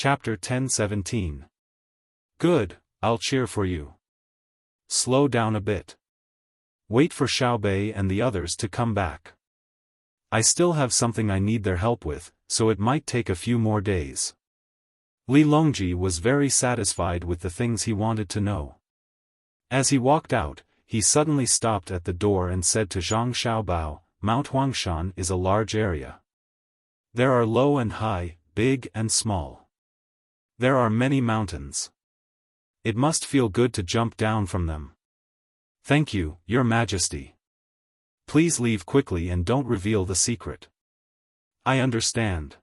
Chapter 1017. Good, I'll cheer for you. Slow down a bit. Wait for Xiaobei and the others to come back. I still have something I need their help with, so it might take a few more days. Li Longji was very satisfied with the things he wanted to know. As he walked out, he suddenly stopped at the door and said to Zhang Xiaobao, Mount Huangshan is a large area. There are low and high, big and small. There are many mountains. It must feel good to jump down from them. Thank you, Your Majesty. Please leave quickly and don't reveal the secret. I understand.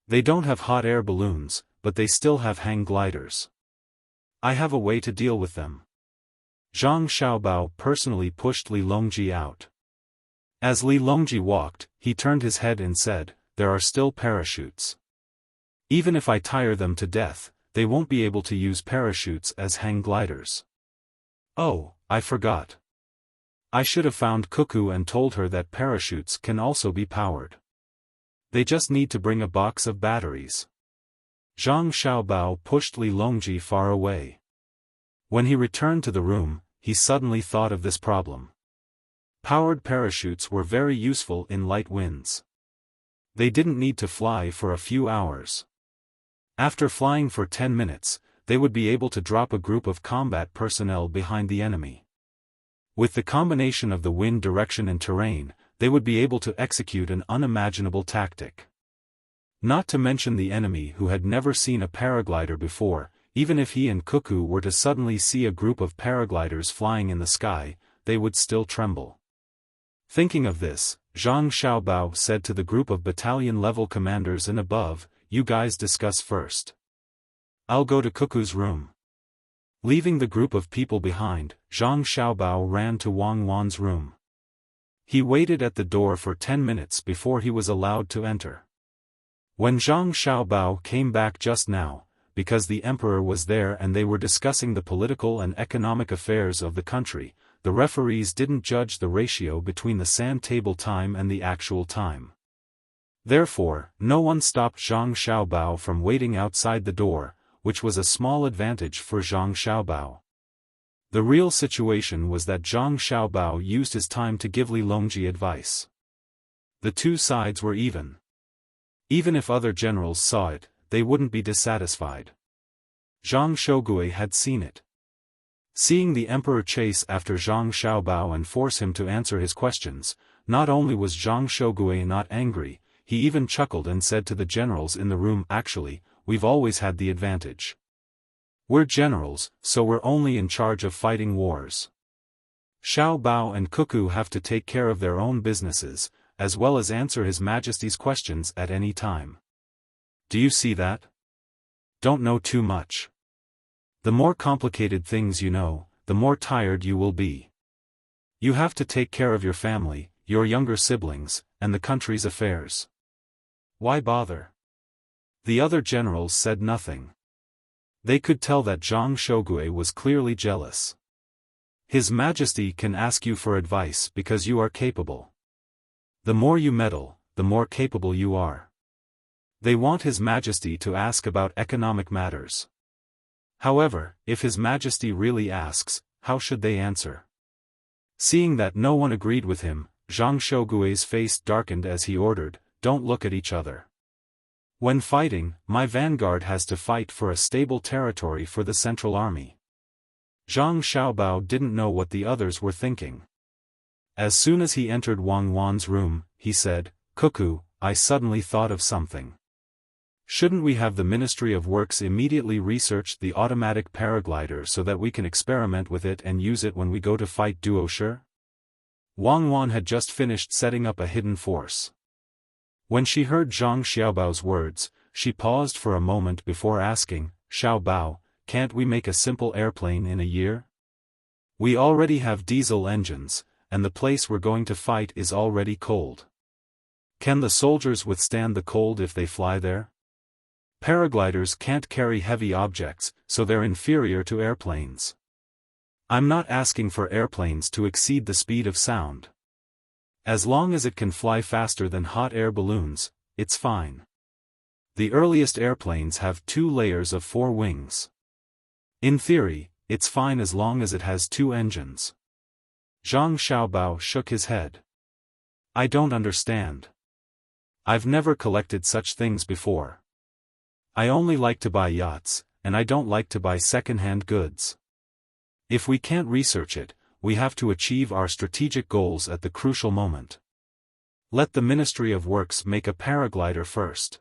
They don't have hot air balloons, but they still have hang gliders. I have a way to deal with them. Zhang Xiaobao personally pushed Li Longji out. As Li Longji walked, he turned his head and said, There are still parachutes. Even if I tire them to death, they won't be able to use parachutes as hang gliders. Oh, I forgot. I should have found Cuckoo and told her that parachutes can also be powered. They just need to bring a box of batteries. Zhang Xiaobao pushed Li Longji far away. When he returned to the room, he suddenly thought of this problem. Powered parachutes were very useful in light winds. They didn't need to fly for a few hours. After flying for 10 minutes, they would be able to drop a group of combat personnel behind the enemy. With the combination of the wind direction and terrain, they would be able to execute an unimaginable tactic. Not to mention the enemy who had never seen a paraglider before, even if he and Cuckoo were to suddenly see a group of paragliders flying in the sky, they would still tremble. Thinking of this, Zhang Xiaobao said to the group of battalion-level commanders and above, You guys discuss first. I'll go to Cuckoo's room. Leaving the group of people behind, Zhang Xiaobao ran to Wang Wan's room. He waited at the door for 10 minutes before he was allowed to enter. When Zhang Xiaobao came back just now, because the emperor was there and they were discussing the political and economic affairs of the country, the referees didn't judge the ratio between the sand table time and the actual time. Therefore, no one stopped Zhang Xiaobao from waiting outside the door, which was a small advantage for Zhang Xiaobao. The real situation was that Zhang Xiaobao used his time to give Li Longji advice. The two sides were even. Even if other generals saw it, they wouldn't be dissatisfied. Zhang Shogui had seen it. Seeing the emperor chase after Zhang Xiaobao and force him to answer his questions, not only was Zhang Shogui not angry, he even chuckled and said to the generals in the room, Actually, we've always had the advantage. We're generals, so we're only in charge of fighting wars. Xiaobao and Cuckoo have to take care of their own businesses, as well as answer His Majesty's questions at any time. Do you see that? Don't know too much. The more complicated things you know, the more tired you will be. You have to take care of your family, your younger siblings, and the country's affairs. Why bother? The other generals said nothing. They could tell that Zhang Shogui was clearly jealous. His Majesty can ask you for advice because you are capable. The more you meddle, the more capable you are. They want His Majesty to ask about economic matters. However, if His Majesty really asks, how should they answer? Seeing that no one agreed with him, Zhang Shogui's face darkened as he ordered, Don't look at each other. When fighting, my vanguard has to fight for a stable territory for the Central Army. Zhang Xiaobao didn't know what the others were thinking. As soon as he entered Wang Wan's room, he said, Cuckoo, I suddenly thought of something. Shouldn't we have the Ministry of Works immediately research the automatic paraglider so that we can experiment with it and use it when we go to fight Duoshi? Wang Wan had just finished setting up a hidden force. When she heard Zhang Xiaobao's words, she paused for a moment before asking, Xiaobao, can't we make a simple airplane in a year? We already have diesel engines, and the place we're going to fight is already cold. Can the soldiers withstand the cold if they fly there? Paragliders can't carry heavy objects, so they're inferior to airplanes. I'm not asking for airplanes to exceed the speed of sound. As long as it can fly faster than hot air balloons, it's fine. The earliest airplanes have 2 layers of 4 wings. In theory, it's fine as long as it has 2 engines. Zhang Xiaobao shook his head. I don't understand. I've never collected such things before. I only like to buy yachts, and I don't like to buy second-hand goods. If we can't research it, we have to achieve our strategic goals at the crucial moment. Let the Ministry of Works make a paraglider first.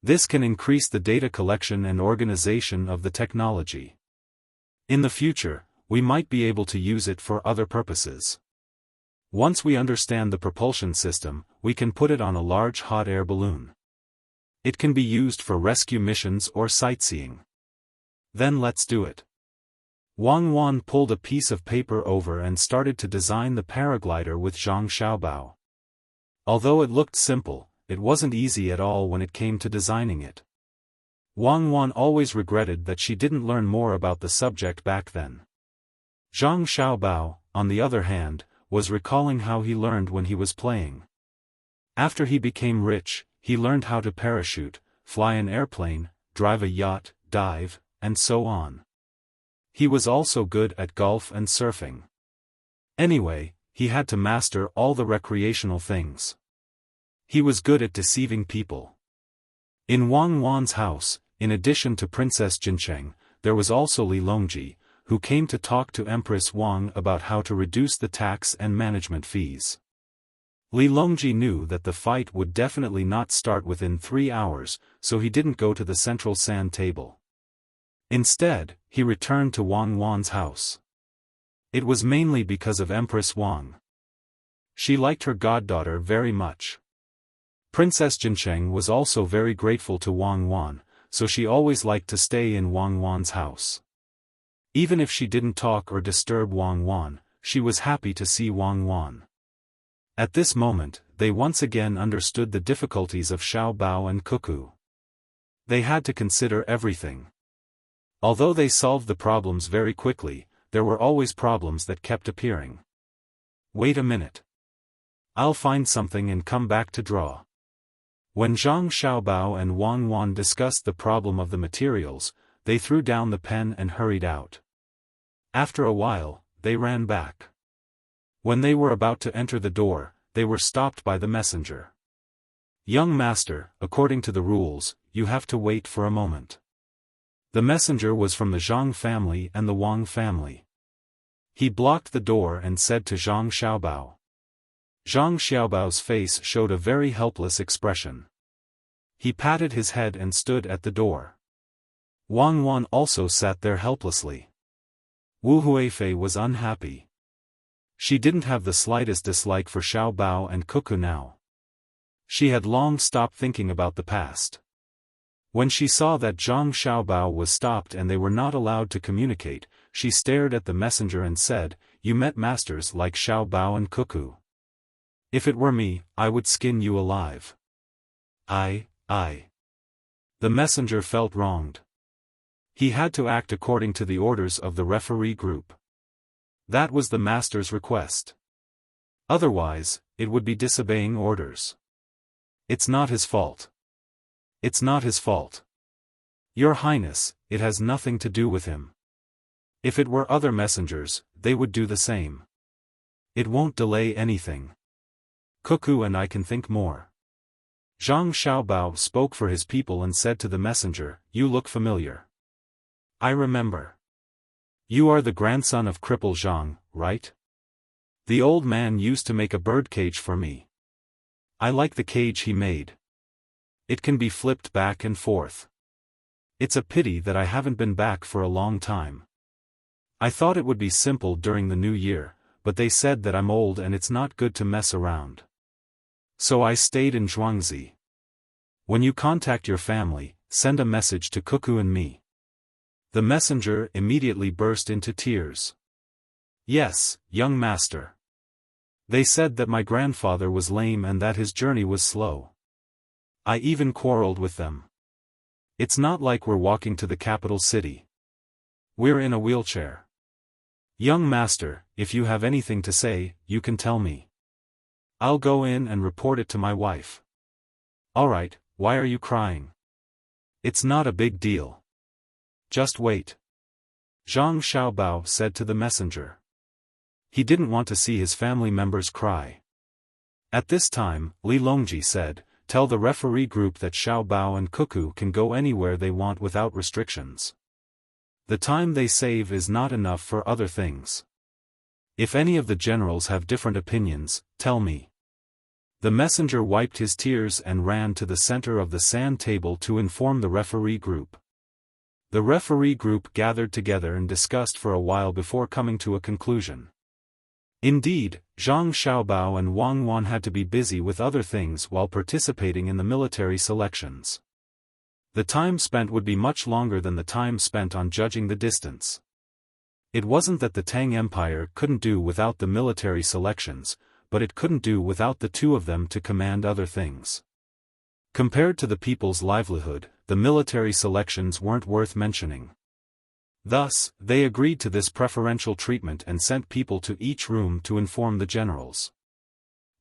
This can increase the data collection and organization of the technology. In the future, we might be able to use it for other purposes. Once we understand the propulsion system, we can put it on a large hot air balloon. It can be used for rescue missions or sightseeing. Then let's do it. Wang Wan pulled a piece of paper over and started to design the paraglider with Zhang Xiaobao. Although it looked simple, it wasn't easy at all when it came to designing it. Wang Wan always regretted that she didn't learn more about the subject back then. Zhang Xiaobao, on the other hand, was recalling how he learned when he was playing. After he became rich, he learned how to parachute, fly an airplane, drive a yacht, dive, and so on. He was also good at golf and surfing. Anyway, he had to master all the recreational things. He was good at deceiving people. In Wang Wan's house, in addition to Princess Jincheng, there was also Li Longji, who came to talk to Empress Wang about how to reduce the tax and management fees. Li Longji knew that the fight would definitely not start within 3 hours, so he didn't go to the central sand table. Instead, he returned to Wang Wan's house. It was mainly because of Empress Wang. She liked her goddaughter very much. Princess Jincheng was also very grateful to Wang Wan, so she always liked to stay in Wang Wan's house. Even if she didn't talk or disturb Wang Wan, she was happy to see Wang Wan. At this moment, they once again understood the difficulties of Xiao Bao and Cuckoo. They had to consider everything. Although they solved the problems very quickly, there were always problems that kept appearing. Wait a minute. I'll find something and come back to draw. When Zhang Xiaobao and Wang Wan discussed the problem of the materials, they threw down the pen and hurried out. After a while, they ran back. When they were about to enter the door, they were stopped by the messenger. Young master, according to the rules, you have to wait for a moment. The messenger was from the Zhang family and the Wang family. He blocked the door and said to Zhang Xiaobao. Zhang Xiaobao's face showed a very helpless expression. He patted his head and stood at the door. Wang Wan also sat there helplessly. Wu Huifei was unhappy. She didn't have the slightest dislike for Xiao Bao and Cuckoo now. She had long stopped thinking about the past. When she saw that Zhang Xiaobao was stopped and they were not allowed to communicate, she stared at the messenger and said, "You met masters like Xiao Bao and Cuckoo. If it were me, I would skin you alive." I. The messenger felt wronged. He had to act according to the orders of the referee group. That was the master's request. Otherwise, it would be disobeying orders. It's not his fault. It's not his fault. Your Highness, it has nothing to do with him. If it were other messengers, they would do the same. It won't delay anything. Cuckoo and I can think more. Zhang Xiaobao spoke for his people and said to the messenger, "You look familiar. I remember. You are the grandson of Cripple Zhang, right? The old man used to make a birdcage for me. I like the cage he made. It can be flipped back and forth. It's a pity that I haven't been back for a long time. I thought it would be simple during the new year, but they said that I'm old and it's not good to mess around. So I stayed in Zhuangzi. When you contact your family, send a message to Cuckoo and me." The messenger immediately burst into tears. "Yes, young master. They said that my grandfather was lame and that his journey was slow. I even quarreled with them. It's not like we're walking to the capital city. We're in a wheelchair. Young master, if you have anything to say, you can tell me. I'll go in and report it to my wife." "Alright, why are you crying?" It's not a big deal. Just wait. Zhang Xiaobao said to the messenger. He didn't want to see his family members cry. At this time, Li Longji said, "Tell the referee group that Xiaobao and Cuckoo can go anywhere they want without restrictions. The time they save is not enough for other things. If any of the generals have different opinions, tell me." The messenger wiped his tears and ran to the center of the sand table to inform the referee group. The referee group gathered together and discussed for a while before coming to a conclusion. Indeed, Zhang Xiaobao and Wang Wan had to be busy with other things while participating in the military selections. The time spent would be much longer than the time spent on judging the distance. It wasn't that the Tang Empire couldn't do without the military selections, but it couldn't do without the two of them to command other things. Compared to the people's livelihood, the military selections weren't worth mentioning. Thus, they agreed to this preferential treatment and sent people to each room to inform the generals.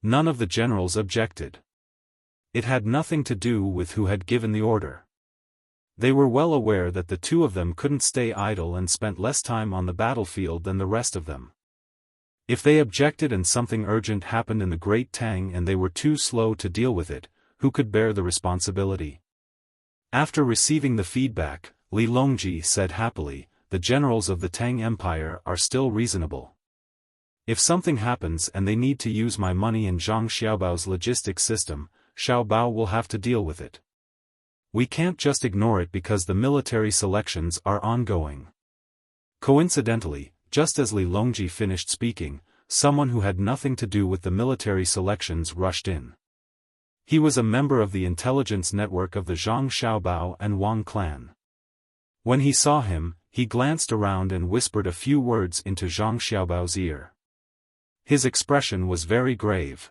None of the generals objected. It had nothing to do with who had given the order. They were well aware that the two of them couldn't stay idle and spent less time on the battlefield than the rest of them. If they objected and something urgent happened in the Great Tang and they were too slow to deal with it, who could bear the responsibility? After receiving the feedback, Li Longji said happily, "The generals of the Tang Empire are still reasonable. If something happens and they need to use my money in Zhang Xiaobao's logistics system, Xiaobao will have to deal with it. We can't just ignore it because the military selections are ongoing." Coincidentally, just as Li Longji finished speaking, someone who had nothing to do with the military selections rushed in. He was a member of the intelligence network of the Zhang Xiaobao and Wang clan. When he saw him, he glanced around and whispered a few words into Zhang Xiaobao's ear. His expression was very grave.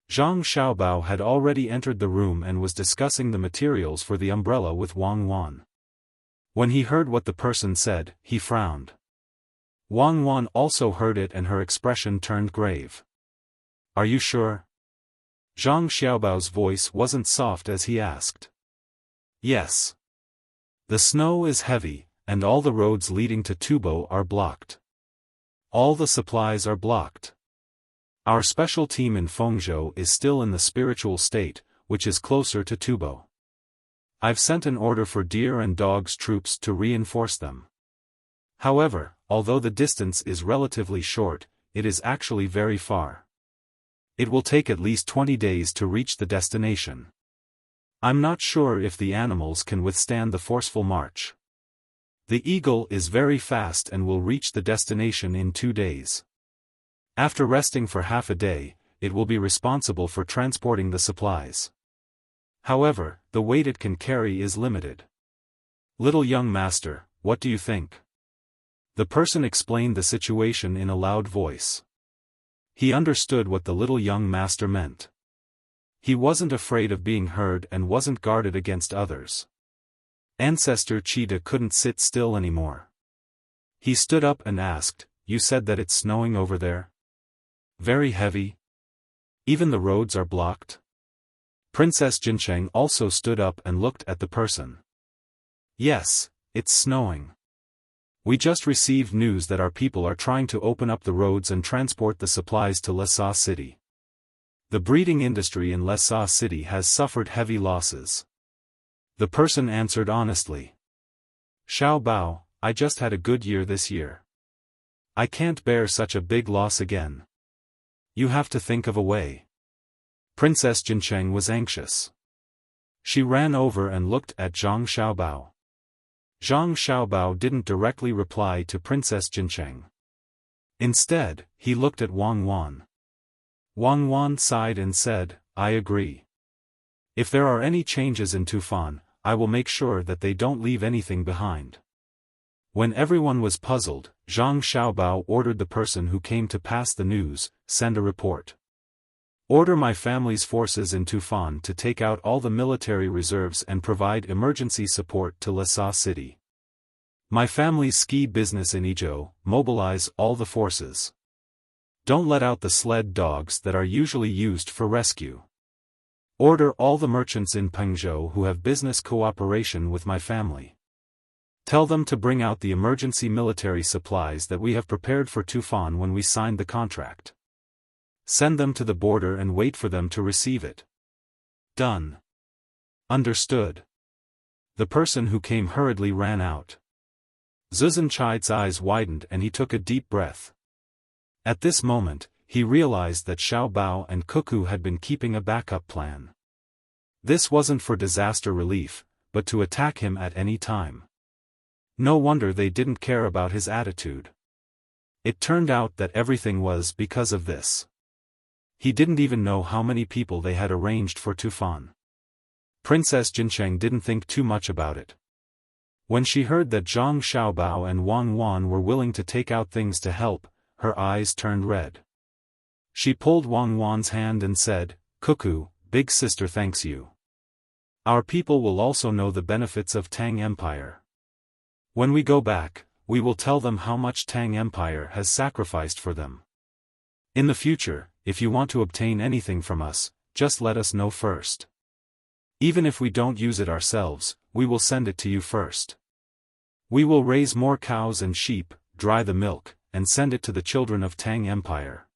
Zhang Xiaobao had already entered the room and was discussing the materials for the umbrella with Wang Wan. When he heard what the person said, he frowned. Wang Wan also heard it and her expression turned grave. "Are you sure?" Zhang Xiaobao's voice wasn't soft as he asked. "Yes. The snow is heavy, and all the roads leading to Tubo are blocked. All the supplies are blocked. Our special team in Fengzhou is still in the spiritual state, which is closer to Tubo. I've sent an order for deer and dogs troops to reinforce them. However, although the distance is relatively short, it is actually very far. It will take at least 20 days to reach the destination. I'm not sure if the animals can withstand the forceful march. The eagle is very fast and will reach the destination in 2 days. After resting for half a day, it will be responsible for transporting the supplies. However, the weight it can carry is limited. Little young master, what do you think?" The person explained the situation in a loud voice. He understood what the little young master meant. He wasn't afraid of being heard and wasn't guarded against others. Ancestor Cheetah couldn't sit still anymore. He stood up and asked, "You said that it's snowing over there? Very heavy? Even the roads are blocked?" Princess Jincheng also stood up and looked at the person. "Yes, it's snowing. We just received news that our people are trying to open up the roads and transport the supplies to Lhasa City. The breeding industry in Lhasa City has suffered heavy losses." The person answered honestly. "Xiaobao, I just had a good year this year. I can't bear such a big loss again. You have to think of a way." Princess Jincheng was anxious. She ran over and looked at Zhang Xiaobao. Zhang Xiaobao didn't directly reply to Princess Jincheng. Instead, he looked at Wang Wan. Wang Wan sighed and said, "I agree. If there are any changes in Tufan, I will make sure that they don't leave anything behind." When everyone was puzzled, Zhang Xiaobao ordered the person who came to pass the news, "Send a report. Order my family's forces in Tufan to take out all the military reserves and provide emergency support to Lhasa City. My family's ski business in Izhou, mobilize all the forces. Don't let out the sled dogs that are usually used for rescue. Order all the merchants in Pengzhou who have business cooperation with my family. Tell them to bring out the emergency military supplies that we have prepared for Tufan when we signed the contract. Send them to the border and wait for them to receive it. Done. Understood. The person who came hurriedly ran out. Zuzhenchai's eyes widened and he took a deep breath. At this moment, he realized that Xiao Bao and Cuckoo had been keeping a backup plan. This wasn't for disaster relief, but to attack him at any time. No wonder they didn't care about his attitude. It turned out that everything was because of this. He didn't even know how many people they had arranged for Tufan. Princess Jincheng didn't think too much about it. When she heard that Zhang Xiaobao and Wang Wan were willing to take out things to help, her eyes turned red. She pulled Wang Wan's hand and said, "Cuckoo, big sister thanks you. Our people will also know the benefits of Tang Empire. When we go back, we will tell them how much Tang Empire has sacrificed for them. In the future, if you want to obtain anything from us, just let us know first. Even if we don't use it ourselves, we will send it to you first. We will raise more cows and sheep, dry the milk, and send it to the children of Tang Empire."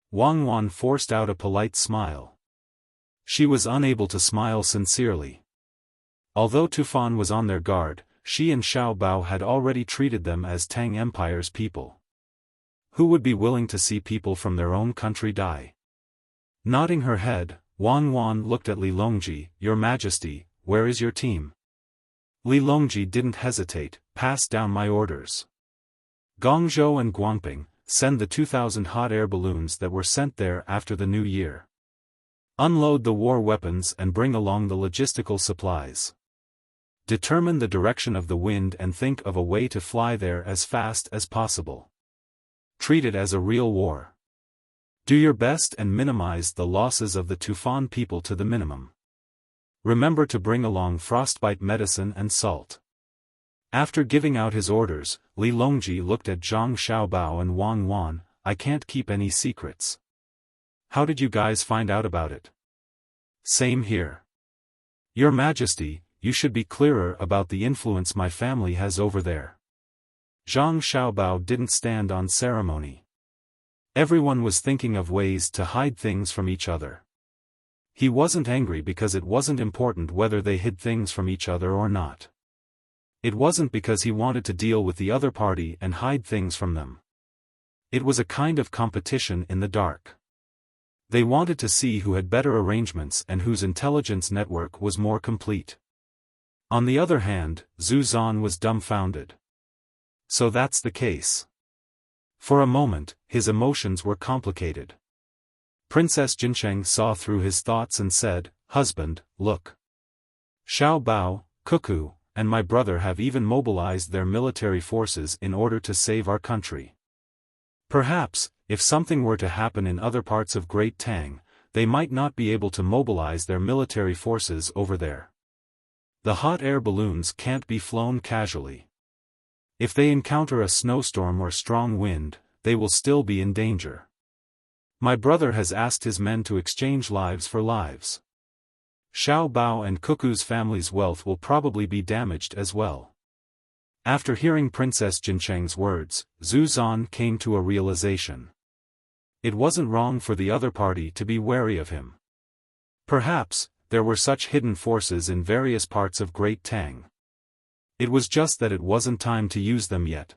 Wang Wan forced out a polite smile. She was unable to smile sincerely. Although Tufan was on their guard, she and Xiao Bao had already treated them as Tang Empire's people. Who would be willing to see people from their own country die? Nodding her head, Wang Wan looked at Li Longji. "Your Majesty, where is your team?" Li Longji didn't hesitate, "Pass down my orders. Guangzhou and Guangping, send the 2,000 hot air balloons that were sent there after the New Year. Unload the war weapons and bring along the logistical supplies. Determine the direction of the wind and think of a way to fly there as fast as possible. Treat it as a real war. Do your best and minimize the losses of the Tufan people to the minimum. Remember to bring along frostbite medicine and salt." After giving out his orders, Li Longji looked at Zhang Xiaobao and Wang Wan. "I can't keep any secrets. How did you guys find out about it?" "Same here. Your Majesty, you should be clearer about the influence my family has over there." Zhang Xiaobao didn't stand on ceremony. Everyone was thinking of ways to hide things from each other. He wasn't angry because it wasn't important whether they hid things from each other or not. It wasn't because he wanted to deal with the other party and hide things from them. It was a kind of competition in the dark. They wanted to see who had better arrangements and whose intelligence network was more complete. On the other hand, Zhu Zan was dumbfounded. So that's the case. For a moment, his emotions were complicated. Princess Jincheng saw through his thoughts and said, "Husband, look. Xiao Bao, Cuckoo, and my brother have even mobilized their military forces in order to save our country. Perhaps, if something were to happen in other parts of Great Tang, they might not be able to mobilize their military forces over there. The hot air balloons can't be flown casually. If they encounter a snowstorm or strong wind, they will still be in danger. My brother has asked his men to exchange lives for lives. Xiao Bao and Cuckoo's family's wealth will probably be damaged as well." After hearing Princess Jincheng's words, Zhu Zan came to a realization. It wasn't wrong for the other party to be wary of him. Perhaps, there were such hidden forces in various parts of Great Tang. It was just that it wasn't time to use them yet.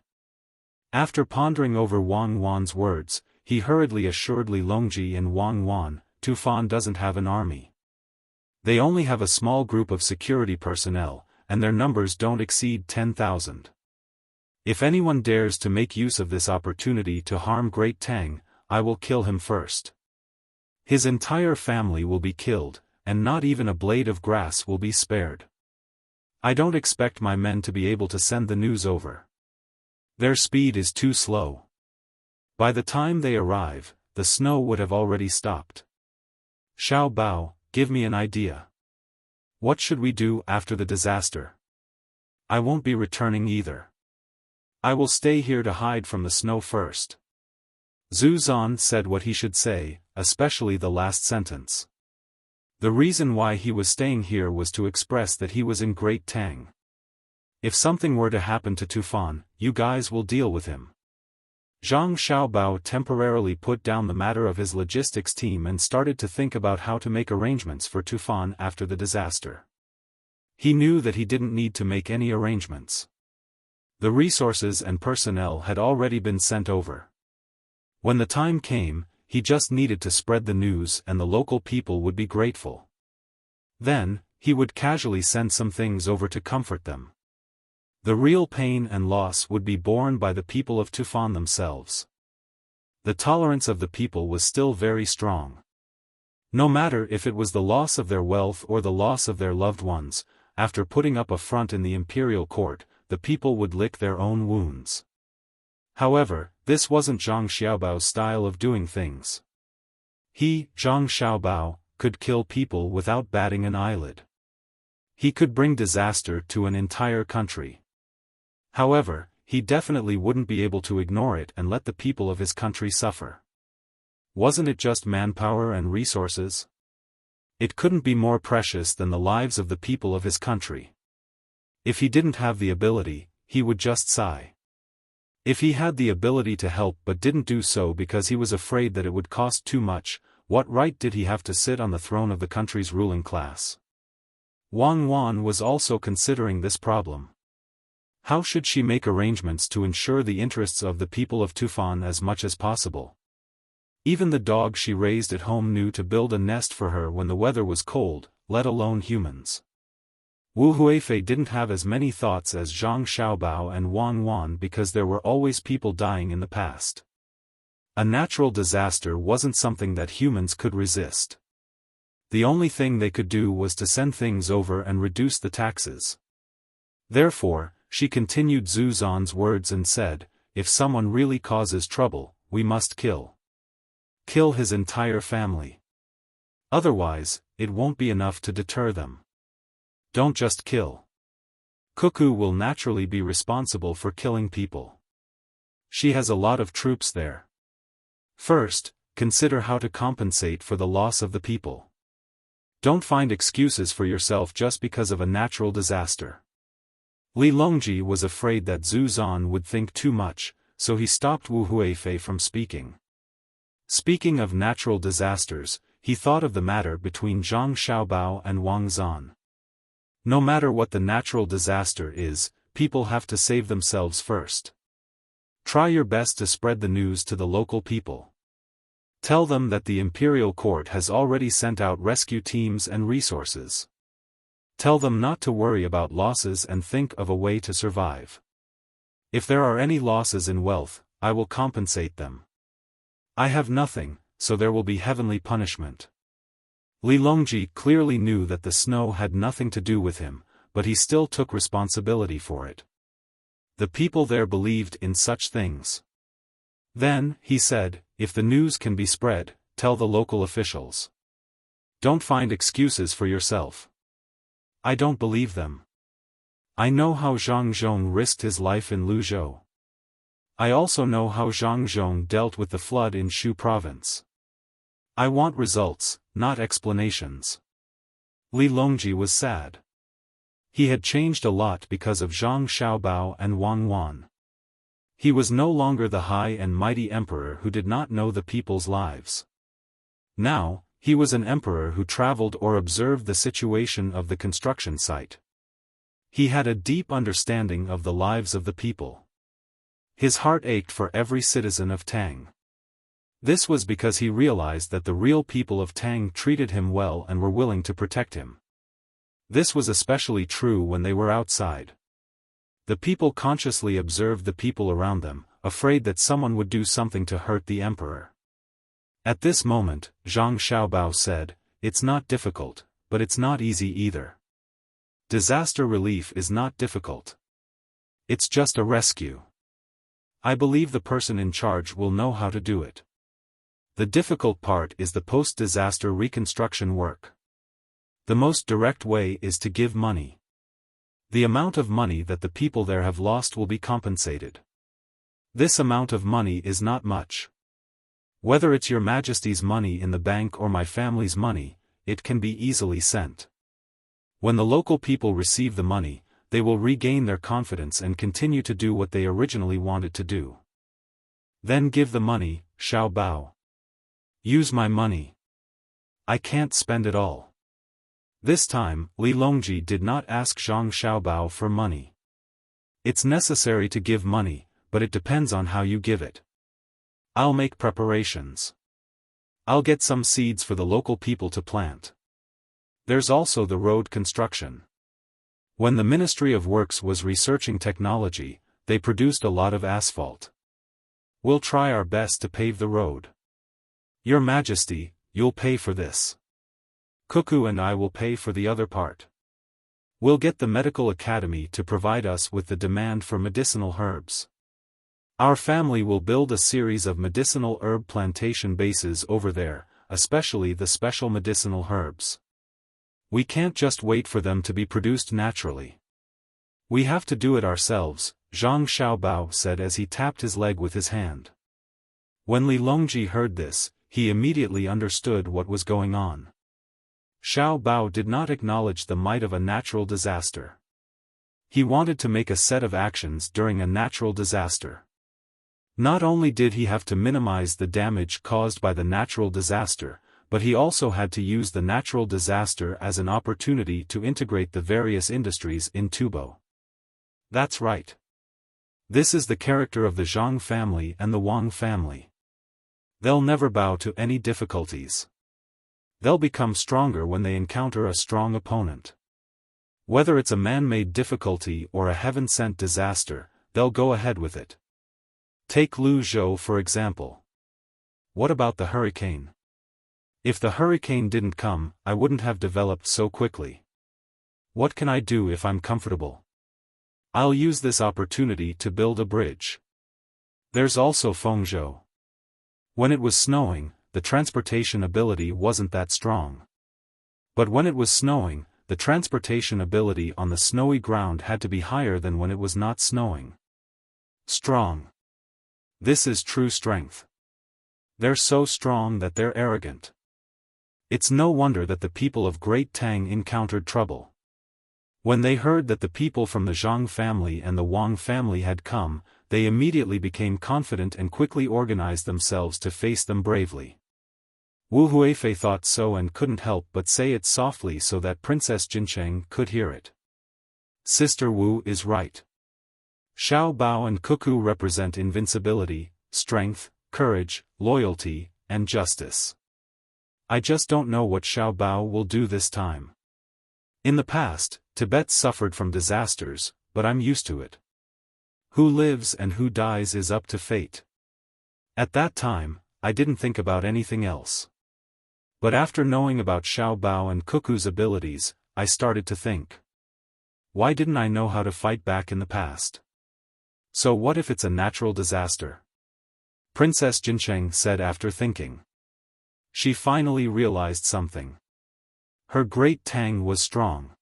After pondering over Wang Wan's words, he hurriedly assured Li Longji and Wang Wan, "Tufan doesn't have an army. They only have a small group of security personnel, and their numbers don't exceed 10,000. If anyone dares to make use of this opportunity to harm Great Tang, I will kill him first. His entire family will be killed, and not even a blade of grass will be spared. I don't expect my men to be able to send the news over. Their speed is too slow. By the time they arrive, the snow would have already stopped. Xiao Bao, give me an idea. What should we do after the disaster? I won't be returning either. I will stay here to hide from the snow first." Zhu Zan said what he should say, especially the last sentence. The reason why he was staying here was to express that he was in great Tang. If something were to happen to Tufan, you guys will deal with him. Zhang Xiaobao temporarily put down the matter of his logistics team and started to think about how to make arrangements for Tufan after the disaster. He knew that he didn't need to make any arrangements. The resources and personnel had already been sent over. When the time came, he just needed to spread the news and the local people would be grateful. Then, he would casually send some things over to comfort them. The real pain and loss would be borne by the people of Tufan themselves. The tolerance of the people was still very strong. No matter if it was the loss of their wealth or the loss of their loved ones, after putting up a front in the imperial court, the people would lick their own wounds. However, this wasn't Zhang Xiaobao's style of doing things. He, Zhang Xiaobao, could kill people without batting an eyelid. He could bring disaster to an entire country. However, he definitely wouldn't be able to ignore it and let the people of his country suffer. Wasn't it just manpower and resources? It couldn't be more precious than the lives of the people of his country. If he didn't have the ability, he would just sigh. If he had the ability to help but didn't do so because he was afraid that it would cost too much, what right did he have to sit on the throne of the country's ruling class? Wang Wan was also considering this problem. How should she make arrangements to ensure the interests of the people of Tufan as much as possible? Even the dog she raised at home knew to build a nest for her when the weather was cold, let alone humans. Wu Huifei didn't have as many thoughts as Zhang Xiaobao and Wang Wan because there were always people dying in the past. A natural disaster wasn't something that humans could resist. The only thing they could do was to send things over and reduce the taxes. Therefore, she continued Zhu Zan's words and said, if someone really causes trouble, we must kill. Kill his entire family. Otherwise, it won't be enough to deter them. Don't just kill. Cuckoo will naturally be responsible for killing people. She has a lot of troops there. First, consider how to compensate for the loss of the people. Don't find excuses for yourself just because of a natural disaster. Li Longji was afraid that Zhu Zan would think too much, so he stopped Wu Huifei from speaking. Speaking of natural disasters, he thought of the matter between Zhang Xiaobao and Wang Zan. No matter what the natural disaster is, people have to save themselves first. Try your best to spread the news to the local people. Tell them that the imperial court has already sent out rescue teams and resources. Tell them not to worry about losses and think of a way to survive. If there are any losses in wealth, I will compensate them. I have nothing, so there will be heavenly punishment. Li Longji clearly knew that the snow had nothing to do with him, but he still took responsibility for it. The people there believed in such things. Then, he said, if the news can be spread, tell the local officials. Don't find excuses for yourself. I don't believe them. I know how Zhang Zhong risked his life in Luzhou. I also know how Zhang Zhong dealt with the flood in Shu province. I want results, not explanations. Li Longji was sad. He had changed a lot because of Zhang Xiaobao and Wang Wan. He was no longer the high and mighty emperor who did not know the people's lives. Now, he was an emperor who traveled or observed the situation of the construction site. He had a deep understanding of the lives of the people. His heart ached for every citizen of Tang. This was because he realized that the real people of Tang treated him well and were willing to protect him. This was especially true when they were outside. The people consciously observed the people around them, afraid that someone would do something to hurt the emperor. At this moment, Zhang Xiaobao said, it's not difficult, but it's not easy either. Disaster relief is not difficult. It's just a rescue. I believe the person in charge will know how to do it. The difficult part is the post-disaster reconstruction work. The most direct way is to give money. The amount of money that the people there have lost will be compensated. This amount of money is not much. Whether it's your Majesty's money in the bank or my family's money, it can be easily sent. When the local people receive the money, they will regain their confidence and continue to do what they originally wanted to do. Then give the money, Xiao Bao. Use my money. I can't spend it all. This time, Li Longji did not ask Zhang Xiaobao for money. It's necessary to give money, but it depends on how you give it. I'll make preparations. I'll get some seeds for the local people to plant. There's also the road construction. When the Ministry of Works was researching technology, they produced a lot of asphalt. We'll try our best to pave the road. Your Majesty, you'll pay for this. Cuckoo and I will pay for the other part. We'll get the medical academy to provide us with the demand for medicinal herbs. Our family will build a series of medicinal herb plantation bases over there, especially the special medicinal herbs. We can't just wait for them to be produced naturally. We have to do it ourselves, Zhang Xiaobao said as he tapped his leg with his hand. When Li Longji heard this, he immediately understood what was going on. Xiao Bao did not acknowledge the might of a natural disaster. He wanted to make a set of actions during a natural disaster. Not only did he have to minimize the damage caused by the natural disaster, but he also had to use the natural disaster as an opportunity to integrate the various industries in Tubo. That's right. This is the character of the Zhang family and the Wang family. They'll never bow to any difficulties. They'll become stronger when they encounter a strong opponent. Whether it's a man-made difficulty or a heaven-sent disaster, they'll go ahead with it. Take Lu Zhou for example. What about the hurricane? If the hurricane didn't come, I wouldn't have developed so quickly. What can I do if I'm comfortable? I'll use this opportunity to build a bridge. There's also Fengzhou. When it was snowing, the transportation ability wasn't that strong. But when it was snowing, the transportation ability on the snowy ground had to be higher than when it was not snowing. Strong. This is true strength. They're so strong that they're arrogant. It's no wonder that the people of Great Tang encountered trouble. When they heard that the people from the Zhang family and the Wang family had come, they immediately became confident and quickly organized themselves to face them bravely. Wu Huifei thought so and couldn't help but say it softly so that Princess Jincheng could hear it. Sister Wu is right. Xiao Bao and Cuckoo represent invincibility, strength, courage, loyalty, and justice. I just don't know what Xiao Bao will do this time. In the past, Tibet suffered from disasters, but I'm used to it. Who lives and who dies is up to fate. At that time, I didn't think about anything else. But after knowing about Xiao Bao and Cuckoo's abilities, I started to think. Why didn't I know how to fight back in the past? So what if it's a natural disaster? Princess Jincheng said after thinking. She finally realized something. Her great Tang was strong.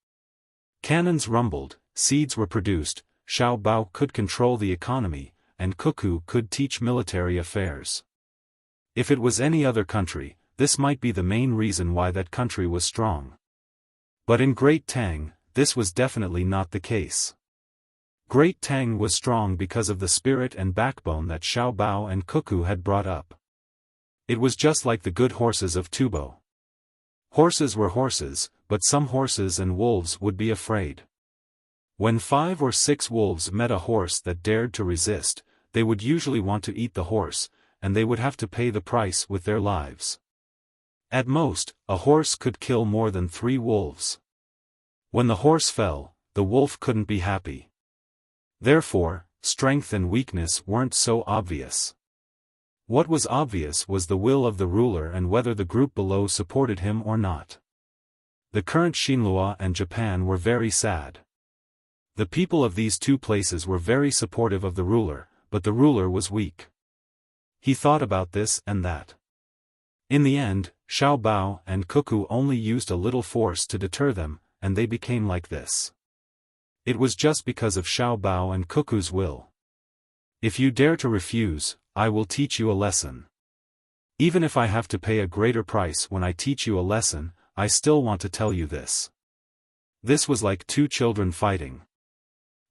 Cannons rumbled, seeds were produced, Xiao Bao could control the economy, and Cuckoo could teach military affairs. If it was any other country, this might be the main reason why that country was strong. But in Great Tang, this was definitely not the case. Great Tang was strong because of the spirit and backbone that Xiao Bao and Cuckoo had brought up. It was just like the good horses of Tubo. Horses were horses, but some horses and wolves would be afraid. When 5 or 6 wolves met a horse that dared to resist, they would usually want to eat the horse, and they would have to pay the price with their lives. At most, a horse could kill more than 3 wolves. When the horse fell, the wolf couldn't be happy. Therefore, strength and weakness weren't so obvious. What was obvious was the will of the ruler and whether the group below supported him or not. The current Xinhua and Japan were very sad. The people of these two places were very supportive of the ruler, but the ruler was weak. He thought about this and that. In the end, Xiao Bao and Cuckoo only used a little force to deter them, and they became like this. It was just because of Xiao Bao and Cuckoo's will. If you dare to refuse, I will teach you a lesson. Even if I have to pay a greater price when I teach you a lesson, I still want to tell you this. This was like two children fighting.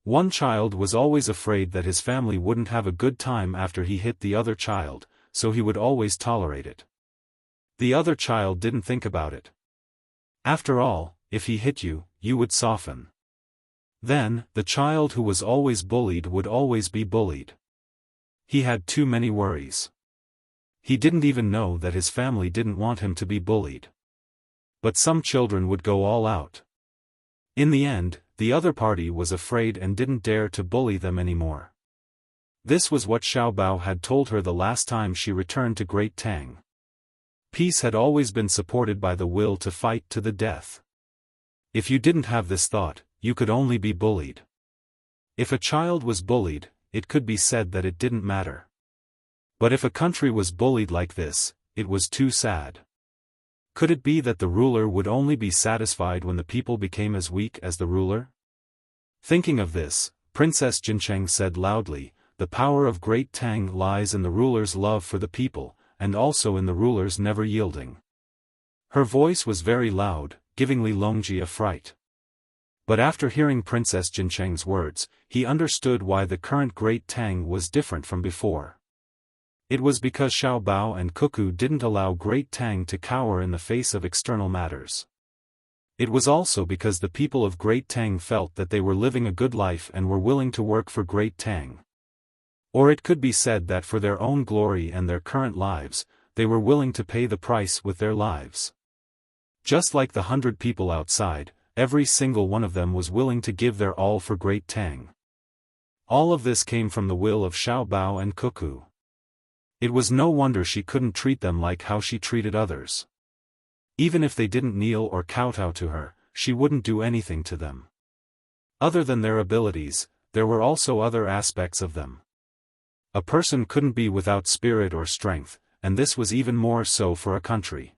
One child was always afraid that his family wouldn't have a good time after he hit the other child, so he would always tolerate it. The other child didn't think about it. After all, if he hit you, you would soften. Then, the child who was always bullied would always be bullied. He had too many worries. He didn't even know that his family didn't want him to be bullied. But some children would go all out. In the end, the other party was afraid and didn't dare to bully them anymore. This was what Xiao Bao had told her the last time she returned to Great Tang. Peace had always been supported by the will to fight to the death. If you didn't have this thought, you could only be bullied. If a child was bullied, it could be said that it didn't matter. But if a country was bullied like this, it was too sad. Could it be that the ruler would only be satisfied when the people became as weak as the ruler? Thinking of this, Princess Jincheng said loudly, "The power of Great Tang lies in the ruler's love for the people, and also in the ruler's never yielding." Her voice was very loud, giving Li Longji a fright. But after hearing Princess Jincheng's words, he understood why the current Great Tang was different from before. It was because Xiao Bao and Cuckoo didn't allow Great Tang to cower in the face of external matters. It was also because the people of Great Tang felt that they were living a good life and were willing to work for Great Tang. Or it could be said that for their own glory and their current lives, they were willing to pay the price with their lives. Just like the 100 people outside, every single one of them was willing to give their all for Great Tang. All of this came from the will of Xiao Bao and Cuckoo. It was no wonder she couldn't treat them like how she treated others. Even if they didn't kneel or kowtow to her, she wouldn't do anything to them. Other than their abilities, there were also other aspects of them. A person couldn't be without spirit or strength, and this was even more so for a country.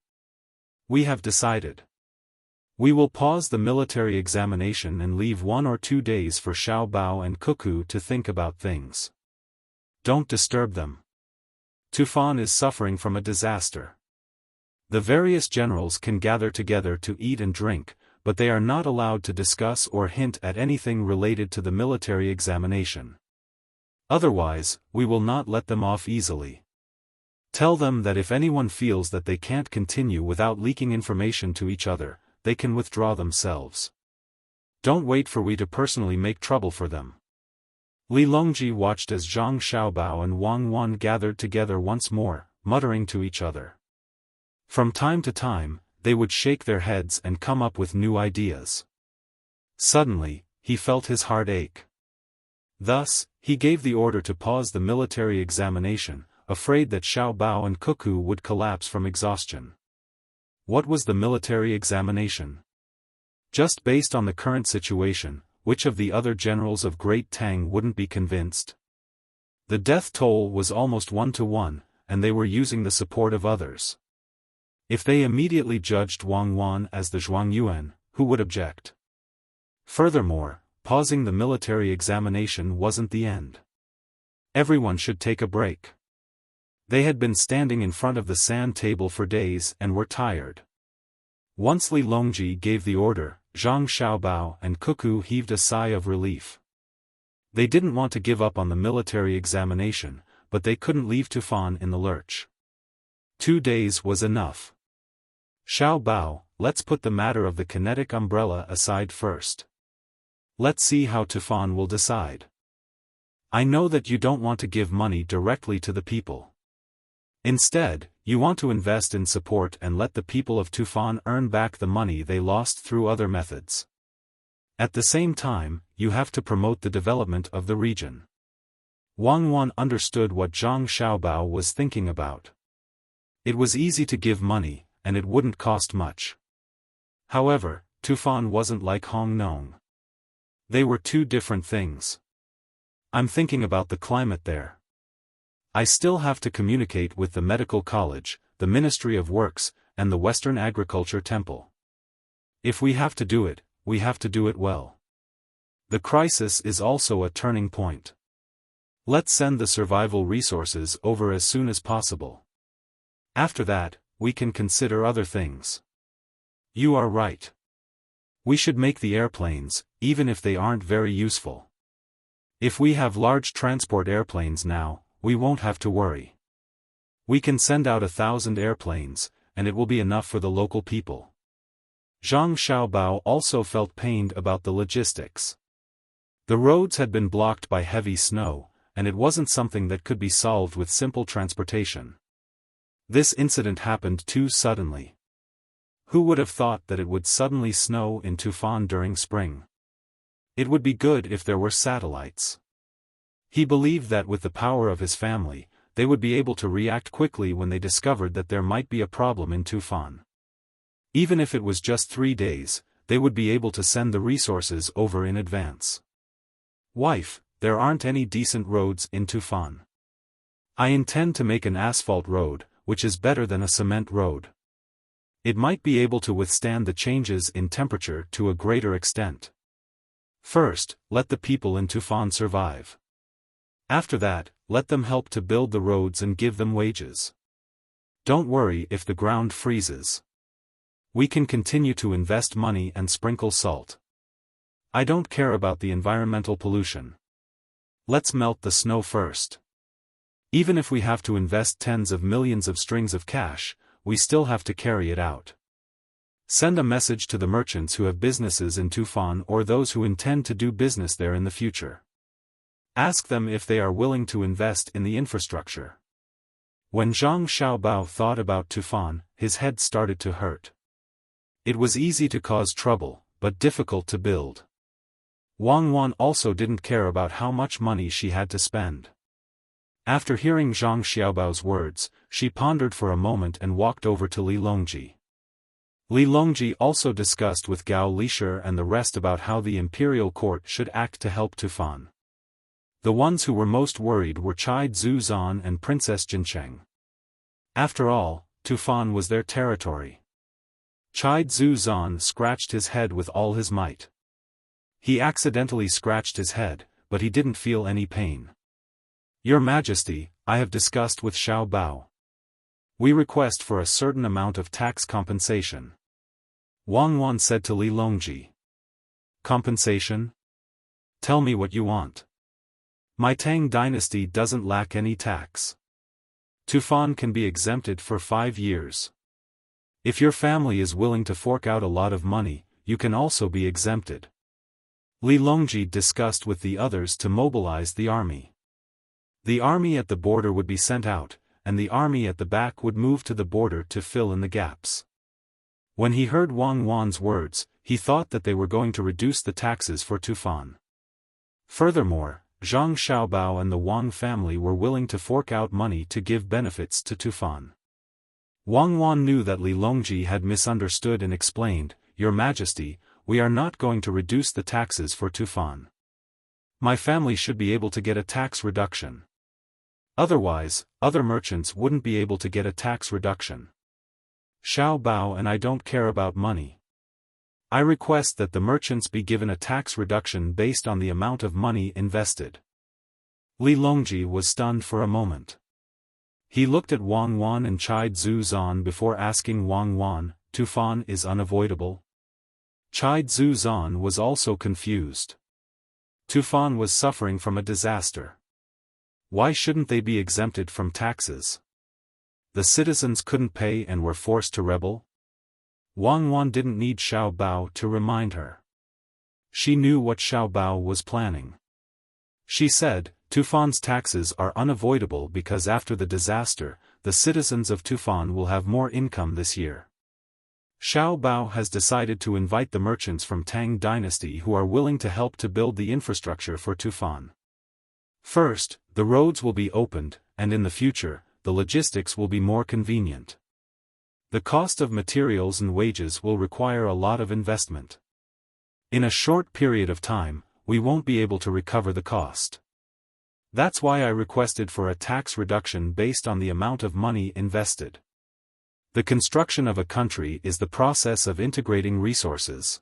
We have decided. We will pause the military examination and leave 1 or 2 days for Xiao Bao and Cuckoo to think about things. Don't disturb them. Tufan is suffering from a disaster. The various generals can gather together to eat and drink, but they are not allowed to discuss or hint at anything related to the military examination. Otherwise, we will not let them off easily. Tell them that if anyone feels that they can't continue without leaking information to each other, they can withdraw themselves. Don't wait for we to personally make trouble for them. Li Longji watched as Zhang Xiaobao and Wang Wan gathered together once more, muttering to each other. From time to time, they would shake their heads and come up with new ideas. Suddenly, he felt his heart ache. Thus, he gave the order to pause the military examination, afraid that Xiao Bao and Cuckoo would collapse from exhaustion. What was the military examination? Just based on the current situation, which of the other generals of Great Tang wouldn't be convinced? The death toll was almost 1-to-1, and they were using the support of others. If they immediately judged Wang Wan as the Zhuangyuan, who would object? Furthermore, pausing the military examination wasn't the end. Everyone should take a break. They had been standing in front of the sand table for days and were tired. Once Li Longji gave the order, Zhang Xiaobao and Cuckoo heaved a sigh of relief. They didn't want to give up on the military examination, but they couldn't leave Tufan in the lurch. 2 days was enough. Xiao Bao, let's put the matter of the kinetic umbrella aside first. Let's see how Tufan will decide. I know that you don't want to give money directly to the people. Instead, you want to invest in support and let the people of Tufan earn back the money they lost through other methods. At the same time, you have to promote the development of the region. Wang Wan understood what Zhang Xiaobao was thinking about. It was easy to give money, and it wouldn't cost much. However, Tufan wasn't like Hong Nong. They were two different things. I'm thinking about the climate there. I still have to communicate with the medical college, the Ministry of Works, and the Western Agriculture Temple. If we have to do it, we have to do it well. The crisis is also a turning point. Let's send the survival resources over as soon as possible. After that, we can consider other things. You are right. We should make the airplanes, even if they aren't very useful. If we have large transport airplanes now, we won't have to worry. We can send out 1,000 airplanes, and it will be enough for the local people. Zhang Xiaobao also felt pained about the logistics. The roads had been blocked by heavy snow, and it wasn't something that could be solved with simple transportation. This incident happened too suddenly. Who would have thought that it would suddenly snow in Tufan during spring? It would be good if there were satellites. He believed that with the power of his family, they would be able to react quickly when they discovered that there might be a problem in Tufan. Even if it was just 3 days, they would be able to send the resources over in advance. Wife, there aren't any decent roads in Tufan. I intend to make an asphalt road, which is better than a cement road. It might be able to withstand the changes in temperature to a greater extent. First, let the people in Tufan survive. After that, let them help to build the roads and give them wages. Don't worry if the ground freezes. We can continue to invest money and sprinkle salt. I don't care about the environmental pollution. Let's melt the snow first. Even if we have to invest tens of millions of strings of cash, we still have to carry it out. Send a message to the merchants who have businesses in Tufan or those who intend to do business there in the future. Ask them if they are willing to invest in the infrastructure. When Zhang Xiaobao thought about Tufan, his head started to hurt. It was easy to cause trouble, but difficult to build. Wang Wan also didn't care about how much money she had to spend. After hearing Zhang Xiaobao's words, she pondered for a moment and walked over to Li Longji. Li Longji also discussed with Gao Lisher and the rest about how the imperial court should act to help Tufan. The ones who were most worried were Chai Zuzan and Princess Jincheng. After all, Tufan was their territory. Chai Zuzan scratched his head with all his might. He accidentally scratched his head, but he didn't feel any pain. Your Majesty, I have discussed with Xiao Bao. We request for a certain amount of tax compensation. Wang Wan said to Li Longji. Compensation? Tell me what you want. My Tang dynasty doesn't lack any tax. Tufan can be exempted for 5 years. If your family is willing to fork out a lot of money, you can also be exempted. Li Longji discussed with the others to mobilize the army. The army at the border would be sent out, and the army at the back would move to the border to fill in the gaps. When he heard Wang Wan's words, he thought that they were going to reduce the taxes for Tufan. Furthermore, Zhang Xiaobao and the Wang family were willing to fork out money to give benefits to Tufan. Wang Wan knew that Li Longji had misunderstood and explained, Your Majesty, we are not going to reduce the taxes for Tufan. My family should be able to get a tax reduction. Otherwise, other merchants wouldn't be able to get a tax reduction. Xiao Bao and I don't care about money. I request that the merchants be given a tax reduction based on the amount of money invested. Li Longji was stunned for a moment. He looked at Wang Wan and Chai Zuzan before asking Wang Wan, Tufan is unavoidable? Chai Zuzan was also confused. Tufan was suffering from a disaster. Why shouldn't they be exempted from taxes? The citizens couldn't pay and were forced to rebel? Wang Wan didn't need Xiao Bao to remind her. She knew what Xiao Bao was planning. She said, Tufan's taxes are unavoidable because after the disaster, the citizens of Tufan will have more income this year. Xiao Bao has decided to invite the merchants from Tang Dynasty who are willing to help to build the infrastructure for Tufan. First, the roads will be opened, and in the future, the logistics will be more convenient. The cost of materials and wages will require a lot of investment. In a short period of time, we won't be able to recover the cost. That's why I requested for a tax reduction based on the amount of money invested. The construction of a country is the process of integrating resources.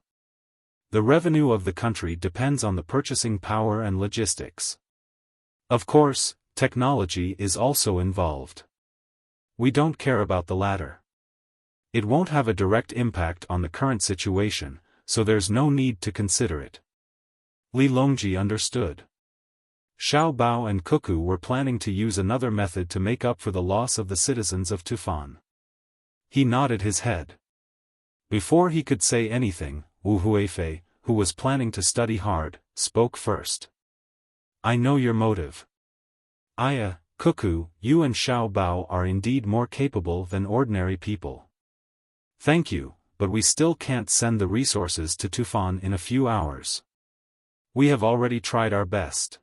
The revenue of the country depends on the purchasing power and logistics. Of course, technology is also involved. We don't care about the latter. It won't have a direct impact on the current situation, so there's no need to consider it. Li Longji understood. Xiao Bao and Cuckoo were planning to use another method to make up for the loss of the citizens of Tufan. He nodded his head. Before he could say anything, Wu Huifei, who was planning to study hard, spoke first. I know your motive. Aya, Cuckoo, you and Xiao Bao are indeed more capable than ordinary people. Thank you, but we still can't send the resources to Tufan in a few hours. We have already tried our best.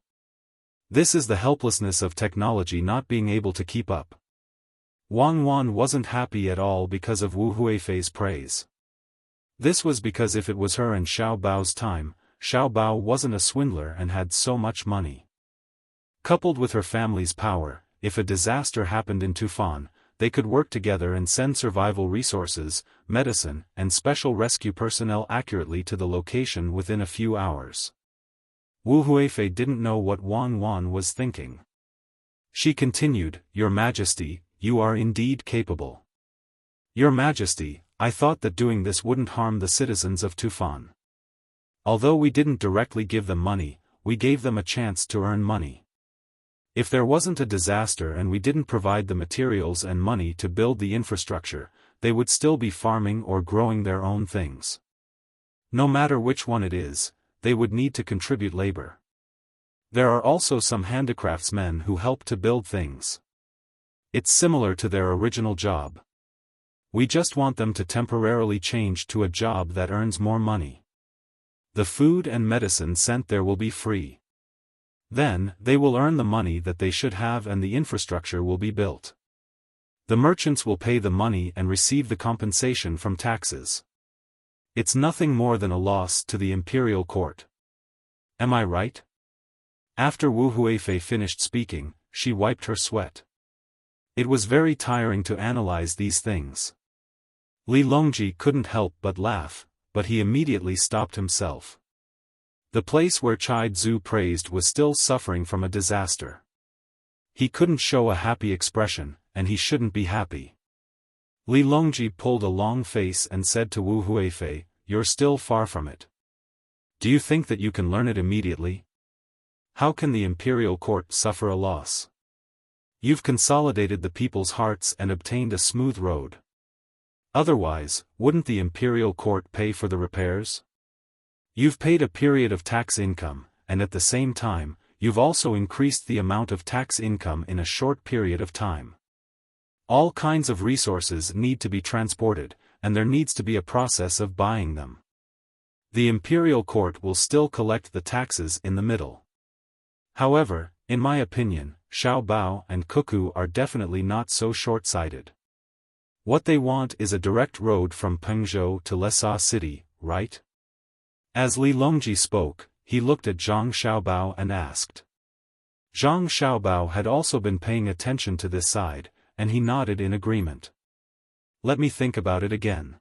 This is the helplessness of technology not being able to keep up. Wang Wan wasn't happy at all because of Wu Huifei's praise. This was because if it was her and Xiao Bao's time, Xiao Bao wasn't a swindler and had so much money. Coupled with her family's power, if a disaster happened in Tufan, they could work together and send survival resources, medicine, and special rescue personnel accurately to the location within a few hours. Wu Huifei didn't know what Wang Wan was thinking. She continued, Your Majesty, you are indeed capable. Your Majesty, I thought that doing this wouldn't harm the citizens of Tufan. Although we didn't directly give them money, we gave them a chance to earn money. If there wasn't a disaster and we didn't provide the materials and money to build the infrastructure, they would still be farming or growing their own things. No matter which one it is, they would need to contribute labor. There are also some handicraftsmen who help to build things. It's similar to their original job. We just want them to temporarily change to a job that earns more money. The food and medicine sent there will be free. Then, they will earn the money that they should have and the infrastructure will be built. The merchants will pay the money and receive the compensation from taxes. It's nothing more than a loss to the imperial court. Am I right? After Wu Huifei finished speaking, she wiped her sweat. It was very tiring to analyze these things. Li Longji couldn't help but laugh, but he immediately stopped himself. The place where Chai Zhu praised was still suffering from a disaster. He couldn't show a happy expression, and he shouldn't be happy. Li Longji pulled a long face and said to Wu Huifei, You're still far from it. Do you think that you can learn it immediately? How can the imperial court suffer a loss? You've consolidated the people's hearts and obtained a smooth road. Otherwise, wouldn't the imperial court pay for the repairs? You've paid a period of tax income, and at the same time, you've also increased the amount of tax income in a short period of time. All kinds of resources need to be transported, and there needs to be a process of buying them. The imperial court will still collect the taxes in the middle. However, in my opinion, Xiao Bao and Cuckoo are definitely not so short-sighted. What they want is a direct road from Pengzhou to Lesa City, right? As Li Longji spoke, he looked at Zhang Xiaobao and asked. Zhang Xiaobao had also been paying attention to this side, and he nodded in agreement. Let me think about it again.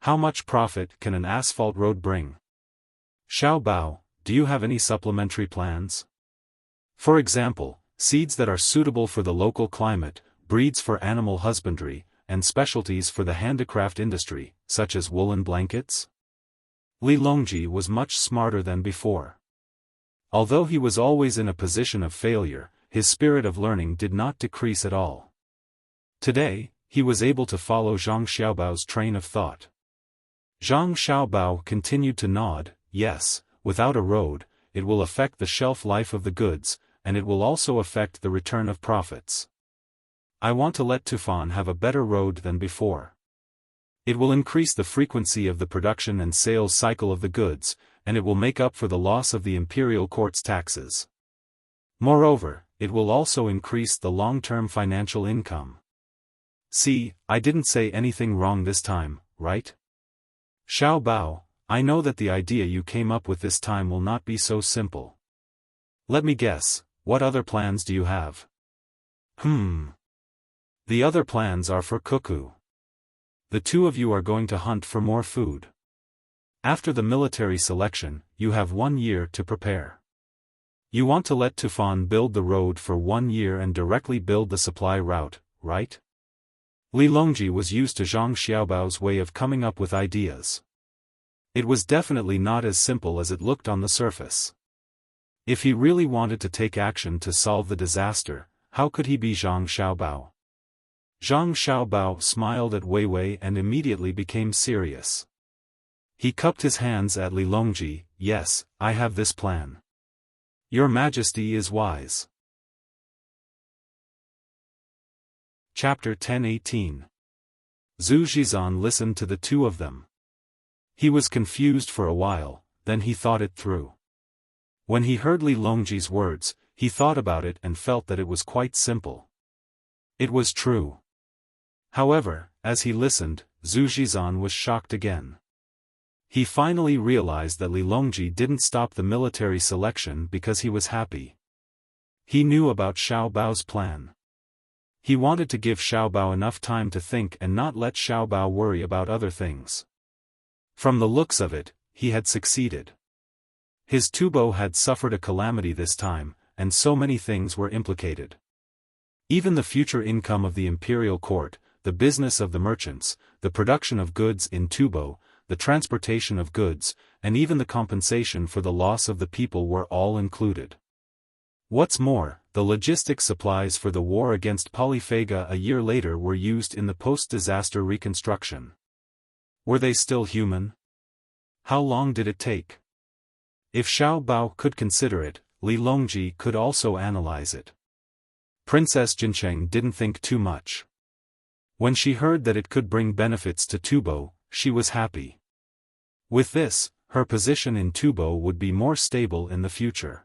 How much profit can an asphalt road bring? Xiaobao, do you have any supplementary plans? For example, seeds that are suitable for the local climate, breeds for animal husbandry, and specialties for the handicraft industry, such as woolen blankets? Li Longji was much smarter than before. Although he was always in a position of failure, his spirit of learning did not decrease at all. Today, he was able to follow Zhang Xiaobao's train of thought. Zhang Xiaobao continued to nod, yes, without a road, it will affect the shelf life of the goods, and it will also affect the return of profits. I want to let Tufan have a better road than before. It will increase the frequency of the production and sales cycle of the goods, and it will make up for the loss of the imperial court's taxes. Moreover, it will also increase the long-term financial income. See, I didn't say anything wrong this time, right? Xiao Bao, I know that the idea you came up with this time will not be so simple. Let me guess, what other plans do you have? The other plans are for Cuckoo. The two of you are going to hunt for more food. After the military selection, you have 1 year to prepare. You want to let Tufan build the road for 1 year and directly build the supply route, right? Li Longji was used to Zhang Xiaobao's way of coming up with ideas. It was definitely not as simple as it looked on the surface. If he really wanted to take action to solve the disaster, how could he be Zhang Xiaobao? Zhang Xiaobao smiled at Wei Wei and immediately became serious. He cupped his hands at Li Longji. Yes, I have this plan. Your Majesty is wise. Chapter 10:18. Zhu Zhizan listened to the two of them. He was confused for a while, then he thought it through. When he heard Li Longji's words, he thought about it and felt that it was quite simple. It was true. However, as he listened, Zhu Zhizan was shocked again. He finally realized that Li Longji didn't stop the military selection because he was happy. He knew about Xiao Bao's plan. He wanted to give Xiao Bao enough time to think and not let Xiao Bao worry about other things. From the looks of it, he had succeeded. His tubo had suffered a calamity this time, and so many things were implicated. Even the future income of the imperial court, the business of the merchants, the production of goods in tubo, the transportation of goods, and even the compensation for the loss of the people were all included. What's more, the logistic supplies for the war against Polyphaga a year later were used in the post-disaster reconstruction. Were they still human? How long did it take? If Xiao Bao could consider it, Li Longji could also analyze it. Princess Jincheng didn't think too much. When she heard that it could bring benefits to Tubo, she was happy. With this, her position in Tubo would be more stable in the future.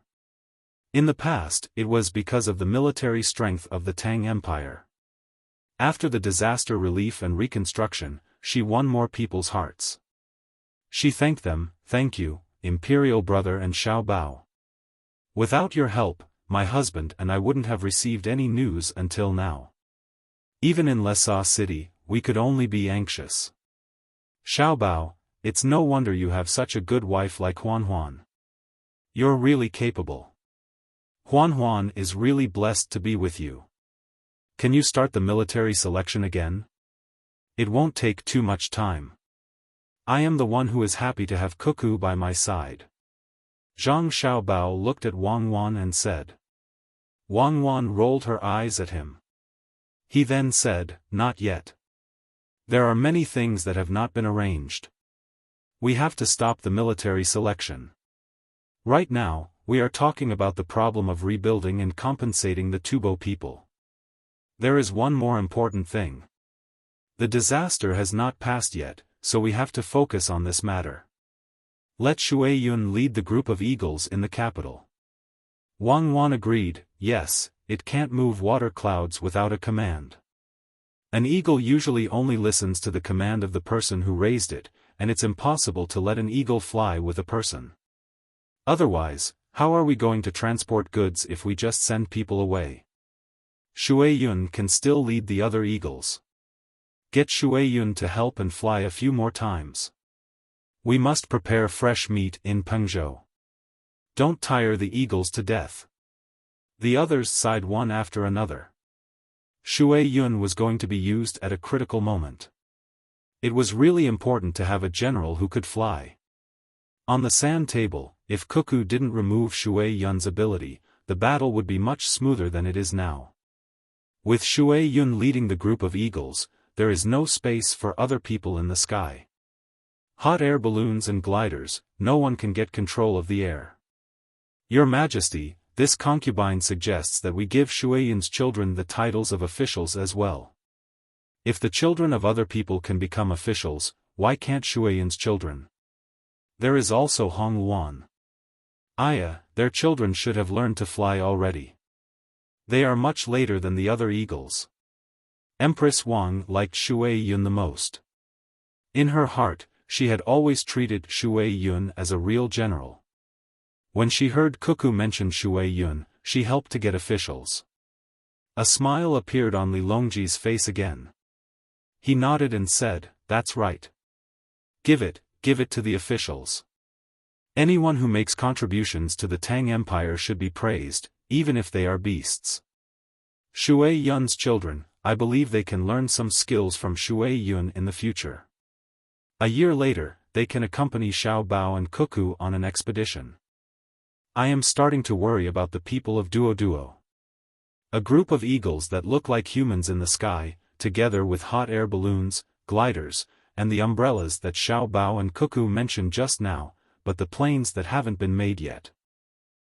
In the past, it was because of the military strength of the Tang Empire. After the disaster relief and reconstruction, she won more people's hearts. She thanked them. Thank you, Imperial Brother and Xiao Bao. Without your help, my husband and I wouldn't have received any news until now. Even in Lhasa City, we could only be anxious. Xiao Bao, it's no wonder you have such a good wife like Huan Huan. You're really capable. Huan Huan is really blessed to be with you. Can you start the military selection again? It won't take too much time. I am the one who is happy to have Cuckoo by my side. Zhang Xiaobao looked at Wang Wan and said. Wang Wan rolled her eyes at him. He then said, not yet. There are many things that have not been arranged. We have to stop the military selection. Right now, we are talking about the problem of rebuilding and compensating the Tubo people. There is one more important thing. The disaster has not passed yet, so we have to focus on this matter. Let Shui Yun lead the group of eagles in the capital. Wang Wan agreed. Yes, it can't move water clouds without a command. An eagle usually only listens to the command of the person who raised it, and it's impossible to let an eagle fly with a person. Otherwise, how are we going to transport goods if we just send people away? Shui Yun can still lead the other eagles. Get Shui Yun to help and fly a few more times. We must prepare fresh meat in Pengzhou. Don't tire the eagles to death. The others sighed one after another. Shui Yun was going to be used at a critical moment. It was really important to have a general who could fly. On the sand table, if Cuckoo didn't remove Shui Yun's ability, the battle would be much smoother than it is now. With Shui Yun leading the group of eagles, there is no space for other people in the sky. Hot air balloons and gliders, no one can get control of the air. Your Majesty, this concubine suggests that we give Shui Yun's children the titles of officials as well. If the children of other people can become officials, why can't Shui Yun's children? There is also Hong Luan. Their children should have learned to fly already. They are much later than the other eagles. Empress Wang liked Shui Yun the most. In her heart, she had always treated Shui Yun as a real general. When she heard Cuckoo mention Shui Yun, she helped to get officials. A smile appeared on Li Longji's face again. He nodded and said, that's right. Give it to the officials. Anyone who makes contributions to the Tang Empire should be praised, even if they are beasts. Shui Yun's children, I believe they can learn some skills from Shui Yun in the future. A year later, they can accompany Xiao Bao and Cuckoo on an expedition. I am starting to worry about the people of Duo. A group of eagles that look like humans in the sky, together with hot air balloons, gliders, and the umbrellas that Xiao Bao and Cuckoo mentioned just now, but the planes that haven't been made yet.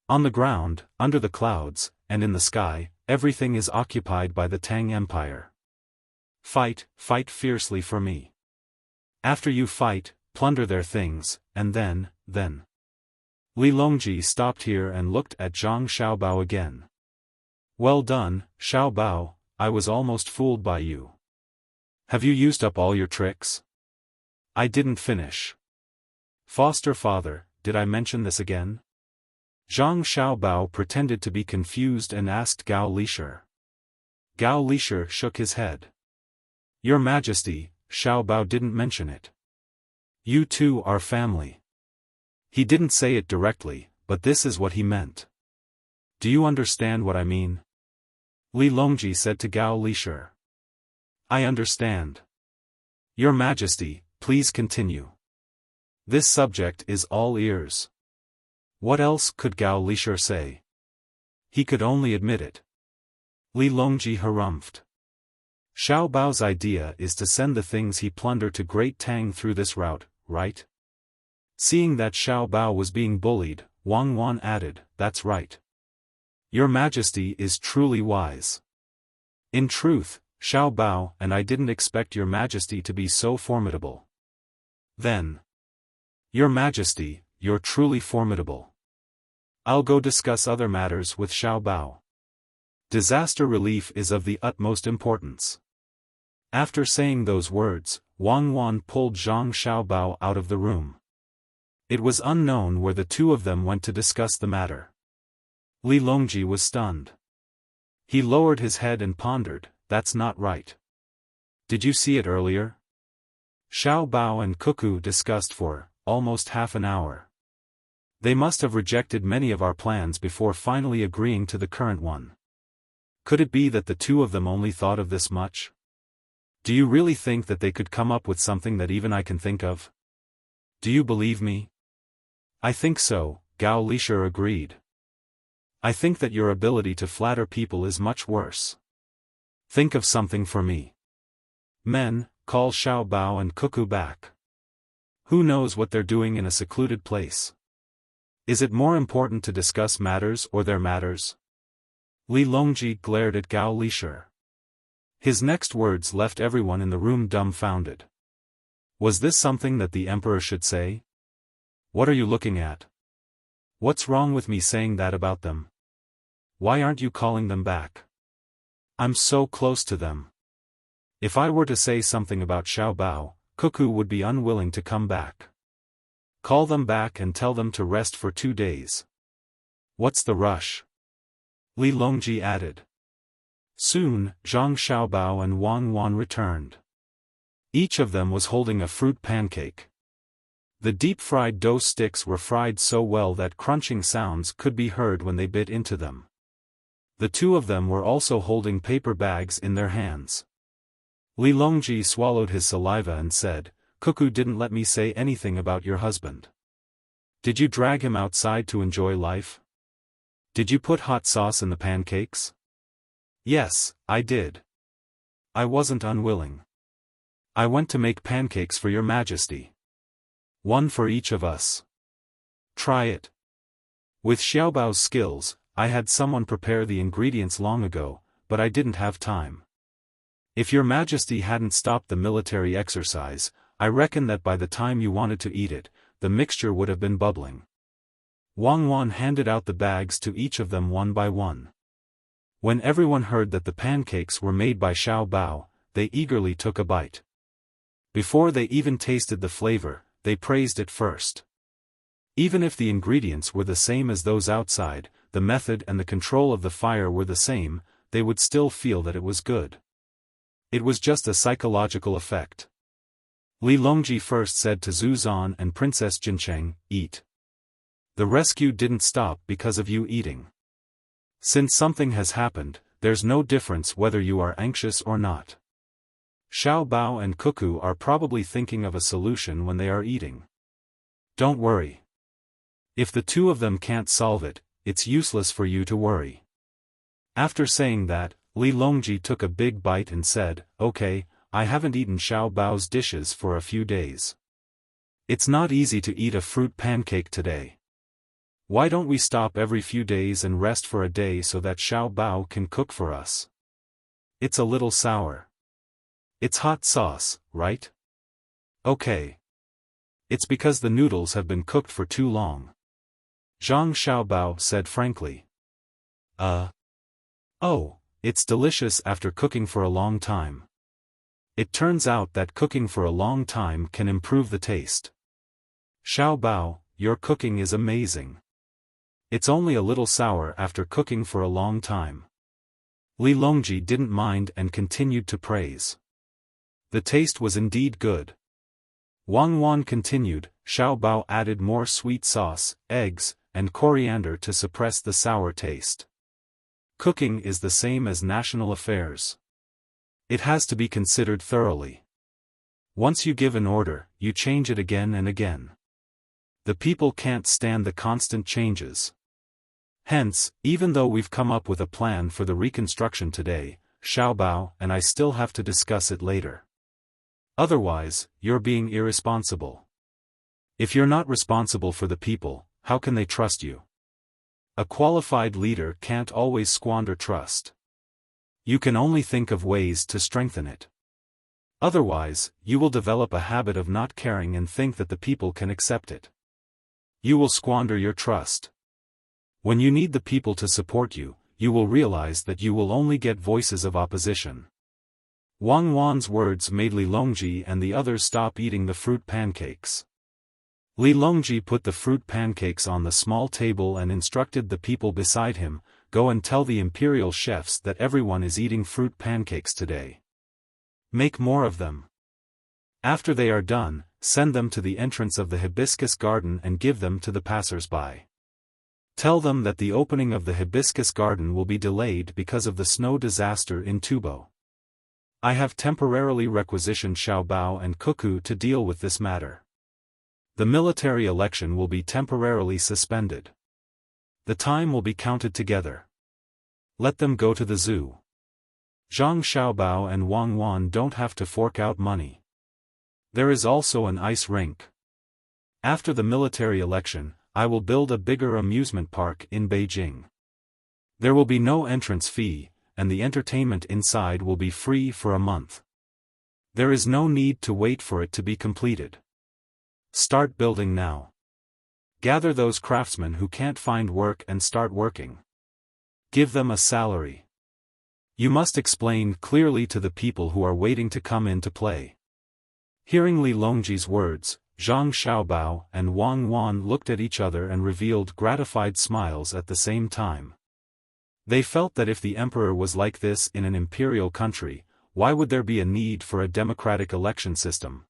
On the ground, under the clouds, and in the sky, everything is occupied by the Tang Empire. Fight fiercely for me. After you fight, plunder their things, and then. Li Longji stopped here and looked at Zhang Xiaobao again. Well done, Xiaobao, I was almost fooled by you. Have you used up all your tricks? I didn't finish. Foster father, did I mention this again? Zhang Xiaobao pretended to be confused and asked Gao Lisher. Gao Lisher shook his head. Your Majesty, Xiaobao didn't mention it. You two are family. He didn't say it directly, but this is what he meant. Do you understand what I mean? Li Longji said to Gao Lisher. I understand. Your Majesty, please continue. This subject is all ears. What else could Gao Lisher say? He could only admit it. Li Longji harumphed. Xiao Bao's idea is to send the things he plundered to Great Tang through this route, right? Seeing that Xiao Bao was being bullied, Wang Wan added, that's right. Your Majesty is truly wise. In truth, Xiao Bao and I didn't expect Your Majesty to be so formidable. Then. Your Majesty, you're truly formidable. I'll go discuss other matters with Xiao Bao. Disaster relief is of the utmost importance. After saying those words, Wang Wan pulled Zhang Xiaobao out of the room. It was unknown where the two of them went to discuss the matter. Li Longji was stunned. He lowered his head and pondered, that's not right. Did you see it earlier? Xiao Bao and Cuckoo discussed for almost half an hour. They must have rejected many of our plans before finally agreeing to the current one. Could it be that the two of them only thought of this much? Do you really think that they could come up with something that even I can think of? Do you believe me? I think so, Gao Lisher agreed. I think that your ability to flatter people is much worse. Think of something for me. Men, call Xiao Bao and Cuckoo back. Who knows what they're doing in a secluded place? Is it more important to discuss matters or their matters? Li Longji glared at Gao Lisher. His next words left everyone in the room dumbfounded. Was this something that the emperor should say? What are you looking at? What's wrong with me saying that about them? Why aren't you calling them back? I'm so close to them. If I were to say something about Xiao Bao, Cuckoo would be unwilling to come back. Call them back and tell them to rest for 2 days. What's the rush? Li Longji added. Soon, Zhang Xiaobao and Wang Wan returned. Each of them was holding a fruit pancake. The deep-fried dough sticks were fried so well that crunching sounds could be heard when they bit into them. The two of them were also holding paper bags in their hands. Li Longji swallowed his saliva and said, Cuckoo didn't let me say anything about your husband. Did you drag him outside to enjoy life? Did you put hot sauce in the pancakes? Yes, I did. I wasn't unwilling. I went to make pancakes for your Majesty. One for each of us. Try it. With Xiaobao's skills, I had someone prepare the ingredients long ago, but I didn't have time. If your Majesty hadn't stopped the military exercise, I reckon that by the time you wanted to eat it, the mixture would have been bubbling. Wang Wan handed out the bags to each of them one by one. When everyone heard that the pancakes were made by Xiao Bao, they eagerly took a bite. Before they even tasted the flavor, they praised it first. Even if the ingredients were the same as those outside, the method and the control of the fire were the same, they would still feel that it was good. It was just a psychological effect. Li Longji first said to Zhu Zan and Princess Jincheng, eat. The rescue didn't stop because of you eating. Since something has happened, there's no difference whether you are anxious or not. Xiao Bao and Cuckoo are probably thinking of a solution when they are eating. Don't worry. If the two of them can't solve it, it's useless for you to worry. After saying that, Li Longji took a big bite and said, "Okay, I haven't eaten Xiao Bao's dishes for a few days. It's not easy to eat a fruit pancake today. Why don't we stop every few days and rest for a day so that Xiao Bao can cook for us? It's a little sour. It's hot sauce, right? Okay. It's because the noodles have been cooked for too long." Zhang Xiaobao said frankly. Oh, it's delicious after cooking for a long time. It turns out that cooking for a long time can improve the taste. Xiaobao, your cooking is amazing. It's only a little sour after cooking for a long time. Li Longji didn't mind and continued to praise. The taste was indeed good. Wang Wan continued, Xiaobao added more sweet sauce, eggs, and coriander to suppress the sour taste. Cooking is the same as national affairs. It has to be considered thoroughly. Once you give an order, you change it again and again. The people can't stand the constant changes. Hence, even though we've come up with a plan for the reconstruction today, Xiaobao and I still have to discuss it later. Otherwise, you're being irresponsible. If you're not responsible for the people, how can they trust you? A qualified leader can't always squander trust. You can only think of ways to strengthen it. Otherwise, you will develop a habit of not caring and think that the people can accept it. You will squander your trust. When you need the people to support you, you will realize that you will only get voices of opposition. Wang Wan's words made Li Longji and the others stop eating the fruit pancakes. Li Longji put the fruit pancakes on the small table and instructed the people beside him, "Go and tell the imperial chefs that everyone is eating fruit pancakes today. Make more of them. After they are done, send them to the entrance of the hibiscus garden and give them to the passers-by. Tell them that the opening of the hibiscus garden will be delayed because of the snow disaster in Tubo. I have temporarily requisitioned Xiaobao and Cuckoo to deal with this matter. The military election will be temporarily suspended. The time will be counted together. Let them go to the zoo. Zhang Xiaobao and Wang Wan don't have to fork out money. There is also an ice rink. After the military election, I will build a bigger amusement park in Beijing. There will be no entrance fee, and the entertainment inside will be free for a month. There is no need to wait for it to be completed. Start building now. Gather those craftsmen who can't find work and start working. Give them a salary. You must explain clearly to the people who are waiting to come in to play." Hearing Li Longji's words, Zhang Xiaobao and Wang Wan looked at each other and revealed gratified smiles at the same time. They felt that if the emperor was like this in an imperial country, why would there be a need for a democratic election system?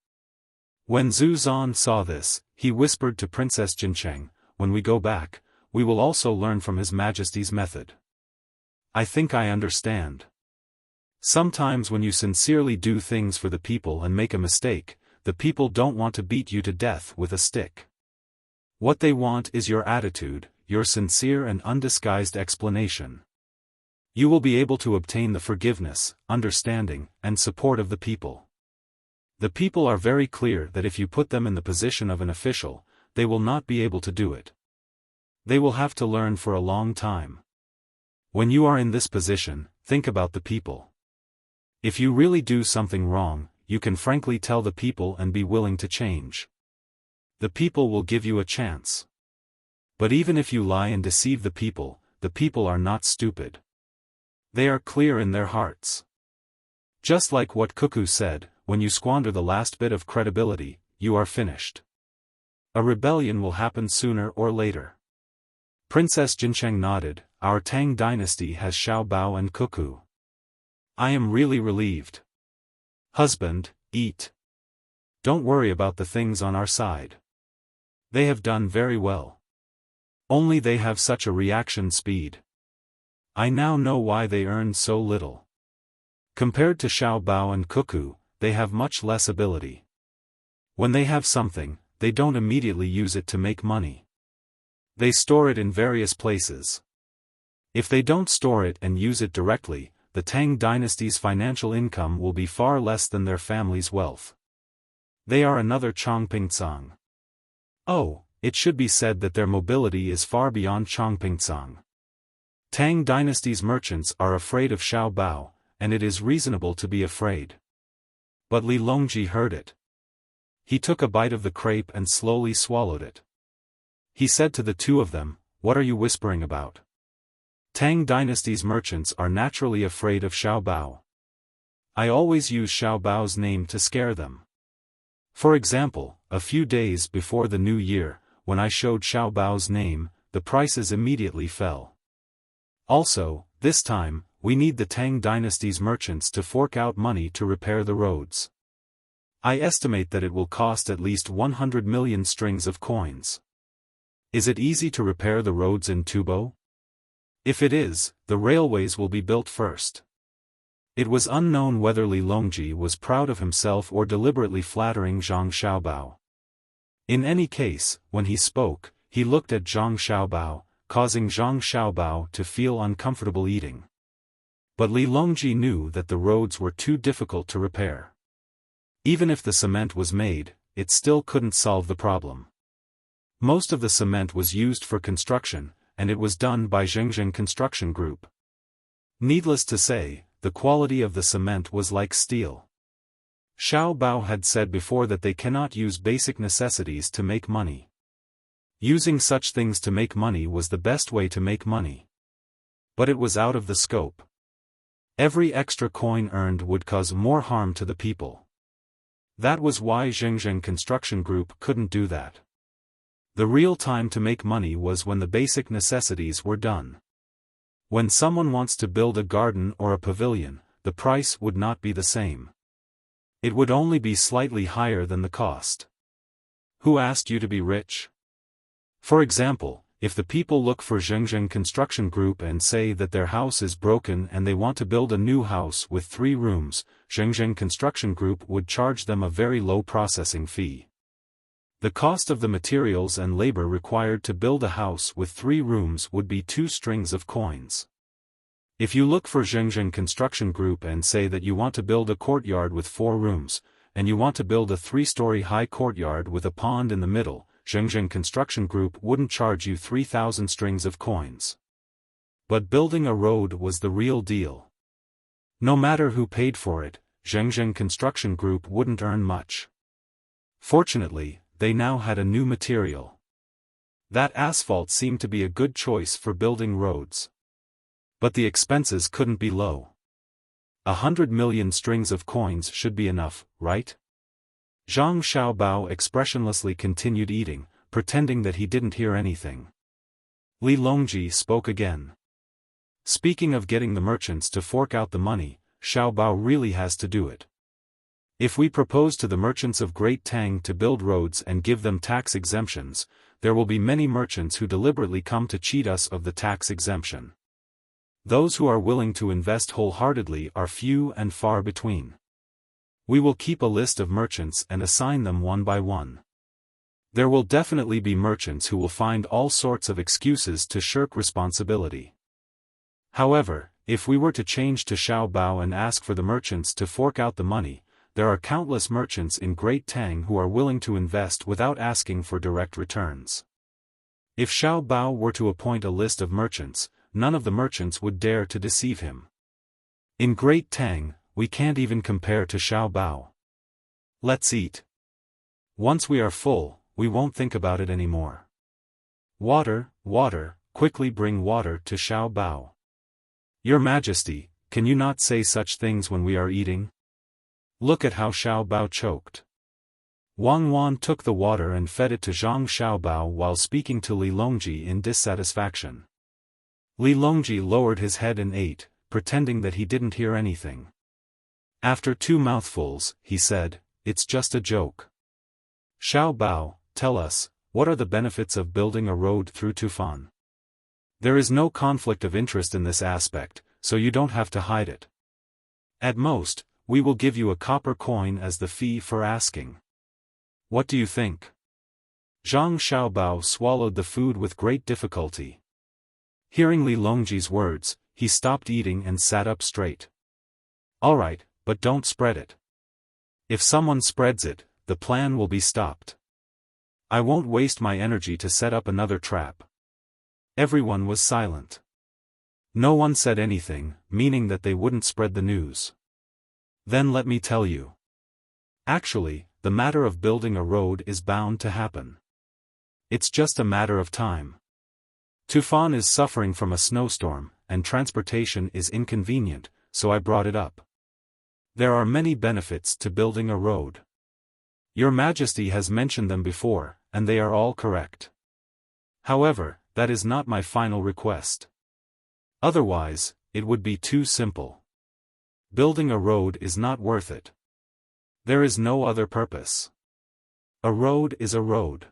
When Zhu Zan saw this, he whispered to Princess Jincheng, "When we go back, we will also learn from His Majesty's method. I think I understand. Sometimes when you sincerely do things for the people and make a mistake, the people don't want to beat you to death with a stick. What they want is your attitude, your sincere and undisguised explanation. You will be able to obtain the forgiveness, understanding, and support of the people. The people are very clear that if you put them in the position of an official, they will not be able to do it. They will have to learn for a long time. When you are in this position, think about the people. If you really do something wrong, you can frankly tell the people and be willing to change. The people will give you a chance. But even if you lie and deceive the people are not stupid. They are clear in their hearts. Just like what Cuckoo said, when you squander the last bit of credibility, you are finished. A rebellion will happen sooner or later." Princess Jincheng nodded. "Our Tang dynasty has Xiaobao and Cuckoo. I am really relieved. Husband, eat. Don't worry about the things on our side. They have done very well. Only they have such a reaction speed. I now know why they earned so little. Compared to Xiao Bao and Cuckoo, they have much less ability. When they have something, they don't immediately use it to make money. They store it in various places. If they don't store it and use it directly, the Tang dynasty's financial income will be far less than their family's wealth. They are another Chongpingcang. Oh, it should be said that their mobility is far beyond Chongpingcang. Tang dynasty's merchants are afraid of Xiao Bao, and it is reasonable to be afraid. But Li Longji heard it. He took a bite of the crepe and slowly swallowed it. He said to the two of them, "What are you whispering about?" Tang dynasty's merchants are naturally afraid of Xiao Bao. I always use Xiao Bao's name to scare them. For example, a few days before the new year, when I showed Xiao Bao's name, the prices immediately fell. Also, this time, we need the Tang dynasty's merchants to fork out money to repair the roads. I estimate that it will cost at least 100 million strings of coins. Is it easy to repair the roads in Tubo? If it is, the railways will be built first. It was unknown whether Li Longji was proud of himself or deliberately flattering Zhang Xiaobao. In any case, when he spoke, he looked at Zhang Xiaobao, causing Zhang Xiaobao to feel uncomfortable eating. But Li Longji knew that the roads were too difficult to repair. Even if the cement was made, it still couldn't solve the problem. Most of the cement was used for construction, and it was done by Zhengzheng Construction Group. Needless to say, the quality of the cement was like steel. Xiao Bao had said before that they cannot use basic necessities to make money. Using such things to make money was the best way to make money. But it was out of the scope. Every extra coin earned would cause more harm to the people. That was why Zhengzheng Construction Group couldn't do that. The real time to make money was when the basic necessities were done. When someone wants to build a garden or a pavilion, the price would not be the same. It would only be slightly higher than the cost. Who asked you to be rich? For example, if the people look for Zhengzheng Construction Group and say that their house is broken and they want to build a new house with 3 rooms, Zhengzheng Construction Group would charge them a very low processing fee. The cost of the materials and labor required to build a house with 3 rooms would be 2 strings of coins. If you look for Zhengzheng Construction Group and say that you want to build a courtyard with 4 rooms, and you want to build a 3-story high courtyard with a pond in the middle, Zhengzheng Construction Group wouldn't charge you 3,000 strings of coins. But building a road was the real deal. No matter who paid for it, Zhengzheng Construction Group wouldn't earn much. Fortunately, they now had a new material. That asphalt seemed to be a good choice for building roads. But the expenses couldn't be low. 100 million strings of coins should be enough, right? Zhang Xiaobao expressionlessly continued eating, pretending that he didn't hear anything. Li Longji spoke again. Speaking of getting the merchants to fork out the money, Xiaobao really has to do it. If we propose to the merchants of Great Tang to build roads and give them tax exemptions, there will be many merchants who deliberately come to cheat us of the tax exemption. Those who are willing to invest wholeheartedly are few and far between. We will keep a list of merchants and assign them one by one. There will definitely be merchants who will find all sorts of excuses to shirk responsibility. However, if we were to change to Xiao Bao and ask for the merchants to fork out the money, there are countless merchants in Great Tang who are willing to invest without asking for direct returns. If Xiao Bao were to appoint a list of merchants, none of the merchants would dare to deceive him. In Great Tang, we can't even compare to Xiao Bao. Let's eat. Once we are full, we won't think about it anymore. Water, water, quickly bring water to Xiao Bao. Your Majesty, can you not say such things when we are eating? Look at how Xiao Bao choked. Wang Wan took the water and fed it to Zhang Xiaobao while speaking to Li Longji in dissatisfaction. Li Longji lowered his head and ate, pretending that he didn't hear anything. After 2 mouthfuls, he said, "It's just a joke." Xiao Bao, tell us, what are the benefits of building a road through Tufan? There is no conflict of interest in this aspect, so you don't have to hide it. At most, we will give you a copper coin as the fee for asking. What do you think? Zhang Xiaobao swallowed the food with great difficulty. Hearing Li Longji's words, he stopped eating and sat up straight. All right, but don't spread it. If someone spreads it, the plan will be stopped. I won't waste my energy to set up another trap. Everyone was silent. No one said anything, meaning that they wouldn't spread the news. Then let me tell you. Actually, the matter of building a road is bound to happen. It's just a matter of time. Tufan is suffering from a snowstorm, and transportation is inconvenient, so I brought it up. There are many benefits to building a road. Your Majesty has mentioned them before, and they are all correct. However, that is not my final request. Otherwise, it would be too simple. Building a road is not worth it. There is no other purpose. A road is a road.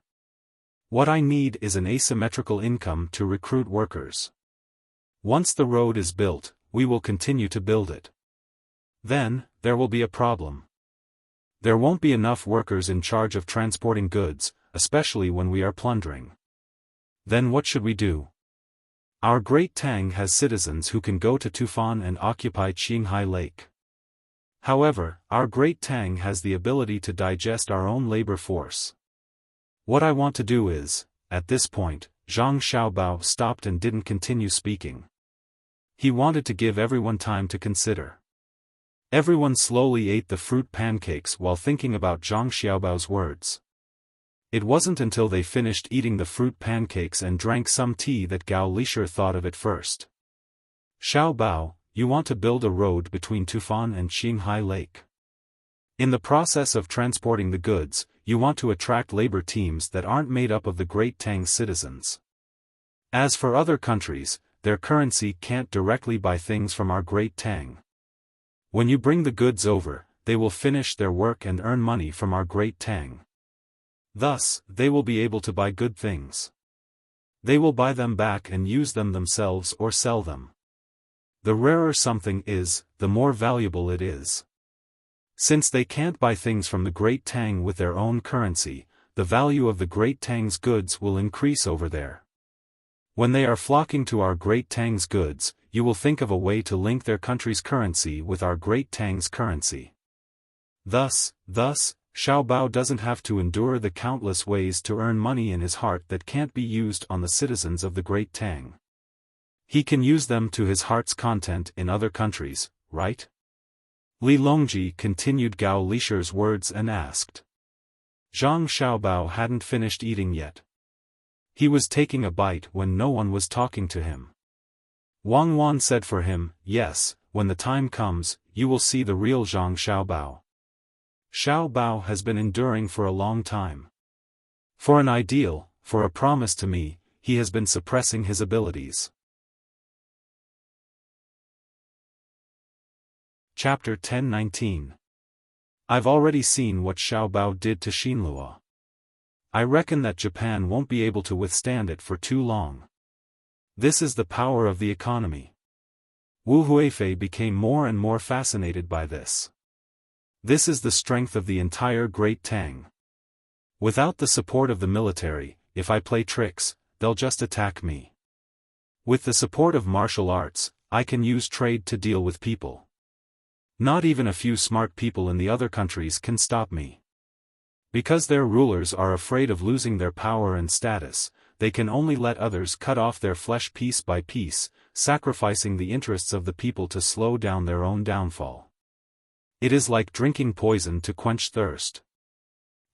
What I need is an asymmetrical income to recruit workers. Once the road is built, we will continue to build it. Then, there will be a problem. There won't be enough workers in charge of transporting goods, especially when we are plundering. Then what should we do? Our great Tang has citizens who can go to Tufan and occupy Qinghai Lake. However, our great Tang has the ability to digest our own labor force. What I want to do is, at this point, Zhang Xiaobao stopped and didn't continue speaking. He wanted to give everyone time to consider. Everyone slowly ate the fruit pancakes while thinking about Zhang Xiaobao's words. It wasn't until they finished eating the fruit pancakes and drank some tea that Gao Lisher thought of it first. Xiaobao, you want to build a road between Tufan and Qinghai Lake. In the process of transporting the goods, you want to attract labor teams that aren't made up of the Great Tang citizens. As for other countries, their currency can't directly buy things from our Great Tang. When you bring the goods over, they will finish their work and earn money from our Great Tang. Thus, they will be able to buy good things. They will buy them back and use them themselves or sell them. The rarer something is, the more valuable it is. Since they can't buy things from the Great Tang with their own currency, the value of the Great Tang's goods will increase over there. When they are flocking to our Great Tang's goods, you will think of a way to link their country's currency with our Great Tang's currency. Thus, Xiaobao doesn't have to endure the countless ways to earn money in his heart that can't be used on the citizens of the Great Tang. He can use them to his heart's content in other countries, right? Li Longji continued Gao Lisher's words and asked. Zhang Xiaobao hadn't finished eating yet. He was taking a bite when no one was talking to him. Wang Wan said for him, yes, when the time comes, you will see the real Zhang Xiaobao. Xiaobao has been enduring for a long time. For an ideal, for a promise to me, he has been suppressing his abilities. Chapter 10-19. I've already seen what Xiaobao did to Xinluo. I reckon that Japan won't be able to withstand it for too long. This is the power of the economy. Wu Huifei became more and more fascinated by this. This is the strength of the entire Great Tang. Without the support of the military, if I play tricks, they'll just attack me. With the support of martial arts, I can use trade to deal with people. Not even a few smart people in the other countries can stop me. Because their rulers are afraid of losing their power and status, they can only let others cut off their flesh piece by piece, sacrificing the interests of the people to slow down their own downfall. It is like drinking poison to quench thirst.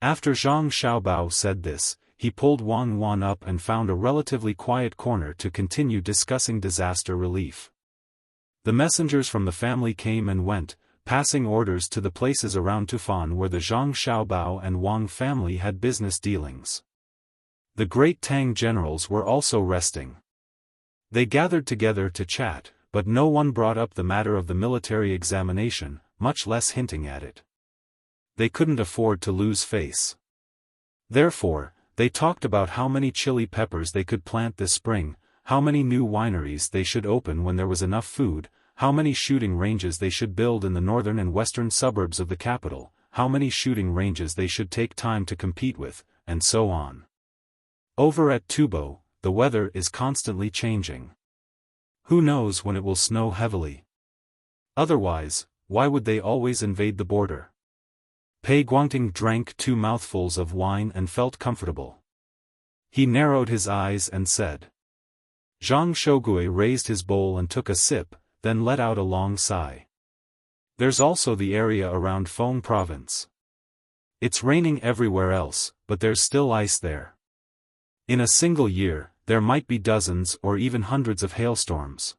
After Zhang Xiaobao said this, he pulled Wang Wan up and found a relatively quiet corner to continue discussing disaster relief. The messengers from the family came and went, passing orders to the places around Tufan where the Zhang Xiaobao and Wang family had business dealings. The Great Tang generals were also resting. They gathered together to chat, but no one brought up the matter of the military examination, much less hinting at it. They couldn't afford to lose face. Therefore, they talked about how many chili peppers they could plant this spring, how many new wineries they should open when there was enough food, how many shooting ranges they should build in the northern and western suburbs of the capital, how many shooting ranges they should take time to compete with, and so on. Over at Tubo, the weather is constantly changing. Who knows when it will snow heavily? Otherwise, why would they always invade the border? Pei Guangting drank 2 mouthfuls of wine and felt comfortable. He narrowed his eyes and said. Zhang Shogui raised his bowl and took a sip, then let out a long sigh. There's also the area around Feng province. It's raining everywhere else, but there's still ice there. In a single year, there might be dozens or even hundreds of hailstorms.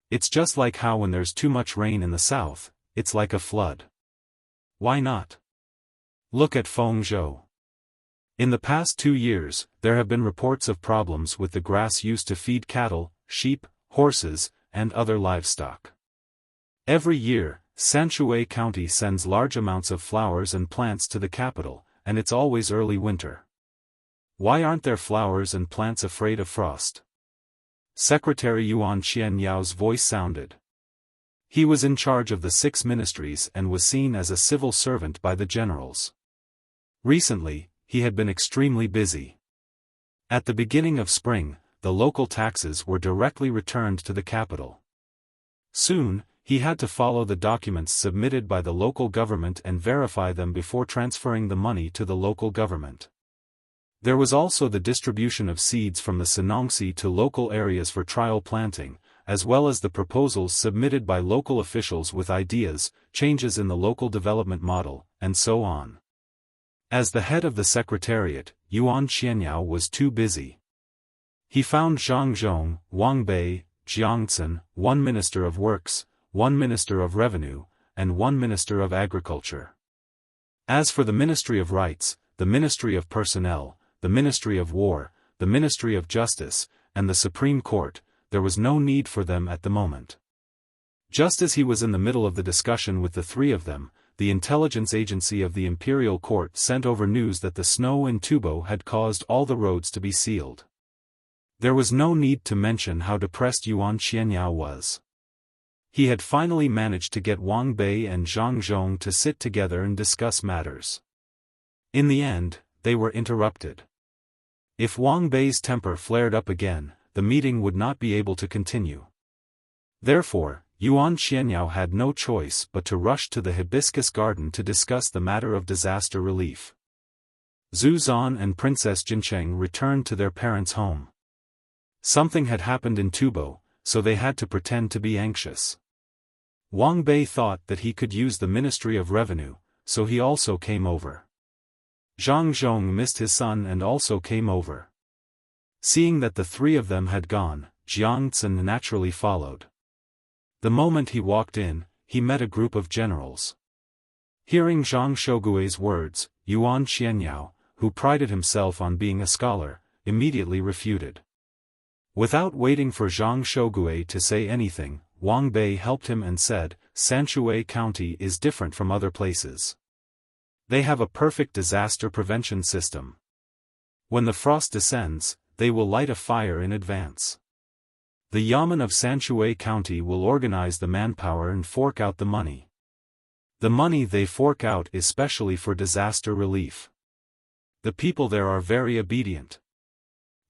It's just like how when there's too much rain in the south, it's like a flood. Why not? Look at Fengzhou. In the past 2 years, there have been reports of problems with the grass used to feed cattle, sheep, horses, and other livestock. Every year, Sanshui County sends large amounts of flowers and plants to the capital, and it's always early winter. Why aren't there flowers and plants afraid of frost? Secretary Yuan Qianyao's voice sounded. He was in charge of the 6 ministries and was seen as a civil servant by the generals. Recently, he had been extremely busy. At the beginning of spring, the local taxes were directly returned to the capital. Soon, he had to follow the documents submitted by the local government and verify them before transferring the money to the local government. There was also the distribution of seeds from the Sinongsi to local areas for trial planting, as well as the proposals submitted by local officials with ideas, changes in the local development model, and so on. As the head of the secretariat, Yuan Qianyao was too busy. He found Zhang Zhong, Wang Bei, Jiang Cen, 1 minister of works, 1 minister of revenue, and 1 minister of agriculture. As for the Ministry of Rights, the Ministry of Personnel, the Ministry of War, the Ministry of Justice, and the Supreme Court, there was no need for them at the moment. Just as he was in the middle of the discussion with the 3 of them, the intelligence agency of the Imperial Court sent over news that the snow in Tubo had caused all the roads to be sealed. There was no need to mention how depressed Yuan Qianyao was. He had finally managed to get Wang Bei and Zhang Zhong to sit together and discuss matters. In the end, they were interrupted. If Wang Bei's temper flared up again, the meeting would not be able to continue. Therefore, Yuan Qianyao had no choice but to rush to the hibiscus garden to discuss the matter of disaster relief. Zhu Zan and Princess Jincheng returned to their parents' home. Something had happened in Tubo, so they had to pretend to be anxious. Wang Bei thought that he could use the Ministry of Revenue, so he also came over. Zhang Zhong missed his son and also came over. Seeing that the 3 of them had gone, Jiang Cen naturally followed. The moment he walked in, he met a group of generals. Hearing Zhang Shogui's words, Yuan Qianyao, who prided himself on being a scholar, immediately refuted. Without waiting for Zhang Shogui to say anything, Wang Bei helped him and said, Sanshui County is different from other places. They have a perfect disaster prevention system. When the frost descends, they will light a fire in advance. The Yamen of Sanshui County will organize the manpower and fork out the money. The money they fork out is specially for disaster relief. The people there are very obedient.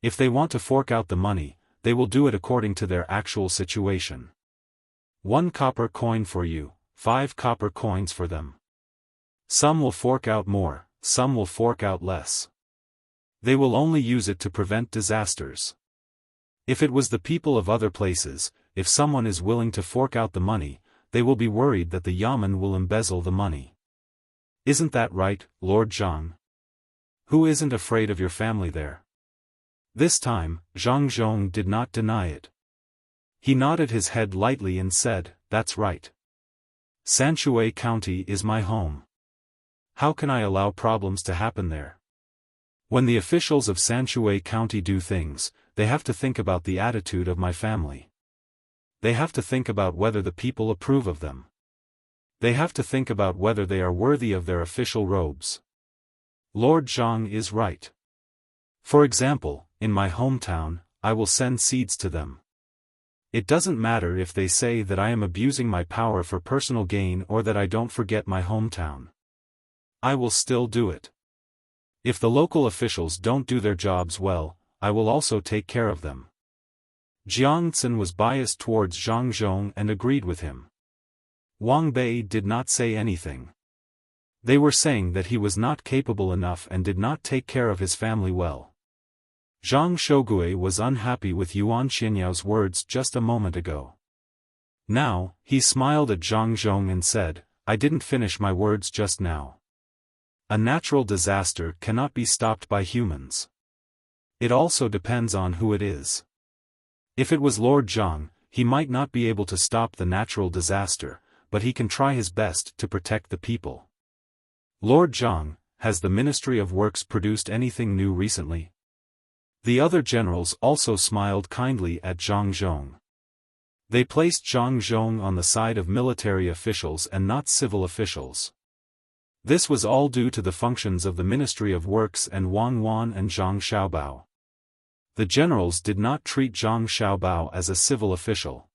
If they want to fork out the money, they will do it according to their actual situation. 1 copper coin for you, 5 copper coins for them. Some will fork out more, some will fork out less. They will only use it to prevent disasters. If it was the people of other places, if someone is willing to fork out the money, they will be worried that the Yamen will embezzle the money. Isn't that right, Lord Zhang? Who isn't afraid of your family there? This time, Zhang Zhong did not deny it. He nodded his head lightly and said, That's right. Sanshui County is my home. How can I allow problems to happen there? When the officials of Sanshui County do things, they have to think about the attitude of my family. They have to think about whether the people approve of them. They have to think about whether they are worthy of their official robes. Lord Zhang is right. For example, in my hometown, I will send seeds to them. It doesn't matter if they say that I am abusing my power for personal gain or that I don't forget my hometown. I will still do it. If the local officials don't do their jobs well, I will also take care of them. Jiang Tsin was biased towards Zhang Zhong and agreed with him. Wang Bei did not say anything. They were saying that he was not capable enough and did not take care of his family well. Zhang Shogui was unhappy with Yuan Xianyao's words just a moment ago. Now, he smiled at Zhang Zhong and said, I didn't finish my words just now. A natural disaster cannot be stopped by humans. It also depends on who it is. If it was Lord Zhang, he might not be able to stop the natural disaster, but he can try his best to protect the people. Lord Zhang, has the Ministry of Works produced anything new recently? The other generals also smiled kindly at Zhang Zhong. They placed Zhang Zhong on the side of military officials and not civil officials. This was all due to the functions of the Ministry of Works and Wang Wan and Zhang Xiaobao. The generals did not treat Zhang Xiaobao as a civil official.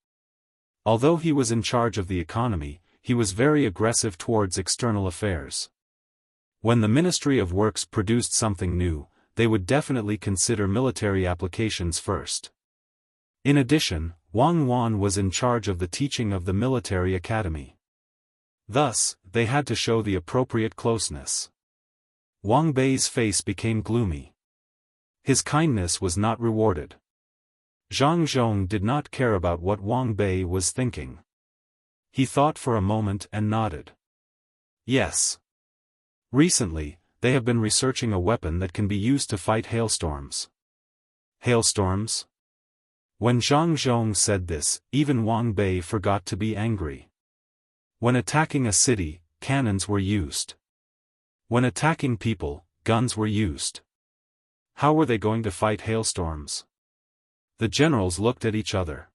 Although he was in charge of the economy, he was very aggressive towards external affairs. When the Ministry of Works produced something new, they would definitely consider military applications first. In addition, Wang Wan was in charge of the teaching of the military academy. Thus, they had to show the appropriate closeness. Wang Bei's face became gloomy. His kindness was not rewarded. Zhang Zhong did not care about what Wang Bei was thinking. He thought for a moment and nodded. Yes. Recently, they have been researching a weapon that can be used to fight hailstorms. Hailstorms? When Zhang Zhong said this, even Wang Bei forgot to be angry. When attacking a city, cannons were used. When attacking people, guns were used. How were they going to fight hailstorms? The generals looked at each other.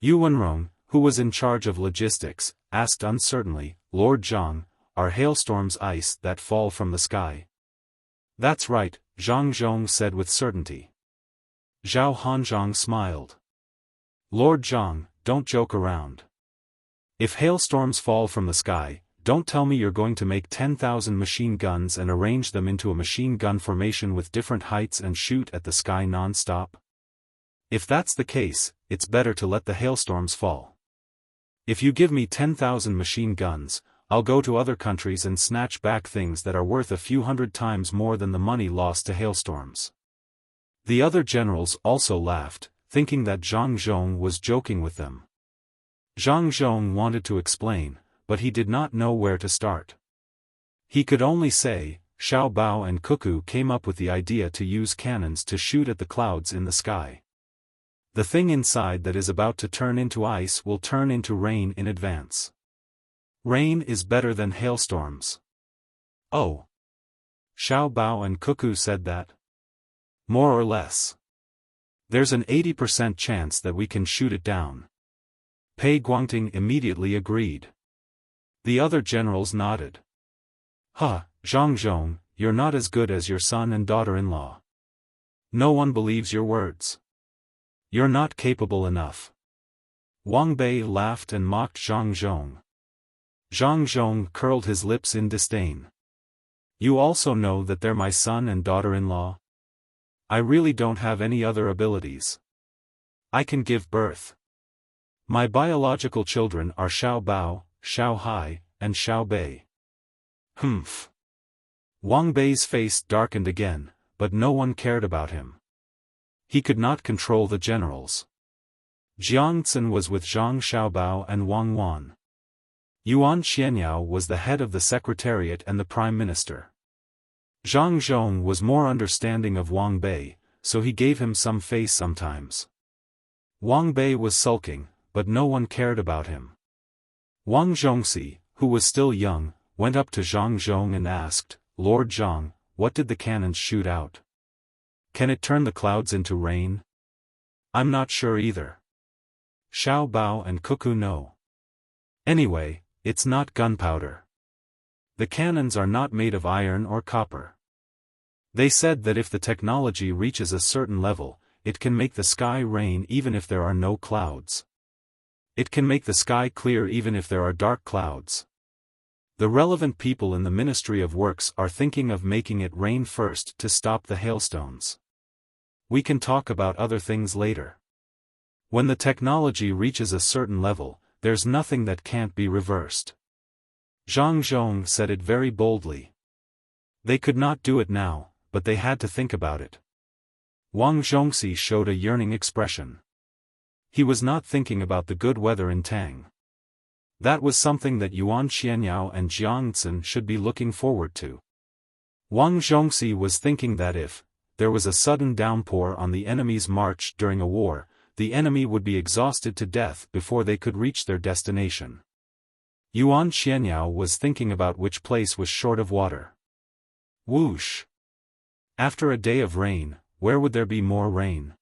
Yu Wenrong, who was in charge of logistics, asked uncertainly, Lord Zhang, are hailstorms ice that fall from the sky? That's right, Zhang Zhong said with certainty. Zhao Hanzhong smiled. Lord Zhang, don't joke around. If hailstorms fall from the sky, don't tell me you're going to make 10,000 machine guns and arrange them into a machine gun formation with different heights and shoot at the sky non-stop. If that's the case, it's better to let the hailstorms fall. If you give me 10,000 machine guns, I'll go to other countries and snatch back things that are worth a few hundred times more than the money lost to hailstorms. The other generals also laughed, thinking that Zhang Zhong was joking with them. Zhang Zhong wanted to explain, but he did not know where to start. He could only say, Xiao Bao and Cuckoo came up with the idea to use cannons to shoot at the clouds in the sky. The thing inside that is about to turn into ice will turn into rain in advance. Rain is better than hailstorms. Oh. Xiao Bao and Cuckoo said that. More or less. There's an 80% chance that we can shoot it down. Pei Guangting immediately agreed. The other generals nodded. Zhang Zhong, you're not as good as your son and daughter-in-law. No one believes your words. You're not capable enough. Wang Bei laughed and mocked Zhang Zhong. Zhang Zhong curled his lips in disdain. You also know that they're my son and daughter-in-law? I really don't have any other abilities. I can give birth. My biological children are Xiao Bao, Xiao Hai, and Xiao Bei. Humph. Wang Bei's face darkened again, but no one cared about him. He could not control the generals. Jiang Tsin was with Zhang Xiaobao and Wang Wan. Yuan Xianyao was the head of the secretariat and the prime minister. Zhang Zhong was more understanding of Wang Bei, so he gave him some face sometimes. Wang Bei was sulking, but no one cared about him. Wang Zhongxi, who was still young, went up to Zhang Zhong and asked, Lord Zhang, what did the cannons shoot out? Can it turn the clouds into rain? I'm not sure either. Xiao Bao and Cuckoo know. Anyway, it's not gunpowder. The cannons are not made of iron or copper. They said that if the technology reaches a certain level, it can make the sky rain even if there are no clouds. It can make the sky clear even if there are dark clouds. The relevant people in the Ministry of Works are thinking of making it rain first to stop the hailstones. We can talk about other things later. When the technology reaches a certain level, there's nothing that can't be reversed. Zhang Zhong said it very boldly. They could not do it now, but they had to think about it. Wang Zhongxi showed a yearning expression. He was not thinking about the good weather in Tang. That was something that Yuan Xianyao and Jiang Tsin should be looking forward to. Wang Zhongxi was thinking that if there was a sudden downpour on the enemy's march during a war, the enemy would be exhausted to death before they could reach their destination. Yuan Xianyao was thinking about which place was short of water. Whoosh! After a day of rain, where would there be more rain?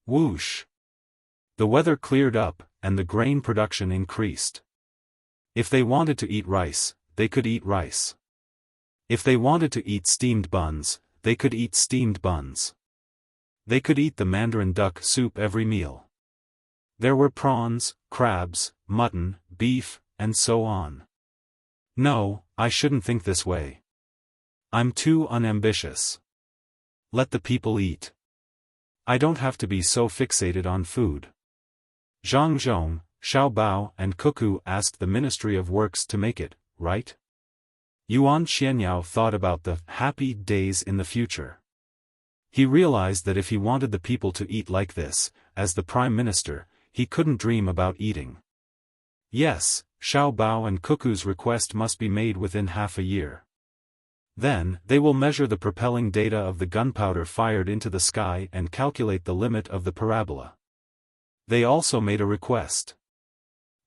Whoosh! The weather cleared up, and the grain production increased. If they wanted to eat rice, they could eat rice. If they wanted to eat steamed buns, they could eat steamed buns. They could eat the mandarin duck soup every meal. There were prawns, crabs, mutton, beef, and so on. No, I shouldn't think this way. I'm too unambitious. Let the people eat. I don't have to be so fixated on food. Zhang Zhong, Xiao Bao and Cuckoo asked the Ministry of Works to make it, right? Yuan Xianyao thought about the happy days in the future. He realized that if he wanted the people to eat like this, as the Prime Minister, he couldn't dream about eating. Yes, Xiao Bao and Cuckoo's request must be made within half a year. Then, they will measure the propelling data of the gunpowder fired into the sky and calculate the limit of the parabola. They also made a request.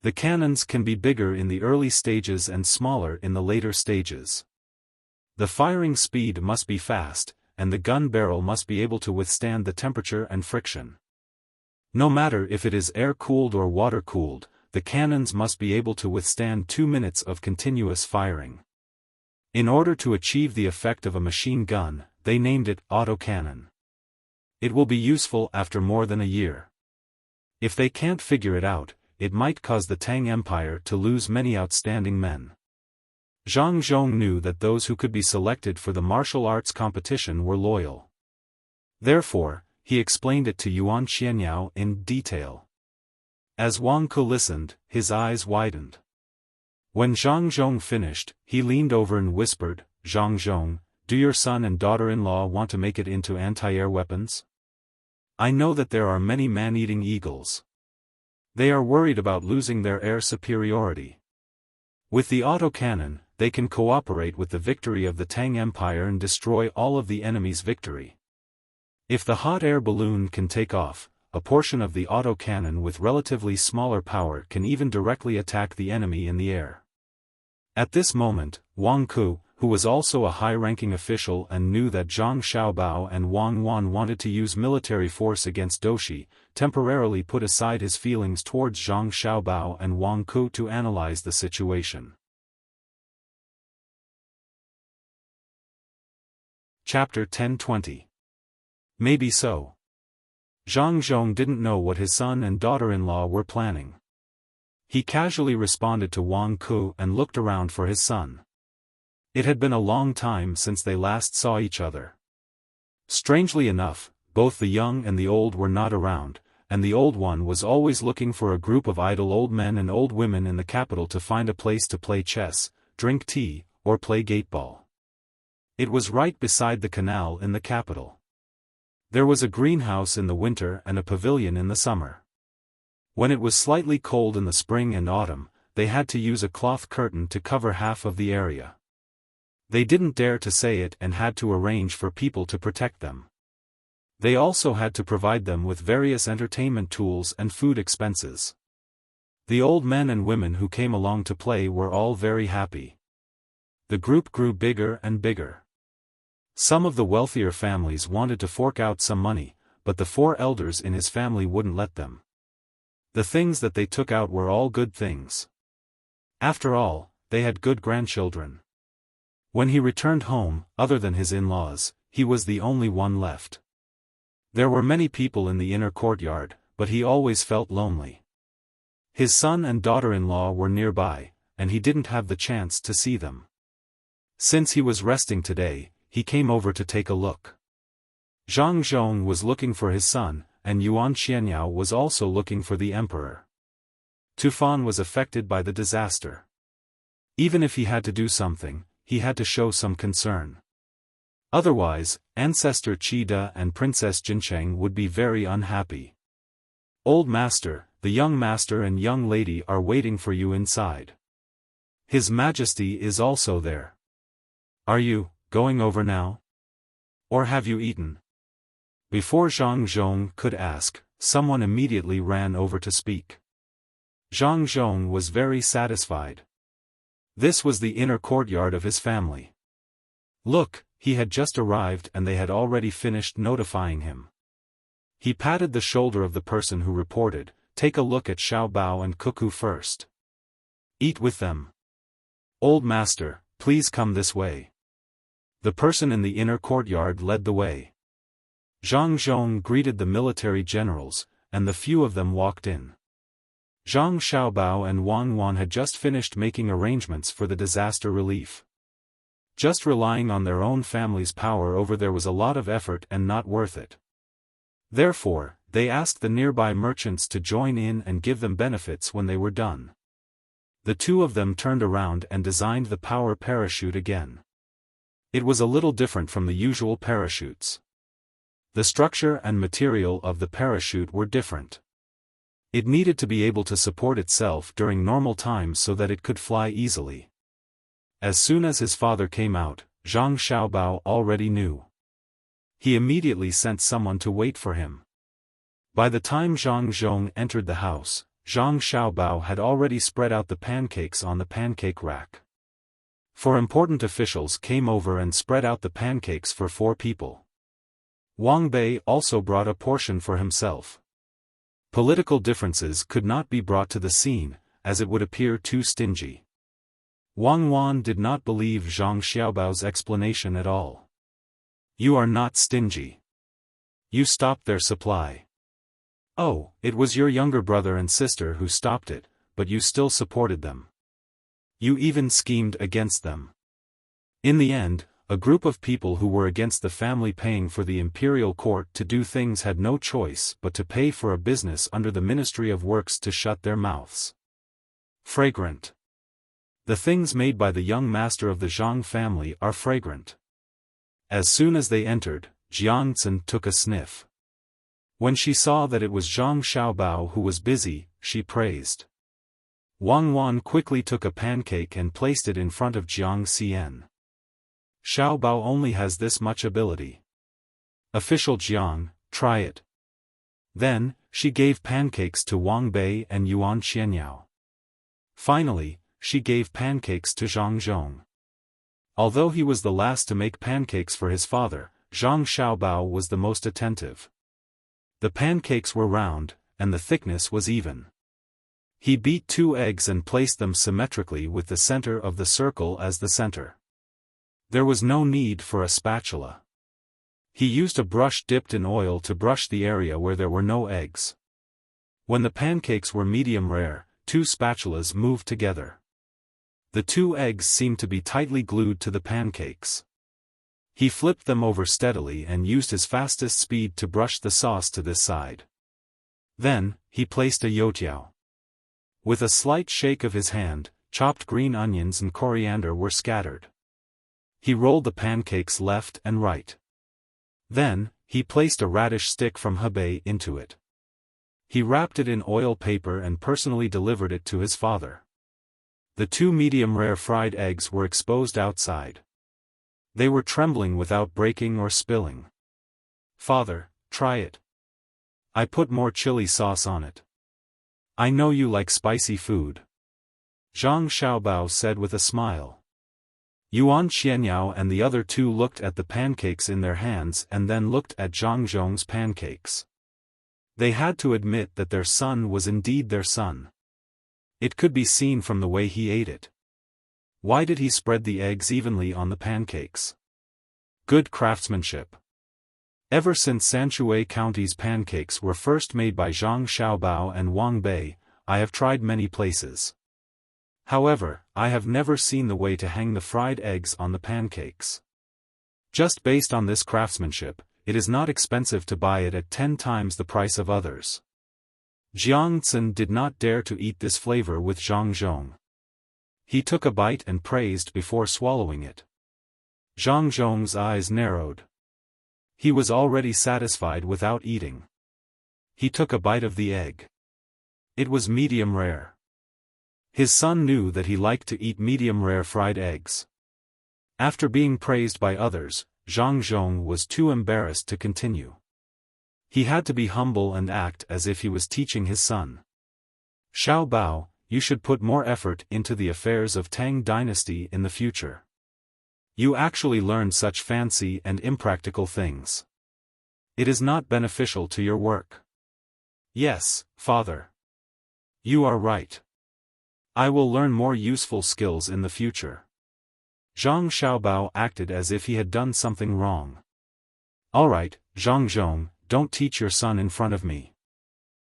The cannons can be bigger in the early stages and smaller in the later stages. The firing speed must be fast, and the gun barrel must be able to withstand the temperature and friction. No matter if it is air-cooled or water-cooled, the cannons must be able to withstand 2 minutes of continuous firing. In order to achieve the effect of a machine gun, they named it autocannon. It will be useful after more than a year. If they can't figure it out, it might cause the Tang Empire to lose many outstanding men. Zhang Zhong knew that those who could be selected for the martial arts competition were loyal. Therefore, he explained it to Yuan Xianyao in detail. As Wang Ke listened, his eyes widened. When Zhang Zhong finished, he leaned over and whispered, "Zhang Zhong, do your son and daughter-in-law want to make it into anti-air weapons? I know that there are many man-eating eagles. They are worried about losing their air superiority. With the autocannon, they can cooperate with the victory of the Tang Empire and destroy all of the enemy's victory. If the hot air balloon can take off, a portion of the autocannon with relatively smaller power can even directly attack the enemy in the air." At this moment, Wang Ke, who was also a high-ranking official and knew that Zhang Xiaobao and Wang Wan wanted to use military force against Doshi, temporarily put aside his feelings towards Zhang Xiaobao and Wang Ke to analyze the situation. Chapter 10-20. Maybe so. Zhang Zhong didn't know what his son and daughter-in-law were planning. He casually responded to Wang Ke and looked around for his son. It had been a long time since they last saw each other. Strangely enough, both the young and the old were not around, and the old one was always looking for a group of idle old men and old women in the capital to find a place to play chess, drink tea, or play gateball. It was right beside the canal in the capital. There was a greenhouse in the winter and a pavilion in the summer. When it was slightly cold in the spring and autumn, they had to use a cloth curtain to cover half of the area. They didn't dare to say it and had to arrange for people to protect them. They also had to provide them with various entertainment tools and food expenses. The old men and women who came along to play were all very happy. The group grew bigger and bigger. Some of the wealthier families wanted to fork out some money, but the 4 elders in his family wouldn't let them. The things that they took out were all good things. After all, they had good grandchildren. When he returned home, other than his in-laws, he was the only one left. There were many people in the inner courtyard, but he always felt lonely. His son and daughter-in-law were nearby, and he didn't have the chance to see them. Since he was resting today, he came over to take a look. Zhang Zhong was looking for his son, and Yuan Xianyao was also looking for the emperor. Tufan was affected by the disaster. Even if he had to do something, he had to show some concern. Otherwise, Ancestor Qida and Princess Jincheng would be very unhappy. Old Master, the young master and young lady are waiting for you inside. His Majesty is also there. Are you going over now? Or have you eaten? Before Zhang Zhong could ask, someone immediately ran over to speak. Zhang Zhong was very satisfied. This was the inner courtyard of his family. Look, he had just arrived and they had already finished notifying him. He patted the shoulder of the person who reported, "Take a look at Xiao Bao and Cuckoo first. Eat with them. Old Master, please come this way." The person in the inner courtyard led the way. Zhang Zhong greeted the military generals, and the few of them walked in. Zhang Xiaobao and Wang Wan had just finished making arrangements for the disaster relief. Just relying on their own family's power over there was a lot of effort and not worth it. Therefore, they asked the nearby merchants to join in and give them benefits when they were done. The two of them turned around and designed the power parachute again. It was a little different from the usual parachutes. The structure and material of the parachute were different. It needed to be able to support itself during normal times so that it could fly easily. As soon as his father came out, Zhang Xiaobao already knew. He immediately sent someone to wait for him. By the time Zhang Zhong entered the house, Zhang Xiaobao had already spread out the pancakes on the pancake rack. 4 important officials came over and spread out the pancakes for 4 people. Wang Bei also brought a portion for himself. Political differences could not be brought to the scene, as it would appear too stingy. Wang Wan did not believe Zhang Xiaobao's explanation at all. "You are not stingy. You stopped their supply. Oh, it was your younger brother and sister who stopped it, but you still supported them. You even schemed against them." In the end, a group of people who were against the family paying for the imperial court to do things had no choice but to pay for a business under the Ministry of Works to shut their mouths. Fragrant. The things made by the young master of the Zhang family are fragrant. As soon as they entered, Jiang Tsun took a sniff. When she saw that it was Zhang Xiaobao who was busy, she praised. Wang Wan quickly took a pancake and placed it in front of Jiang Xian. "Xiaobao only has this much ability. Official Jiang, try it." Then, she gave pancakes to Wang Bei and Yuan Xianyao. Finally, she gave pancakes to Zhang Zhong. Although he was the last to make pancakes for his father, Zhang Xiaobao was the most attentive. The pancakes were round, and the thickness was even. He beat 2 eggs and placed them symmetrically with the center of the circle as the center. There was no need for a spatula. He used a brush dipped in oil to brush the area where there were no eggs. When the pancakes were medium rare, 2 spatulas moved together. The 2 eggs seemed to be tightly glued to the pancakes. He flipped them over steadily and used his fastest speed to brush the sauce to this side. Then, he placed a youtiao. With a slight shake of his hand, chopped green onions and coriander were scattered. He rolled the pancakes left and right. Then, he placed a radish stick from Hebei into it. He wrapped it in oil paper and personally delivered it to his father. The 2 medium-rare fried eggs were exposed outside. They were trembling without breaking or spilling. "Father, try it. I put more chili sauce on it. I know you like spicy food," Zhang Xiaobao said with a smile. Yuan Xianyao and the other 2 looked at the pancakes in their hands and then looked at Zhang Zhong's pancakes. They had to admit that their son was indeed their son. It could be seen from the way he ate it. Why did he spread the eggs evenly on the pancakes? Good craftsmanship. Ever since Sanshui County's pancakes were first made by Zhang Xiaobao and Wang Bei, I have tried many places. However, I have never seen the way to hang the fried eggs on the pancakes. Just based on this craftsmanship, it is not expensive to buy it at 10 times the price of others. Jiang Zhen did not dare to eat this flavor with Zhang Zhong. He took a bite and praised before swallowing it. Zhang Zhong's eyes narrowed. He was already satisfied without eating. He took a bite of the egg. It was medium rare. His son knew that he liked to eat medium rare fried eggs. After being praised by others, Zhang Zhong was too embarrassed to continue. He had to be humble and act as if he was teaching his son. Xiao Bao, you should put more effort into the affairs of Tang Dynasty in the future. You actually learned such fancy and impractical things. It is not beneficial to your work. Yes, father. You are right. I will learn more useful skills in the future. Zhang Xiaobao acted as if he had done something wrong. Alright, Zhang Zhong, don't teach your son in front of me.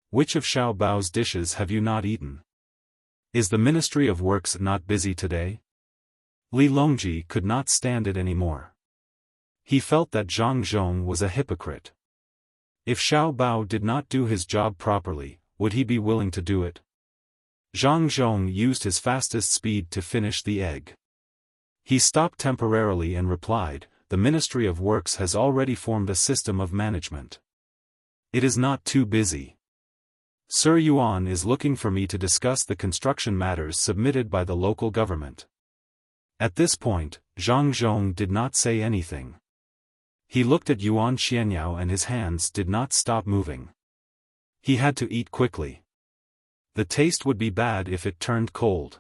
Which of Xiaobao's dishes have you not eaten? Is the Ministry of Works not busy today? Li Longji could not stand it anymore. He felt that Zhang Zhong was a hypocrite. If Xiao Bao did not do his job properly, would he be willing to do it? Zhang Zhong used his fastest speed to finish the egg. He stopped temporarily and replied, the Ministry of Works has already formed a system of management. It is not too busy. Sir Yuan is looking for me to discuss the construction matters submitted by the local government. At this point, Zhang Zhong did not say anything. He looked at Yuan Xianyao and his hands did not stop moving. He had to eat quickly. The taste would be bad if it turned cold.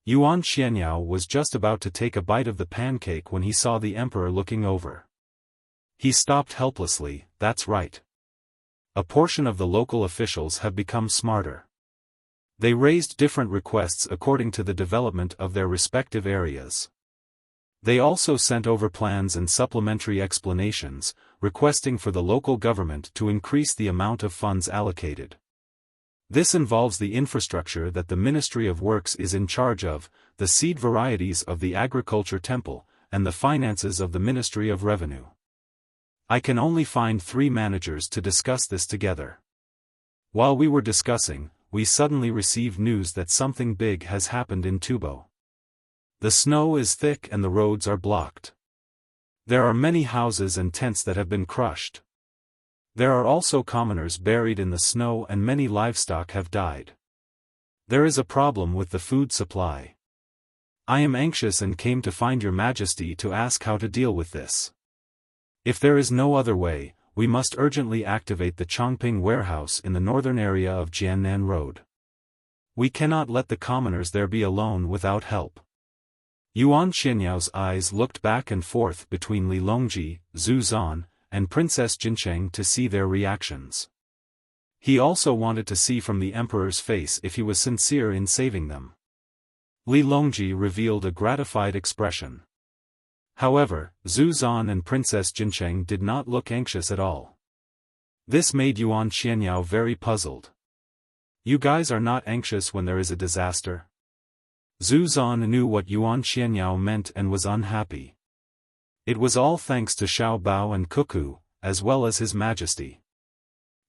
Yuan Xianyao was just about to take a bite of the pancake when he saw the emperor looking over. He stopped helplessly, that's right. A portion of the local officials have become smarter. They raised different requests according to the development of their respective areas. They also sent over plans and supplementary explanations, requesting for the local government to increase the amount of funds allocated. This involves the infrastructure that the Ministry of Works is in charge of, the seed varieties of the Agriculture Temple, and the finances of the Ministry of Revenue. I can only find 3 managers to discuss this together. While we were discussing, we suddenly received news that something big has happened in Tubo. The snow is thick and the roads are blocked. There are many houses and tents that have been crushed. There are also commoners buried in the snow and many livestock have died. There is a problem with the food supply. I am anxious and came to find your Majesty to ask how to deal with this. If there is no other way, we must urgently activate the Chongping warehouse in the northern area of Jiannan Road. We cannot let the commoners there be alone without help. Yuan Xianyao's eyes looked back and forth between Li Longji, Zhu Zan, and Princess Jincheng to see their reactions. He also wanted to see from the emperor's face if he was sincere in saving them. Li Longji revealed a gratified expression. However, Zhu Zan and Princess Jincheng did not look anxious at all. This made Yuan Xianyao very puzzled. You guys are not anxious when there is a disaster? Zhu Zan knew what Yuan Xianyao meant and was unhappy. It was all thanks to Xiao Bao and Cuckoo, as well as His Majesty.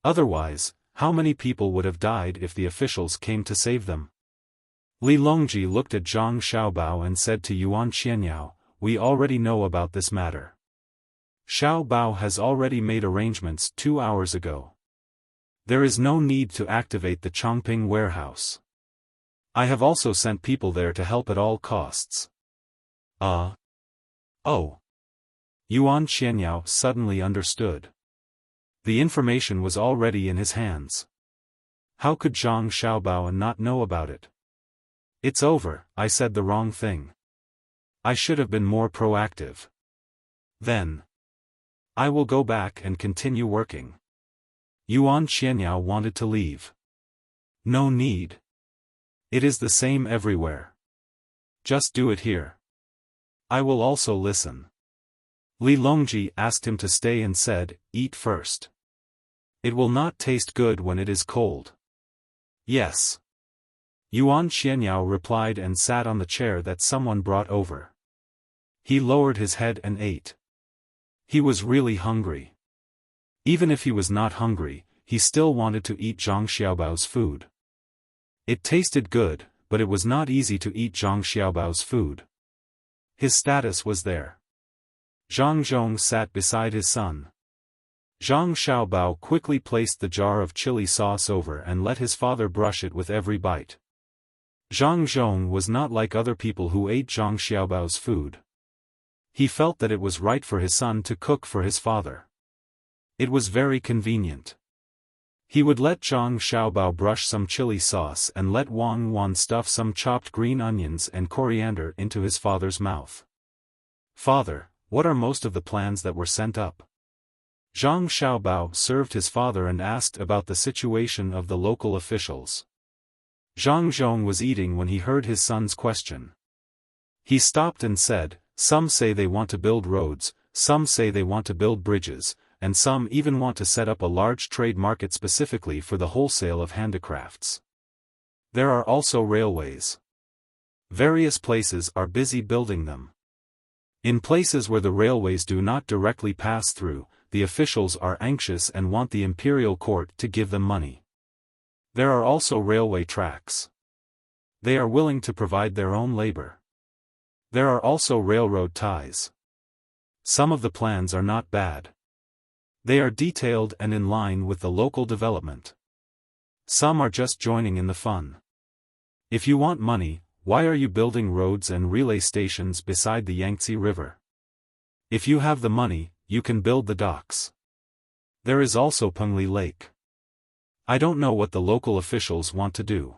Otherwise, how many people would have died if the officials came to save them? Li Longji looked at Zhang Xiaobao and said to Yuan Xianyao, we already know about this matter. Xiao Bao has already made arrangements 2 hours ago. There is no need to activate the Chongping warehouse. I have also sent people there to help at all costs. Oh. Yuan Xianyao suddenly understood. The information was already in his hands. How could Zhang Xiaobao not know about it? It's over, I said the wrong thing. I should have been more proactive. Then. I will go back and continue working. Yuan Xianyao wanted to leave. No need. It is the same everywhere. Just do it here. I will also listen. Li Longji asked him to stay and said, "Eat first. It will not taste good when it is cold." "Yes." Yuan Xianyao replied and sat on the chair that someone brought over. He lowered his head and ate. He was really hungry. Even if he was not hungry, he still wanted to eat Zhang Xiaobao's food. It tasted good, but it was not easy to eat Zhang Xiaobao's food. His status was there. Zhang Zhong sat beside his son. Zhang Xiaobao quickly placed the jar of chili sauce over and let his father brush it with every bite. Zhang Zhong was not like other people who ate Zhang Xiaobao's food. He felt that it was right for his son to cook for his father. It was very convenient. He would let Zhang Xiaobao brush some chili sauce and let Wang Wan stuff some chopped green onions and coriander into his father's mouth. "Father, what are most of the plans that were sent up?" Zhang Xiaobao served his father and asked about the situation of the local officials. Zhang Zhong was eating when he heard his son's question. He stopped and said, "Some say they want to build roads, some say they want to build bridges, and some even want to set up a large trade market specifically for the wholesale of handicrafts. There are also railways. Various places are busy building them. In places where the railways do not directly pass through, the officials are anxious and want the imperial court to give them money. There are also railway tracks. They are willing to provide their own labor. There are also railroad ties. Some of the plans are not bad. They are detailed and in line with the local development. Some are just joining in the fun. If you want money, why are you building roads and relay stations beside the Yangtze River? If you have the money, you can build the docks. There is also Pengli Lake. I don't know what the local officials want to do.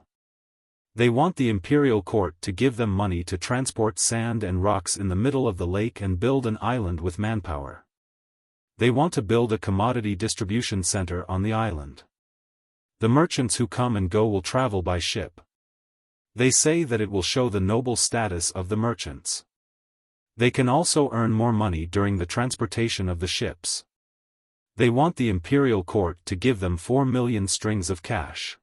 They want the imperial court to give them money to transport sand and rocks in the middle of the lake and build an island with manpower. They want to build a commodity distribution center on the island. The merchants who come and go will travel by ship. They say that it will show the noble status of the merchants. They can also earn more money during the transportation of the ships. They want the imperial court to give them 4 million strings of cash.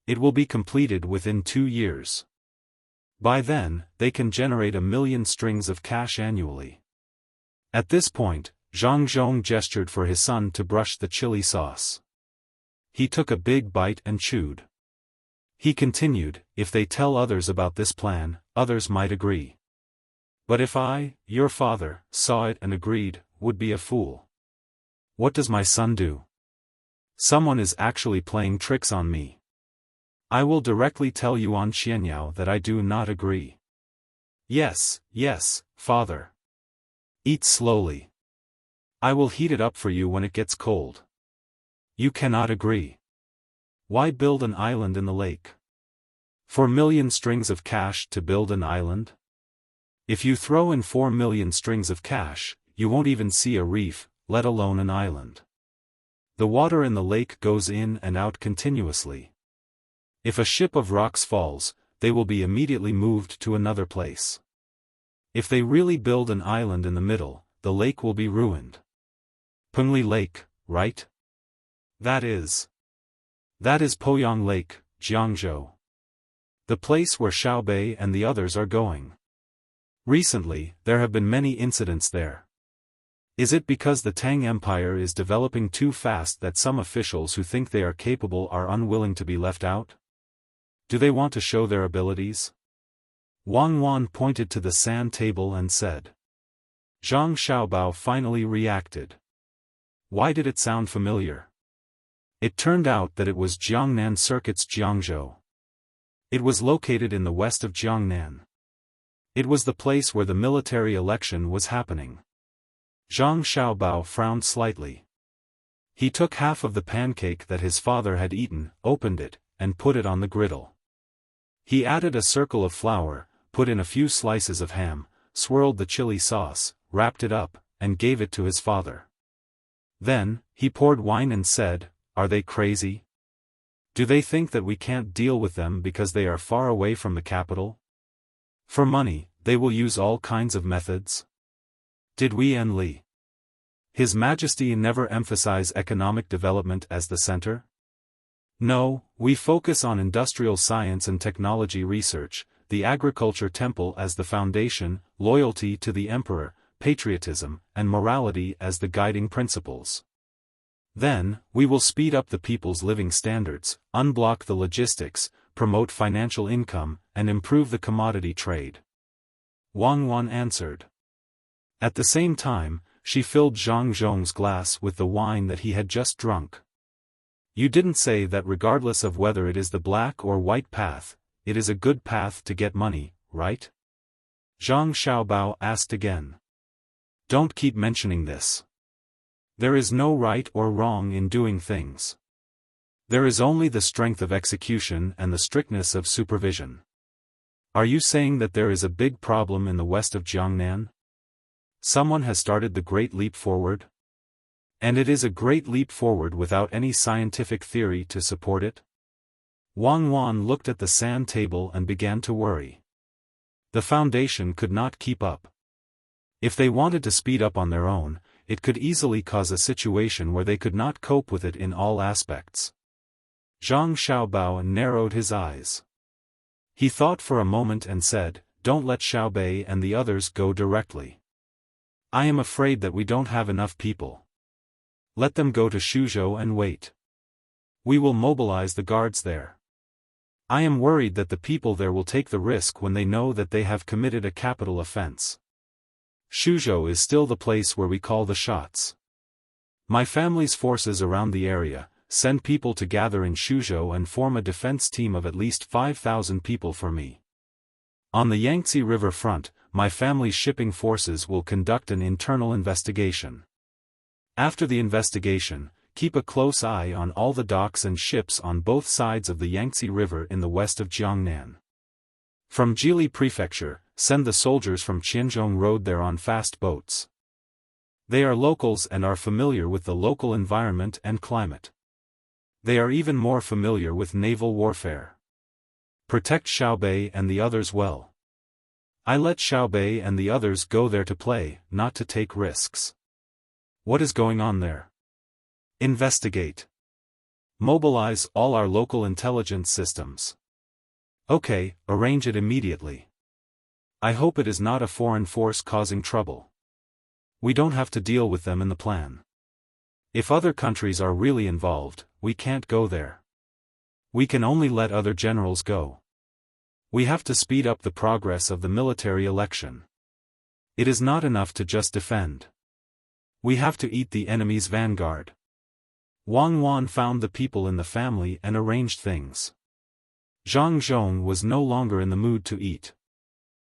It will be completed within 2 years. By then, they can generate 1 million strings of cash annually. At this point, Zhang Zhong gestured for his son to brush the chili sauce. He took a big bite and chewed. He continued, "If they tell others about this plan, others might agree. But if I, your father, saw it and agreed, would be a fool. What does my son do? Someone is actually playing tricks on me. I will directly tell Yuan Xianyao that I do not agree." Yes, father. Eat slowly. I will heat it up for you when it gets cold. You cannot agree. Why build an island in the lake? 4 million strings of cash to build an island? If you throw in 4 million strings of cash, you won't even see a reef, let alone an island. The water in the lake goes in and out continuously. If a ship of rocks falls, they will be immediately moved to another place. If they really build an island in the middle, the lake will be ruined. Pengli Lake, right? That is Poyang Lake, Jiangzhou. The place where Xiaobei and the others are going. Recently, there have been many incidents there. Is it because the Tang Empire is developing too fast that some officials who think they are capable are unwilling to be left out? Do they want to show their abilities? Wang Wan pointed to the sand table and said. Zhang Xiaobao finally reacted. Why did it sound familiar? It turned out that it was Jiangnan Circuit's Jiangzhou. It was located in the west of Jiangnan. It was the place where the military election was happening. Zhang Xiaobao frowned slightly. He took half of the pancake that his father had eaten, opened it, and put it on the griddle. He added a circle of flour, put in a few slices of ham, swirled the chili sauce, wrapped it up, and gave it to his father. Then, he poured wine and said, "Are they crazy? Do they think that we can't deal with them because they are far away from the capital? For money, they will use all kinds of methods. Did we and Li? His Majesty never emphasize economic development as the center? No, we focus on industrial science and technology research, the agriculture temple as the foundation, loyalty to the emperor, patriotism, and morality as the guiding principles. Then, we will speed up the people's living standards, unblock the logistics, promote financial income, and improve the commodity trade. Wang Wan answered. At the same time, she filled Zhang Zhong's glass with the wine that he had just drunk. You didn't say that regardless of whether it is the black or white path, it is a good path to get money, right? Zhang Xiaobao asked again. Don't keep mentioning this. There is no right or wrong in doing things. There is only the strength of execution and the strictness of supervision. Are you saying that there is a big problem in the west of Jiangnan? Someone has started the Great Leap Forward? And it is a great leap forward without any scientific theory to support it? Wang Wan looked at the sand table and began to worry. The foundation could not keep up. If they wanted to speed up on their own, it could easily cause a situation where they could not cope with it in all aspects. Zhang Xiaobao narrowed his eyes. He thought for a moment and said, Don't let Xiaobei and the others go directly. I am afraid that we don't have enough people. Let them go to Shuzhou and wait. We will mobilize the guards there. I am worried that the people there will take the risk when they know that they have committed a capital offense. Shuzhou is still the place where we call the shots. My family's forces around the area, send people to gather in Shuzhou and form a defense team of at least 5,000 people for me. On the Yangtze River front, my family's shipping forces will conduct an internal investigation. After the investigation, keep a close eye on all the docks and ships on both sides of the Yangtze River in the west of Jiangnan. From Jili Prefecture, send the soldiers from Qianzhong Road there on fast boats. They are locals and are familiar with the local environment and climate. They are even more familiar with naval warfare. Protect Xiaobei and the others well. I let Xiaobei and the others go there to play, not to take risks. What is going on there? Investigate. Mobilize all our local intelligence systems. Okay, arrange it immediately. I hope it is not a foreign force causing trouble. We don't have to deal with them in the plan. If other countries are really involved, we can't go there. We can only let other generals go. We have to speed up the progress of the military election. It is not enough to just defend. We have to eat the enemy's vanguard. Wang Wan found the people in the family and arranged things. Zhang Zhong was no longer in the mood to eat.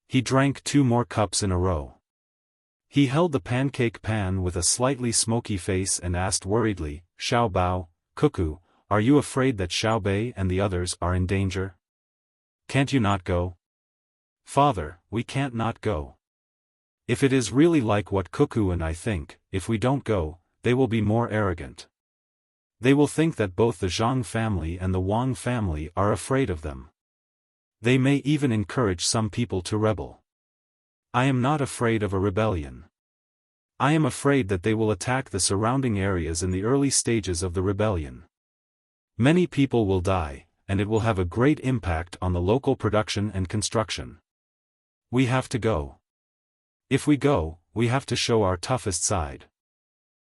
He drank 2 more cups in a row. He held the pancake pan with a slightly smoky face and asked worriedly, Xiaobao, Cuckoo, are you afraid that Xiaobei and the others are in danger? Can't you not go? Father, we can't not go. If it is really like what Cuckoo and I think, if we don't go, they will be more arrogant. They will think that both the Zhang family and the Wang family are afraid of them. They may even encourage some people to rebel. I am not afraid of a rebellion. I am afraid that they will attack the surrounding areas in the early stages of the rebellion. Many people will die, and it will have a great impact on the local production and construction. We have to go. If we go, we have to show our toughest side.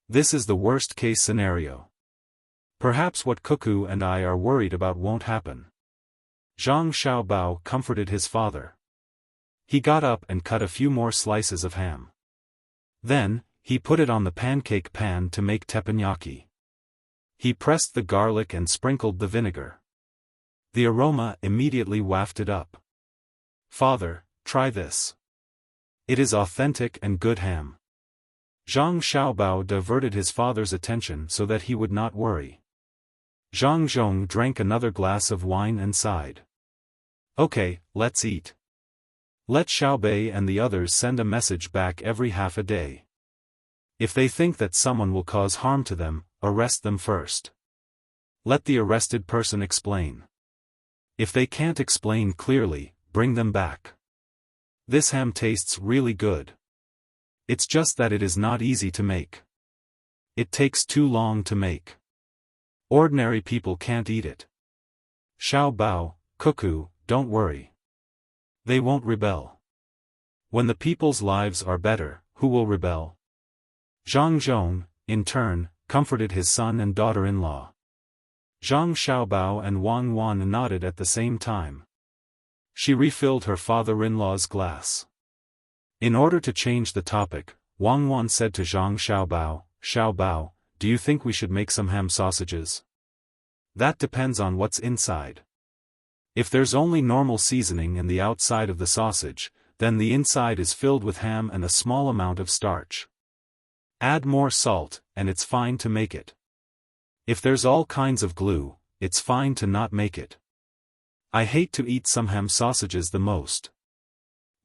This is the worst-case scenario. Perhaps what Cuckoo and I are worried about won't happen. Zhang Xiaobao comforted his father. He got up and cut a few more slices of ham. Then, he put it on the pancake pan to make teppanyaki. He pressed the garlic and sprinkled the vinegar. The aroma immediately wafted up. Father, try this. It is authentic and good ham. Zhang Xiaobao diverted his father's attention so that he would not worry. Zhang Zhong drank another glass of wine and sighed. Okay, let's eat. Let Xiaobei and the others send a message back every half a day. If they think that someone will cause harm to them, arrest them first. Let the arrested person explain. If they can't explain clearly, bring them back. This ham tastes really good. It's just that it is not easy to make. It takes too long to make. Ordinary people can't eat it. Xiao Bao, cuckoo, don't worry. They won't rebel. When the people's lives are better, who will rebel? Zhang Zhong, in turn, comforted his son and daughter-in-law. Zhang Xiaobao and Wang Wan nodded at the same time. She refilled her father-in-law's glass. In order to change the topic, Wang Wan said to Zhang Xiaobao, do you think we should make some ham sausages? That depends on what's inside. If there's only normal seasoning in the outside of the sausage, then the inside is filled with ham and a small amount of starch. Add more salt, and it's fine to make it. If there's all kinds of glue, it's fine to not make it. I hate to eat some ham sausages the most.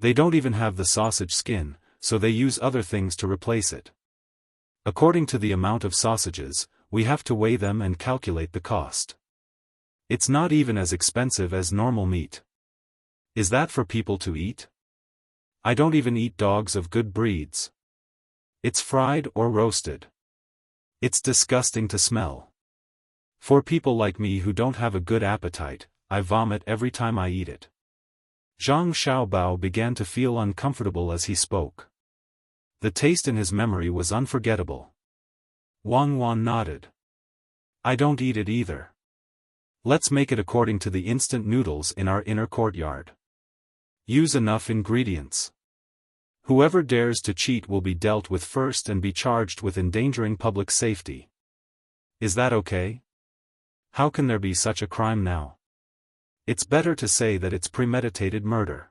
They don't even have the sausage skin, so they use other things to replace it. According to the amount of sausages, we have to weigh them and calculate the cost. It's not even as expensive as normal meat. Is that for people to eat? I don't even eat dogs of good breeds. It's fried or roasted. It's disgusting to smell. For people like me who don't have a good appetite, I vomit every time I eat it. Zhang Xiaobao began to feel uncomfortable as he spoke. The taste in his memory was unforgettable. Wang Wan nodded. I don't eat it either. Let's make it according to the instant noodles in our inner courtyard. Use enough ingredients. Whoever dares to cheat will be dealt with first and be charged with endangering public safety. Is that okay? How can there be such a crime now? It's better to say that it's premeditated murder.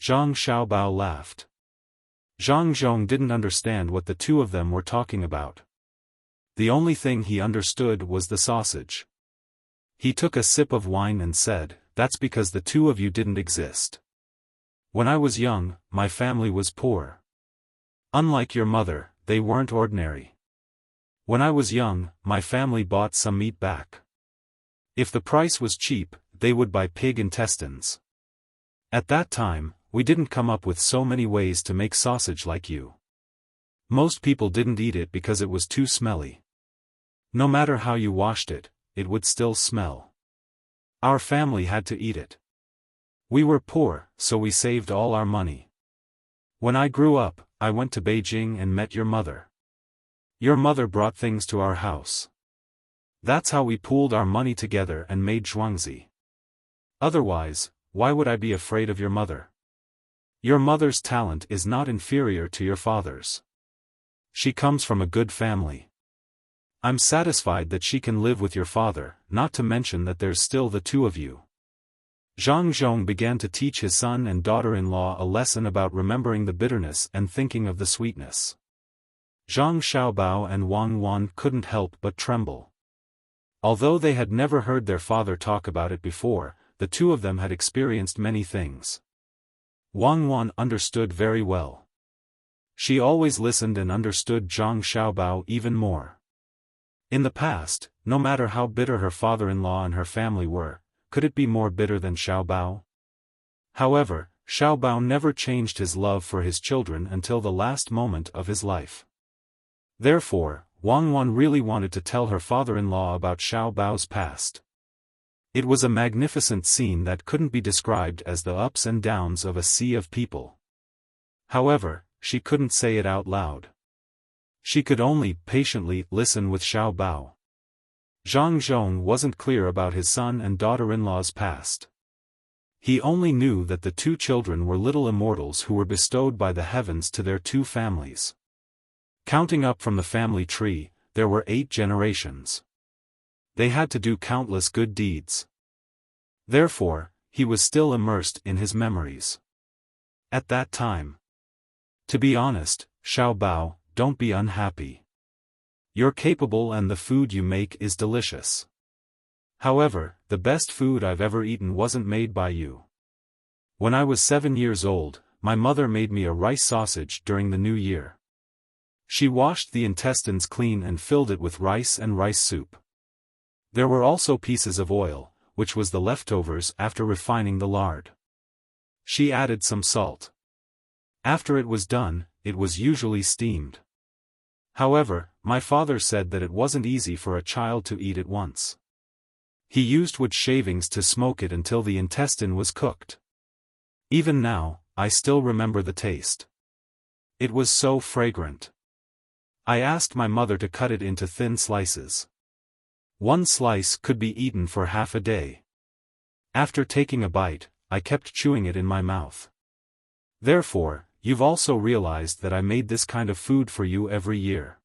Zhang Xiaobao laughed. Zhang Zhong didn't understand what the two of them were talking about. The only thing he understood was the sausage. He took a sip of wine and said, that's because the two of you didn't exist. When I was young, my family was poor. Unlike your mother, they weren't ordinary. When I was young, my family bought some meat back. If the price was cheap, they would buy pig intestines. At that time, we didn't come up with so many ways to make sausage like you. Most people didn't eat it because it was too smelly. No matter how you washed it, it would still smell. Our family had to eat it. We were poor, so we saved all our money. When I grew up, I went to Beijing and met your mother. Your mother brought things to our house. That's how we pooled our money together and made zhuangzi. Otherwise, why would I be afraid of your mother? Your mother's talent is not inferior to your father's. She comes from a good family. I'm satisfied that she can live with your father, not to mention that there's still the two of you. Zhang Zhong began to teach his son and daughter-in-law a lesson about remembering the bitterness and thinking of the sweetness. Zhang Xiaobao and Wang Wan couldn't help but tremble. Although they had never heard their father talk about it before, the two of them had experienced many things. Wang Wan understood very well. She always listened and understood Zhang Xiaobao even more. In the past, no matter how bitter her father-in-law and her family were, could it be more bitter than Xiaobao? However, Xiaobao never changed his love for his children until the last moment of his life. Therefore, Wang Wan really wanted to tell her father-in-law about Xiaobao's past. It was a magnificent scene that couldn't be described as the ups and downs of a sea of people. However, she couldn't say it out loud. She could only patiently listen with Xiaobao. Zhang Zhong wasn't clear about his son and daughter-in-law's past. He only knew that the two children were little immortals who were bestowed by the heavens to their two families. Counting up from the family tree, there were 8 generations. They had to do countless good deeds. Therefore, he was still immersed in his memories. At that time. To be honest, Xiaobao, don't be unhappy. You're capable and the food you make is delicious. However, the best food I've ever eaten wasn't made by you. When I was 7 years old, my mother made me a rice sausage during the New Year. She washed the intestines clean and filled it with rice and rice soup. There were also pieces of oil, which was the leftovers after refining the lard. She added some salt. After it was done, it was usually steamed. However, my father said that it wasn't easy for a child to eat it once. He used wood shavings to smoke it until the intestine was cooked. Even now, I still remember the taste. It was so fragrant. I asked my mother to cut it into thin slices. One slice could be eaten for half a day. After taking a bite, I kept chewing it in my mouth. Therefore, you've also realized that I made this kind of food for you every year.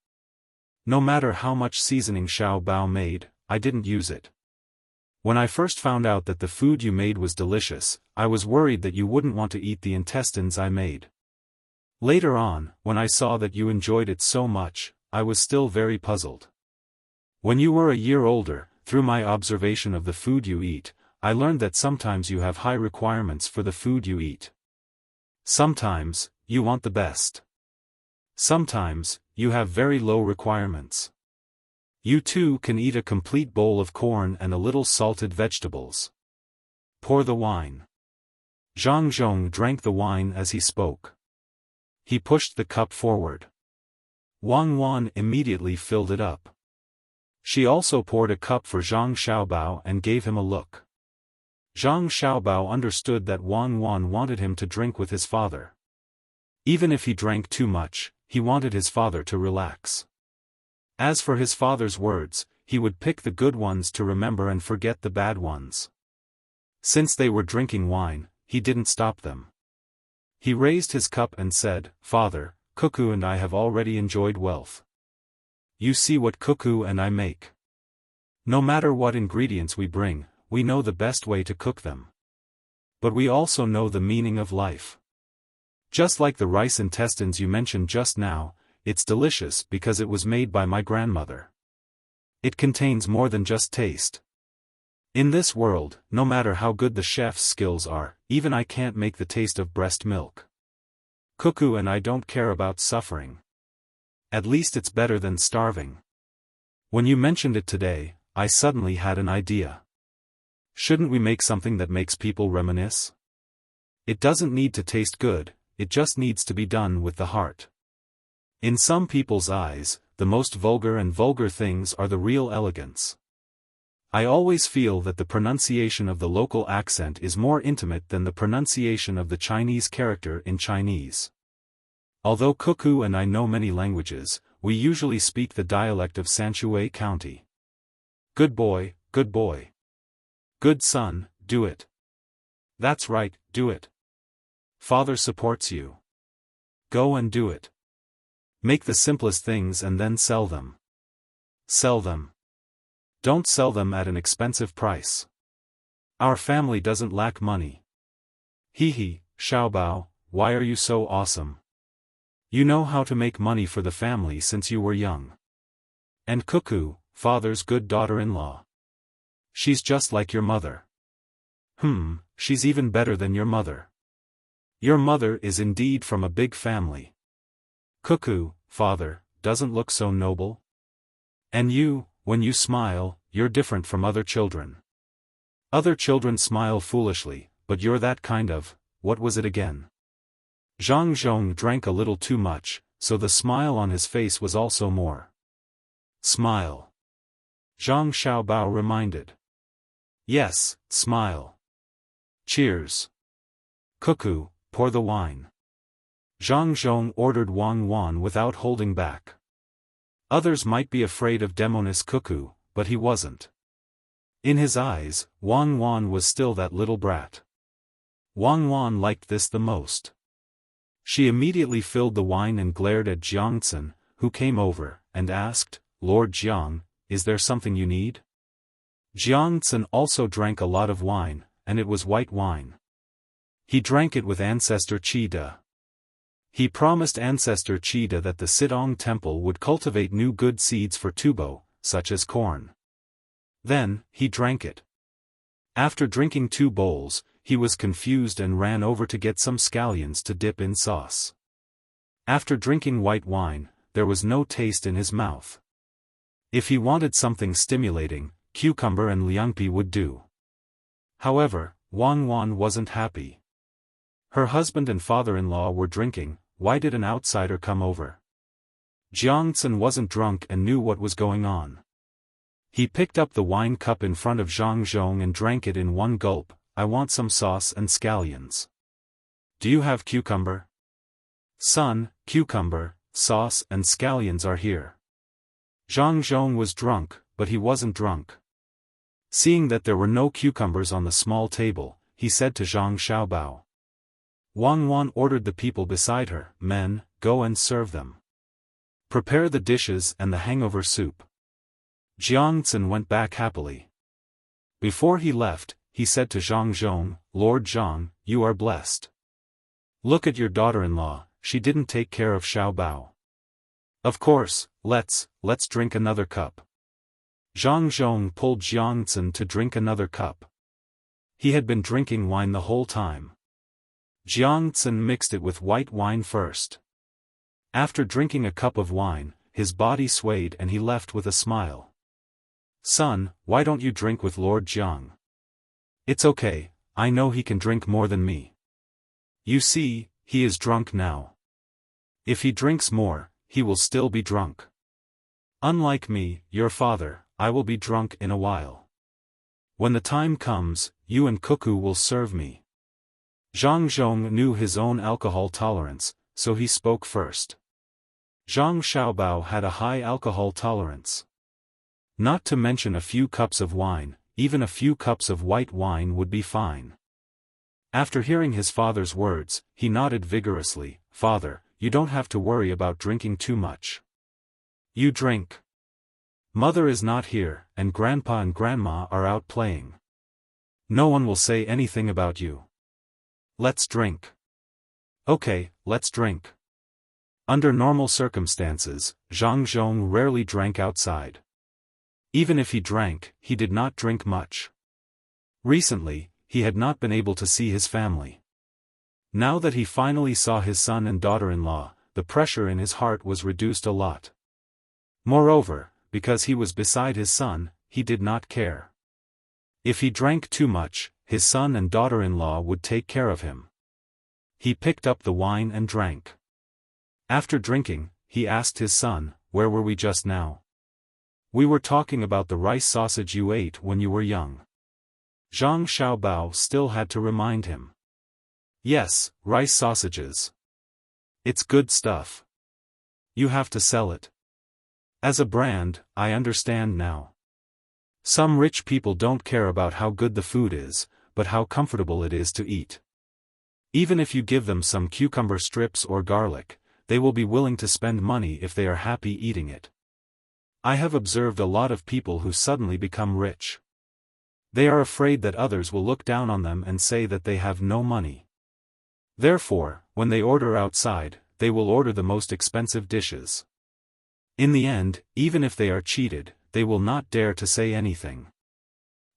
No matter how much seasoning Xiao Bao made, I didn't use it. When I first found out that the food you made was delicious, I was worried that you wouldn't want to eat the intestines I made. Later on, when I saw that you enjoyed it so much, I was still very puzzled. When you were a year older, through my observation of the food you eat, I learned that sometimes you have high requirements for the food you eat. Sometimes, you want the best. Sometimes, you have very low requirements. You too can eat a complete bowl of corn and a little salted vegetables. Pour the wine. Zhang Zhong drank the wine as he spoke. He pushed the cup forward. Wang Wan immediately filled it up. She also poured a cup for Zhang Xiaobao and gave him a look. Zhang Xiaobao understood that Wang Wan wanted him to drink with his father. Even if he drank too much, he wanted his father to relax. As for his father's words, he would pick the good ones to remember and forget the bad ones. Since they were drinking wine, he didn't stop them. He raised his cup and said, "Father, Cuckoo and I have already enjoyed wealth. You see what Cuckoo and I make. No matter what ingredients we bring, we know the best way to cook them. But we also know the meaning of life. Just like the rice intestines you mentioned just now, it's delicious because it was made by my grandmother. It contains more than just taste. In this world, no matter how good the chef's skills are, even I can't make the taste of breast milk. Cuckoo and I don't care about suffering. At least it's better than starving." When you mentioned it today, I suddenly had an idea. Shouldn't we make something that makes people reminisce? It doesn't need to taste good, it just needs to be done with the heart. In some people's eyes, the most vulgar things are the real elegance. I always feel that the pronunciation of the local accent is more intimate than the pronunciation of the Chinese character in Chinese. Although Cuckoo and I know many languages, we usually speak the dialect of Sanshui County. Good boy, good boy. Good son, do it. That's right, do it. Father supports you. Go and do it. Make the simplest things and then sell them. Sell them. Don't sell them at an expensive price. Our family doesn't lack money. Hee, Xiaobao, why are you so awesome? You know how to make money for the family since you were young. And Cuckoo, father's good daughter-in-law. She's just like your mother. She's even better than your mother. Your mother is indeed from a big family. Cuckoo, father, doesn't look so noble. And you, when you smile, you're different from other children. Other children smile foolishly, but you're that kind of, what was it again? Zhang Zhong drank a little too much, so the smile on his face was also more. Smile. Zhang Xiaobao reminded. Yes, smile. Cheers. Cuckoo, pour the wine. Zhang Zhong ordered Wang Wan without holding back. Others might be afraid of Demoness Cuckoo, but he wasn't. In his eyes, Wang Wan was still that little brat. Wang Wan liked this the most. She immediately filled the wine and glared at Jiangcen, who came over, and asked, "Lord Jiang, is there something you need?" Jiangcen also drank a lot of wine, and it was white wine. He drank it with Ancestor Qi. He promised Ancestor Qi that the Sidong Temple would cultivate new good seeds for tubo, such as corn. Then, he drank it. After drinking 2 bowls, he was confused and ran over to get some scallions to dip in sauce. After drinking white wine, there was no taste in his mouth. If he wanted something stimulating, cucumber and liangpi would do. However, Wang Wan wasn't happy. Her husband and father-in-law were drinking, why did an outsider come over? Jiangcun wasn't drunk and knew what was going on. He picked up the wine cup in front of Zhang Zhong and drank it in one gulp. I want some sauce and scallions. Do you have cucumber? Son, cucumber, sauce and scallions are here. Zhang Zhong was drunk, but he wasn't drunk. Seeing that there were no cucumbers on the small table, he said to Zhang Xiaobao. Wang Wan ordered the people beside her, men, go and serve them. Prepare the dishes and the hangover soup. Jiangcun went back happily. Before he left, he said to Zhang Zhong, Lord Zhang, you are blessed. Look at your daughter-in-law, she didn't take care of Xiaobao. Of course, let's drink another cup. Zhang Zhong pulled Jiangcun to drink another cup. He had been drinking wine the whole time. Jiangcun mixed it with white wine first. After drinking a cup of wine, his body swayed and he left with a smile. Son, why don't you drink with Lord Jiang? It's okay, I know he can drink more than me. You see, he is drunk now. If he drinks more, he will still be drunk. Unlike me, your father, I will be drunk in a while. When the time comes, you and Cuckoo will serve me. Zhang Zhong knew his own alcohol tolerance, so he spoke first. Zhang Xiaobao had a high alcohol tolerance. Not to mention a few cups of wine, even a few cups of white wine would be fine. After hearing his father's words, he nodded vigorously. Father, you don't have to worry about drinking too much. You drink. Mother is not here, and Grandpa and Grandma are out playing. No one will say anything about you. Let's drink. Okay, let's drink. Under normal circumstances, Zhang Zhong rarely drank outside. Even if he drank, he did not drink much. Recently, he had not been able to see his family. Now that he finally saw his son and daughter-in-law, the pressure in his heart was reduced a lot. Moreover, because he was beside his son, he did not care. If he drank too much, his son and daughter-in-law would take care of him. He picked up the wine and drank. After drinking, he asked his son, where were we just now? We were talking about the rice sausage you ate when you were young. Zhang Xiaobao still had to remind him. Yes, rice sausages. It's good stuff. You have to sell it. As a brand, I understand now. Some rich people don't care about how good the food is, but how comfortable it is to eat. Even if you give them some cucumber strips or garlic, they will be willing to spend money if they are happy eating it. I have observed a lot of people who suddenly become rich. They are afraid that others will look down on them and say that they have no money. Therefore, when they order outside, they will order the most expensive dishes. In the end, even if they are cheated, they will not dare to say anything.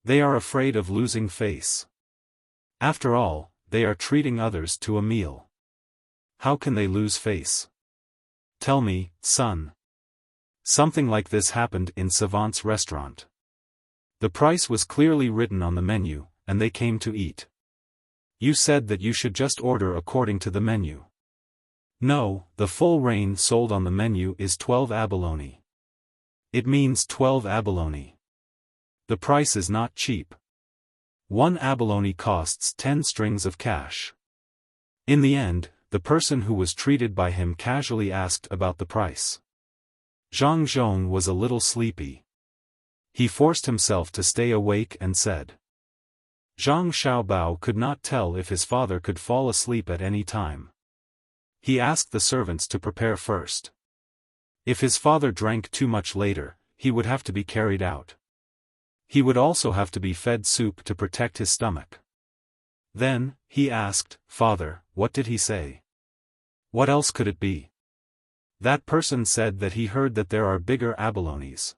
They are afraid of losing face. After all, they are treating others to a meal. How can they lose face? Tell me, son. Something like this happened in Savant's restaurant. The price was clearly written on the menu, and they came to eat. You said that you should just order according to the menu. No, the full reign sold on the menu is 12 abalone. It means 12 abalone. The price is not cheap. 1 abalone costs 10 strings of cash. In the end, the person who was treated by him casually asked about the price. Zhang Zhong was a little sleepy. He forced himself to stay awake and said. Zhang Xiaobao could not tell if his father could fall asleep at any time. He asked the servants to prepare first. If his father drank too much later, he would have to be carried out. He would also have to be fed soup to protect his stomach. Then, he asked, Father, what did he say? What else could it be? That person said that he heard that there are bigger abalones.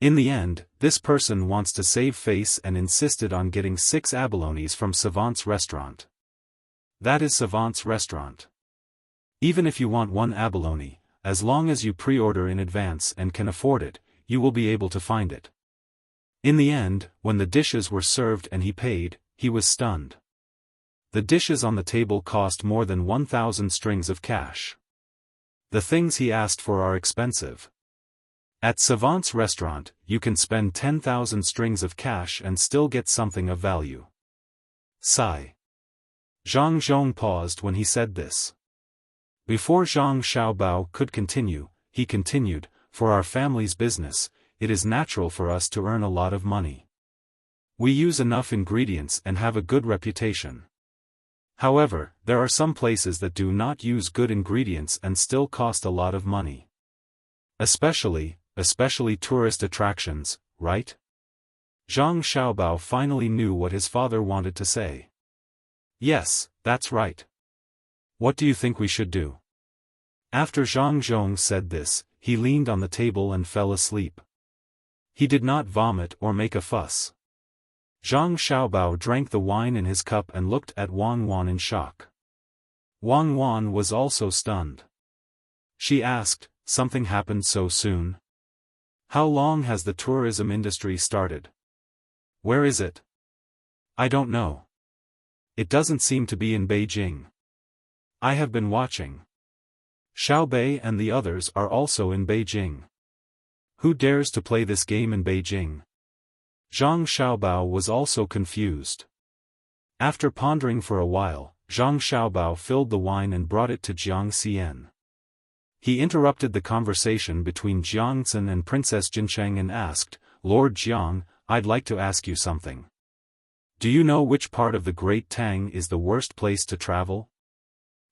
In the end, this person wants to save face and insisted on getting 6 abalones from Savant's restaurant. That is Savant's restaurant. Even if you want 1 abalone, as long as you pre-order in advance and can afford it, you will be able to find it. In the end, when the dishes were served and he paid, he was stunned. The dishes on the table cost more than 1,000 strings of cash. The things he asked for are expensive. At Savant's restaurant, you can spend 10,000 strings of cash and still get something of value. Sigh. Zhang Zhong paused when he said this. Before Zhang Xiaobao could continue, he continued, for our family's business, it is natural for us to earn a lot of money. We use enough ingredients and have a good reputation. However, there are some places that do not use good ingredients and still cost a lot of money. Especially tourist attractions, right? Zhang Xiaobao finally knew what his father wanted to say. Yes, that's right. What do you think we should do? After Zhang Zhong said this, he leaned on the table and fell asleep. He did not vomit or make a fuss. Zhang Xiaobao drank the wine in his cup and looked at Wang Wan in shock. Wang Wan was also stunned. She asked, "Something happened so soon? How long has the tourism industry started? Where is it?" "I don't know. It doesn't seem to be in Beijing. I have been watching. Xiaobei and the others are also in Beijing. Who dares to play this game in Beijing?" Zhang Xiaobao was also confused. After pondering for a while, Zhang Xiaobao filled the wine and brought it to Jiang Xian. He interrupted the conversation between Jiang Zhen and Princess Jincheng and asked, "Lord Jiang, I'd like to ask you something. Do you know which part of the Great Tang is the worst place to travel?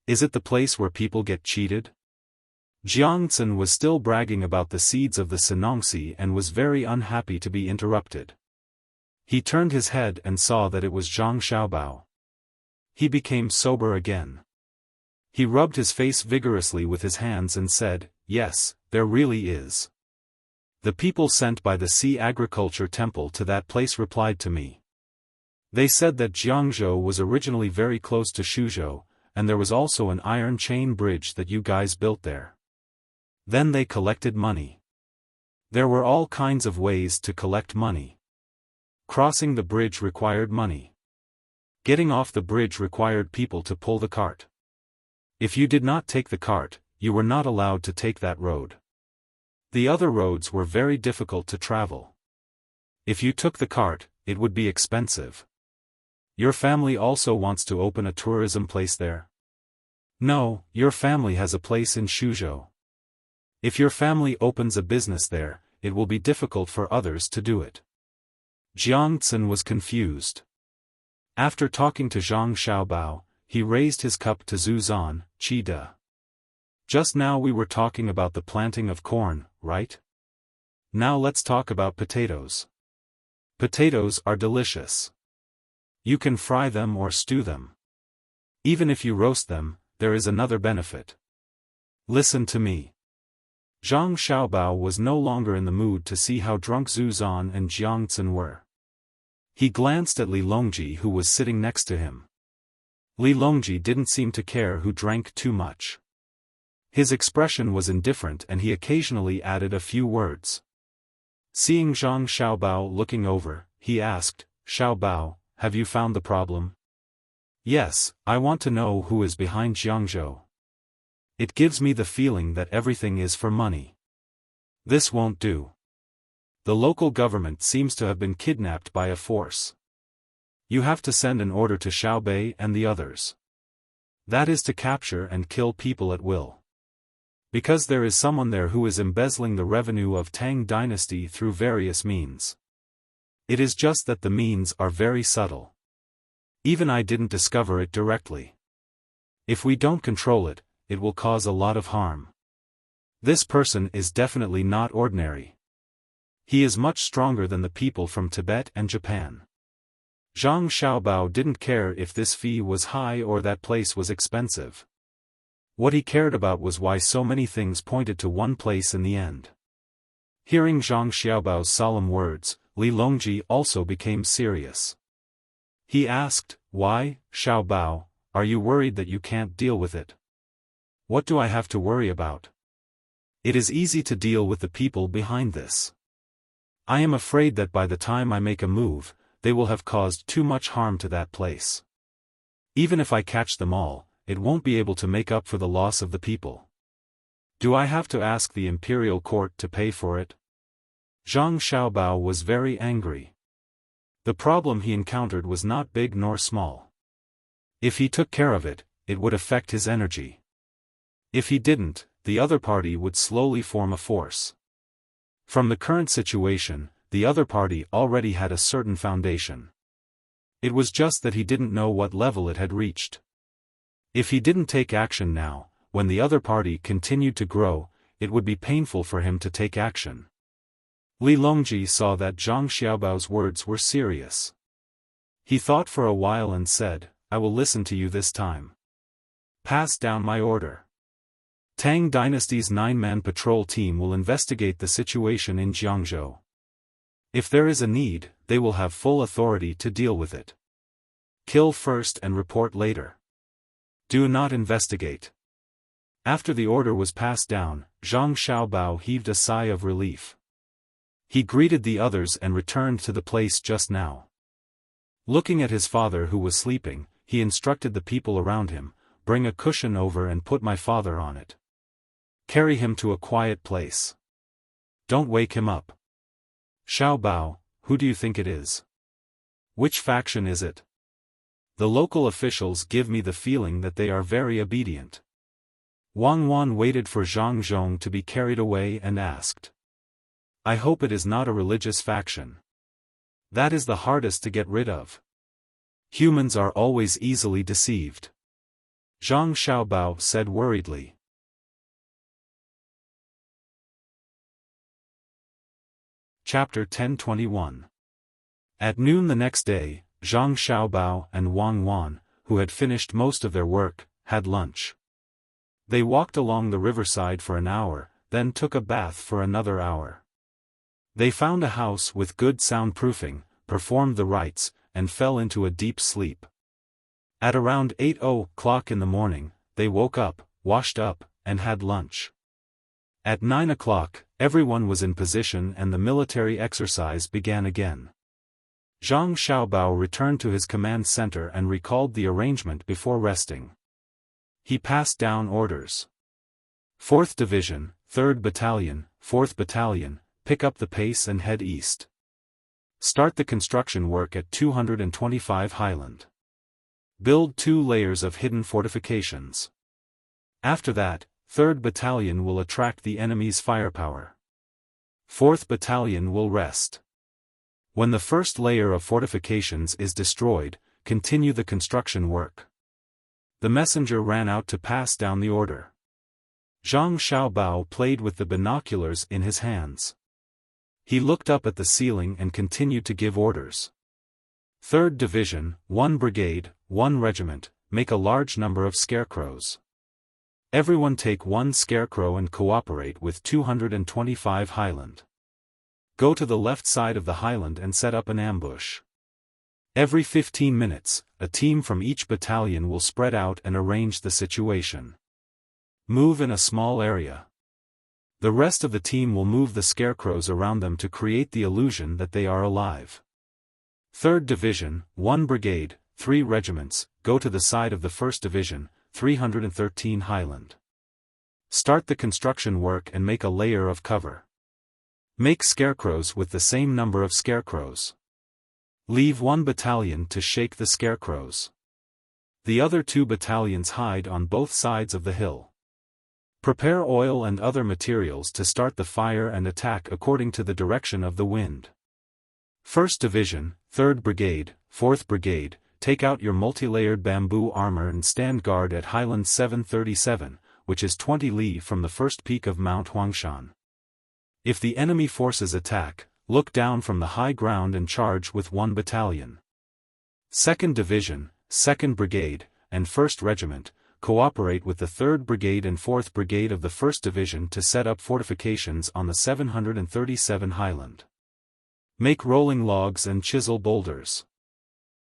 Is it the place where people get cheated?" Jiang Zhen was still bragging about the seeds of the Sinongxi and was very unhappy to be interrupted. He turned his head and saw that it was Zhang Xiaobao. He became sober again. He rubbed his face vigorously with his hands and said, "Yes, there really is. The people sent by the Sea Agriculture Temple to that place replied to me. They said that Jiangzhou was originally very close to Shuzhou, and there was also an iron chain bridge that you guys built there. Then they collected money. There were all kinds of ways to collect money. Crossing the bridge required money. Getting off the bridge required people to pull the cart. If you did not take the cart, you were not allowed to take that road. The other roads were very difficult to travel. If you took the cart, it would be expensive. Your family also wants to open a tourism place there? No, your family has a place in Shuzhou. If your family opens a business there, it will be difficult for others to do it." Jiang Zhen was confused. After talking to Zhang Xiaobao, he raised his cup to Zhu Zan, "Qi de. Just now we were talking about the planting of corn, right? Now let's talk about potatoes. Potatoes are delicious. You can fry them or stew them. Even if you roast them, there is another benefit. Listen to me." Zhang Xiaobao was no longer in the mood to see how drunk Zhu Zan and Jiang Zhen were. He glanced at Li Longji who was sitting next to him. Li Longji didn't seem to care who drank too much. His expression was indifferent and he occasionally added a few words. Seeing Zhang Xiaobao looking over, he asked, "Xiaobao, have you found the problem?" "Yes, I want to know who is behind Jiangzhou. It gives me the feeling that everything is for money. This won't do. The local government seems to have been kidnapped by a force. You have to send an order to Xiaobei and the others. That is to capture and kill people at will. Because there is someone there who is embezzling the revenue of Tang Dynasty through various means. It is just that the means are very subtle. Even I didn't discover it directly. If we don't control it, it will cause a lot of harm. This person is definitely not ordinary. He is much stronger than the people from Tibet and Japan." Zhang Xiaobao didn't care if this fee was high or that place was expensive. What he cared about was why so many things pointed to one place in the end. Hearing Zhang Xiaobao's solemn words, Li Longji also became serious. He asked, "Why, Xiaobao, are you worried that you can't deal with it?" "What do I have to worry about? It is easy to deal with the people behind this. I am afraid that by the time I make a move, they will have caused too much harm to that place. Even if I catch them all, it won't be able to make up for the loss of the people. Do I have to ask the imperial court to pay for it? Zhang Xiaobao was very angry. The problem he encountered was not big nor small. If he took care of it, it would affect his energy. If he didn't, the other party would slowly form a force. From the current situation, the other party already had a certain foundation. It was just that he didn't know what level it had reached. If he didn't take action now, when the other party continued to grow, it would be painful for him to take action. Li Longji saw that Zhang Xiaobao's words were serious. He thought for a while and said, "I will listen to you this time. Pass down my order. Tang Dynasty's 9-man patrol team will investigate the situation in Jiangzhou. If there is a need, they will have full authority to deal with it. Kill first and report later. Do not investigate." After the order was passed down, Zhang Xiaobao heaved a sigh of relief. He greeted the others and returned to the place just now. Looking at his father who was sleeping, he instructed the people around him, "Bring a cushion over and put my father on it. Carry him to a quiet place. Don't wake him up." "Xiaobao, who do you think it is? Which faction is it? The local officials give me the feeling that they are very obedient." Wang Wan waited for Zhang Zhong to be carried away and asked, "I hope it is not a religious faction. That is the hardest to get rid of. Humans are always easily deceived." Zhang Xiaobao said worriedly. Chapter 1021. At noon the next day, Zhang Xiaobao and Wang Wan, who had finished most of their work, had lunch. They walked along the riverside for an hour, then took a bath for another hour. They found a house with good soundproofing, performed the rites, and fell into a deep sleep. At around 8 o'clock in the morning, they woke up, washed up, and had lunch. At 9 o'clock, everyone was in position and the military exercise began again. Zhang Xiaobao returned to his command center and recalled the arrangement before resting. He passed down orders. 4th Division, 3rd Battalion, 4th Battalion, pick up the pace and head east. Start the construction work at 225 Highland. Build 2 layers of hidden fortifications. After that, 3rd Battalion will attract the enemy's firepower. 4th Battalion will rest. When the first layer of fortifications is destroyed, continue the construction work. The messenger ran out to pass down the order. Zhang Xiaobao played with the binoculars in his hands. He looked up at the ceiling and continued to give orders. 3rd Division, 1 Brigade, 1 Regiment, make a large number of scarecrows. Everyone take 1 scarecrow and cooperate with 225 Highland. Go to the left side of the Highland and set up an ambush. Every 15 minutes, a team from each battalion will spread out and arrange the situation. Move in a small area. The rest of the team will move the scarecrows around them to create the illusion that they are alive. 3rd Division, 1 Brigade, 3 Regiments, go to the side of the 1st Division, 313 Highland. Start the construction work and make a layer of cover. Make scarecrows with the same number of scarecrows. Leave 1 battalion to shake the scarecrows. The other 2 battalions hide on both sides of the hill. Prepare oil and other materials to start the fire and attack according to the direction of the wind. 1st Division, 3rd Brigade, 4th Brigade, take out your multi-layered bamboo armor and stand guard at Highland 737, which is 20 li from the first peak of Mount Huangshan. If the enemy forces attack, look down from the high ground and charge with 1 battalion. 2nd Division, 2nd Brigade, and 1st Regiment, cooperate with the 3rd Brigade and 4th Brigade of the 1st Division to set up fortifications on the 737 Highland. Make rolling logs and chisel boulders.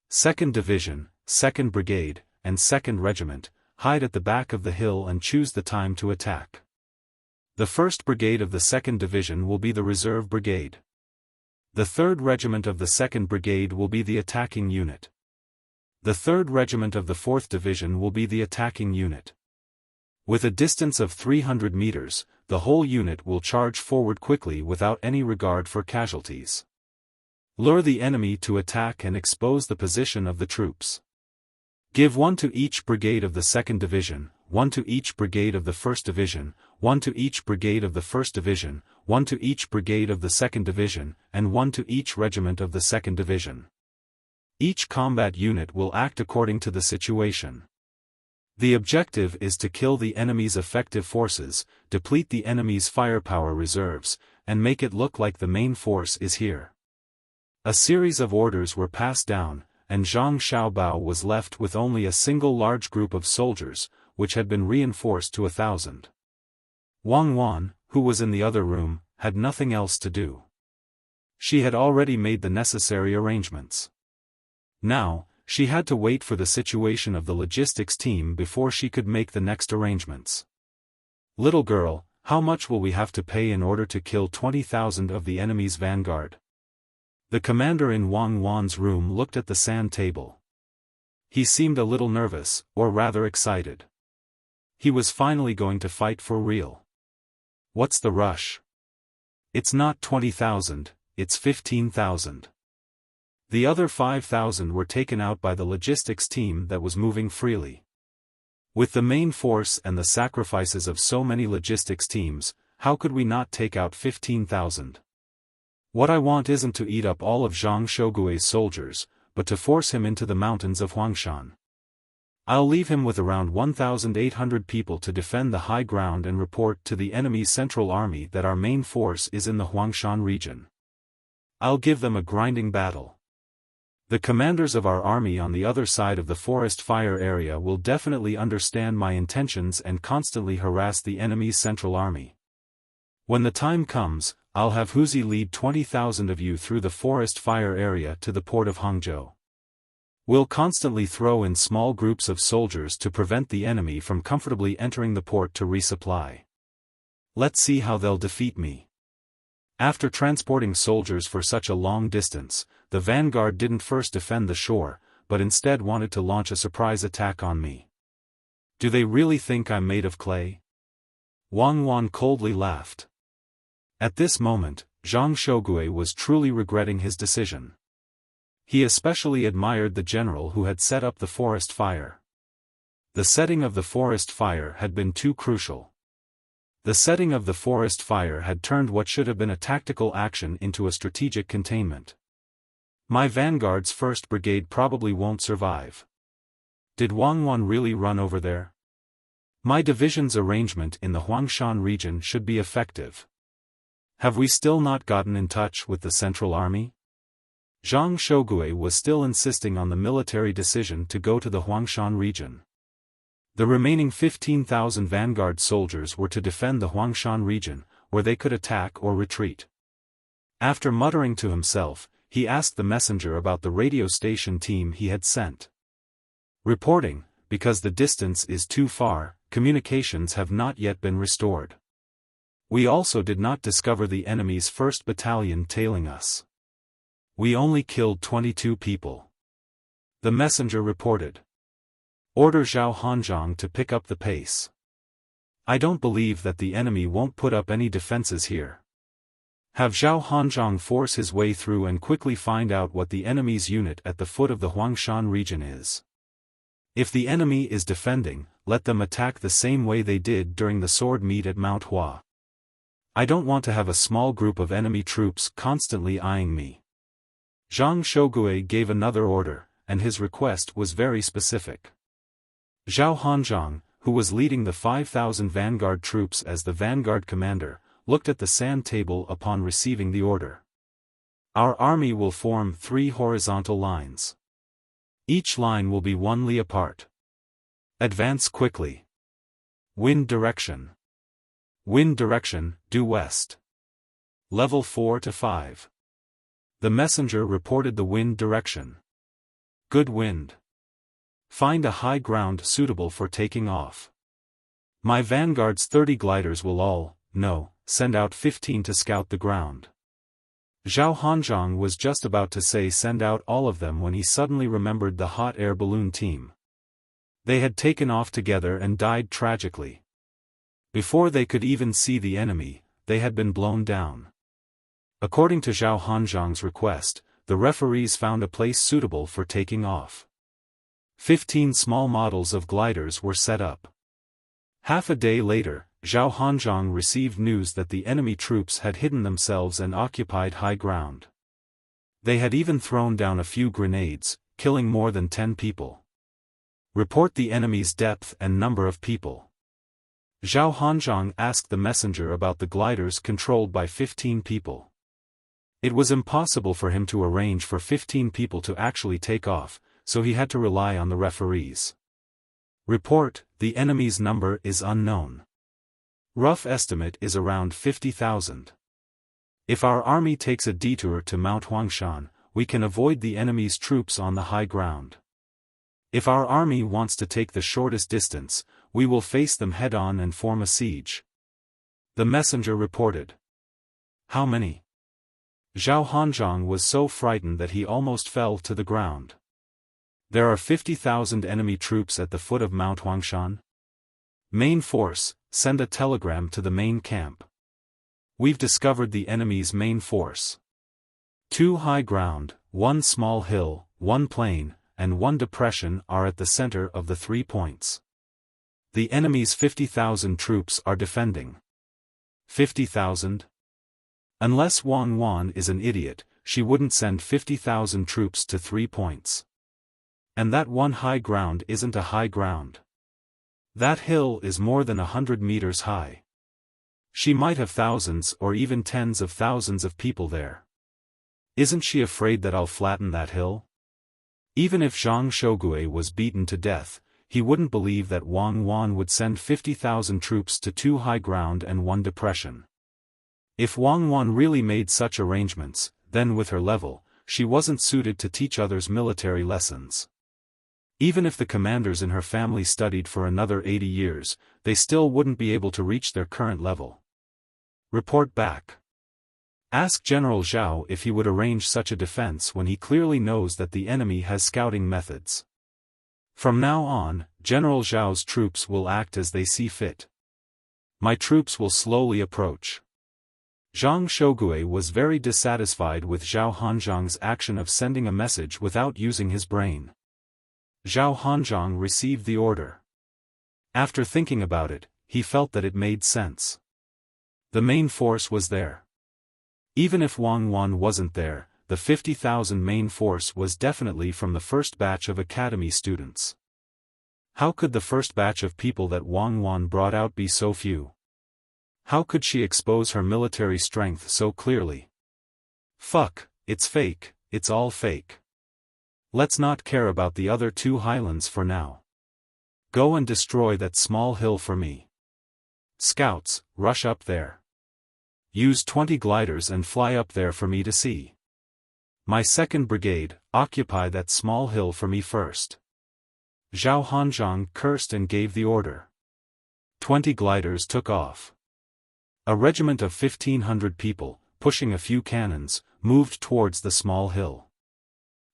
2nd Division, 2nd Brigade, and 2nd Regiment, hide at the back of the hill and choose the time to attack. The 1st Brigade of the 2nd Division will be the reserve brigade. The 3rd Regiment of the 2nd Brigade will be the attacking unit. The 3rd Regiment of the 4th Division will be the attacking unit. With a distance of 300 meters, the whole unit will charge forward quickly without any regard for casualties. Lure the enemy to attack and expose the position of the troops. Give 1 to each brigade of the 2nd Division, 1 to each brigade of the 1st Division, 1 to each brigade of the 1st Division, 1 to each brigade of the 2nd Division, and 1 to each regiment of the 2nd Division. Each combat unit will act according to the situation. The objective is to kill the enemy's effective forces, deplete the enemy's firepower reserves, and make it look like the main force is here. A series of orders were passed down, and Zhang Xiaobao was left with only a single large group of soldiers, which had been reinforced to 1,000. Wang Wan, who was in the other room, had nothing else to do. She had already made the necessary arrangements. Now, she had to wait for the situation of the logistics team before she could make the next arrangements. Little girl, how much will we have to pay in order to kill 20,000 of the enemy's vanguard? The commander in Wang Wan's room looked at the sand table. He seemed a little nervous, or rather excited. He was finally going to fight for real. What's the rush? It's not 20,000, it's 15,000. The other 5,000 were taken out by the logistics team that was moving freely. With the main force and the sacrifices of so many logistics teams, how could we not take out 15,000? What I want isn't to eat up all of Zhang Shogui's soldiers, but to force him into the mountains of Huangshan. I'll leave him with around 1,800 people to defend the high ground and report to the enemy's central army that our main force is in the Huangshan region. I'll give them a grinding battle. The commanders of our army on the other side of the forest fire area will definitely understand my intentions and constantly harass the enemy's central army. When the time comes, I'll have Huzi lead 20,000 of you through the forest fire area to the port of Hangzhou. We'll constantly throw in small groups of soldiers to prevent the enemy from comfortably entering the port to resupply. Let's see how they'll defeat me. After transporting soldiers for such a long distance, the vanguard didn't first defend the shore, but instead wanted to launch a surprise attack on me. Do they really think I'm made of clay? Wang Wan coldly laughed. At this moment, Zhang Shogui was truly regretting his decision. He especially admired the general who had set up the forest fire. The setting of the forest fire had been too crucial. The setting of the forest fire had turned what should have been a tactical action into a strategic containment. My vanguard's 1st Brigade probably won't survive. Did Wang Wan really run over there? My division's arrangement in the Huangshan region should be effective. Have we still not gotten in touch with the Central Army? Zhang Shogui was still insisting on the military decision to go to the Huangshan region. The remaining 15,000 vanguard soldiers were to defend the Huangshan region, where they could attack or retreat. After muttering to himself, he asked the messenger about the radio station team he had sent. Reporting, because the distance is too far, communications have not yet been restored. We also did not discover the enemy's 1st Battalion tailing us. We only killed 22 people. The messenger reported. Order Zhao Hanzhong to pick up the pace. I don't believe that the enemy won't put up any defenses here. Have Zhao Hanzhong force his way through and quickly find out what the enemy's unit at the foot of the Huangshan region is. If the enemy is defending, let them attack the same way they did during the sword meet at Mount Hua. I don't want to have a small group of enemy troops constantly eyeing me. Zhang Shogui gave another order, and his request was very specific. Zhao Hanzhong, who was leading the 5,000 vanguard troops as the vanguard commander, looked at the sand table upon receiving the order. Our army will form 3 horizontal lines. Each line will be 1 li apart. Advance quickly. Wind direction. Wind direction, due west. Level 4 to 5. The messenger reported the wind direction. Good wind. Find a high ground suitable for taking off. My vanguard's 30 gliders will all, send out 15 to scout the ground. Zhao Hanzhong was just about to say send out all of them when he suddenly remembered the hot air balloon team. They had taken off together and died tragically. Before they could even see the enemy, they had been blown down. According to Zhao Hanzhong's request, the referees found a place suitable for taking off. 15 small models of gliders were set up. Half a day later, Zhao Hanzhong received news that the enemy troops had hidden themselves and occupied high ground. They had even thrown down a few grenades, killing more than 10 people. Report the enemy's depth and number of people. Zhao Hanzhong asked the messenger about the gliders controlled by 15 people. It was impossible for him to arrange for 15 people to actually take off, so he had to rely on the referees. Report, the enemy's number is unknown. Rough estimate is around 50,000. If our army takes a detour to Mount Huangshan, we can avoid the enemy's troops on the high ground. If our army wants to take the shortest distance, we will face them head-on and form a siege. The messenger reported. How many? Zhao Hanzhong was so frightened that he almost fell to the ground. There are 50,000 enemy troops at the foot of Mount Huangshan. Main force, send a telegram to the main camp. We've discovered the enemy's main force. 2 high ground, 1 small hill, 1 plain, and 1 depression are at the center of the 3 points. The enemy's 50,000 troops are defending. 50,000? Unless Wang Wan is an idiot, she wouldn't send 50,000 troops to 3 points. And that 1 high ground isn't a high ground. That hill is more than 100 meters high. She might have thousands or even tens of thousands of people there. Isn't she afraid that I'll flatten that hill? Even if Zhang Shougue was beaten to death, he wouldn't believe that Wang Wan would send 50,000 troops to 2 high ground and 1 depression. If Wang Wan really made such arrangements, then with her level, she wasn't suited to teach others military lessons. Even if the commanders in her family studied for another 80 years, they still wouldn't be able to reach their current level. Report back. Ask General Zhao if he would arrange such a defense when he clearly knows that the enemy has scouting methods. From now on, General Zhao's troops will act as they see fit. My troops will slowly approach. Zhang Shougue was very dissatisfied with Zhao Hanzhong's action of sending a message without using his brain. Zhao Hanzhong received the order. After thinking about it, he felt that it made sense. The main force was there. Even if Wang Wan wasn't there, the 50,000 main force was definitely from the first batch of academy students. How could the first batch of people that Wang Wan brought out be so few? How could she expose her military strength so clearly? Fuck, it's fake, it's all fake. Let's not care about the other 2 highlands for now. Go and destroy that small hill for me. Scouts, rush up there. Use 20 gliders and fly up there for me to see. My 2nd brigade, occupy that small hill for me first. Zhao Hanzhong cursed and gave the order. 20 gliders took off. A regiment of 1,500 people, pushing a few cannons, moved towards the small hill.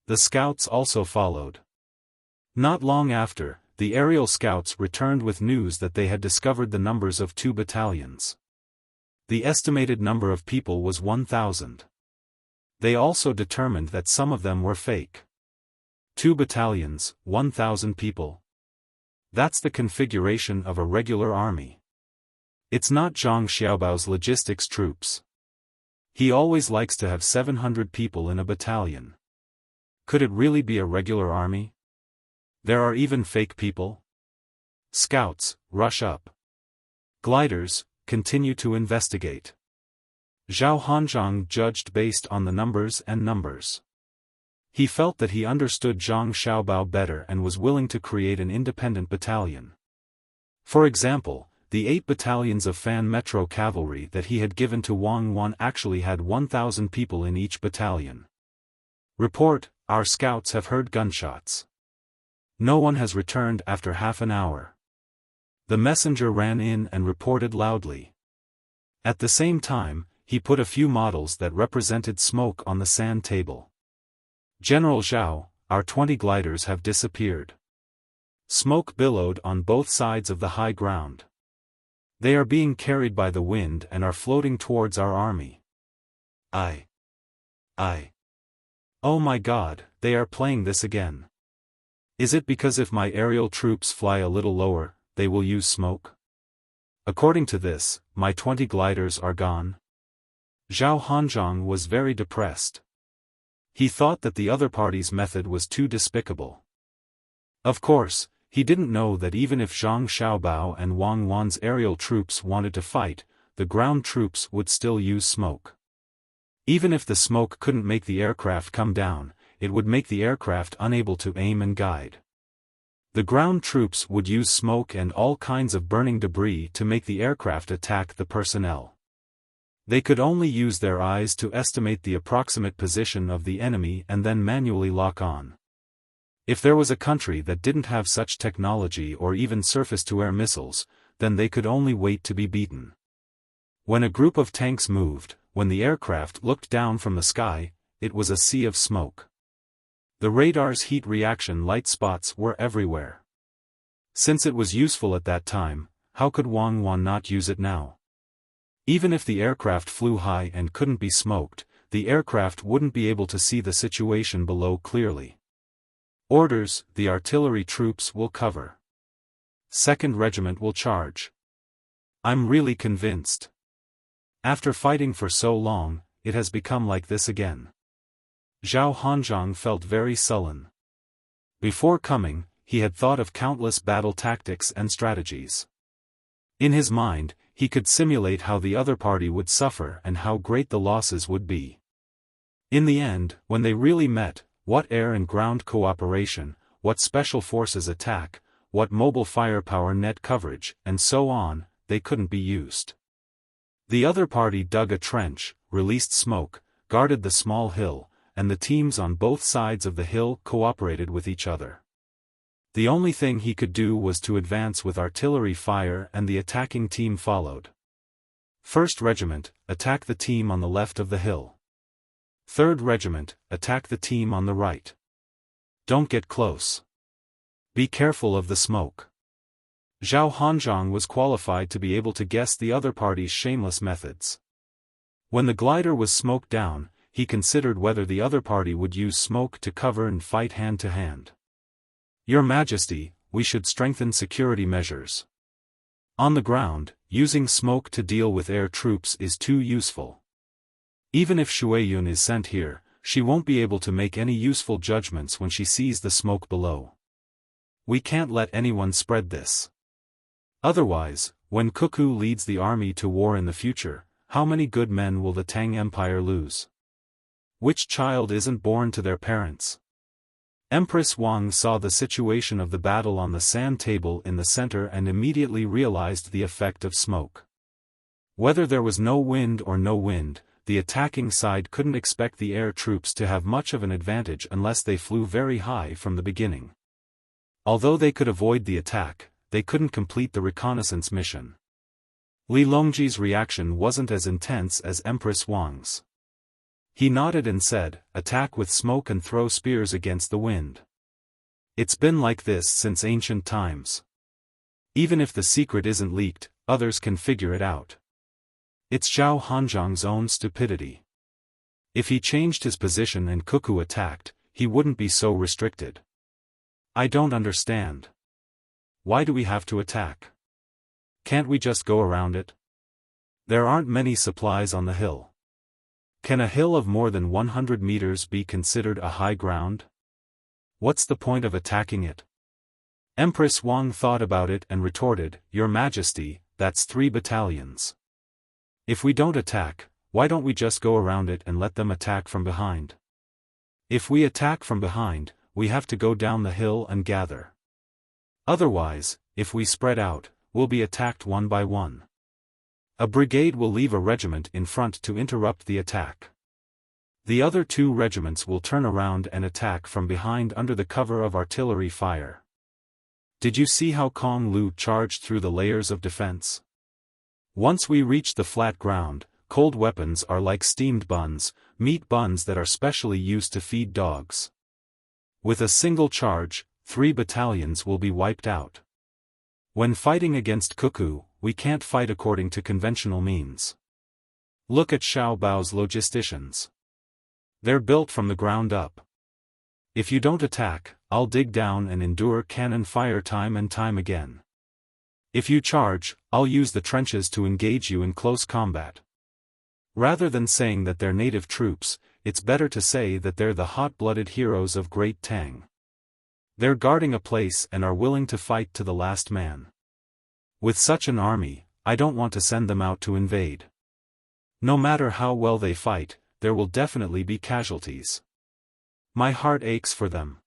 The scouts also followed. Not long after, the aerial scouts returned with news that they had discovered the numbers of 2 battalions. The estimated number of people was 1,000. They also determined that some of them were fake. 2 battalions, 1,000 people. That's the configuration of a regular army. It's not Zhang Xiaobao's logistics troops. He always likes to have 700 people in a battalion. Could it really be a regular army? There are even fake people? Scouts, rush up. Gliders, continue to investigate. Zhao Hanzhong judged based on the numbers and numbers. He felt that he understood Zhang Xiaobao better and was willing to create an independent battalion. For example, the 8 battalions of Fan Metro cavalry that he had given to Wang Wan actually had 1,000 people in each battalion. Report, our scouts have heard gunshots. No one has returned after half an hour. The messenger ran in and reported loudly. At the same time, he put a few models that represented smoke on the sand table. "General Zhao, our 20 gliders have disappeared." Smoke billowed on both sides of the high ground. "They are being carried by the wind and are floating towards our army." I. Oh my God, they are playing this again. Is it because if my aerial troops fly a little lower, they will use smoke? According to this, my 20 gliders are gone? Zhao Hanzhong was very depressed. He thought that the other party's method was too despicable. Of course, he didn't know that even if Zhang Xiaobao and Wang Wan's aerial troops wanted to fight, the ground troops would still use smoke. Even if the smoke couldn't make the aircraft come down, it would make the aircraft unable to aim and guide. The ground troops would use smoke and all kinds of burning debris to make the aircraft attack the personnel. They could only use their eyes to estimate the approximate position of the enemy and then manually lock on. If there was a country that didn't have such technology or even surface-to-air missiles, then they could only wait to be beaten. When a group of tanks moved, when the aircraft looked down from the sky, it was a sea of smoke. The radar's heat reaction light spots were everywhere. Since it was useful at that time, how could Wang Wan not use it now? Even if the aircraft flew high and couldn't be smoked, the aircraft wouldn't be able to see the situation below clearly. Orders: the artillery troops will cover. 2nd Regiment will charge. I'm really convinced. After fighting for so long, it has become like this again. Zhao Hanzhong felt very sullen. Before coming, he had thought of countless battle tactics and strategies. In his mind, he could simulate how the other party would suffer and how great the losses would be. In the end, when they really met, what air and ground cooperation, what special forces attack, what mobile firepower net coverage, and so on, they couldn't be used. The other party dug a trench, released smoke, guarded the small hill, and the teams on both sides of the hill cooperated with each other. The only thing he could do was to advance with artillery fire, and the attacking team followed. 1st Regiment, attack the team on the left of the hill. 3rd Regiment, attack the team on the right. Don't get close. Be careful of the smoke. Zhao Hanzhong was qualified to be able to guess the other party's shameless methods. When the glider was smoked down, he considered whether the other party would use smoke to cover and fight hand to hand. Your Majesty, we should strengthen security measures. On the ground, using smoke to deal with air troops is too useful. Even if Shuiyun is sent here, she won't be able to make any useful judgments when she sees the smoke below. We can't let anyone spread this. Otherwise, when Cuckoo leads the army to war in the future, how many good men will the Tang Empire lose? Which child isn't born to their parents? Empress Wang saw the situation of the battle on the sand table in the center and immediately realized the effect of smoke. Whether there was no wind or no wind, the attacking side couldn't expect the air troops to have much of an advantage unless they flew very high from the beginning. Although they could avoid the attack, they couldn't complete the reconnaissance mission. Li Longji's reaction wasn't as intense as Empress Wang's. He nodded and said, "Attack with smoke and throw spears against the wind." It's been like this since ancient times. Even if the secret isn't leaked, others can figure it out. It's Zhao Hanzhong's own stupidity. If he changed his position and Cuckoo attacked, he wouldn't be so restricted. I don't understand. Why do we have to attack? Can't we just go around it? There aren't many supplies on the hill. Can a hill of more than 100 meters be considered a high ground? What's the point of attacking it? Empress Wang thought about it and retorted, "Your Majesty, that's 3 battalions. If we don't attack, why don't we just go around it and let them attack from behind? If we attack from behind, we have to go down the hill and gather. Otherwise, if we spread out, we'll be attacked one by one. A brigade will leave a regiment in front to interrupt the attack. The other 2 regiments will turn around and attack from behind under the cover of artillery fire. Did you see how Kong Lu charged through the layers of defense? Once we reached the flat ground, cold weapons are like steamed buns, meat buns that are specially used to feed dogs. With a single charge, 3 battalions will be wiped out. When fighting against Cuckoo, we can't fight according to conventional means. Look at Xiao Bao's logisticians. They're built from the ground up. If you don't attack, I'll dig down and endure cannon fire time and time again. If you charge, I'll use the trenches to engage you in close combat. Rather than saying that they're native troops, it's better to say that they're the hot-blooded heroes of Great Tang. They're guarding a place and are willing to fight to the last man. With such an army, I don't want to send them out to invade. No matter how well they fight, there will definitely be casualties. My heart aches for them.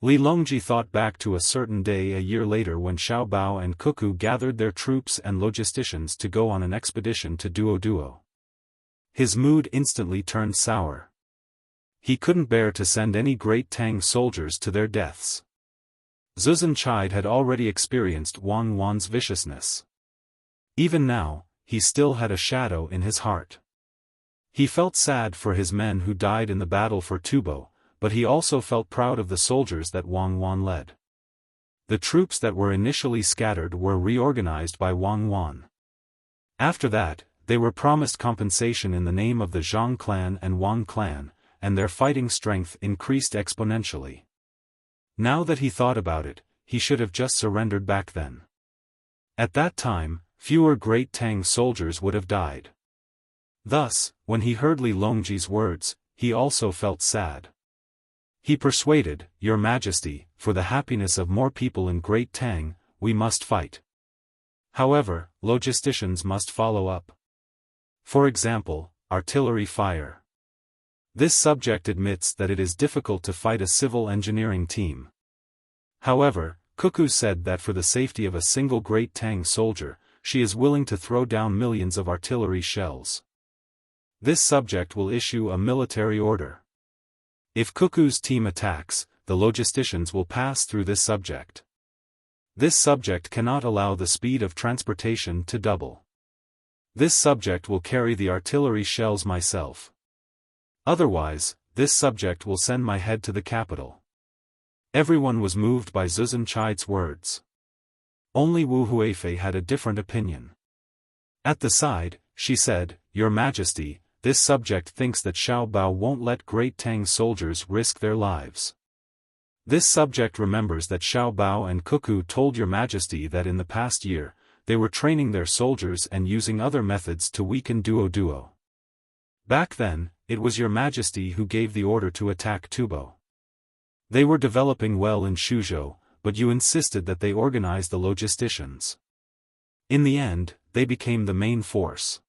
Li Longji thought back to a certain day a year later when Xiao Bao and Cuckoo gathered their troops and logisticians to go on an expedition to Duo. His mood instantly turned sour. He couldn't bear to send any Great Tang soldiers to their deaths. Zuzan Chide had already experienced Wang Wan's viciousness. Even now, he still had a shadow in his heart. He felt sad for his men who died in the battle for Tubo, but he also felt proud of the soldiers that Wang Wan led. The troops that were initially scattered were reorganized by Wang Wan. After that, they were promised compensation in the name of the Zhang clan and Wang clan, and their fighting strength increased exponentially. Now that he thought about it, he should have just surrendered back then. At that time, fewer Great Tang soldiers would have died. Thus, when he heard Li Longji's words, he also felt sad. He persuaded, Your Majesty, for the happiness of more people in Great Tang, we must fight. However, logisticians must follow up. For example, artillery fire. This subject admits that it is difficult to fight a civil engineering team. However, Cuckoo said that for the safety of a single Great Tang soldier, she is willing to throw down millions of artillery shells. This subject will issue a military order. If Cuckoo's team attacks, the logisticians will pass through this subject. This subject cannot allow the speed of transportation to double. This subject will carry the artillery shells myself. Otherwise, this subject will send my head to the capital. Everyone was moved by Zuzan Chide's words. Only Wu Huifei had a different opinion. At the side, she said, Your Majesty, this subject thinks that Xiao Bao won't let Great Tang soldiers risk their lives. This subject remembers that Xiao Bao and Cuckoo told Your Majesty that in the past year, they were training their soldiers and using other methods to weaken Duo. Back then, it was Your Majesty who gave the order to attack Tubo. They were developing well in Shuzhou, but you insisted that they organize the logisticians. In the end, they became the main force.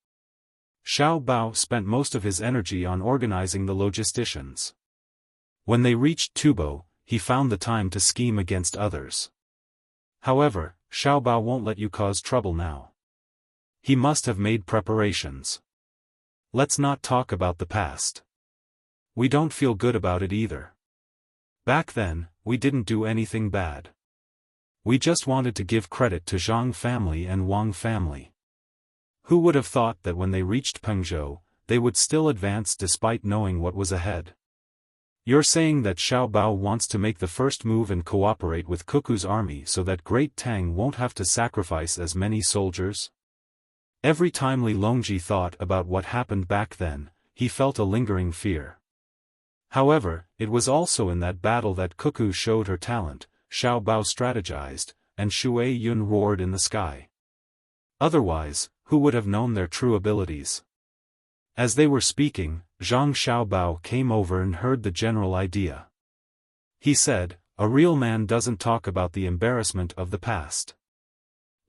Xiao Bao spent most of his energy on organizing the logisticians. When they reached Tubo, he found the time to scheme against others. However, Xiao Bao won't let you cause trouble now. He must have made preparations. Let's not talk about the past. We don't feel good about it either. Back then, we didn't do anything bad. We just wanted to give credit to Zhang family and Wang family. Who would have thought that when they reached Pengzhou, they would still advance despite knowing what was ahead? You're saying that Xiao Bao wants to make the first move and cooperate with Cuckoo's army so that Great Tang won't have to sacrifice as many soldiers? Every time Li Longji thought about what happened back then, he felt a lingering fear. However, it was also in that battle that Cuckoo showed her talent, Xiao Bao strategized, and Shui Yun roared in the sky. Otherwise, who would have known their true abilities? As they were speaking, Zhang Xiaobao came over and heard the general idea. He said, A real man doesn't talk about the embarrassment of the past.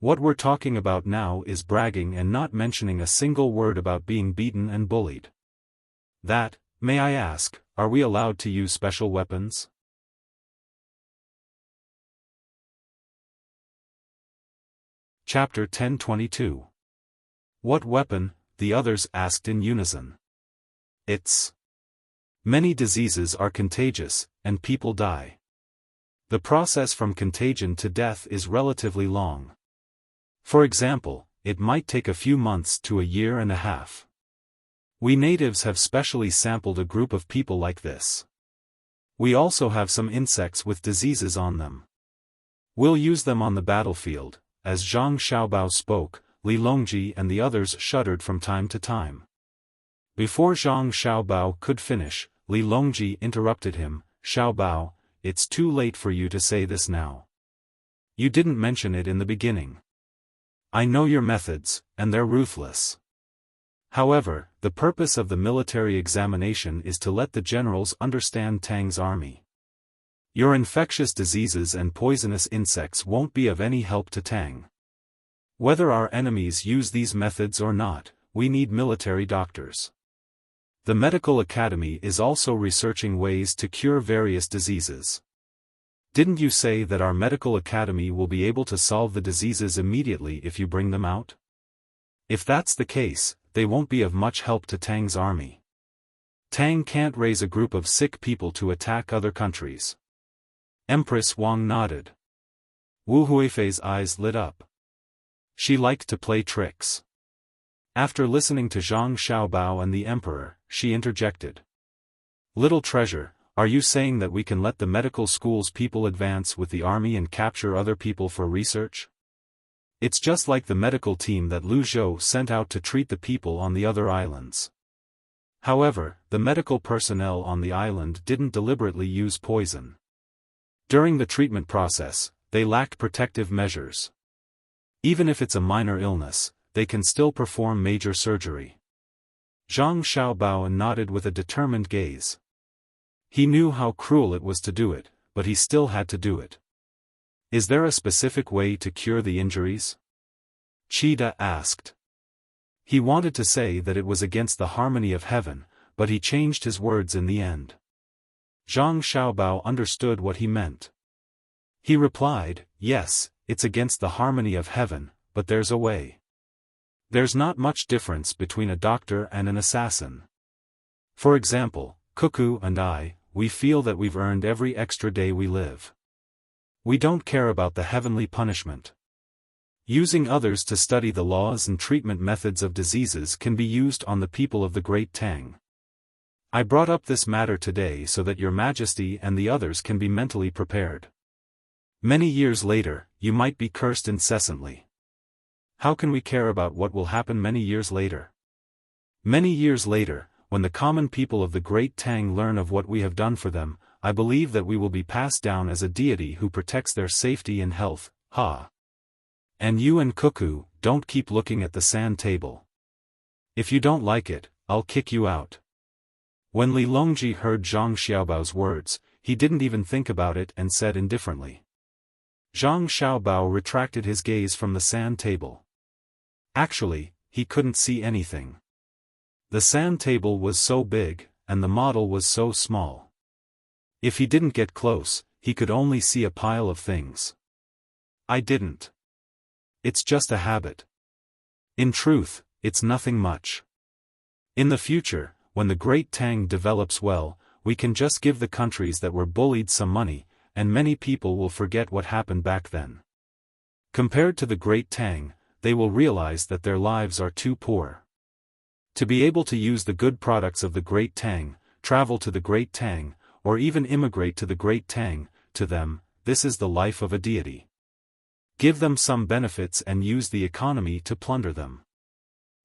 What we're talking about now is bragging and not mentioning a single word about being beaten and bullied. That, may I ask, are we allowed to use special weapons? Chapter 1022. What weapon? The others asked in unison. It's. Many diseases are contagious, and people die. The process from contagion to death is relatively long. For example, it might take a few months to a year and a half. We natives have specially sampled a group of people like this. We also have some insects with diseases on them. We'll use them on the battlefield." As Zhang Xiaobao spoke, Li Longji and the others shuddered from time to time. Before Zhang Xiaobao could finish, Li Longji interrupted him. "Xiaobao, it's too late for you to say this now. You didn't mention it in the beginning. I know your methods, and they're ruthless. However, the purpose of the military examination is to let the generals understand Tang's army. Your infectious diseases and poisonous insects won't be of any help to Tang. Whether our enemies use these methods or not, we need military doctors. The medical academy is also researching ways to cure various diseases. Didn't you say that our medical academy will be able to solve the diseases immediately if you bring them out? If that's the case, they won't be of much help to Tang's army. Tang can't raise a group of sick people to attack other countries." Empress Wang nodded. Wu Huifei's eyes lit up. She liked to play tricks. After listening to Zhang Xiaobao and the emperor, she interjected. "Little treasure, are you saying that we can let the medical school's people advance with the army and capture other people for research? It's just like the medical team that Lu Zhou sent out to treat the people on the other islands. However, the medical personnel on the island didn't deliberately use poison. During the treatment process, they lacked protective measures. Even if it's a minor illness, they can still perform major surgery." Zhang Xiaobao nodded with a determined gaze. He knew how cruel it was to do it, but he still had to do it. "Is there a specific way to cure the injuries?" Cheetah asked. He wanted to say that it was against the harmony of heaven, but he changed his words in the end. Zhang Xiaobao understood what he meant. He replied, "Yes, it's against the harmony of heaven, but there's a way. There's not much difference between a doctor and an assassin. For example, Cuckoo and I, we feel that we've earned every extra day we live. We don't care about the heavenly punishment. Using others to study the laws and treatment methods of diseases can be used on the people of the Great Tang. I brought up this matter today so that your Majesty and the others can be mentally prepared. Many years later, you might be cursed incessantly. How can we care about what will happen many years later? Many years later, when the common people of the Great Tang learn of what we have done for them, I believe that we will be passed down as a deity who protects their safety and health, ha. And you and Cuckoo, don't keep looking at the sand table. If you don't like it, I'll kick you out." When Li Longji heard Zhang Xiaobao's words, he didn't even think about it and said indifferently. Zhang Xiaobao retracted his gaze from the sand table. Actually, he couldn't see anything. The sand table was so big, and the model was so small. If he didn't get close, he could only see a pile of things. "I didn't. It's just a habit. In truth, it's nothing much. In the future, when the Great Tang develops well, we can just give the countries that were bullied some money, and many people will forget what happened back then. Compared to the Great Tang, they will realize that their lives are too poor. To be able to use the good products of the Great Tang, travel to the Great Tang, or even immigrate to the Great Tang, to them, this is the life of a deity. Give them some benefits and use the economy to plunder them.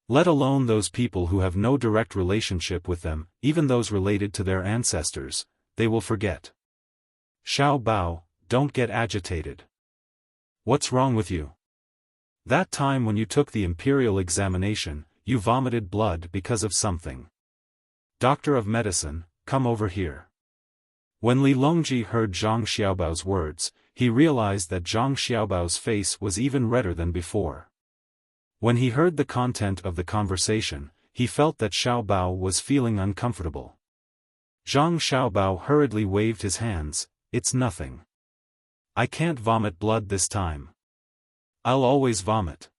Let alone those people who have no direct relationship with them, even those related to their ancestors, they will forget. Xiao Bao, don't get agitated. What's wrong with you? That time when you took the imperial examination, you vomited blood because of something. Doctor of medicine, come over here." When Li Longji heard Zhang Xiaobao's words, he realized that Zhang Xiaobao's face was even redder than before. When he heard the content of the conversation, he felt that Xiao Bao was feeling uncomfortable. Zhang Xiaobao hurriedly waved his hands, "It's nothing. I can't vomit blood this time. I'll always vomit.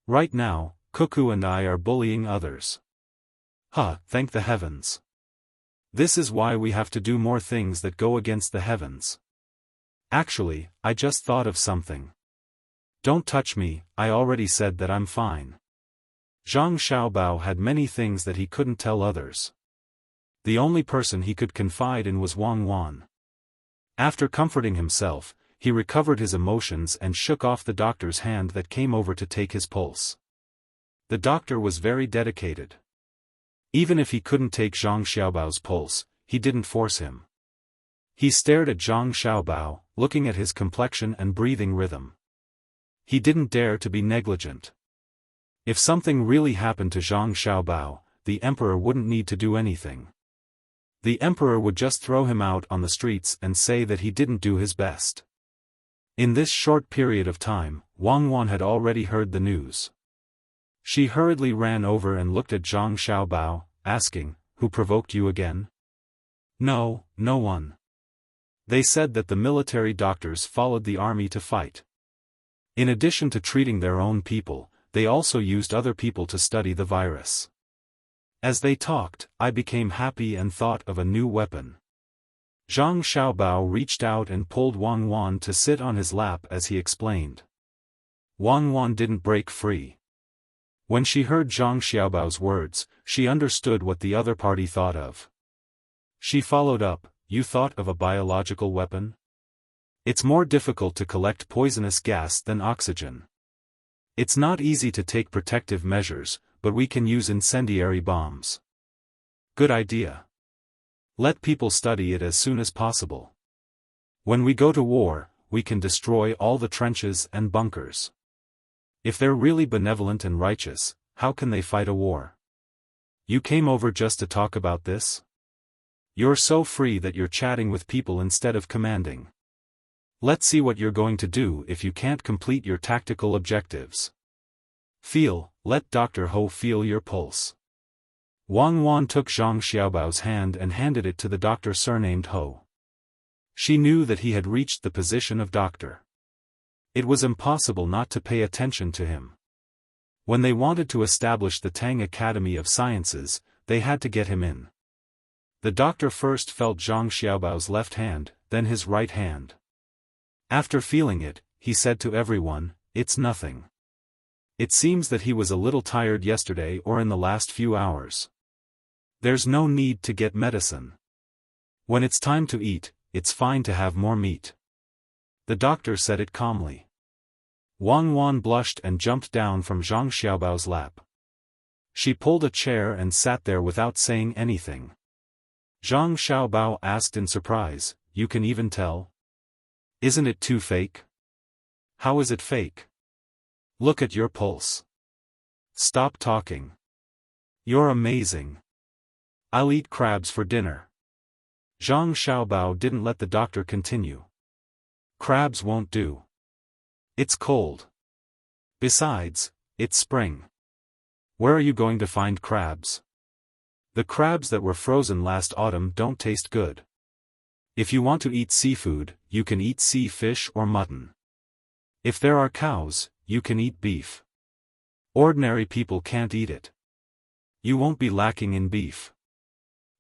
Right now, Cuckoo and I are bullying others. Thank the heavens. This is why we have to do more things that go against the heavens. Actually, I just thought of something. Don't touch me, I already said that I'm fine. Zhang Xiaobao had many things that he couldn't tell others. The only person he could confide in was Wang Wan. After comforting himself, he recovered his emotions and shook off the doctor's hand that came over to take his pulse. The doctor was very dedicated. Even if he couldn't take Zhang Xiaobao's pulse, he didn't force him. He stared at Zhang Xiaobao, looking at his complexion and breathing rhythm. He didn't dare to be negligent. If something really happened to Zhang Xiaobao, the emperor wouldn't need to do anything. The emperor would just throw him out on the streets and say that he didn't do his best. In this short period of time, Wang Wan had already heard the news. She hurriedly ran over and looked at Zhang Xiaobao, asking, "Who provoked you again?" "No, no one. They said that the military doctors followed the army to fight. In addition to treating their own people, they also used other people to study the virus." As they talked, I became happy and thought of a new weapon. Zhang Xiaobao reached out and pulled Wang Wan to sit on his lap as he explained. Wang Wan didn't break free. When she heard Zhang Xiaobao's words, she understood what the other party thought of. She followed up, "You thought of a biological weapon? It's more difficult to collect poisonous gas than oxygen. It's not easy to take protective measures, but we can use incendiary bombs." "Good idea. Let people study it as soon as possible. When we go to war, we can destroy all the trenches and bunkers. If they're really benevolent and righteous, how can they fight a war? You came over just to talk about this? You're so free that you're chatting with people instead of commanding. Let's see what you're going to do if you can't complete your tactical objectives. Let Dr. Ho feel your pulse." Wang Wan took Zhang Xiaobao's hand and handed it to the doctor surnamed Ho. She knew that he had reached the position of doctor. It was impossible not to pay attention to him. When they wanted to establish the Tang Academy of Sciences, they had to get him in. The doctor first felt Zhang Xiaobao's left hand, then his right hand. After feeling it, he said to everyone, "It's nothing. It seems that he was a little tired yesterday or in the last few hours. There's no need to get medicine. When it's time to eat, it's fine to have more meat." The doctor said it calmly. Wang Wan blushed and jumped down from Zhang Xiaobao's lap. She pulled a chair and sat there without saying anything. Zhang Xiaobao asked in surprise, "You can even tell? Isn't it too fake?" "How is it fake? Look at your pulse. Stop talking. You're amazing. I'll eat crabs for dinner." Zhang Xiaobao didn't let the doctor continue. "Crabs won't do. It's cold. Besides, it's spring. Where are you going to find crabs? The crabs that were frozen last autumn don't taste good. If you want to eat seafood, you can eat sea fish or mutton. If there are cows, you can eat beef. Ordinary people can't eat it. You won't be lacking in beef."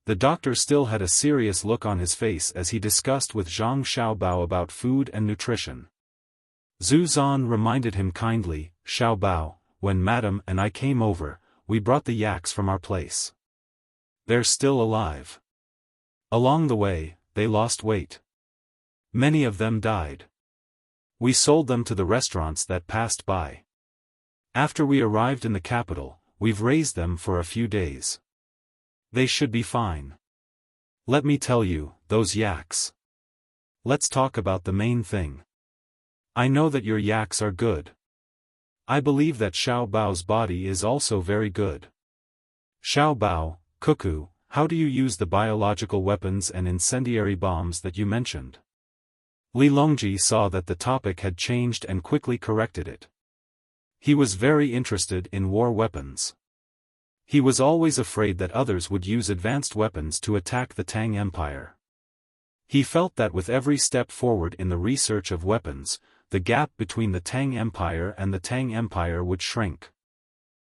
The doctor still had a serious look on his face as he discussed with Zhang Xiaobao about food and nutrition. Zhu Zan reminded him kindly, "Xiaobao, when Madam and I came over, we brought the yaks from our place. They're still alive. Along the way, they lost weight. Many of them died. We sold them to the restaurants that passed by. After we arrived in the capital, we've raised them for a few days. They should be fine. Let me tell you, those yaks. Let's talk about the main thing. I know that your yaks are good. I believe that Xiao Bao's body is also very good. Xiao Bao, Cuckoo, how do you use the biological weapons and incendiary bombs that you mentioned?" Li Longji saw that the topic had changed and quickly corrected it. He was very interested in war weapons. He was always afraid that others would use advanced weapons to attack the Tang Empire. He felt that with every step forward in the research of weapons, the gap between the Tang Empire and the Tang Empire would shrink.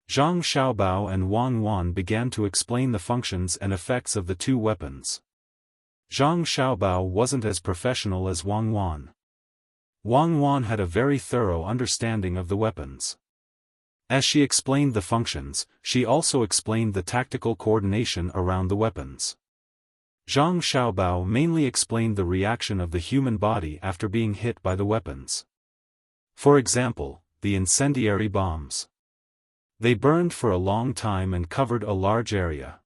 Zhang Xiaobao and Wang Wan began to explain the functions and effects of the two weapons. Zhang Xiaobao wasn't as professional as Wang Wan. Wang Wan had a very thorough understanding of the weapons. As she explained the functions, she also explained the tactical coordination around the weapons. Zhang Xiaobao mainly explained the reaction of the human body after being hit by the weapons. For example, the incendiary bombs. They burned for a long time and covered a large area.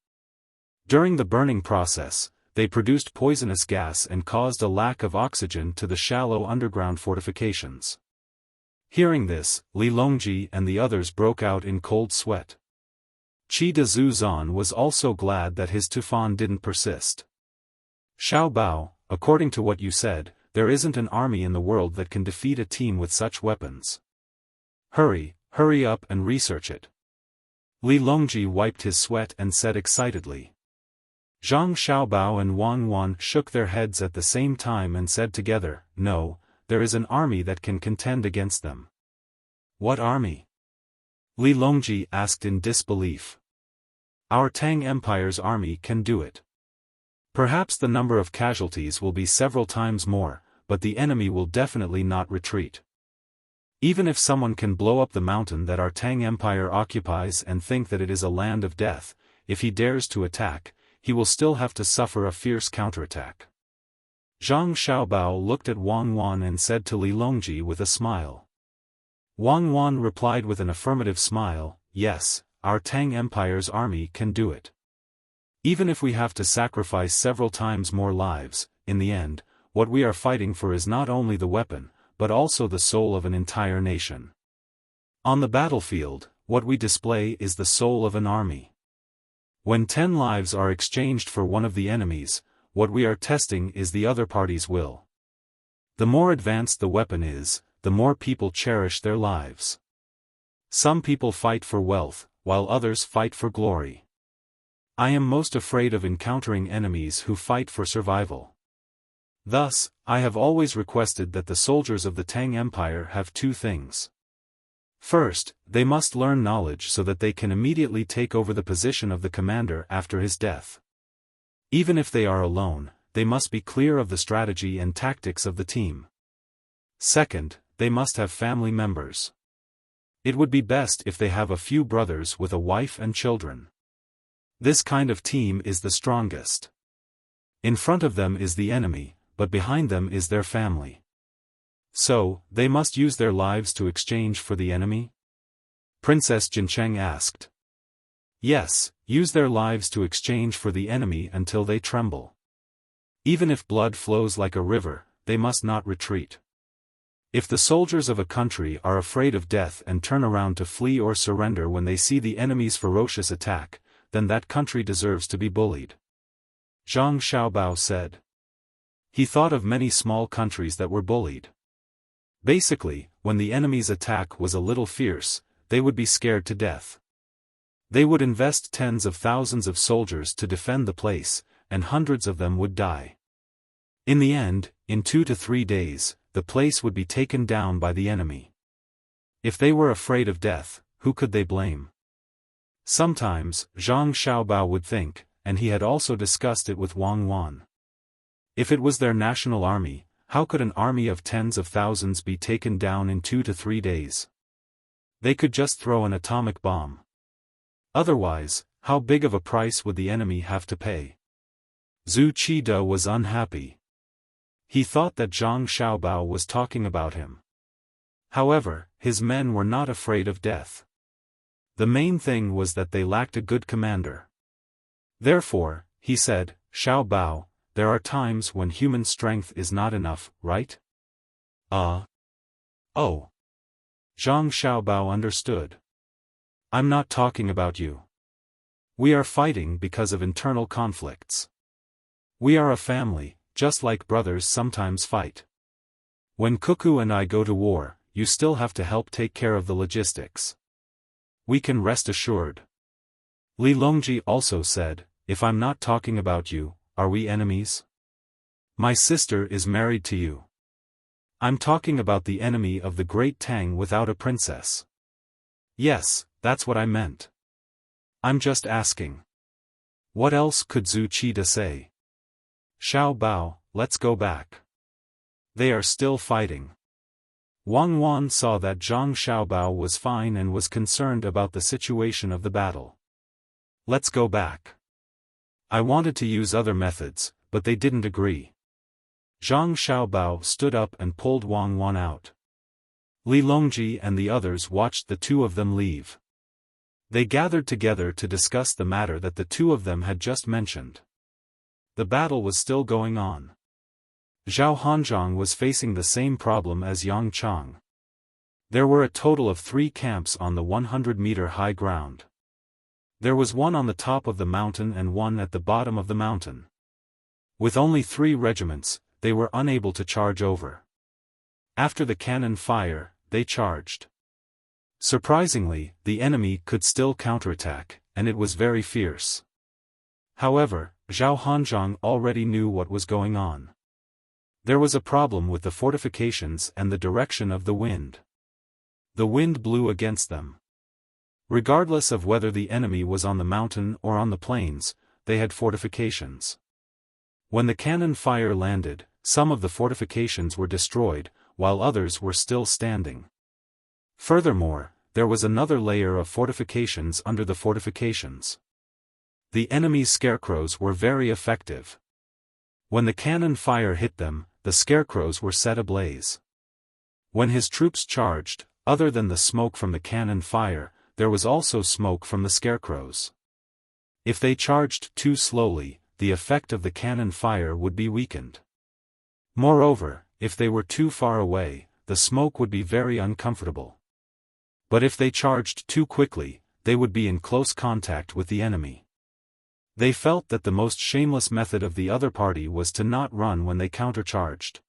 During the burning process, they produced poisonous gas and caused a lack of oxygen to the shallow underground fortifications. Hearing this, Li Longji and the others broke out in cold sweat. Qi de Zuzan was also glad that his Tufan didn't persist. Xiao Bao, according to what you said, there isn't an army in the world that can defeat a team with such weapons. Hurry up and research it. Li Longji wiped his sweat and said excitedly. Zhang Xiaobao and Wang Wan shook their heads at the same time and said together, no, there is an army that can contend against them. What army? Li Longji asked in disbelief. Our Tang Empire's army can do it. Perhaps the number of casualties will be several times more, but the enemy will definitely not retreat. Even if someone can blow up the mountain that our Tang Empire occupies and think that it is a land of death, if he dares to attack, he will still have to suffer a fierce counterattack. Zhang Xiaobao looked at Wang Wan and said to Li Longji with a smile. Wang Wan replied with an affirmative smile, yes, our Tang Empire's army can do it. Even if we have to sacrifice several times more lives, in the end, what we are fighting for is not only the weapon, but also the soul of an entire nation. On the battlefield, what we display is the soul of an army. When 10 lives are exchanged for one of the enemies, what we are testing is the other party's will. The more advanced the weapon is, the more people cherish their lives. Some people fight for wealth, while others fight for glory. I am most afraid of encountering enemies who fight for survival. Thus, I have always requested that the soldiers of the Tang Empire have 2 things. First, they must learn knowledge so that they can immediately take over the position of the commander after his death. Even if they are alone, they must be clear of the strategy and tactics of the team. Second, they must have family members. It would be best if they have a few brothers with a wife and children. This kind of team is the strongest. In front of them is the enemy, but behind them is their family. So, they must use their lives to exchange for the enemy? Princess Jincheng asked. Yes, use their lives to exchange for the enemy until they tremble. Even if blood flows like a river, they must not retreat. If the soldiers of a country are afraid of death and turn around to flee or surrender when they see the enemy's ferocious attack, then that country deserves to be bullied. Zhang Xiaobao said. He thought of many small countries that were bullied. Basically, when the enemy's attack was a little fierce, they would be scared to death. They would invest tens of thousands of soldiers to defend the place, and hundreds of them would die. In the end, in 2 to 3 days, the place would be taken down by the enemy. If they were afraid of death, who could they blame? Sometimes, Zhang Xiaobao would think, and he had also discussed it with Wang Wan. If it was their national army, how could an army of tens of thousands be taken down in 2 to 3 days? They could just throw an atomic bomb. Otherwise, how big of a price would the enemy have to pay? Zhu Qide was unhappy. He thought that Zhang Xiaobao was talking about him. However, his men were not afraid of death. The main thing was that they lacked a good commander. Therefore, he said, Xiaobao, there are times when human strength is not enough, right? Oh. Zhang Xiaobao understood. I'm not talking about you. We are fighting because of internal conflicts. We are a family, just like brothers sometimes fight. When Cuckoo and I go to war, you still have to help take care of the logistics. We can rest assured. Li Longji also said, if I'm not talking about you, are we enemies? My sister is married to you. I'm talking about the enemy of the great Tang without a princess. Yes, that's what I meant. I'm just asking. What else could Zhu Qide say? Xiao Bao, let's go back. They are still fighting. Wang Wan saw that Zhang Xiaobao was fine and was concerned about the situation of the battle. Let's go back. I wanted to use other methods, but they didn't agree. Zhang Xiaobao stood up and pulled Wang Wan out. Li Longji and the others watched the two of them leave. They gathered together to discuss the matter that the two of them had just mentioned. The battle was still going on. Zhao Hanzhong was facing the same problem as Yang Chang. There were a total of 3 camps on the 100-meter high ground. There was one on the top of the mountain and one at the bottom of the mountain. With only 3 regiments, they were unable to charge over. After the cannon fire, they charged. Surprisingly, the enemy could still counterattack, and it was very fierce. However, Zhao Hanzhong already knew what was going on. There was a problem with the fortifications and the direction of the wind. The wind blew against them. Regardless of whether the enemy was on the mountain or on the plains, they had fortifications. When the cannon fire landed, some of the fortifications were destroyed, while others were still standing. Furthermore, there was another layer of fortifications under the fortifications. The enemy's scarecrows were very effective. When the cannon fire hit them, the scarecrows were set ablaze. When his troops charged, other than the smoke from the cannon fire, there was also smoke from the scarecrows. If they charged too slowly, the effect of the cannon fire would be weakened. Moreover, if they were too far away, the smoke would be very uncomfortable. But if they charged too quickly, they would be in close contact with the enemy. They felt that the most shameless method of the other party was to not run when they countercharged.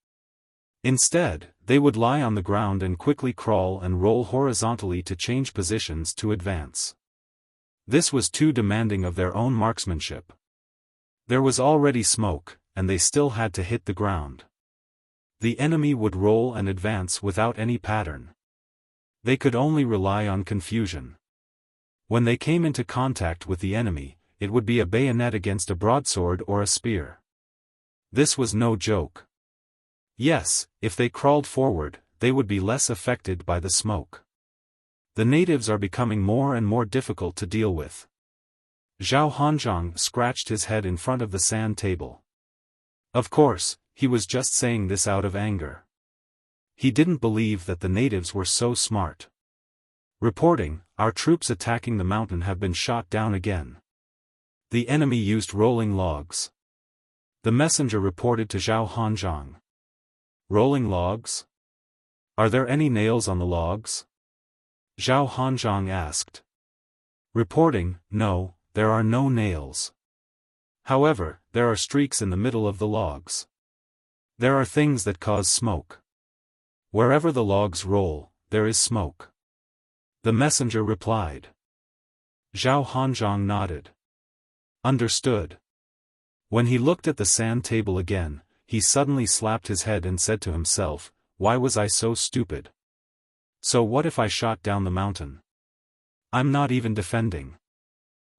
Instead, they would lie on the ground and quickly crawl and roll horizontally to change positions to advance. This was too demanding of their own marksmanship. There was already smoke, and they still had to hit the ground. The enemy would roll and advance without any pattern. They could only rely on confusion. When they came into contact with the enemy, it would be a bayonet against a broadsword or a spear. This was no joke. Yes, if they crawled forward, they would be less affected by the smoke. The natives are becoming more and more difficult to deal with. Zhao Hanzhong scratched his head in front of the sand table. Of course, he was just saying this out of anger. He didn't believe that the natives were so smart. Reporting, our troops attacking the mountain have been shot down again. The enemy used rolling logs. The messenger reported to Zhao Hanzhong. Rolling logs? Are there any nails on the logs? Zhao Hanzhong asked. Reporting, no, there are no nails. However, there are streaks in the middle of the logs. There are things that cause smoke. Wherever the logs roll, there is smoke. The messenger replied. Zhao Hanzhong nodded. Understood. When he looked at the sand table again, he suddenly slapped his head and said to himself, why was I so stupid? So what if I shot down the mountain? I'm not even defending.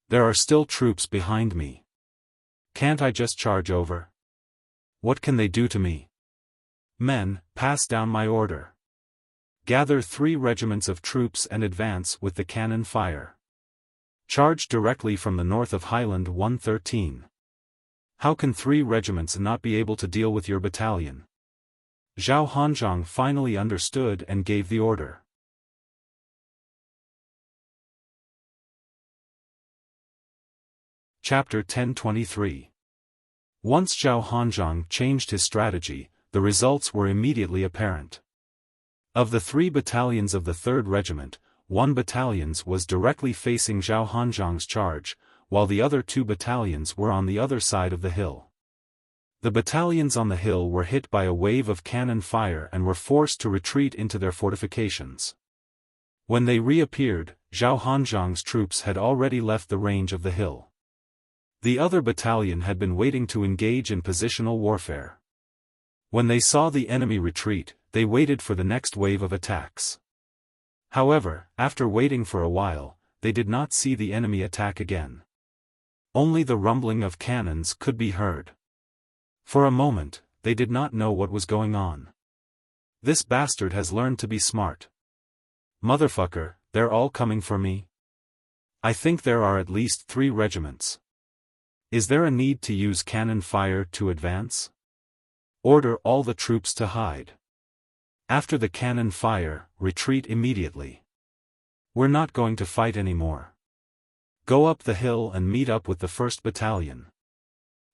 There are still troops behind me. Can't I just charge over? What can they do to me? Men, pass down my order. Gather 3 regiments of troops and advance with the cannon fire. Charge directly from the north of Highland 113. How can 3 regiments not be able to deal with your battalion? Zhao Hanzhong finally understood and gave the order. Chapter 1023. Once Zhao Hanzhong changed his strategy, the results were immediately apparent. Of the 3 battalions of the 3rd Regiment, 1 battalion was directly facing Zhao Hanzhong's charge, while the other 2 battalions were on the other side of the hill. The battalions on the hill were hit by a wave of cannon fire and were forced to retreat into their fortifications. When they reappeared, Zhao Hanzhong's troops had already left the range of the hill. The other battalion had been waiting to engage in positional warfare. When they saw the enemy retreat, they waited for the next wave of attacks. However, after waiting for a while, they did not see the enemy attack again. Only the rumbling of cannons could be heard. For a moment, they did not know what was going on. This bastard has learned to be smart. Motherfucker, they're all coming for me? I think there are at least 3 regiments. Is there a need to use cannon fire to advance? Order all the troops to hide. After the cannon fire, retreat immediately. We're not going to fight anymore. Go up the hill and meet up with the 1st Battalion.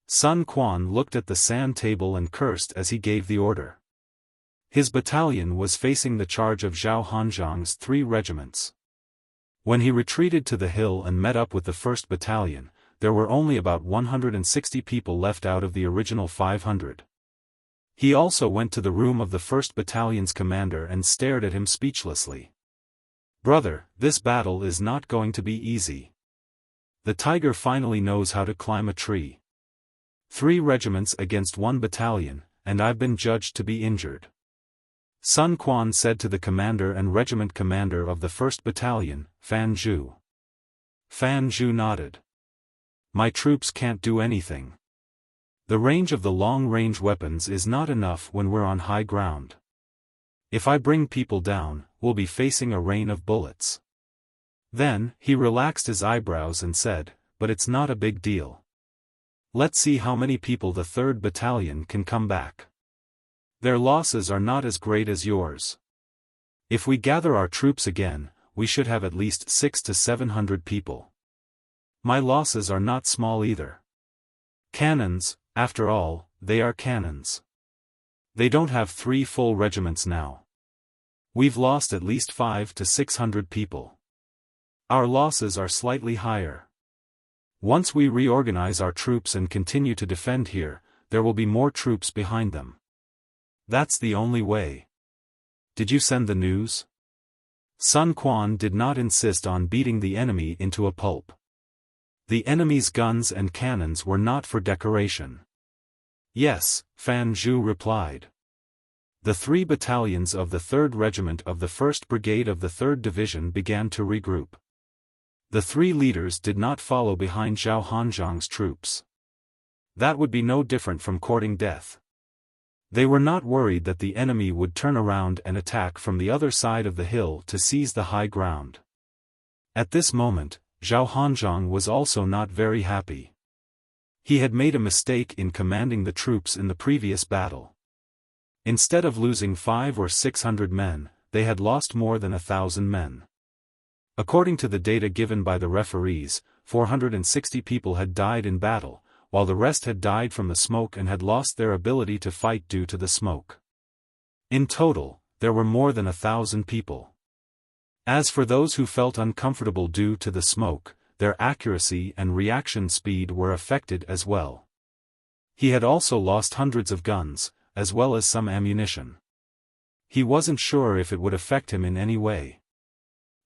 Sun Quan looked at the sand table and cursed as he gave the order. His battalion was facing the charge of Zhao Hanzhang's 3 regiments. When he retreated to the hill and met up with the 1st Battalion, there were only about 160 people left out of the original 500. He also went to the room of the 1st Battalion's commander and stared at him speechlessly. Brother, this battle is not going to be easy. The tiger finally knows how to climb a tree. 3 regiments against 1 battalion, and I've been judged to be injured. Sun Quan said to the commander and regiment commander of the 1st Battalion, Fan Zhu. Fan Zhu nodded. My troops can't do anything. The range of the long-range weapons is not enough when we're on high ground. If I bring people down, we'll be facing a rain of bullets. Then, he relaxed his eyebrows and said, but it's not a big deal. Let's see how many people the 3rd Battalion can come back. Their losses are not as great as yours. If we gather our troops again, we should have at least 600 to 700 people. My losses are not small either. Cannons, after all, they are cannons. They don't have 3 full regiments now. We've lost at least 500 to 600 people. Our losses are slightly higher. Once we reorganize our troops and continue to defend here, there will be more troops behind them. That's the only way. Did you send the news? Sun Quan did not insist on beating the enemy into a pulp. The enemy's guns and cannons were not for decoration. Yes, Fan Zhu replied. The 3 battalions of the 3rd Regiment of the 1st Brigade of the 3rd Division began to regroup. The 3 leaders did not follow behind Zhao Hanzhang's troops. That would be no different from courting death. They were not worried that the enemy would turn around and attack from the other side of the hill to seize the high ground. At this moment, Zhao Hanzhang was also not very happy. He had made a mistake in commanding the troops in the previous battle. Instead of losing 500 or 600 men, they had lost more than 1,000 men. According to the data given by the referees, 460 people had died in battle, while the rest had died from the smoke and had lost their ability to fight due to the smoke. In total, there were more than 1,000 people. As for those who felt uncomfortable due to the smoke, their accuracy and reaction speed were affected as well. He had also lost hundreds of guns, as well as some ammunition. He wasn't sure if it would affect him in any way.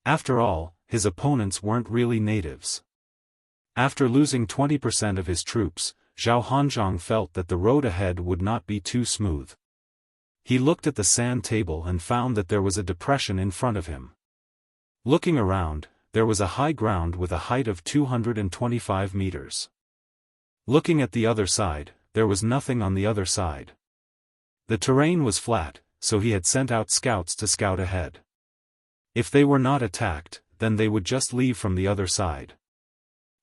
After all, his opponents weren't really natives. After losing 20% of his troops, Zhao Hanzhang felt that the road ahead would not be too smooth. He looked at the sand table and found that there was a depression in front of him. Looking around, there was a high ground with a height of 225 meters. Looking at the other side, there was nothing on the other side. The terrain was flat, so he had sent out scouts to scout ahead. If they were not attacked, then they would just leave from the other side.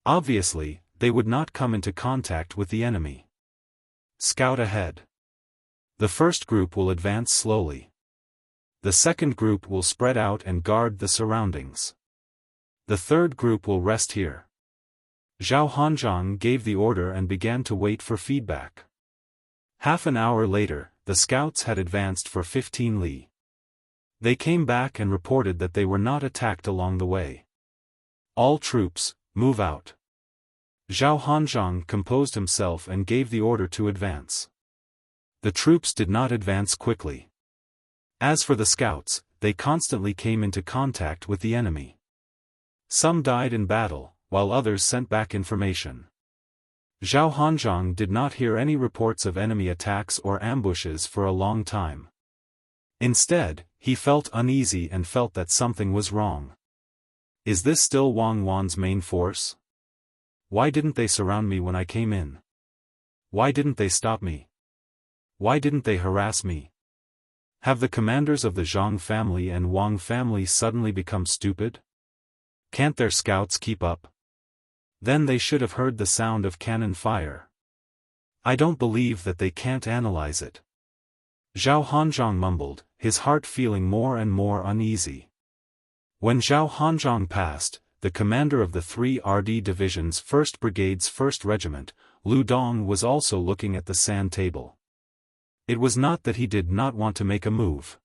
Obviously, they would not come into contact with the enemy. Scout ahead. The first group will advance slowly. The second group will spread out and guard the surroundings. The third group will rest here. Zhao Hanzhang gave the order and began to wait for feedback. Half an hour later, the scouts had advanced for 15 li. They came back and reported that they were not attacked along the way. All troops, move out. Zhao Hanzhang composed himself and gave the order to advance. The troops did not advance quickly. As for the scouts, they constantly came into contact with the enemy. Some died in battle, while others sent back information. Zhao Hanzhang did not hear any reports of enemy attacks or ambushes for a long time. Instead, he felt uneasy and felt that something was wrong. Is this still Wang Wan's main force? Why didn't they surround me when I came in? Why didn't they stop me? Why didn't they harass me? Have the commanders of the Zhang family and Wang family suddenly become stupid? Can't their scouts keep up? Then they should have heard the sound of cannon fire. I don't believe that they can't analyze it. Zhao Hanzhong mumbled, his heart feeling more and more uneasy. When Zhao Hanzhong passed, the commander of the 3 RD Division's 1st Brigade's 1st Regiment, Lu Dong, was also looking at the sand table. It was not that he did not want to make a move.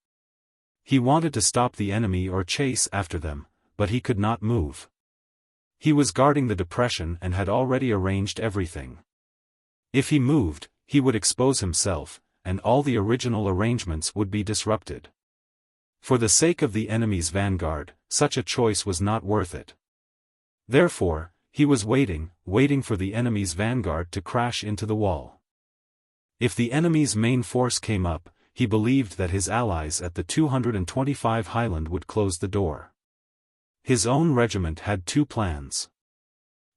He wanted to stop the enemy or chase after them, but he could not move. He was guarding the depression and had already arranged everything. If he moved, he would expose himself, and all the original arrangements would be disrupted. For the sake of the enemy's vanguard, such a choice was not worth it. Therefore, he was waiting for the enemy's vanguard to crash into the wall. If the enemy's main force came up, he believed that his allies at the 225 Highland would close the door. His own regiment had 2 plans.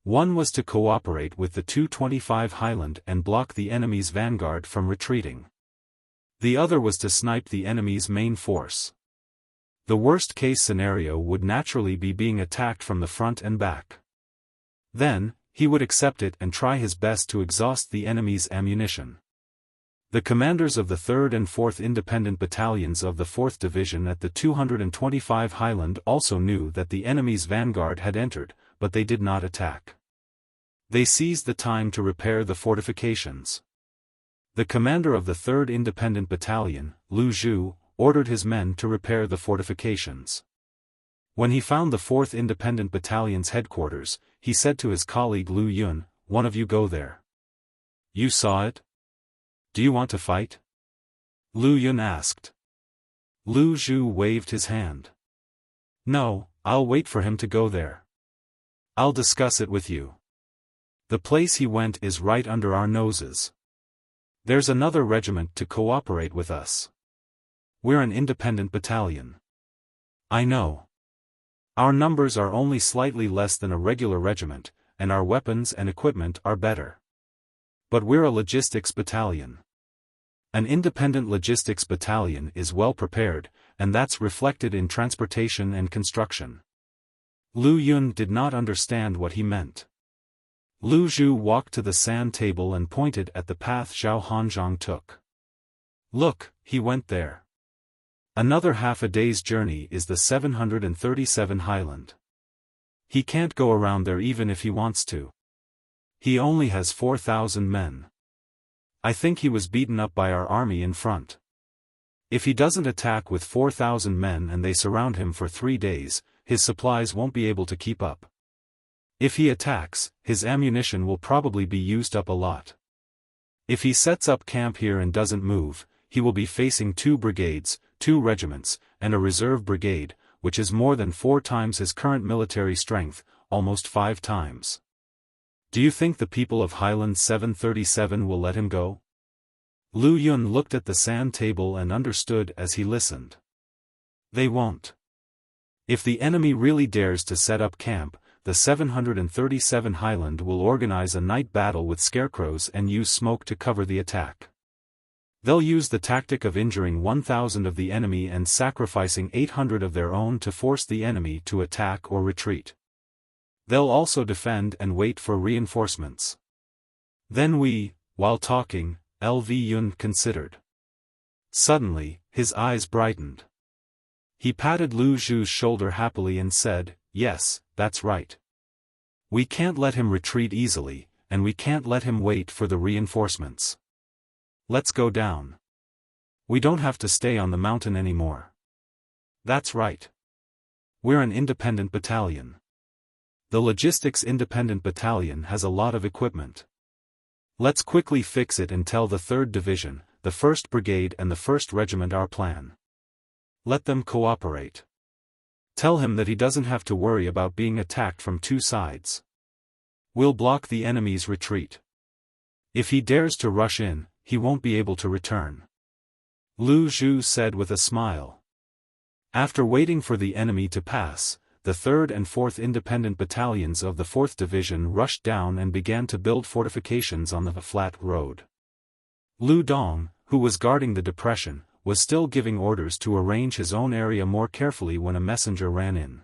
One was to cooperate with the 225 Highland and block the enemy's vanguard from retreating. The other was to snipe the enemy's main force. The worst-case scenario would naturally be being attacked from the front and back. Then, he would accept it and try his best to exhaust the enemy's ammunition. The commanders of the 3rd and 4th Independent Battalions of the 4th Division at the 225 Highland also knew that the enemy's vanguard had entered, but they did not attack. They seized the time to repair the fortifications. The commander of the 3rd Independent Battalion, Lu Zhu, ordered his men to repair the fortifications. When he found the 4th Independent Battalion's headquarters, he said to his colleague Lu Yun, "One of you go there." "You saw it? Do you want to fight?" Lu Yun asked. Lu Zhu waved his hand. "No, I'll wait for him to go there. I'll discuss it with you. The place he went is right under our noses. There's another regiment to cooperate with us. We're an independent battalion." "I know. Our numbers are only slightly less than a regular regiment, and our weapons and equipment are better. But we're a logistics battalion. An independent logistics battalion is well prepared, and that's reflected in transportation and construction." Lu Yun did not understand what he meant. Lu Zhu walked to the sand table and pointed at the path Zhao Hanzhong took. "Look, he went there. Another half a day's journey is the 737 Highland. He can't go around there even if he wants to. He only has 4,000 men. I think he was beaten up by our army in front. If he doesn't attack with 4,000 men and they surround him for 3 days, his supplies won't be able to keep up. If he attacks, his ammunition will probably be used up a lot. If he sets up camp here and doesn't move, he will be facing 2 brigades, 2 regiments, and a reserve brigade, which is more than 4 times his current military strength, almost 5 times. Do you think the people of Highland 737 will let him go?" Lu Yun looked at the sand table and understood as he listened. They won't. If the enemy really dares to set up camp, the 737 Highland will organize a night battle with scarecrows and use smoke to cover the attack. They'll use the tactic of injuring 1,000 of the enemy and sacrificing 800 of their own to force the enemy to attack or retreat. They'll also defend and wait for reinforcements. Then we, while talking, L.V. Yun considered. Suddenly, his eyes brightened. He patted Lu Zhu's shoulder happily and said, "Yes, that's right. We can't let him retreat easily, and we can't let him wait for the reinforcements. Let's go down. We don't have to stay on the mountain anymore." "That's right. We're an independent battalion. The Logistics Independent Battalion has a lot of equipment. Let's quickly fix it and tell the 3rd Division, the 1st Brigade and the 1st Regiment our plan. Let them cooperate. Tell him that he doesn't have to worry about being attacked from 2 sides. We'll block the enemy's retreat. If he dares to rush in, he won't be able to return." Lu Zhu said with a smile. After waiting for the enemy to pass, the 3rd and 4th Independent Battalions of the 4th Division rushed down and began to build fortifications on the flat road. Lu Dong, who was guarding the depression, was still giving orders to arrange his own area more carefully when a messenger ran in.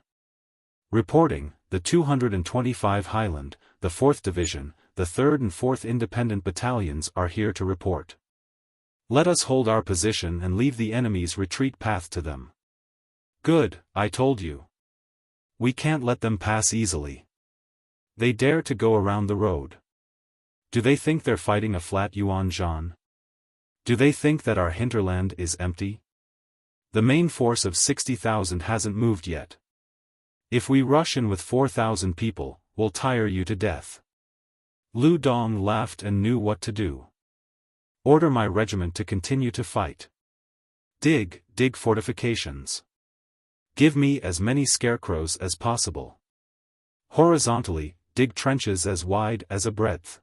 Reporting, the 225 Highland, the 4th Division, the 3rd and 4th Independent Battalions are here to report. Let us hold our position and leave the enemy's retreat path to them. Good, I told you. We can't let them pass easily. They dare to go around the road. Do they think they're fighting a flat Yuan Zhan? Do they think that our hinterland is empty? The main force of 60,000 hasn't moved yet. If we rush in with 4,000 people, we'll tire you to death. Lu Dong laughed and knew what to do. Order my regiment to continue to fight. Dig fortifications. Give me as many scarecrows as possible. Horizontally, dig trenches as wide as a breadth.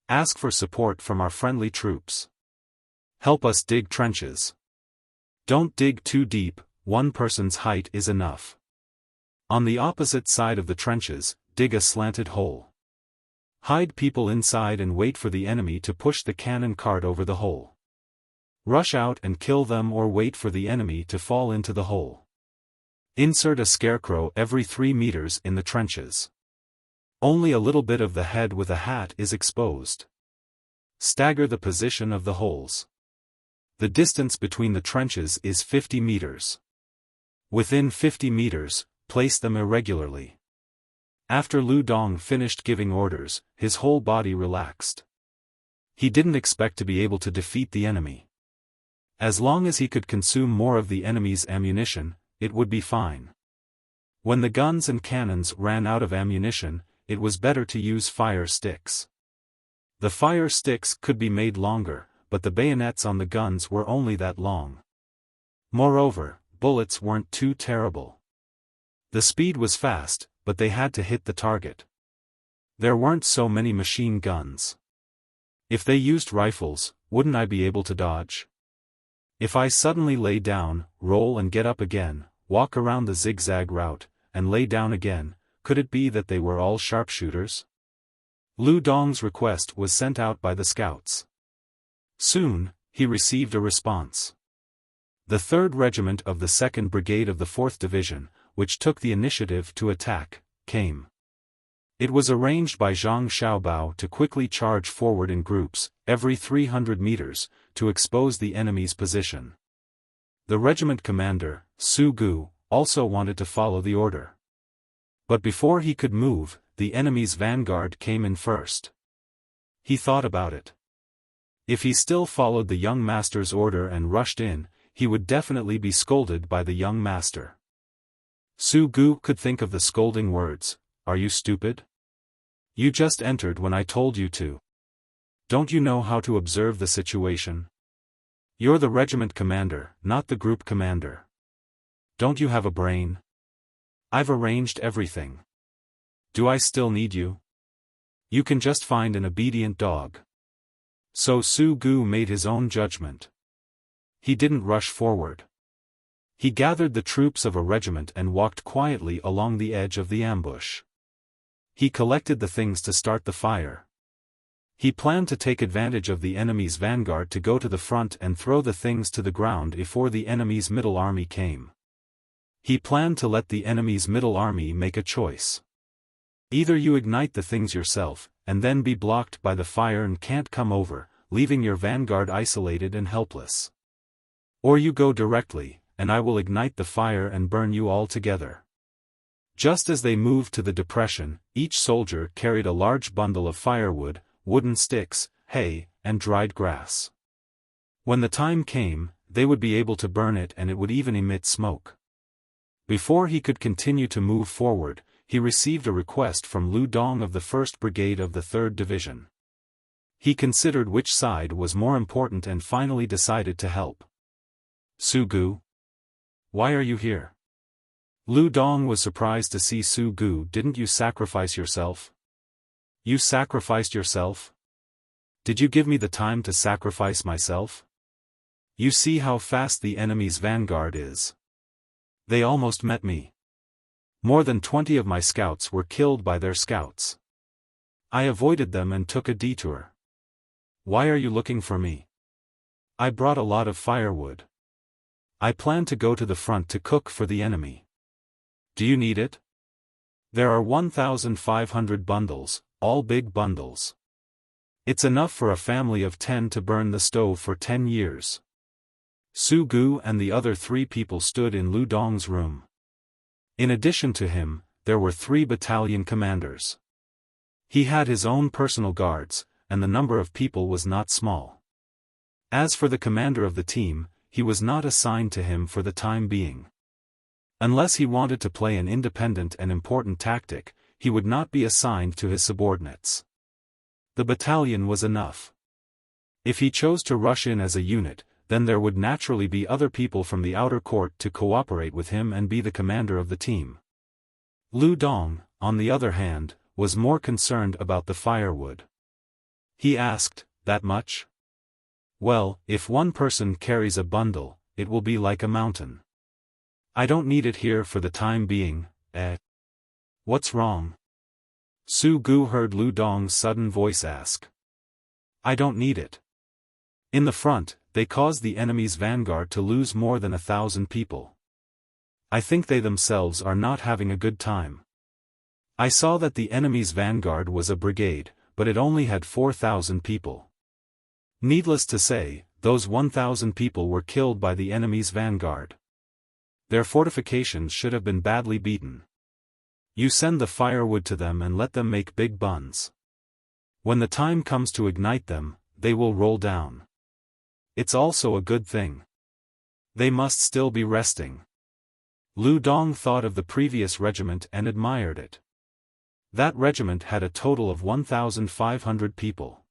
Ask for support from our friendly troops. Help us dig trenches. Don't dig too deep, one person's height is enough. On the opposite side of the trenches, dig a slanted hole. Hide people inside and wait for the enemy to push the cannon cart over the hole. Rush out and kill them or wait for the enemy to fall into the hole. Insert a scarecrow every 3 meters in the trenches. Only a little bit of the head with a hat is exposed. Stagger the position of the holes. The distance between the trenches is 50 meters. Within 50 meters, place them irregularly. After Lu Dong finished giving orders, his whole body relaxed. He didn't expect to be able to defeat the enemy. As long as he could consume more of the enemy's ammunition, it would be fine. When the guns and cannons ran out of ammunition, it was better to use fire sticks. The fire sticks could be made longer, but the bayonets on the guns were only that long. Moreover, bullets weren't too terrible. The speed was fast, but they had to hit the target. There weren't so many machine guns. If they used rifles, wouldn't I be able to dodge? If I suddenly lay down, roll and get up again, walk around the zigzag route, and lay down again, could it be that they were all sharpshooters? Lu Dong's request was sent out by the scouts. Soon, he received a response. The 3rd Regiment of the 2nd Brigade of the 4th Division, which took the initiative to attack, came. It was arranged by Zhang Xiaobao to quickly charge forward in groups, every 300 meters, to expose the enemy's position. The regiment commander, Su Gu, also wanted to follow the order. But before he could move, the enemy's vanguard came in first. He thought about it. If he still followed the young master's order and rushed in, he would definitely be scolded by the young master. Su Gu could think of the scolding words, "Are you stupid? You just entered when I told you to. Don't you know how to observe the situation? You're the regiment commander, not the group commander. Don't you have a brain? I've arranged everything. Do I still need you? You can just find an obedient dog." So Su Gu made his own judgment. He didn't rush forward. He gathered the troops of a regiment and walked quietly along the edge of the ambush. He collected the things to start the fire. He planned to take advantage of the enemy's vanguard to go to the front and throw the things to the ground before the enemy's middle army came. He planned to let the enemy's middle army make a choice. Either you ignite the things yourself, and then be blocked by the fire and can't come over, leaving your vanguard isolated and helpless. Or you go directly, and I will ignite the fire and burn you all together. Just as they moved to the depression, each soldier carried a large bundle of firewood, wooden sticks, hay, and dried grass. When the time came, they would be able to burn it and it would even emit smoke. Before he could continue to move forward, he received a request from Lu Dong of the 1st Brigade of the 3rd Division. He considered which side was more important and finally decided to help. "Su Gu? Why are you here?" Lu Dong was surprised to see Su Gu. "Didn't you sacrifice yourself?" "You sacrificed yourself? Did you give me the time to sacrifice myself? You see how fast the enemy's vanguard is. They almost met me. More than 20 of my scouts were killed by their scouts. I avoided them and took a detour. Why are you looking for me?" I brought a lot of firewood. I plan to go to the front to cook for the enemy. Do you need it? There are 1,500 bundles, all big bundles. It's enough for a family of 10 to burn the stove for 10 years. Su Gu and the other 3 people stood in Lu Dong's room. In addition to him, there were 3 battalion commanders. He had his own personal guards, and the number of people was not small. As for the commander of the team, he was not assigned to him for the time being. Unless he wanted to play an independent and important tactic, he would not be assigned to his subordinates. The battalion was enough. If he chose to rush in as a unit, then there would naturally be other people from the outer court to cooperate with him and be the commander of the team. Lu Dong, on the other hand, was more concerned about the firewood. He asked, "That much?" "Well, if one person carries a bundle, it will be like a mountain. I don't need it here for the time being, eh?" "What's wrong?" Su Gu heard Lu Dong's sudden voice ask. "I don't need it. In the front, they caused the enemy's vanguard to lose more than 1,000 people. I think they themselves are not having a good time. I saw that the enemy's vanguard was a brigade, but it only had 4,000 people. Needless to say, those 1,000 people were killed by the enemy's vanguard. Their fortifications should have been badly beaten. You send the firewood to them and let them make big buns. When the time comes to ignite them, they will roll down. It's also a good thing. They must still be resting." Lu Dong thought of the previous regiment and admired it. That regiment had a total of 1,500 people.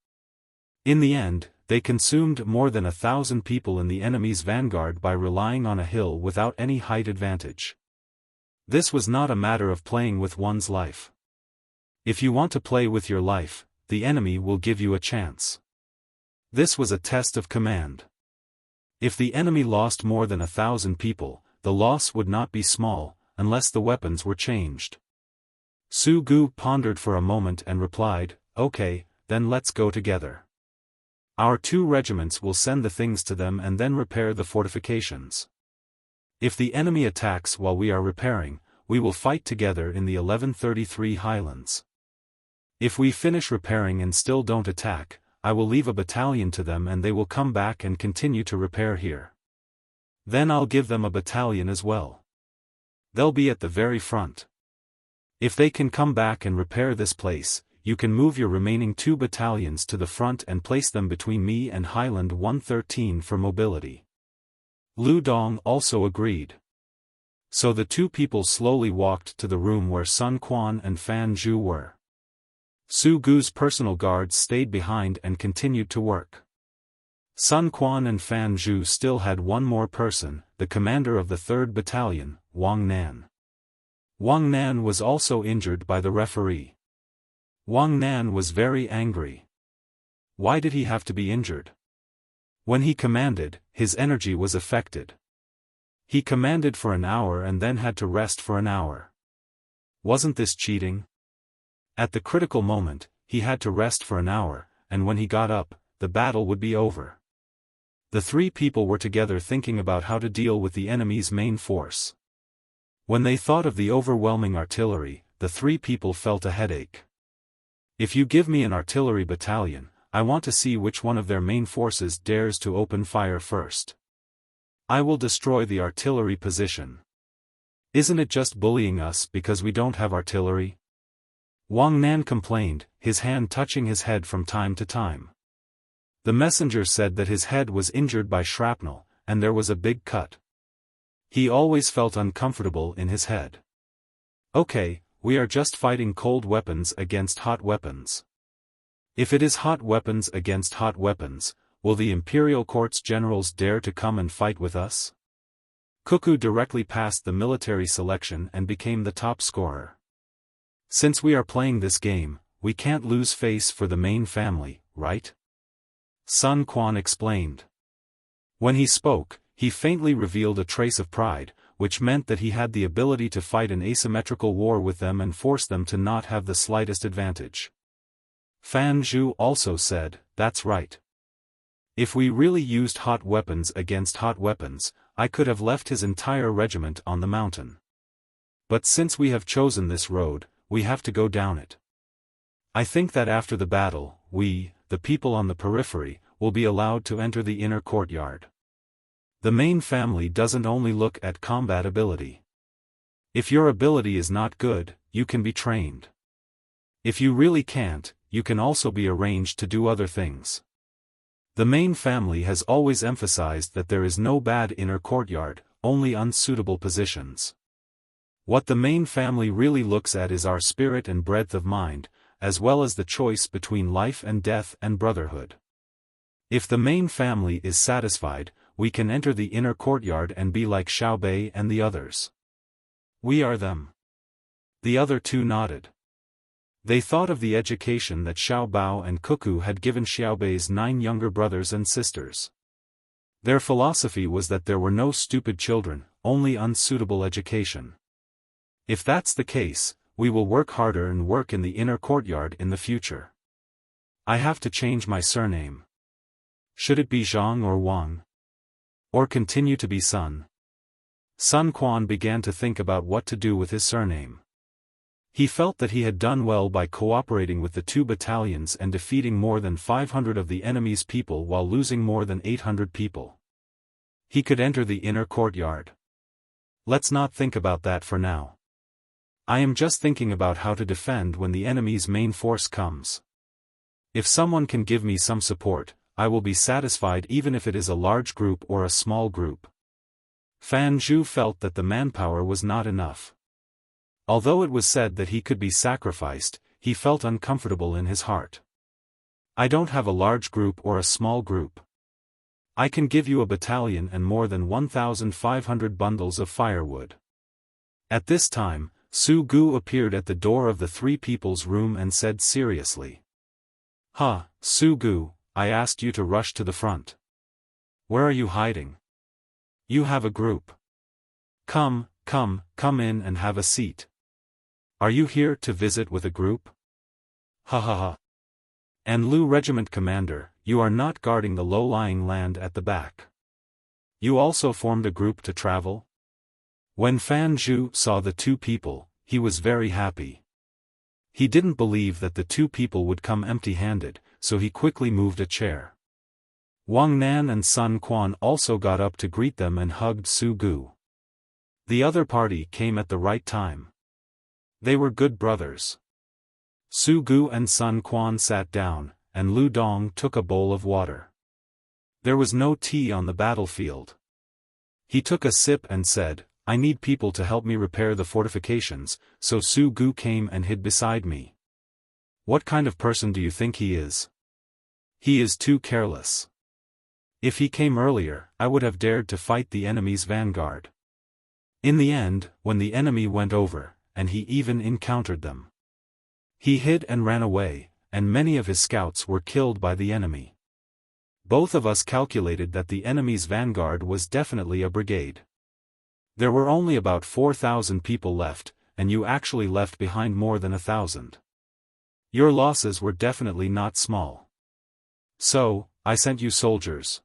In the end, they consumed more than 1,000 people in the enemy's vanguard by relying on a hill without any height advantage. This was not a matter of playing with one's life. If you want to play with your life, the enemy will give you a chance. This was a test of command. If the enemy lost more than 1,000 people, the loss would not be small, unless the weapons were changed. Su Gu pondered for a moment and replied, "Okay, then let's go together. Our 2 regiments will send the things to them and then repair the fortifications. If the enemy attacks while we are repairing, we will fight together in the 1133 Highlands. If we finish repairing and still don't attack, I will leave a battalion to them and they will come back and continue to repair here. Then I'll give them a battalion as well. They'll be at the very front. If they can come back and repair this place, you can move your remaining 2 battalions to the front and place them between me and Highland 113 for mobility." Lu Dong also agreed. So the 2 people slowly walked to the room where Sun Quan and Fan Zhu were. Su Gu's personal guards stayed behind and continued to work. Sun Quan and Fan Zhu still had one more person, the commander of the 3rd Battalion, Wang Nan. Wang Nan was also injured by the referee. Wang Nan was very angry. Why did he have to be injured? When he commanded, his energy was affected. He commanded for an hour and then had to rest for an hour. Wasn't this cheating? At the critical moment, he had to rest for an hour, and when he got up, the battle would be over. The 3 people were together thinking about how to deal with the enemy's main force. When they thought of the overwhelming artillery, the 3 people felt a headache. If you give me an artillery battalion, I want to see which one of their main forces dares to open fire first. I will destroy the artillery position. Isn't it just bullying us because we don't have artillery? Wang Nan complained, his hand touching his head from time to time. The messenger said that his head was injured by shrapnel, and there was a big cut. He always felt uncomfortable in his head. Okay, we are just fighting cold weapons against hot weapons. If it is hot weapons against hot weapons, will the Imperial Court's generals dare to come and fight with us? Cuckoo directly passed the military selection and became the top scorer. Since we are playing this game, we can't lose face for the main family, right? Sun Quan explained. When he spoke, he faintly revealed a trace of pride, which meant that he had the ability to fight an asymmetrical war with them and force them to not have the slightest advantage. Fan Zhu also said, "That's right. If we really used hot weapons against hot weapons, I could have left his entire regiment on the mountain. But since we have chosen this road, we have to go down it. I think that after the battle, we, the people on the periphery, will be allowed to enter the inner courtyard. The main family doesn't only look at combat ability. If your ability is not good, you can be trained. If you really can't, you can also be arranged to do other things. The main family has always emphasized that there is no bad inner courtyard, only unsuitable positions. What the main family really looks at is our spirit and breadth of mind, as well as the choice between life and death and brotherhood. If the main family is satisfied, we can enter the inner courtyard and be like Xiaobei and the others. We are them. The other two nodded. They thought of the education that Xiao Bao and Cuckoo had given Xiaobei's 9 younger brothers and sisters. Their philosophy was that there were no stupid children, only unsuitable education. If that's the case, we will work harder and work in the inner courtyard in the future. I have to change my surname. Should it be Zhang or Wang? Or continue to be Sun? Sun Quan began to think about what to do with his surname. He felt that he had done well by cooperating with the 2 battalions and defeating more than 500 of the enemy's people while losing more than 800 people. He could enter the inner courtyard. Let's not think about that for now. I am just thinking about how to defend when the enemy's main force comes. If someone can give me some support, I will be satisfied even if it is a large group or a small group. Fan Zhu felt that the manpower was not enough. Although it was said that he could be sacrificed, he felt uncomfortable in his heart. I don't have a large group or a small group. I can give you a battalion and more than 1,500 bundles of firewood. At this time, Su Gu appeared at the door of the 3 people's room and said seriously. Su Gu, I asked you to rush to the front. Where are you hiding? You have a group. Come in and have a seat. Are you here to visit with a group? And Lu Regiment Commander, you are not guarding the low-lying land at the back. You also formed a group to travel? When Fan Zhu saw the 2 people, he was very happy. He didn't believe that the 2 people would come empty-handed, so he quickly moved a chair. Wang Nan and Sun Quan also got up to greet them and hugged Su Gu. The other party came at the right time. They were good brothers. Su Gu and Sun Quan sat down, and Lu Dong took a bowl of water. There was no tea on the battlefield. He took a sip and said, I need people to help me repair the fortifications, so Su Gu came and hid beside me. What kind of person do you think he is? He is too careless. If he came earlier, I would have dared to fight the enemy's vanguard. In the end, when the enemy went over, and he even encountered them, he hid and ran away, and many of his scouts were killed by the enemy. Both of us calculated that the enemy's vanguard was definitely a brigade. There were only about 4,000 people left, and you actually left behind more than 1,000. Your losses were definitely not small. So, I sent you soldiers.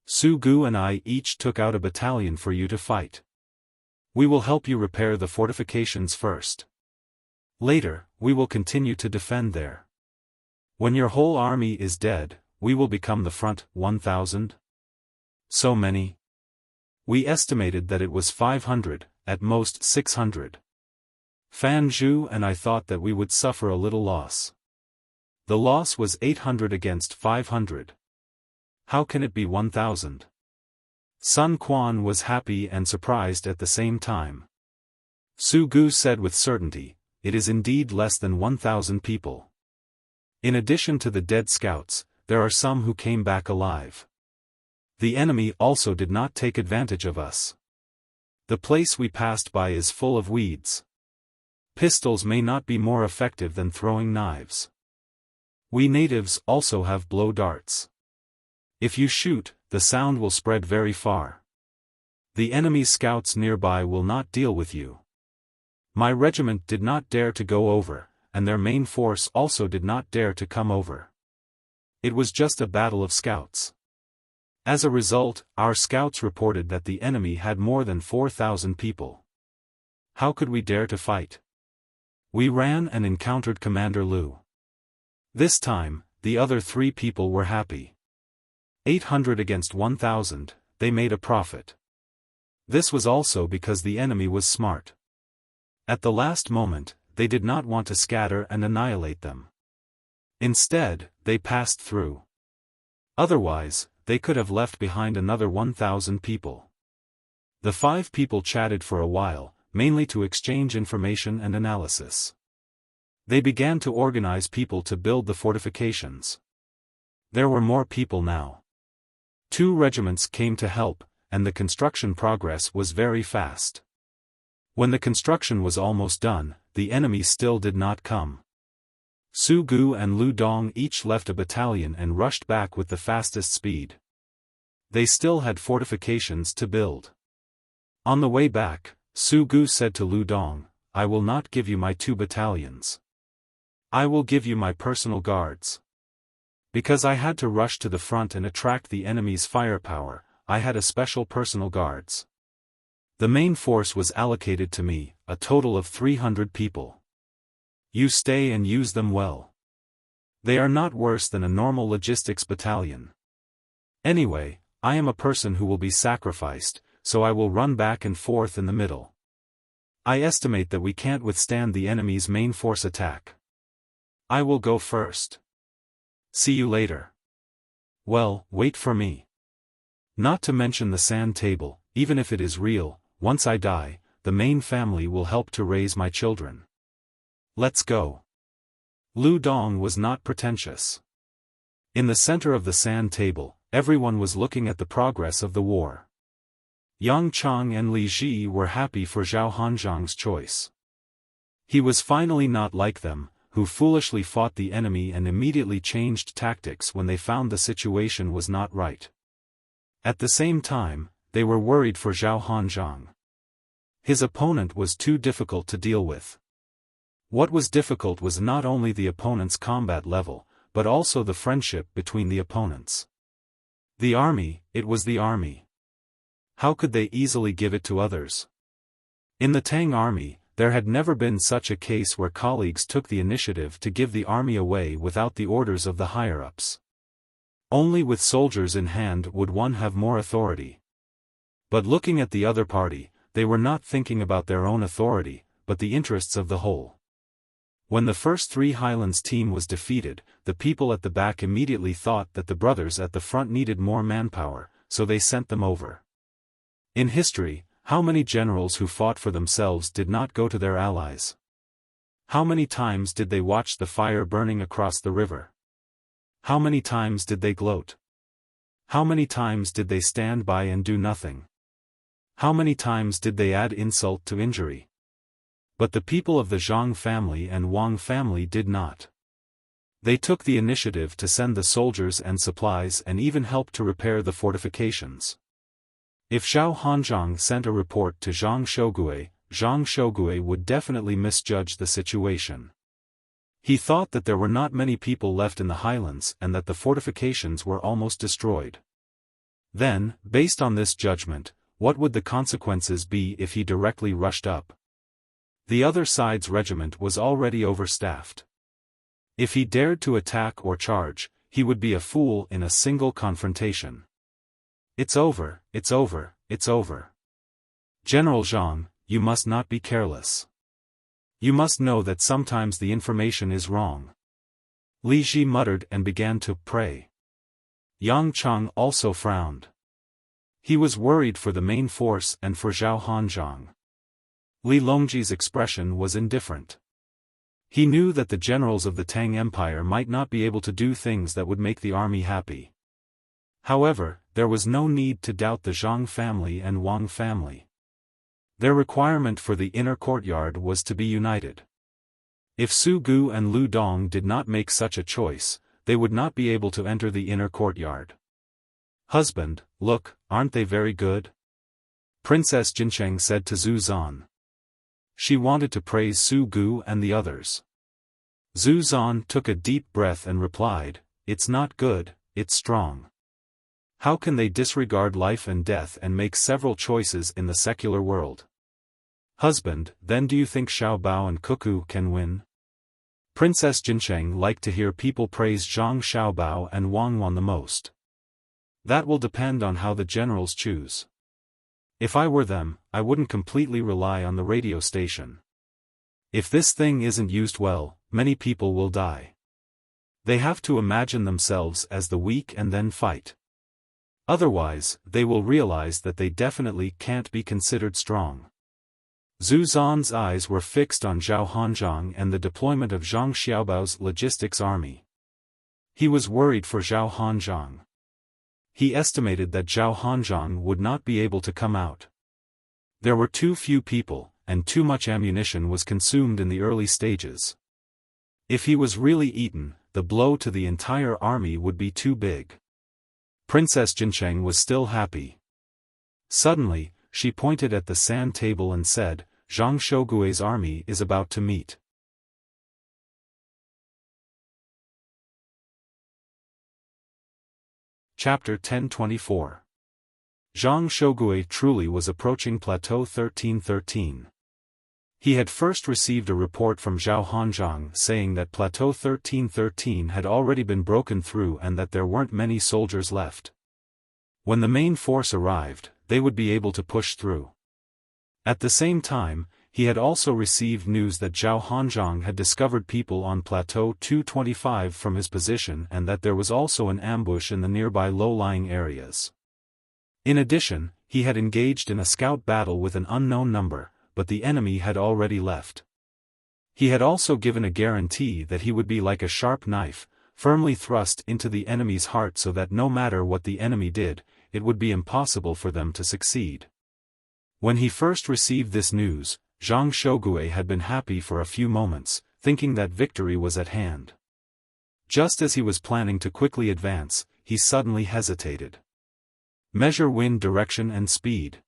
Su Gu and I each took out a battalion for you to fight. We will help you repair the fortifications first. Later, we will continue to defend there. When your whole army is dead, we will become the front. 1,000? So many? We estimated that it was 500, at most 600. Fan Zhu and I thought that we would suffer a little loss. The loss was 800 against 500. How can it be 1,000? Sun Quan was happy and surprised at the same time. Su Gu said with certainty, it is indeed less than 1,000 people. In addition to the dead scouts, there are some who came back alive. The enemy also did not take advantage of us. The place we passed by is full of weeds. Pistols may not be more effective than throwing knives. We natives also have blow darts. If you shoot, the sound will spread very far. The enemy's scouts nearby will not deal with you. My regiment did not dare to go over, and their main force also did not dare to come over. It was just a battle of scouts. As a result, our scouts reported that the enemy had more than 4,000 people. How could we dare to fight? We ran and encountered Commander Lu. This time, the other 3 people were happy. 800 against 1,000, they made a profit. This was also because the enemy was smart. At the last moment, they did not want to scatter and annihilate them. Instead, they passed through. Otherwise, they could have left behind another 1,000 people. The 5 people chatted for a while, mainly to exchange information and analysis. They began to organize people to build the fortifications. There were more people now. 2 regiments came to help, and the construction progress was very fast. When the construction was almost done, the enemy still did not come. Su Gu and Lu Dong each left a battalion and rushed back with the fastest speed. They still had fortifications to build. On the way back, Su Gu said to Lu Dong, "I will not give you my 2 battalions. I will give you my personal guards. Because I had to rush to the front and attract the enemy's firepower, I had a special personal guards. The main force was allocated to me, a total of 300 people. You stay and use them well. They are not worse than a normal logistics battalion. Anyway, I am a person who will be sacrificed, so I will run back and forth in the middle. I estimate that we can't withstand the enemy's main force attack. I will go first. See you later. Well, wait for me. Not to mention the sand table, even if it is real, once I die, the main family will help to raise my children. Let's go." Lu Dong was not pretentious. In the center of the sand table, everyone was looking at the progress of the war. Yang Chang and Li Ji were happy for Zhao Hanzhang's choice. He was finally not like them, who foolishly fought the enemy and immediately changed tactics when they found the situation was not right. At the same time, they were worried for Zhao Hanzhang. His opponent was too difficult to deal with. What was difficult was not only the opponent's combat level, but also the friendship between the opponents. The army, it was the army. How could they easily give it to others? In the Tang army, there had never been such a case where colleagues took the initiative to give the army away without the orders of the higher-ups. Only with soldiers in hand would one have more authority. But looking at the other party, they were not thinking about their own authority, but the interests of the whole. When the first 3 Highlands team was defeated, the people at the back immediately thought that the brothers at the front needed more manpower, so they sent them over. In history, how many generals who fought for themselves did not go to their allies? How many times did they watch the fire burning across the river? How many times did they gloat? How many times did they stand by and do nothing? How many times did they add insult to injury? But the people of the Zhang family and Wang family did not. They took the initiative to send the soldiers and supplies and even help to repair the fortifications. If Zhao Hanzhang sent a report to Zhang Shogue would definitely misjudge the situation. He thought that there were not many people left in the highlands and that the fortifications were almost destroyed. Then, based on this judgment, what would the consequences be if he directly rushed up? The other side's regiment was already overstaffed. If he dared to attack or charge, he would be a fool in a single confrontation. It's over, it's over, it's over. General Zhang, you must not be careless. You must know that sometimes the information is wrong. Li Ji muttered and began to pray. Yang Chang also frowned. He was worried for the main force and for Zhao Hanzhang. Li Longji's expression was indifferent. He knew that the generals of the Tang Empire might not be able to do things that would make the army happy. However, there was no need to doubt the Zhang family and Wang family. Their requirement for the inner courtyard was to be united. If Su Gu and Lu Dong did not make such a choice, they would not be able to enter the inner courtyard. "Husband, look, aren't they very good?" Princess Jincheng said to Zhu Zan. She wanted to praise Su Gu and the others. Zhu Zan took a deep breath and replied, it's not good, it's strong. How can they disregard life and death and make several choices in the secular world? Husband, then do you think Xiao Bao and Cuckoo can win? Princess Jincheng liked to hear people praise Zhang Xiaobao and Wang Wan the most. That will depend on how the generals choose. If I were them, I wouldn't completely rely on the radio station. If this thing isn't used well, many people will die. They have to imagine themselves as the weak and then fight. Otherwise, they will realize that they definitely can't be considered strong. Zhu Zan's eyes were fixed on Zhao Hanzhang and the deployment of Zhang Xiaobao's logistics army. He was worried for Zhao Hanzhang. He estimated that Zhao Hanzhang would not be able to come out. There were too few people, and too much ammunition was consumed in the early stages. If he was really eaten, the blow to the entire army would be too big. Princess Jincheng was still happy. Suddenly, she pointed at the sand table and said, Zhang Shougui's army is about to meet. Chapter 1024. Zhang Shougui truly was approaching Plateau 1313. He had first received a report from Zhao Hanzhang saying that Plateau 1313 had already been broken through and that there weren't many soldiers left. When the main force arrived, they would be able to push through. At the same time, he had also received news that Zhao Hanzhang had discovered people on Plateau 225 from his position and that there was also an ambush in the nearby low-lying areas. In addition, he had engaged in a scout battle with an unknown number, but the enemy had already left. He had also given a guarantee that he would be like a sharp knife, firmly thrust into the enemy's heart so that no matter what the enemy did, it would be impossible for them to succeed. When he first received this news, Zhang Shougui had been happy for a few moments, thinking that victory was at hand. Just as he was planning to quickly advance, he suddenly hesitated. Measure wind direction and speed.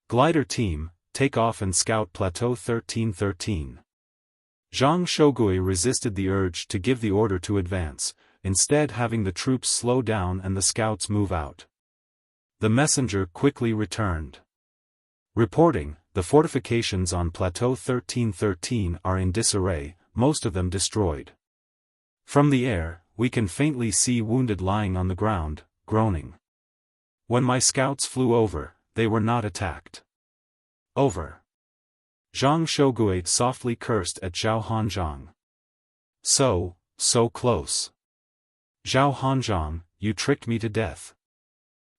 Glider team, take off and scout Plateau 1313. Zhang Shougui resisted the urge to give the order to advance, instead having the troops slow down and the scouts move out. The messenger quickly returned. Reporting, the fortifications on Plateau 1313 are in disarray, most of them destroyed. From the air, we can faintly see wounded lying on the ground, groaning. When my scouts flew over, they were not attacked. Over. Zhang Shougui softly cursed at Zhao Hanzhang. So close. Zhao Hanzhang, you tricked me to death.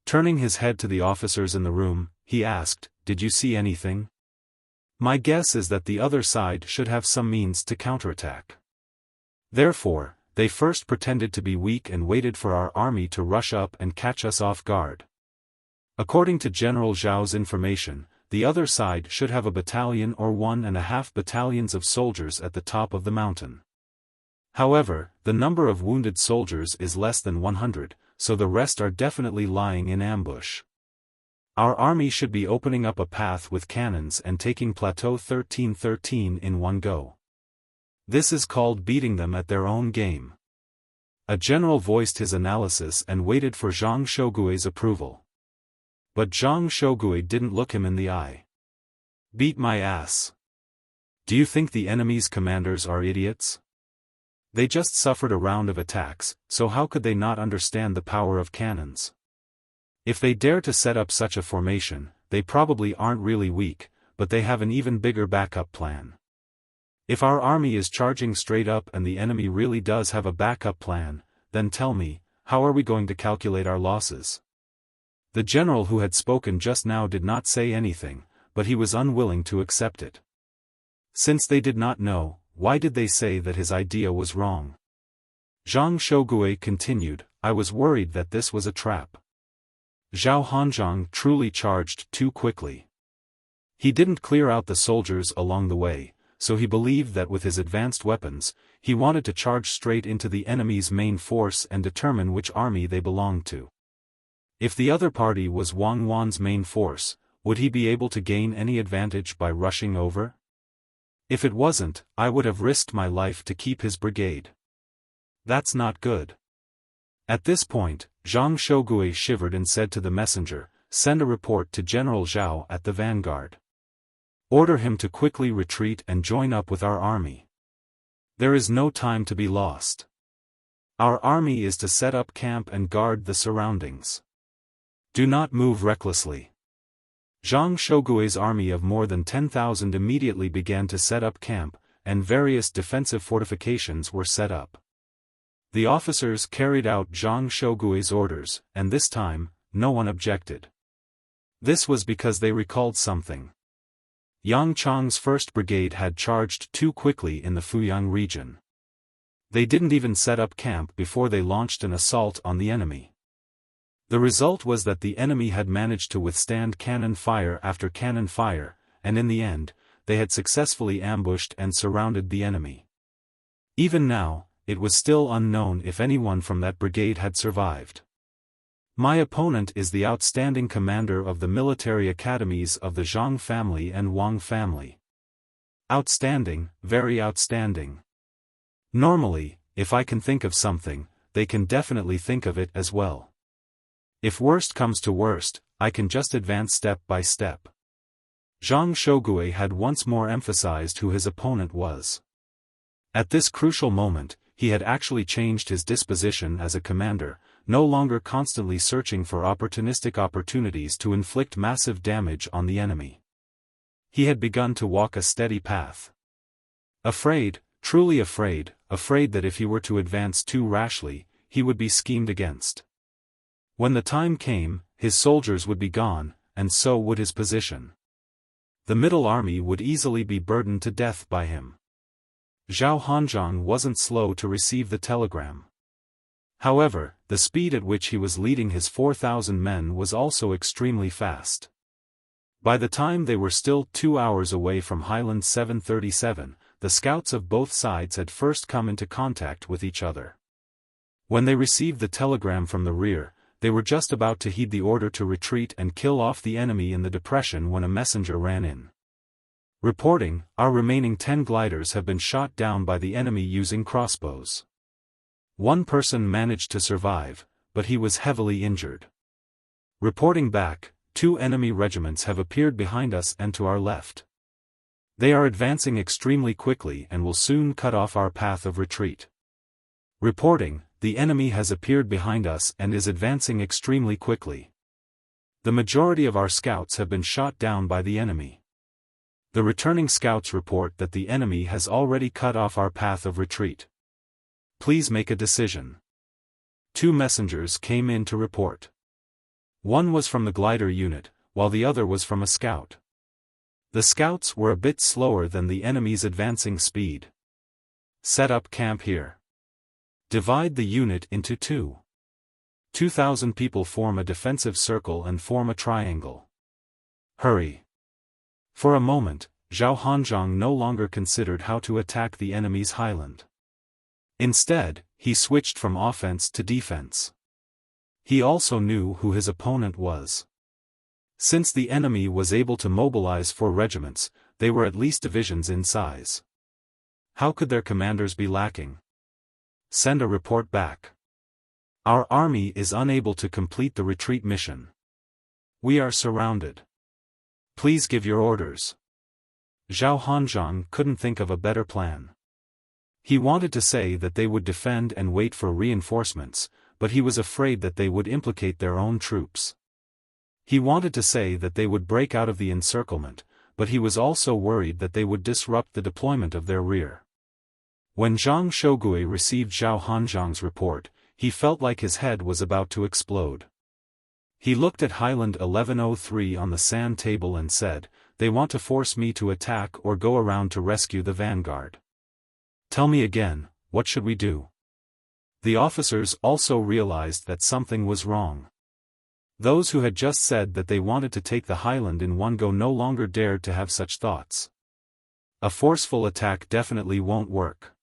Turning his head to the officers in the room, he asked, did you see anything? My guess is that the other side should have some means to counterattack. Therefore, they first pretended to be weak and waited for our army to rush up and catch us off guard. According to General Zhao's information, the other side should have a battalion or 1.5 battalions of soldiers at the top of the mountain. However, the number of wounded soldiers is less than 100, so the rest are definitely lying in ambush. Our army should be opening up a path with cannons and taking Plateau 1313 in one go. This is called beating them at their own game. A general voiced his analysis and waited for Zhang Shougui's approval. But Zhang Shougui didn't look him in the eye. Beat my ass. Do you think the enemy's commanders are idiots? They just suffered a round of attacks, so how could they not understand the power of cannons? If they dare to set up such a formation, they probably aren't really weak, but they have an even bigger backup plan. If our army is charging straight up and the enemy really does have a backup plan, then tell me, how are we going to calculate our losses? The general who had spoken just now did not say anything, but he was unwilling to accept it. Since they did not know, why did they say that his idea was wrong? Zhang Shougui continued, I was worried that this was a trap. Zhao Hanzhang truly charged too quickly. He didn't clear out the soldiers along the way, so he believed that with his advanced weapons, he wanted to charge straight into the enemy's main force and determine which army they belonged to. If the other party was Wang Wan's main force, would he be able to gain any advantage by rushing over? If it wasn't, I would have risked my life to keep his brigade. That's not good. At this point, Zhang Shougui shivered and said to the messenger, "Send a report to General Zhao at the vanguard. Order him to quickly retreat and join up with our army. There is no time to be lost. Our army is to set up camp and guard the surroundings. Do not move recklessly." Zhang Shougui's army of more than 10,000 immediately began to set up camp, and various defensive fortifications were set up. The officers carried out Zhang Shougui's orders, and this time, no one objected. This was because they recalled something. Yang Chang's 1st Brigade had charged too quickly in the Fuyang region. They didn't even set up camp before they launched an assault on the enemy. The result was that the enemy had managed to withstand cannon fire after cannon fire, and in the end, they had successfully ambushed and surrounded the enemy. Even now, it was still unknown if anyone from that brigade had survived. My opponent is the outstanding commander of the military academies of the Zhang family and Wang family. Outstanding, very outstanding. Normally, if I can think of something, they can definitely think of it as well. If worst comes to worst, I can just advance step by step. Zhang Shougui had once more emphasized who his opponent was. At this crucial moment, he had actually changed his disposition as a commander, no longer constantly searching for opportunistic opportunities to inflict massive damage on the enemy. He had begun to walk a steady path. Afraid, truly afraid that if he were to advance too rashly, he would be schemed against. When the time came, his soldiers would be gone, and so would his position. The middle army would easily be burdened to death by him. Zhao Hanzhong wasn't slow to receive the telegram. However, the speed at which he was leading his 4,000 men was also extremely fast. By the time they were still 2 hours away from Highland 737, the scouts of both sides had first come into contact with each other. When they received the telegram from the rear, they were just about to heed the order to retreat and kill off the enemy in the depression when a messenger ran in. Reporting, "Our remaining 10 gliders have been shot down by the enemy using crossbows. One person managed to survive, but he was heavily injured. Reporting back, 2 enemy regiments have appeared behind us and to our left. They are advancing extremely quickly and will soon cut off our path of retreat. Reporting, the enemy has appeared behind us and is advancing extremely quickly. The majority of our scouts have been shot down by the enemy. The returning scouts report that the enemy has already cut off our path of retreat. Please make a decision." 2 messengers came in to report. One was from the glider unit, while the other was from a scout. The scouts were a bit slower than the enemy's advancing speed. "Set up camp here. Divide the unit into 2. 2,000 people form a defensive circle and form a triangle. Hurry." For a moment, Zhao Hanzhong no longer considered how to attack the enemy's highland. Instead, he switched from offense to defense. He also knew who his opponent was. Since the enemy was able to mobilize 4 regiments, they were at least divisions in size. How could their commanders be lacking? Send a report back. Our army is unable to complete the retreat mission. We are surrounded. Please give your orders. Zhao Hanzhong couldn't think of a better plan. He wanted to say that they would defend and wait for reinforcements, but he was afraid that they would implicate their own troops. He wanted to say that they would break out of the encirclement, but he was also worried that they would disrupt the deployment of their rear. When Zhang Shougui received Zhao Hanzhong's report, he felt like his head was about to explode. He looked at Highland 1103 on the sand table and said, "They want to force me to attack or go around to rescue the vanguard. Tell me again, what should we do?" The officers also realized that something was wrong. Those who had just said that they wanted to take the Highland in one go no longer dared to have such thoughts. A forceful attack definitely won't work.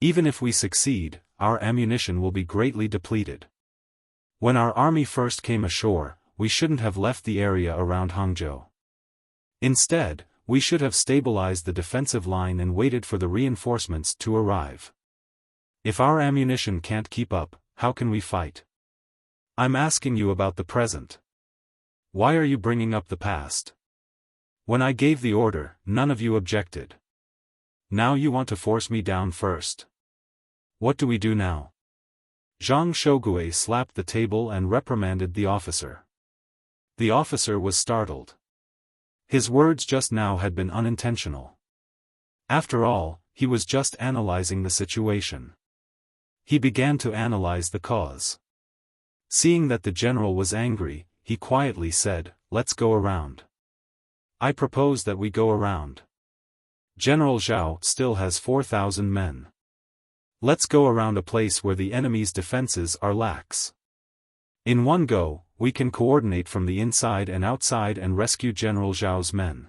Even if we succeed, our ammunition will be greatly depleted. When our army first came ashore, we shouldn't have left the area around Hangzhou. Instead, we should have stabilized the defensive line and waited for the reinforcements to arrive. If our ammunition can't keep up, how can we fight? I'm asking you about the present. Why are you bringing up the past? When I gave the order, none of you objected. Now you want to force me down first. What do we do now? Zhang Shougue slapped the table and reprimanded the officer. The officer was startled. His words just now had been unintentional. After all, he was just analyzing the situation. He began to analyze the cause. Seeing that the general was angry, he quietly said, "Let's go around. I propose that we go around. General Zhao still has 4,000 men. Let's go around a place where the enemy's defenses are lax. In one go, we can coordinate from the inside and outside and rescue General Zhao's men.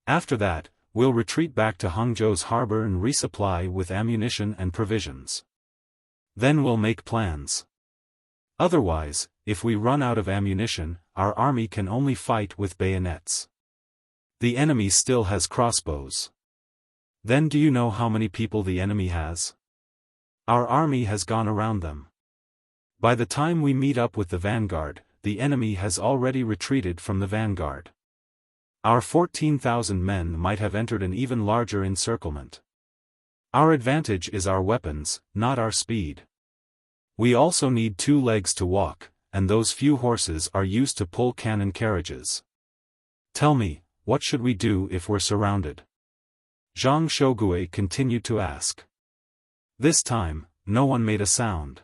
After that, we'll retreat back to Hangzhou's harbor and resupply with ammunition and provisions. Then we'll make plans. Otherwise, if we run out of ammunition, our army can only fight with bayonets. The enemy still has crossbows. Then do you know how many people the enemy has? Our army has gone around them. By the time we meet up with the vanguard, the enemy has already retreated from the vanguard. Our 14,000 men might have entered an even larger encirclement. Our advantage is our weapons, not our speed. We also need 2 legs to walk, and those few horses are used to pull cannon carriages. Tell me, what should we do if we're surrounded? Zhang Shougue continued to ask. This time, no one made a sound.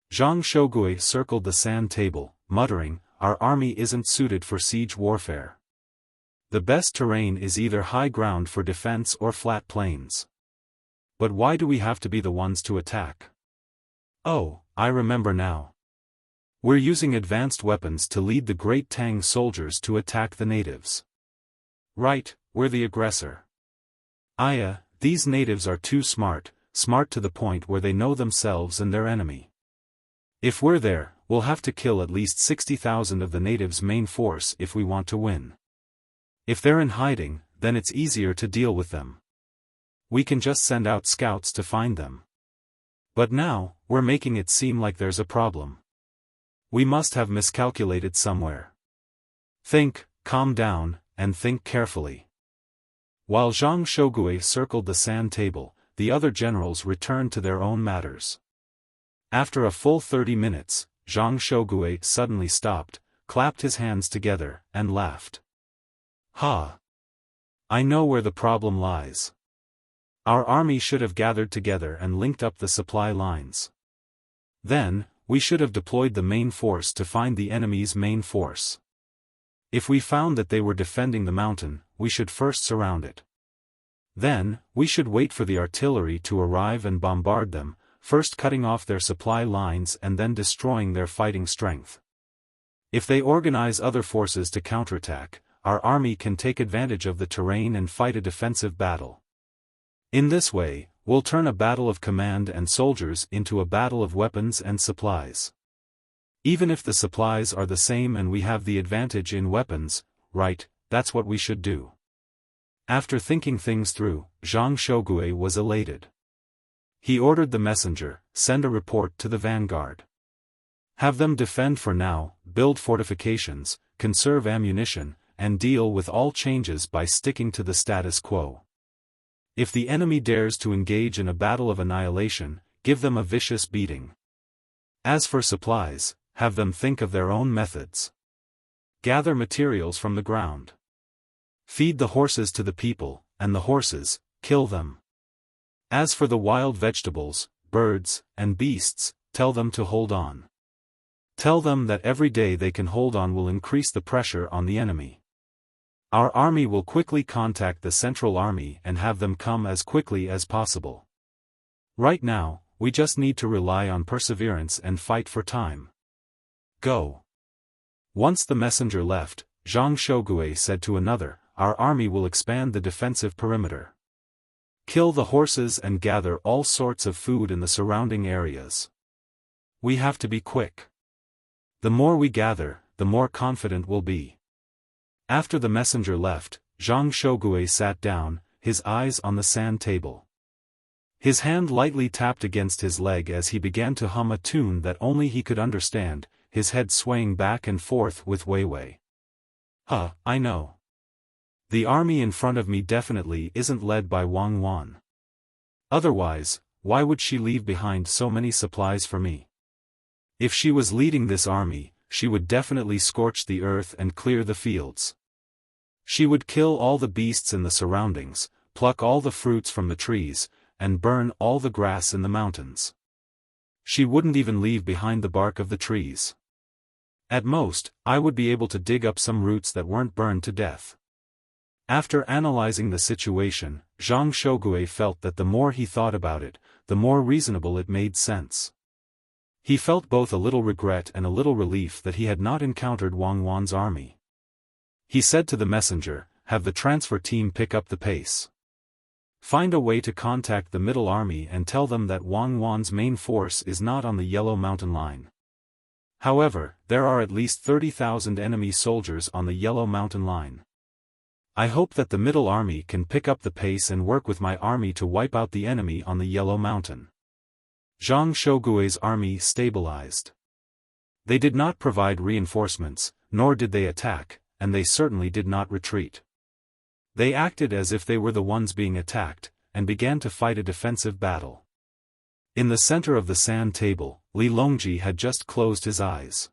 Zhang Shougue circled the sand table, muttering, "Our army isn't suited for siege warfare. The best terrain is either high ground for defense or flat plains. But why do we have to be the ones to attack? Oh, I remember now. We're using advanced weapons to lead the great Tang soldiers to attack the natives. Right, we're the aggressor. These natives are too smart to the point where they know themselves and their enemy. If we're there, we'll have to kill at least 60,000 of the natives' main force if we want to win. If they're in hiding, then it's easier to deal with them. We can just send out scouts to find them. But now, we're making it seem like there's a problem. We must have miscalculated somewhere. Think, calm down, and think carefully." While Zhang Shougue circled the sand table, the other generals returned to their own matters. After a full 30 minutes, Zhang Shougue suddenly stopped, clapped his hands together, and laughed. "Ha! I know where the problem lies. Our army should have gathered together and linked up the supply lines. Then, we should have deployed the main force to find the enemy's main force. If we found that they were defending the mountain, we should first surround it. Then, we should wait for the artillery to arrive and bombard them, first cutting off their supply lines and then destroying their fighting strength. If they organize other forces to counterattack, our army can take advantage of the terrain and fight a defensive battle. In this way, we'll turn a battle of command and soldiers into a battle of weapons and supplies. Even if the supplies are the same and we have the advantage in weapons, right, that's what we should do." After thinking things through, Zhang Shougue was elated. He ordered the messenger, "Send a report to the vanguard. Have them defend for now, build fortifications, conserve ammunition, and deal with all changes by sticking to the status quo. If the enemy dares to engage in a battle of annihilation, give them a vicious beating. As for supplies, have them think of their own methods. Gather materials from the ground. Feed the horses to the people, and the horses, kill them. As for the wild vegetables, birds, and beasts, tell them to hold on. Tell them that every day they can hold on will increase the pressure on the enemy. Our army will quickly contact the Central Army and have them come as quickly as possible. Right now, we just need to rely on perseverance and fight for time. Go." Once the messenger left, Zhang Shougue said to another, "Our army will expand the defensive perimeter. Kill the horses and gather all sorts of food in the surrounding areas. We have to be quick. The more we gather, the more confident we'll be." After the messenger left, Zhang Shougue sat down, his eyes on the sand table. His hand lightly tapped against his leg as he began to hum a tune that only he could understand, his head swaying back and forth with Weiwei. I know. The army in front of me definitely isn't led by Wang Wan. Otherwise, why would she leave behind so many supplies for me? If she was leading this army, she would definitely scorch the earth and clear the fields. She would kill all the beasts in the surroundings, pluck all the fruits from the trees, and burn all the grass in the mountains. She wouldn't even leave behind the bark of the trees. At most, I would be able to dig up some roots that weren't burned to death. After analyzing the situation, Zhang Shogui felt that the more he thought about it, the more reasonable it made sense. He felt both a little regret and a little relief that he had not encountered Wang Wan's army. He said to the messenger, "Have the transfer team pick up the pace. Find a way to contact the middle army and tell them that Wang Wan's main force is not on the Yellow Mountain line. However, there are at least 30,000 enemy soldiers on the Yellow Mountain line. I hope that the middle army can pick up the pace and work with my army to wipe out the enemy on the Yellow Mountain." Zhang Shogui's army stabilized. They did not provide reinforcements, nor did they attack, and they certainly did not retreat. They acted as if they were the ones being attacked, and began to fight a defensive battle. In the center of the sand table, Li Longji had just closed his eyes.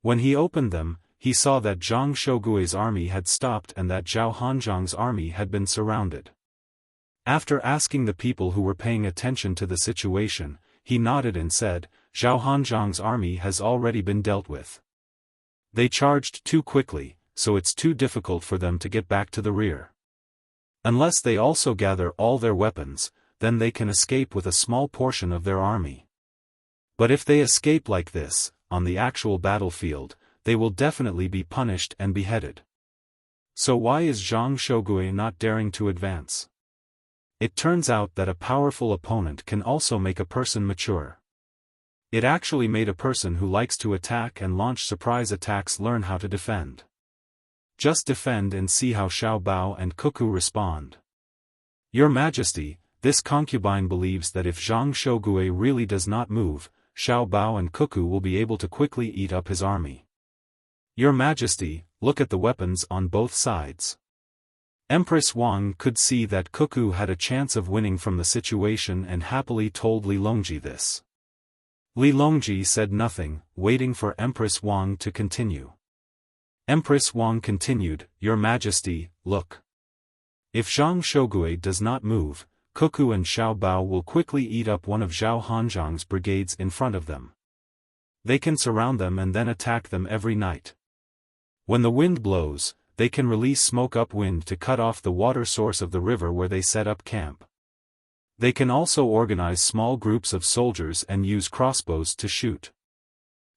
When he opened them, he saw that Zhang Shogui's army had stopped and that Zhao Hanzhang's army had been surrounded. After asking the people who were paying attention to the situation, he nodded and said, "Zhao Hanzhang's army has already been dealt with. They charged too quickly, so it's too difficult for them to get back to the rear. Unless they also gather all their weapons, then they can escape with a small portion of their army. But if they escape like this, on the actual battlefield, they will definitely be punished and beheaded. So why is Zhang Shogui not daring to advance?" It turns out that a powerful opponent can also make a person mature. It actually made a person who likes to attack and launch surprise attacks learn how to defend. Just defend and see how Xiao Bao and Cuckoo respond. "Your Majesty, this concubine believes that if Zhang Shogui really does not move, Xiao Bao and Cuckoo will be able to quickly eat up his army. Your Majesty, look at the weapons on both sides." Empress Wang could see that Cuckoo had a chance of winning from the situation and happily told Li Longji this. Li Longji said nothing, waiting for Empress Wang to continue. Empress Wang continued, "Your Majesty, look. If Zhang Shogui does not move, Cuckoo and Xiao Bao will quickly eat up one of Zhao Hanzhang's brigades in front of them. They can surround them and then attack them every night. When the wind blows, they can release smoke upwind to cut off the water source of the river where they set up camp. They can also organize small groups of soldiers and use crossbows to shoot.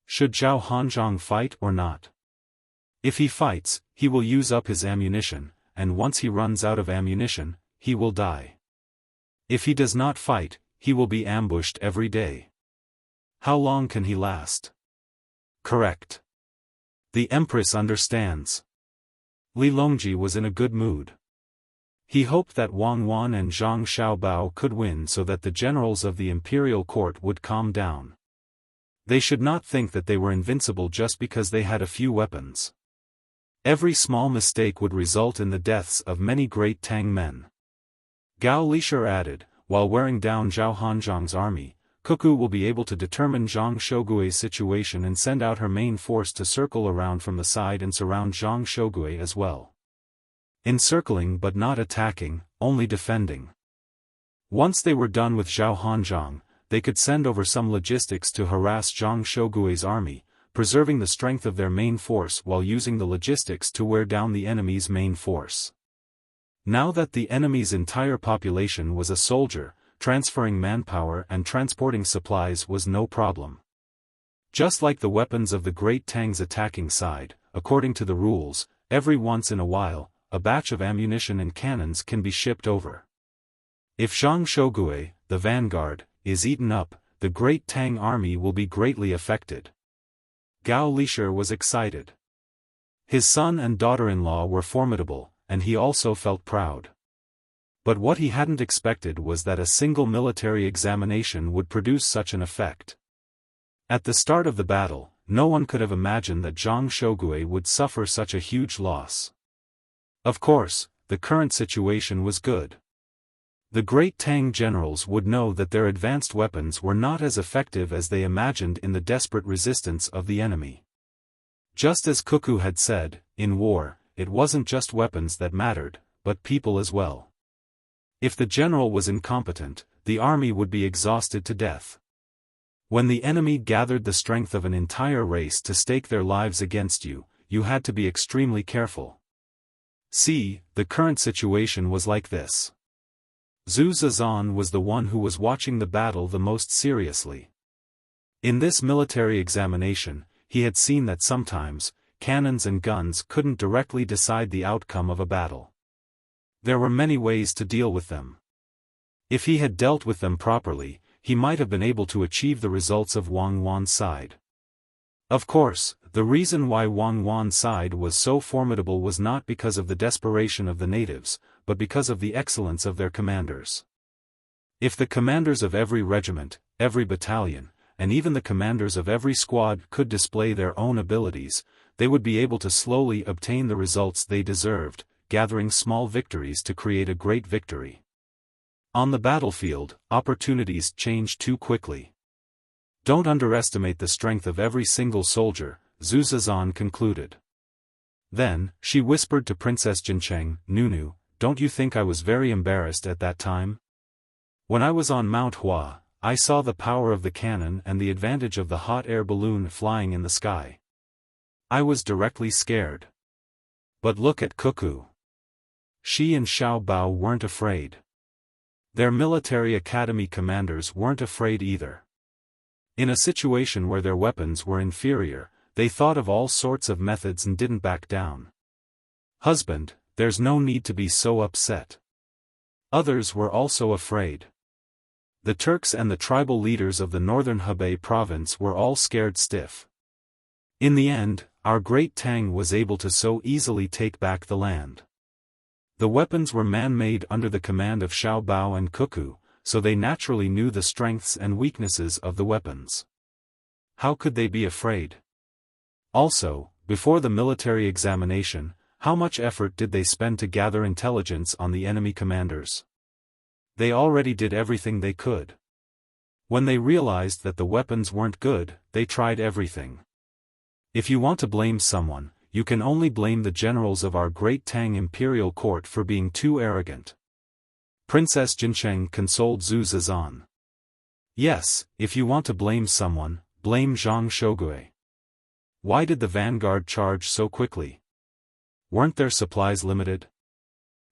Should Zhao Hanzhang fight or not? If he fights, he will use up his ammunition, and once he runs out of ammunition, he will die. If he does not fight, he will be ambushed every day. How long can he last?" "Correct. The Empress understands." Li Longji was in a good mood. He hoped that Wang Wan and Zhang Xiaobao could win so that the generals of the imperial court would calm down. They should not think that they were invincible just because they had a few weapons. Every small mistake would result in the deaths of many great Tang men. Gao Lishur added, "While wearing down Zhao Hanzhang's army, Cuckoo will be able to determine Zhang Shogui's situation and send out her main force to circle around from the side and surround Zhang Shogui as well. Encircling but not attacking, only defending. Once they were done with Zhao Hanzhang, they could send over some logistics to harass Zhang Shogui's army, preserving the strength of their main force while using the logistics to wear down the enemy's main force." Now that the enemy's entire population was a soldier, transferring manpower and transporting supplies was no problem. Just like the weapons of the Great Tang's attacking side, according to the rules, every once in a while, a batch of ammunition and cannons can be shipped over. If Zhang Shogui, the vanguard, is eaten up, the Great Tang army will be greatly affected. Gao Lishur was excited. His son and daughter-in-law were formidable, and he also felt proud. But what he hadn't expected was that a single military examination would produce such an effect. At the start of the battle, no one could have imagined that Zhang Shogui would suffer such a huge loss. Of course, the current situation was good. The great Tang generals would know that their advanced weapons were not as effective as they imagined in the desperate resistance of the enemy. Just as Cuckoo had said, in war, it wasn't just weapons that mattered, but people as well. If the general was incompetent, the army would be exhausted to death. When the enemy gathered the strength of an entire race to stake their lives against you, you had to be extremely careful. See, the current situation was like this. Zhu Zizan was the one who was watching the battle the most seriously. In this military examination, he had seen that sometimes, cannons and guns couldn't directly decide the outcome of a battle. There were many ways to deal with them. If he had dealt with them properly, he might have been able to achieve the results of Wang Wan's side. Of course, the reason why Wang Wan's side was so formidable was not because of the desperation of the natives, but because of the excellence of their commanders. If the commanders of every regiment, every battalion, and even the commanders of every squad could display their own abilities, they would be able to slowly obtain the results they deserved, gathering small victories to create a great victory. On the battlefield, opportunities change too quickly. Don't underestimate the strength of every single soldier, Zhu Zizan concluded. Then, she whispered to Princess Jincheng, Nunu, don't you think I was very embarrassed at that time? When I was on Mount Hua, I saw the power of the cannon and the advantage of the hot air balloon flying in the sky. I was directly scared. But look at Cuckoo. She and Xiao Bao weren't afraid. Their military academy commanders weren't afraid either. In a situation where their weapons were inferior, they thought of all sorts of methods and didn't back down. Husband, there's no need to be so upset. Others were also afraid. The Turks and the tribal leaders of the northern Hebei province were all scared stiff. In the end, our great Tang was able to so easily take back the land. The weapons were man-made under the command of Xiao Bao and Cuckoo, so they naturally knew the strengths and weaknesses of the weapons. How could they be afraid? Also, before the military examination, how much effort did they spend to gather intelligence on the enemy commanders? They already did everything they could. When they realized that the weapons weren't good, they tried everything. If you want to blame someone, you can only blame the generals of our great Tang imperial court for being too arrogant. Princess Jincheng consoled Zhu Zizan. Yes, if you want to blame someone, blame Zhang Shogui. Why did the vanguard charge so quickly? Weren't their supplies limited?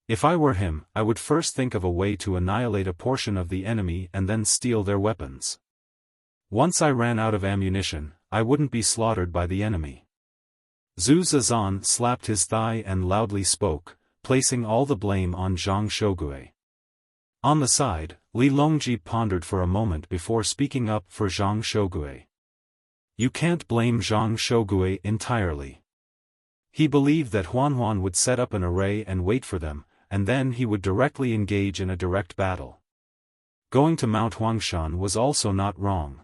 If I were him, I would first think of a way to annihilate a portion of the enemy and then steal their weapons. Once I ran out of ammunition, I wouldn't be slaughtered by the enemy. Zhu Zizan slapped his thigh and loudly spoke, placing all the blame on Zhang Shogui. On the side, Li Longji pondered for a moment before speaking up for Zhang Shogui. You can't blame Zhang Shogui entirely. He believed that Huan would set up an array and wait for them, and then he would directly engage in a direct battle. Going to Mount Huangshan was also not wrong.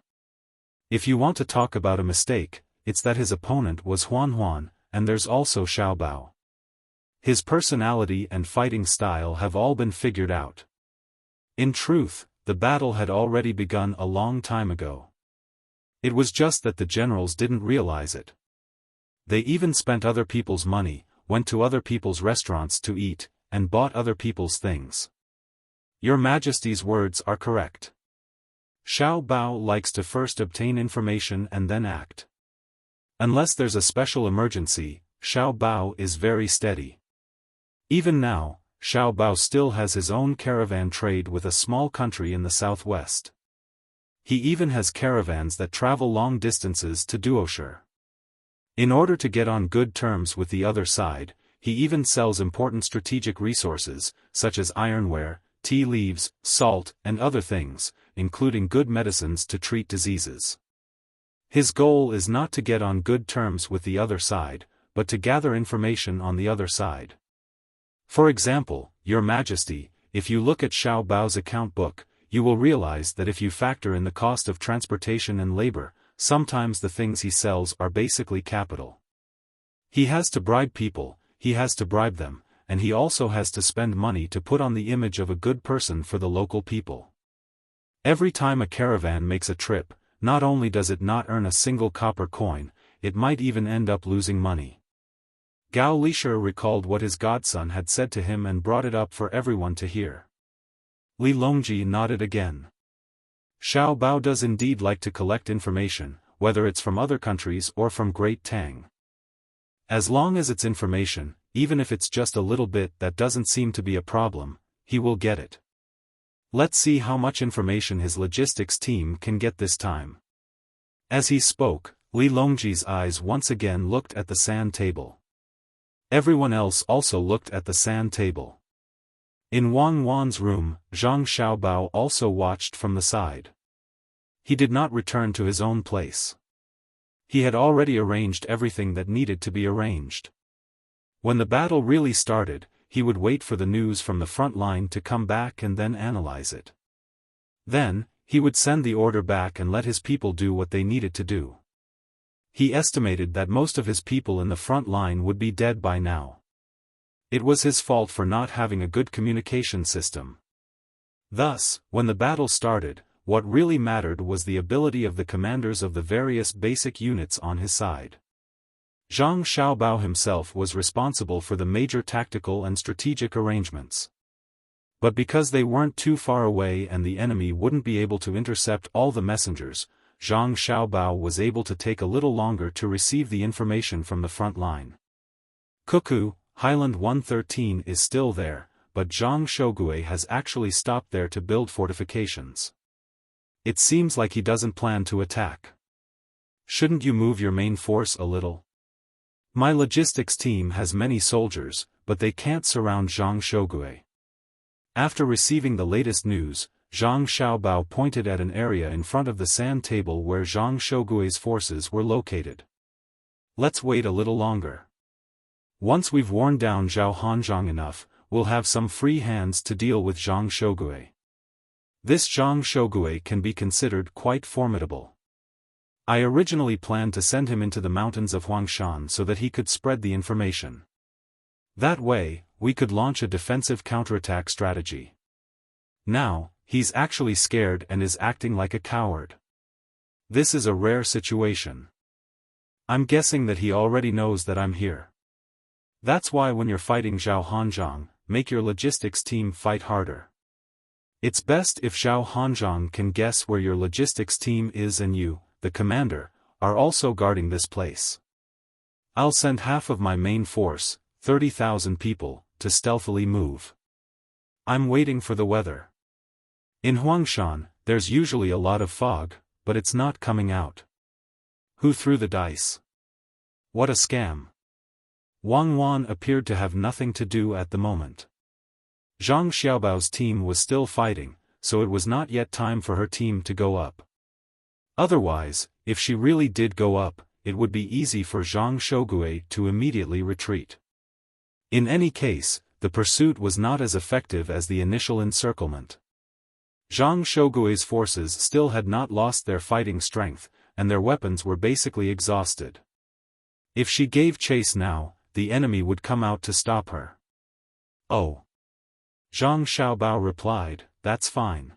If you want to talk about a mistake, it's that his opponent was Huan, and there's also Xiao Bao. His personality and fighting style have all been figured out. In truth, the battle had already begun a long time ago. It was just that the generals didn't realize it. They even spent other people's money, went to other people's restaurants to eat, and bought other people's things. Your Majesty's words are correct. Xiao Bao likes to first obtain information and then act. Unless there's a special emergency, Xiao Bao is very steady. Even now, Xiao Bao still has his own caravan trade with a small country in the southwest. He even has caravans that travel long distances to Duoshi. In order to get on good terms with the other side, he even sells important strategic resources, such as ironware, tea leaves, salt, and other things, including good medicines to treat diseases. His goal is not to get on good terms with the other side, but to gather information on the other side. For example, Your Majesty, if you look at Xiao Bao's account book, you will realize that if you factor in the cost of transportation and labor, sometimes the things he sells are basically capital. He has to bribe people, he has to bribe them, and he also has to spend money to put on the image of a good person for the local people. Every time a caravan makes a trip, not only does it not earn a single copper coin, it might even end up losing money. Gao Lishe recalled what his godson had said to him and brought it up for everyone to hear. Li Longji nodded again. Xiao Bao does indeed like to collect information, whether it's from other countries or from Great Tang. As long as it's information, even if it's just a little bit that doesn't seem to be a problem, he will get it. Let's see how much information his logistics team can get this time. As he spoke, Li Longji's eyes once again looked at the sand table. Everyone else also looked at the sand table. In Wang Wan's room, Zhang Xiaobao also watched from the side. He did not return to his own place. He had already arranged everything that needed to be arranged. When the battle really started, he would wait for the news from the front line to come back and then analyze it. Then, he would send the order back and let his people do what they needed to do. He estimated that most of his people in the front line would be dead by now. It was his fault for not having a good communication system. Thus, when the battle started, what really mattered was the ability of the commanders of the various basic units on his side. Zhang Xiaobao himself was responsible for the major tactical and strategic arrangements. But because they weren't too far away and the enemy wouldn't be able to intercept all the messengers, Zhang Xiaobao was able to take a little longer to receive the information from the front line. Cuckoo, Highland 113 is still there, but Zhang Shogui has actually stopped there to build fortifications. It seems like he doesn't plan to attack. Shouldn't you move your main force a little? My logistics team has many soldiers, but they can't surround Zhang Shogui. After receiving the latest news, Zhang Xiaobao pointed at an area in front of the sand table where Zhang Shogui's forces were located. Let's wait a little longer. Once we've worn down Zhao Hanzhong enough, we'll have some free hands to deal with Zhang Shogui. This Zhang Shogui can be considered quite formidable. I originally planned to send him into the mountains of Huangshan so that he could spread the information. That way, we could launch a defensive counterattack strategy. Now, he's actually scared and is acting like a coward. This is a rare situation. I'm guessing that he already knows that I'm here. That's why when you're fighting Zhao Hanzhong, make your logistics team fight harder. It's best if Zhao Hanzhong can guess where your logistics team is and you, the commander, are also guarding this place. I'll send half of my main force, 30,000 people, to stealthily move. I'm waiting for the weather. In Huangshan, there's usually a lot of fog, but it's not coming out. Who threw the dice? What a scam. Wang Wan appeared to have nothing to do at the moment. Zhang Xiaobao's team was still fighting, so it was not yet time for her team to go up. Otherwise, if she really did go up, it would be easy for Zhang Shogui to immediately retreat. In any case, the pursuit was not as effective as the initial encirclement. Zhang Shogui's forces still had not lost their fighting strength, and their weapons were basically exhausted. If she gave chase now, the enemy would come out to stop her. Oh. Zhang Xiaobao replied, that's fine.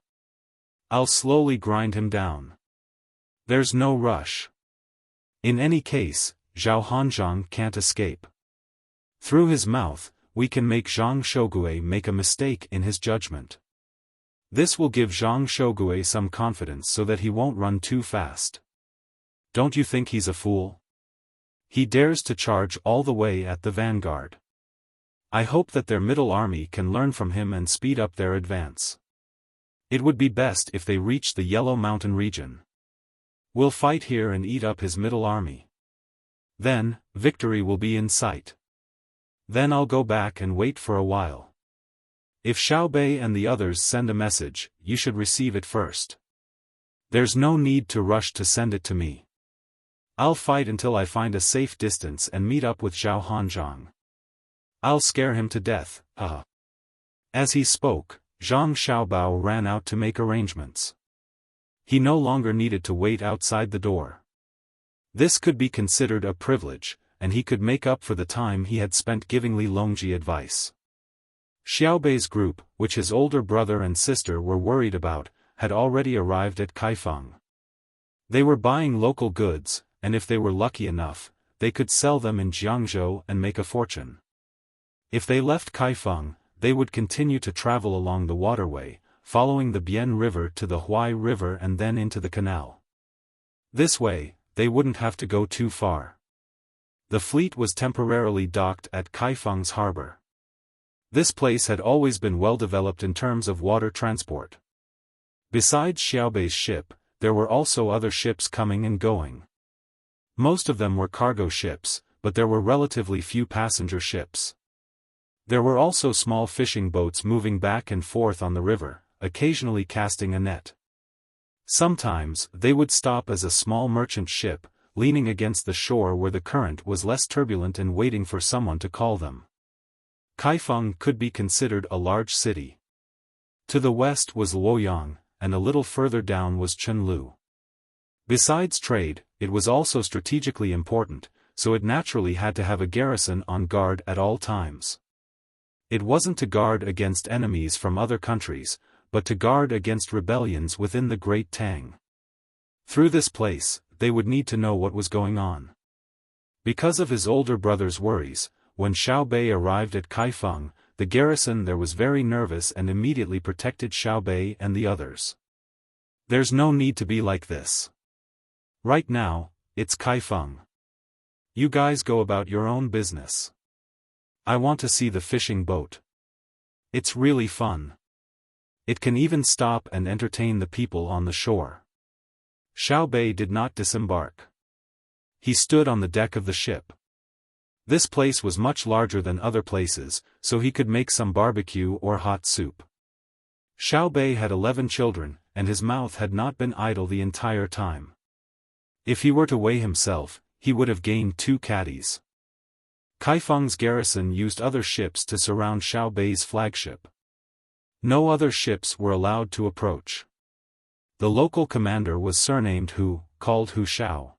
I'll slowly grind him down. There's no rush. In any case, Zhao Hanzhong can't escape. Through his mouth, we can make Zhang Shogui make a mistake in his judgment. This will give Zhang Shogui some confidence so that he won't run too fast. Don't you think he's a fool? He dares to charge all the way at the vanguard. I hope that their middle army can learn from him and speed up their advance. It would be best if they reach the Yellow Mountain region. We'll fight here and eat up his middle army. Then, victory will be in sight. Then I'll go back and wait for a while. If Xiaobei and the others send a message, you should receive it first. There's no need to rush to send it to me. I'll fight until I find a safe distance and meet up with Zhao Hanzhong. I'll scare him to death, As he spoke, Zhang Xiaobao ran out to make arrangements. He no longer needed to wait outside the door. This could be considered a privilege, and he could make up for the time he had spent giving Li Longji advice. Xiaobei's group, which his older brother and sister were worried about, had already arrived at Kaifeng. They were buying local goods, and if they were lucky enough, they could sell them in Jiangzhou and make a fortune. If they left Kaifeng, they would continue to travel along the waterway, following the Bian River to the Huai River and then into the canal. This way, they wouldn't have to go too far. The fleet was temporarily docked at Kaifeng's harbor. This place had always been well developed in terms of water transport. Besides Xiaobei's ship, there were also other ships coming and going. Most of them were cargo ships, but there were relatively few passenger ships. There were also small fishing boats moving back and forth on the river, occasionally casting a net. Sometimes, they would stop as a small merchant ship, leaning against the shore where the current was less turbulent and waiting for someone to call them. Kaifeng could be considered a large city. To the west was Luoyang, and a little further down was Chunlu. Besides trade, it was also strategically important, so it naturally had to have a garrison on guard at all times. It wasn't to guard against enemies from other countries, but to guard against rebellions within the Great Tang. Through this place, they would need to know what was going on. Because of his older brother's worries, when Xiaobei arrived at Kaifeng, the garrison there was very nervous and immediately protected Xiaobei and the others. There's no need to be like this. Right now, it's Kaifeng. You guys go about your own business. I want to see the fishing boat. It's really fun. It can even stop and entertain the people on the shore. Xiaobei did not disembark. He stood on the deck of the ship. This place was much larger than other places, so he could make some barbecue or hot soup. Xiaobei had 11 children, and his mouth had not been idle the entire time. If he were to weigh himself, he would have gained 2 caddies. Kaifeng's garrison used other ships to surround Xiaobei's flagship. No other ships were allowed to approach. The local commander was surnamed Hu, called Hu Xiao.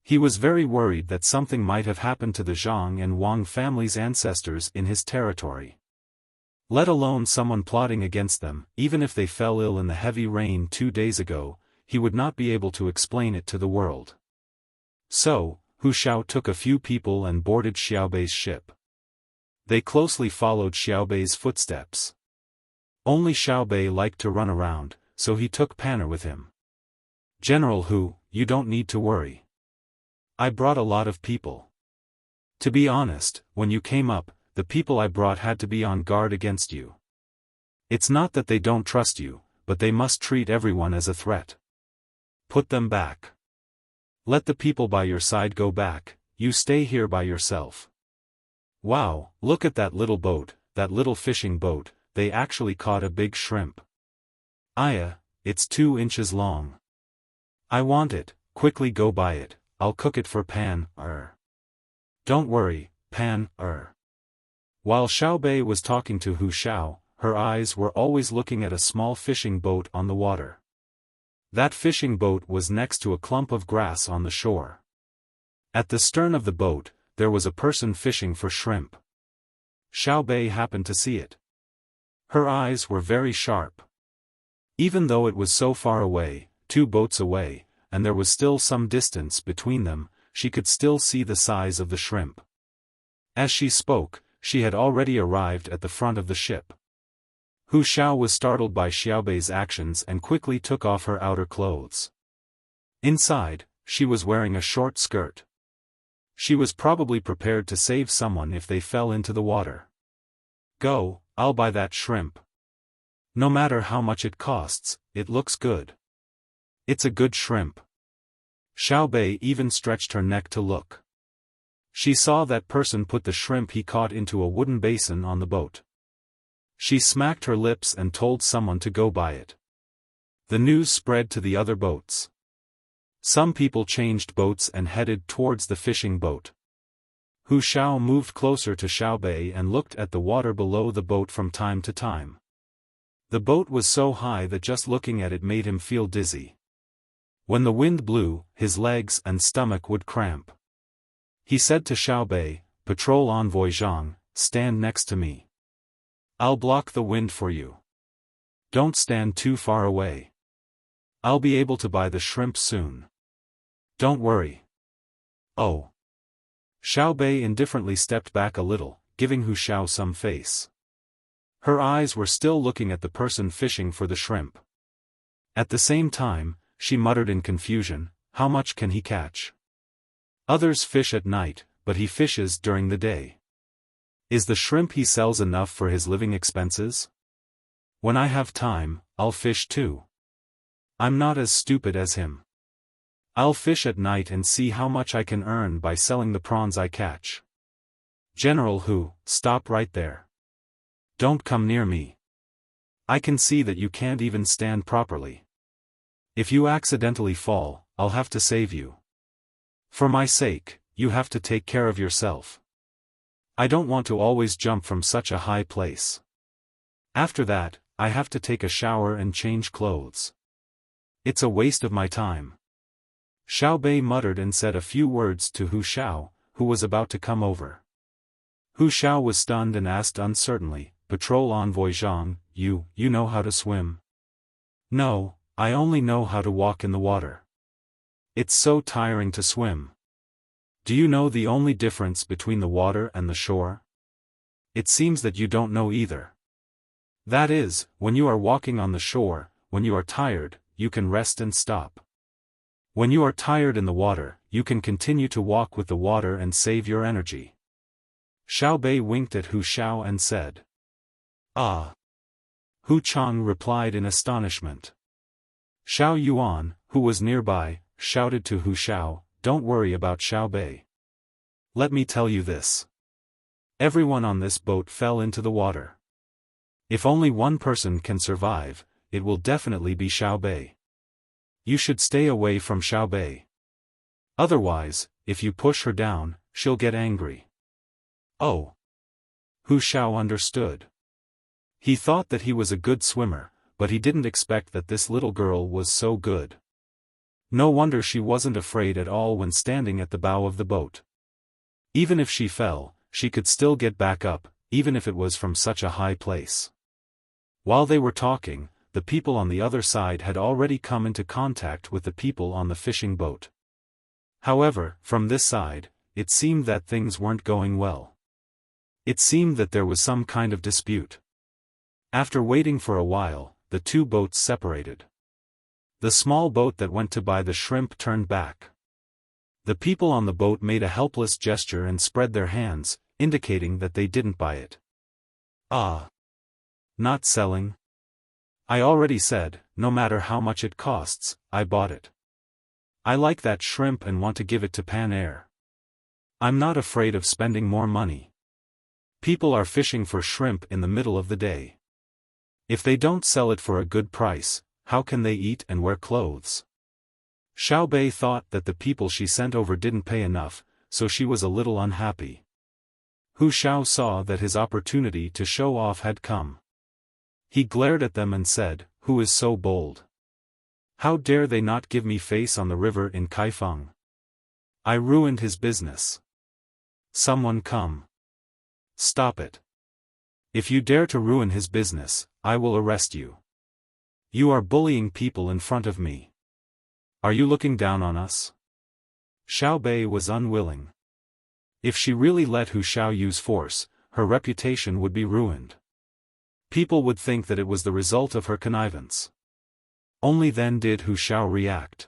He was very worried that something might have happened to the Zhang and Wang family's ancestors in his territory. Let alone someone plotting against them, even if they fell ill in the heavy rain 2 days ago, he would not be able to explain it to the world. So, Hu Xiao took a few people and boarded Xiaobei's ship. They closely followed Xiaobei's footsteps. Only Xiaobei liked to run around, so he took Panner with him. General Hu, you don't need to worry. I brought a lot of people. To be honest, when you came up, the people I brought had to be on guard against you. It's not that they don't trust you, but they must treat everyone as a threat. Put them back. Let the people by your side go back, you stay here by yourself. Wow, look at that little boat, that little fishing boat, they actually caught a big shrimp. Aya, it's 2 inches long. I want it, quickly go buy it, I'll cook it for Pan. Don't worry, Pan. While Xiaobei was talking to Hu Xiao, her eyes were always looking at a small fishing boat on the water. That fishing boat was next to a clump of grass on the shore. At the stern of the boat, there was a person fishing for shrimp. Xiaobei happened to see it. Her eyes were very sharp. Even though it was so far away, 2 boats away, and there was still some distance between them, she could still see the size of the shrimp. As she spoke, she had already arrived at the front of the ship. Hu Xiao was startled by Xiaobei's actions and quickly took off her outer clothes. Inside, she was wearing a short skirt. She was probably prepared to save someone if they fell into the water. Go, I'll buy that shrimp. No matter how much it costs, it looks good. It's a good shrimp. Xiaobei even stretched her neck to look. She saw that person put the shrimp he caught into a wooden basin on the boat. She smacked her lips and told someone to go buy it. The news spread to the other boats. Some people changed boats and headed towards the fishing boat. Hu Xiao moved closer to Xiaobei and looked at the water below the boat from time to time. The boat was so high that just looking at it made him feel dizzy. When the wind blew, his legs and stomach would cramp. He said to Xiaobei, "Patrol Envoy Zhang, stand next to me. I'll block the wind for you. Don't stand too far away. I'll be able to buy the shrimp soon. Don't worry." "Oh." Xiaobei indifferently stepped back a little, giving Hu Xiao some face. Her eyes were still looking at the person fishing for the shrimp. At the same time, she muttered in confusion, "How much can he catch? Others fish at night, but he fishes during the day. Is the shrimp he sells enough for his living expenses? When I have time, I'll fish too. I'm not as stupid as him. I'll fish at night and see how much I can earn by selling the prawns I catch." "General Hu, stop right there. Don't come near me. I can see that you can't even stand properly. If you accidentally fall, I'll have to save you. For my sake, you have to take care of yourself. I don't want to always jump from such a high place. After that, I have to take a shower and change clothes. It's a waste of my time." Xiaobei muttered and said a few words to Hu Xiao, who was about to come over. Hu Xiao was stunned and asked uncertainly, "Patrol Envoy Zhang, you know how to swim?" "No, I only know how to walk in the water. It's so tiring to swim." "Do you know the only difference between the water and the shore? It seems that you don't know either. That is, when you are walking on the shore, when you are tired, you can rest and stop. When you are tired in the water, you can continue to walk with the water and save your energy." Xiaobei winked at Hu Xiao and said, "Ah." Hu Chang replied in astonishment. Xiao Yuan, who was nearby, shouted to Hu Xiao, "Don't worry about Xiaobei. Let me tell you this. Everyone on this boat fell into the water. If only one person can survive, it will definitely be Xiaobei. You should stay away from Xiaobei. Otherwise, if you push her down, she'll get angry." "Oh." Hu Xiao understood. He thought that he was a good swimmer, but he didn't expect that this little girl was so good. No wonder she wasn't afraid at all when standing at the bow of the boat. Even if she fell, she could still get back up, even if it was from such a high place. While they were talking, the people on the other side had already come into contact with the people on the fishing boat. However, from this side, it seemed that things weren't going well. It seemed that there was some kind of dispute. After waiting for a while, the two boats separated. The small boat that went to buy the shrimp turned back. The people on the boat made a helpless gesture and spread their hands, indicating that they didn't buy it. "Ah. Not selling? I already said, no matter how much it costs, I bought it. I like that shrimp and want to give it to Pan Air. I'm not afraid of spending more money. People are fishing for shrimp in the middle of the day. If they don't sell it for a good price, how can they eat and wear clothes?" Xiaobei thought that the people she sent over didn't pay enough, so she was a little unhappy. Hu Xiao saw that his opportunity to show off had come. He glared at them and said, "Who is so bold? How dare they not give me face on the river in Kaifeng? I ruined his business. Someone come. Stop it. If you dare to ruin his business, I will arrest you. You are bullying people in front of me. Are you looking down on us?" Xiaobei was unwilling. If she really let Hu Xiao use force, her reputation would be ruined. People would think that it was the result of her connivance. Only then did Hu Xiao react.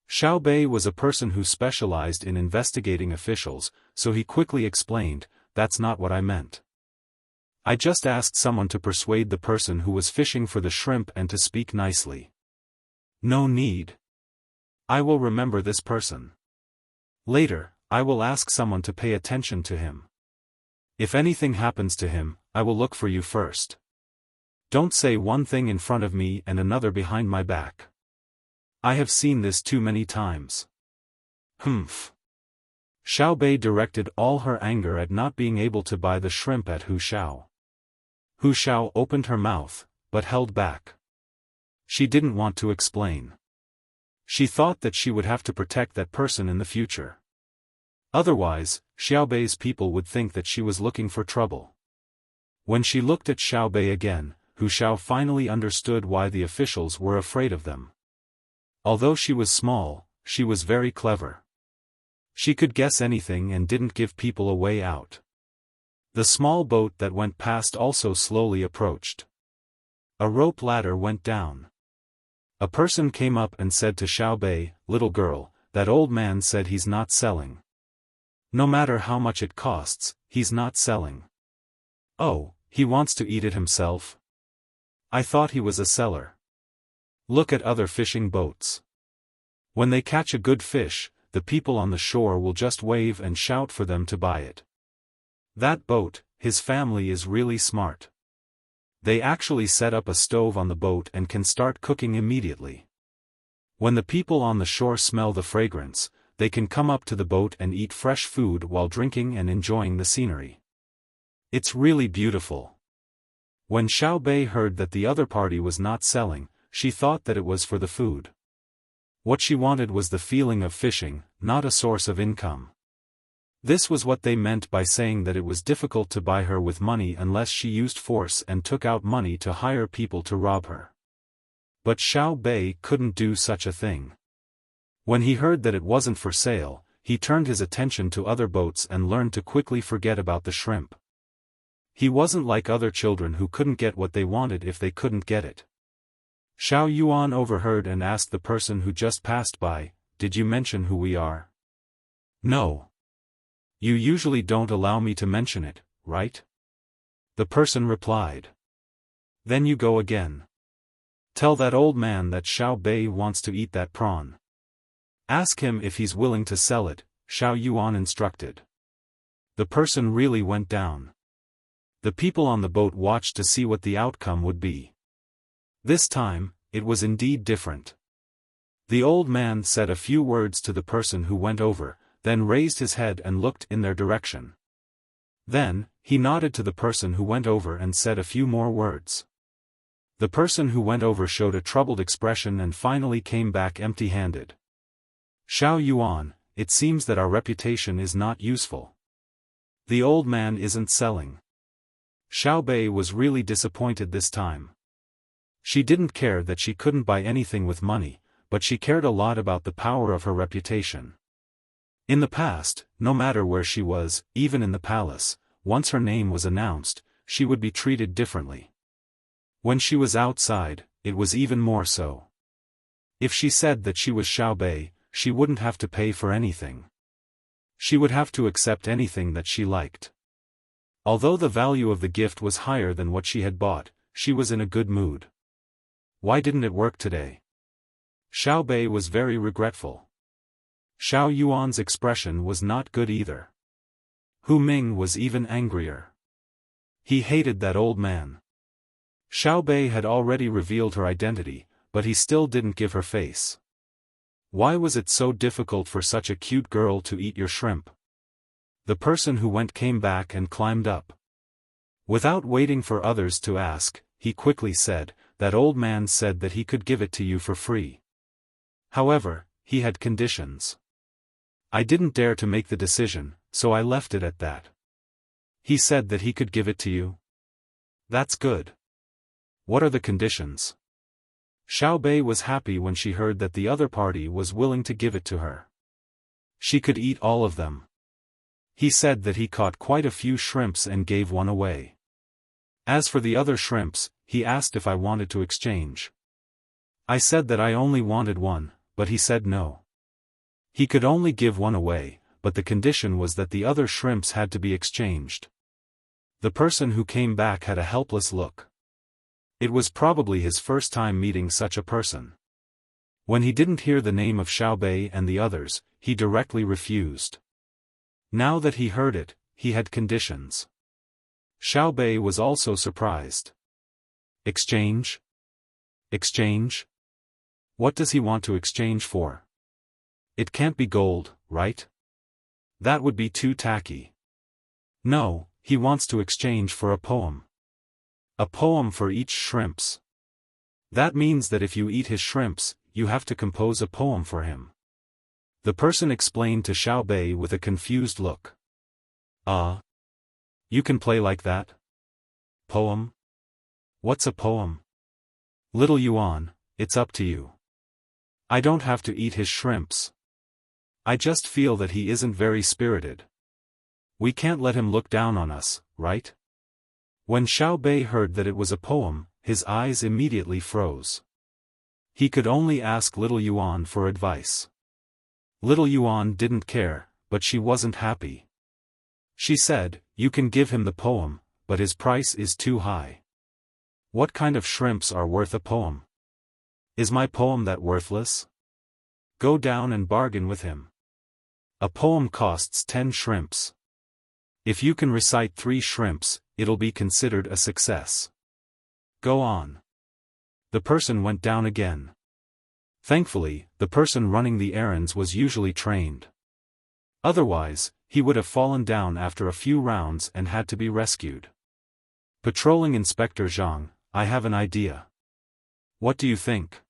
Xiaobei was a person who specialized in investigating officials, so he quickly explained, "That's not what I meant. I just asked someone to persuade the person who was fishing for the shrimp and to speak nicely. No need. I will remember this person. Later, I will ask someone to pay attention to him. If anything happens to him, I will look for you first. Don't say one thing in front of me and another behind my back. I have seen this too many times." "Humph." Xiaobei directed all her anger at not being able to buy the shrimp at Hu Xiao. Hu Xiao opened her mouth, but held back. She didn't want to explain. She thought that she would have to protect that person in the future. Otherwise, Xiaobei's people would think that she was looking for trouble. When she looked at Xiaobei again, Hu Xiao finally understood why the officials were afraid of them. Although she was small, she was very clever. She could guess anything and didn't give people a way out. The small boat that went past also slowly approached. A rope ladder went down. A person came up and said to Xiaobei, "Little girl, that old man said he's not selling. No matter how much it costs, he's not selling." "Oh, he wants to eat it himself? I thought he was a seller. Look at other fishing boats. When they catch a good fish, the people on the shore will just wave and shout for them to buy it. That boat, his family is really smart. They actually set up a stove on the boat and can start cooking immediately. When the people on the shore smell the fragrance, they can come up to the boat and eat fresh food while drinking and enjoying the scenery. It's really beautiful." When Xiaobei heard that the other party was not selling, she thought that it was for the food. What she wanted was the feeling of fishing, not a source of income. This was what they meant by saying that it was difficult to buy her with money unless she used force and took out money to hire people to rob her. But Xiaobei couldn't do such a thing. When he heard that it wasn't for sale, he turned his attention to other boats and learned to quickly forget about the shrimp. He wasn't like other children who couldn't get what they wanted if they couldn't get it. Xiao Yuan overheard and asked the person who just passed by, "Did you mention who we are?" "No. You usually don't allow me to mention it, right?" the person replied. "Then you go again. Tell that old man that Xiaobei wants to eat that prawn. Ask him if he's willing to sell it," Xiao Yuan instructed. The person really went down. The people on the boat watched to see what the outcome would be. This time, it was indeed different. The old man said a few words to the person who went over, then raised his head and looked in their direction. Then, he nodded to the person who went over and said a few more words. The person who went over showed a troubled expression and finally came back empty-handed. "Xiao Yuan, it seems that our reputation is not useful. The old man isn't selling." Xiaobei was really disappointed this time. She didn't care that she couldn't buy anything with money, but she cared a lot about the power of her reputation. In the past, no matter where she was, even in the palace, once her name was announced, she would be treated differently. When she was outside, it was even more so. If she said that she was Xiaobei, she wouldn't have to pay for anything. She would have to accept anything that she liked. Although the value of the gift was higher than what she had bought, she was in a good mood. Why didn't it work today? Xiaobei was very regretful. Xiao Yuan's expression was not good either. Hu Ming was even angrier. He hated that old man. Xiaobei had already revealed her identity, but he still didn't give her face. Why was it so difficult for such a cute girl to eat your shrimp? The person who went came back and climbed up. Without waiting for others to ask, he quickly said, "That old man said that he could give it to you for free. However, he had conditions. I didn't dare to make the decision, so I left it at that. He said that he could give it to you? That's good. What are the conditions?" Xiaobei was happy when she heard that the other party was willing to give it to her. She could eat all of them. He said that he caught quite a few shrimps and gave one away. As for the other shrimps, he asked if I wanted to exchange. I said that I only wanted one, but he said no. He could only give one away, but the condition was that the other shrimps had to be exchanged. The person who came back had a helpless look. It was probably his first time meeting such a person. When he didn't hear the name of Xiaobei and the others, he directly refused. Now that he heard it, he had conditions. Xiaobei was also surprised. Exchange? Exchange? What does he want to exchange for? It can't be gold, right? That would be too tacky. No, he wants to exchange for a poem. A poem for each shrimps. That means that if you eat his shrimps, you have to compose a poem for him. The person explained to Xiaobei with a confused look. You can play like that? Poem? What's a poem? Little Yuan, it's up to you. I don't have to eat his shrimps. I just feel that he isn't very spirited. We can't let him look down on us, right? When Xiaobei heard that it was a poem, his eyes immediately froze. He could only ask Little Yuan for advice. Little Yuan didn't care, but she wasn't happy. She said, "You can give him the poem, but his price is too high. What kind of shrimps are worth a poem? Is my poem that worthless? Go down and bargain with him. A poem costs 10 shrimps. If you can recite 3 shrimps, it'll be considered a success. Go on." The person went down again. Thankfully, the person running the errands was usually trained. Otherwise, he would have fallen down after a few rounds and had to be rescued. Patrolling Inspector Zhang, I have an idea. What do you think?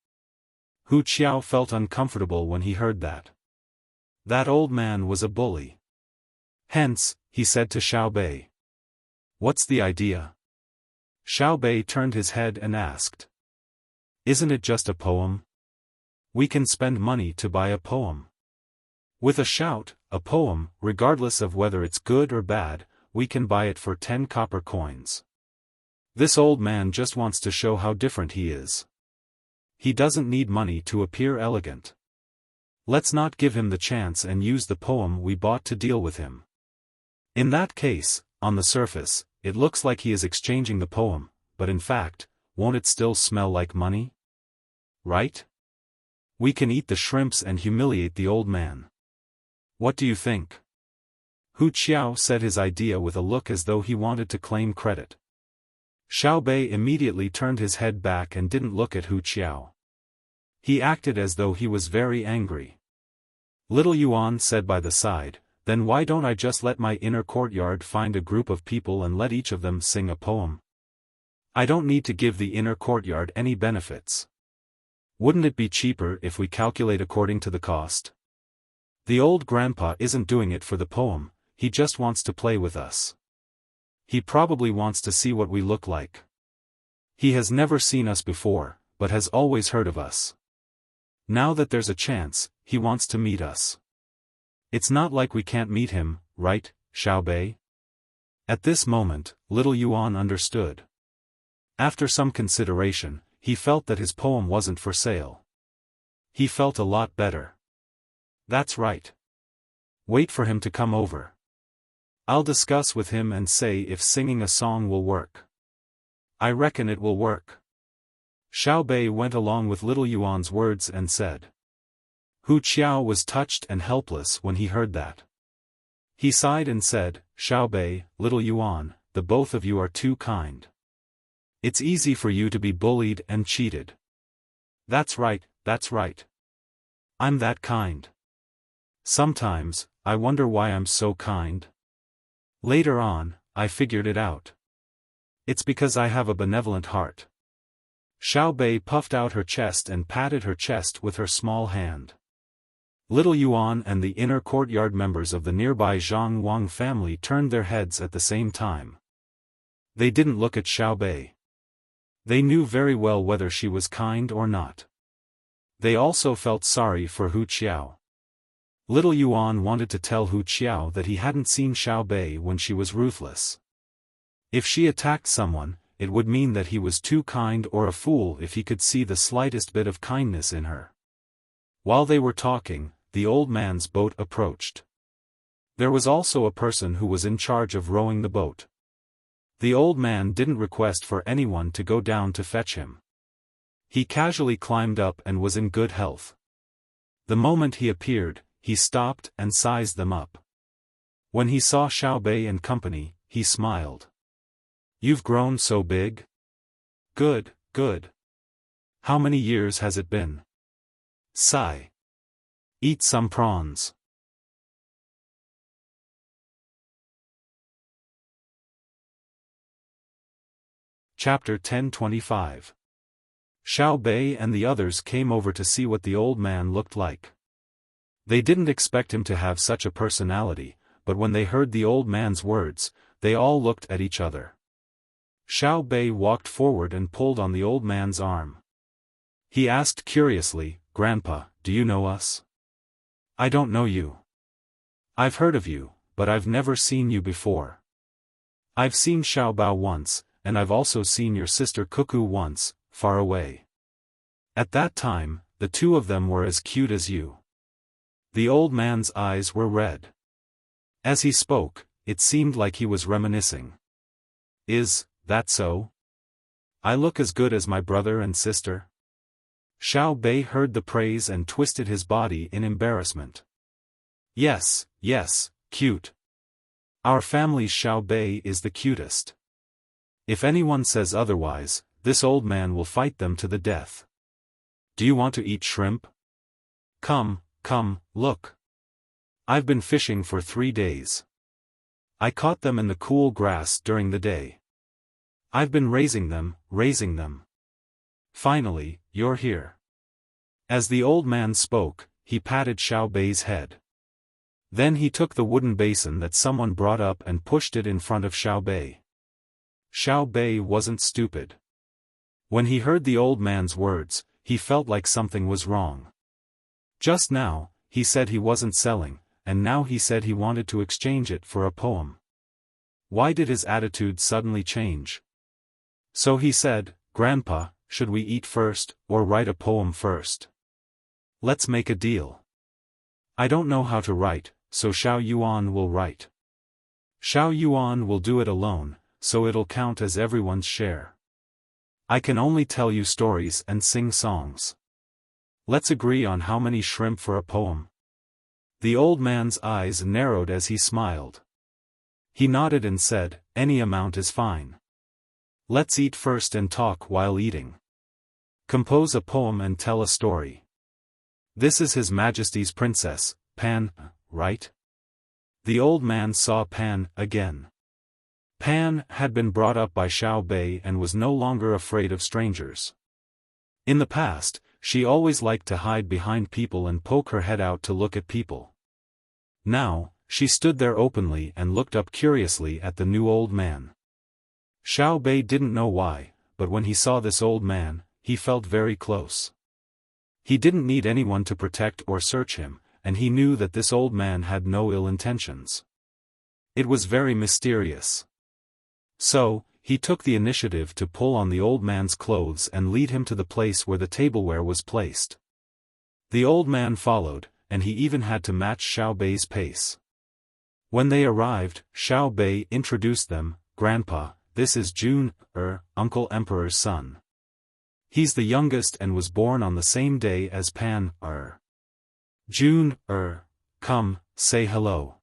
Hu Qiao felt uncomfortable when he heard that. That old man was a bully. Hence, he said to Xiaobei. What's the idea? Xiaobei turned his head and asked. Isn't it just a poem? We can spend money to buy a poem. With a shout, a poem, regardless of whether it's good or bad, we can buy it for 10 copper coins. This old man just wants to show how different he is. He doesn't need money to appear elegant. Let's not give him the chance and use the poem we bought to deal with him. In that case, on the surface, it looks like he is exchanging the poem, but in fact, won't it still smell like money? Right? We can eat the shrimps and humiliate the old man. What do you think? Hu Qiao said his idea with a look as though he wanted to claim credit. Xiaobei immediately turned his head back and didn't look at Hu Qiao. He acted as though he was very angry. Little Yuan said by the side, then why don't I just let my inner courtyard find a group of people and let each of them sing a poem? I don't need to give the inner courtyard any benefits. Wouldn't it be cheaper if we calculate according to the cost? The old grandpa isn't doing it for the poem, he just wants to play with us. He probably wants to see what we look like. He has never seen us before, but has always heard of us. Now that there's a chance, he wants to meet us. It's not like we can't meet him, right, Xiaobei? At this moment, Little Yuan understood. After some consideration, he felt that his poem wasn't for sale. He felt a lot better. That's right. Wait for him to come over. I'll discuss with him and say if singing a song will work. I reckon it will work. Xiaobei went along with Little Yuan's words and said. Hu Qiao was touched and helpless when he heard that. He sighed and said, Xiaobei, Little Yuan, the both of you are too kind. It's easy for you to be bullied and cheated. That's right, that's right. I'm that kind. Sometimes, I wonder why I'm so kind. Later on, I figured it out. It's because I have a benevolent heart. Xiaobei puffed out her chest and patted her chest with her small hand. Little Yuan and the inner courtyard members of the nearby Zhang Wang family turned their heads at the same time. They didn't look at Xiaobei. They knew very well whether she was kind or not. They also felt sorry for Hu Qiao. Little Yuan wanted to tell Hu Qiao that he hadn't seen Xiaobei when she was ruthless. If she attacked someone, it would mean that he was too kind or a fool if he could see the slightest bit of kindness in her. While they were talking, the old man's boat approached. There was also a person who was in charge of rowing the boat. The old man didn't request for anyone to go down to fetch him. He casually climbed up and was in good health. The moment he appeared, he stopped and sized them up. When he saw Xiaobei and company, he smiled. You've grown so big? Good, good. How many years has it been? Sigh. Eat some prawns. Chapter 1025. Xiao Bei and the others came over to see what the old man looked like. They didn't expect him to have such a personality, but when they heard the old man's words, they all looked at each other. Xiao Bei walked forward and pulled on the old man's arm. He asked curiously, "Grandpa, do you know us?" "I don't know you. I've heard of you, but I've never seen you before. I've seen Xiao Bao once, and I've also seen your sister Cuckoo once, far away. At that time, the two of them were as cute as you." The old man's eyes were red. As he spoke, it seemed like he was reminiscing. "Is that so? I look as good as my brother and sister?" Xiao Bei heard the praise and twisted his body in embarrassment. Yes, cute. Our family's Xiao Bei is the cutest. If anyone says otherwise, this old man will fight them to the death. Do you want to eat shrimp? Come, look. I've been fishing for 3 days. I caught them in the cool grass during the day. I've been raising them. Finally, you're here. As the old man spoke, he patted Xiao Bei's head. Then he took the wooden basin that someone brought up and pushed it in front of Xiao Bei. Xiao Bei wasn't stupid. When he heard the old man's words, he felt like something was wrong. Just now, he said he wasn't selling, and now he said he wanted to exchange it for a poem. Why did his attitude suddenly change? So he said, "Grandpa, should we eat first, or write a poem first? Let's make a deal. I don't know how to write, so Xiao Yuan will write. Xiao Yuan will do it alone, so it'll count as everyone's share. I can only tell you stories and sing songs. Let's agree on how many shrimp for a poem." The old man's eyes narrowed as he smiled. He nodded and said, "Any amount is fine. Let's eat first and talk while eating. Compose a poem and tell a story. This is His Majesty's Princess, Pan, right?" The old man saw Pan again. Pan had been brought up by Xiao Bei and was no longer afraid of strangers. In the past, she always liked to hide behind people and poke her head out to look at people. Now, she stood there openly and looked up curiously at the new old man. Xiao Bei didn't know why, but when he saw this old man, he felt very close. He didn't need anyone to protect or search him, and he knew that this old man had no ill intentions. It was very mysterious. So, he took the initiative to pull on the old man's clothes and lead him to the place where the tableware was placed. The old man followed, and he even had to match Xiao Bei's pace. When they arrived, Xiao Bei introduced them, "Grandpa, this is Jun, Uncle Emperor's son. He's the youngest and was born on the same day as Pan, Jun, come, say hello."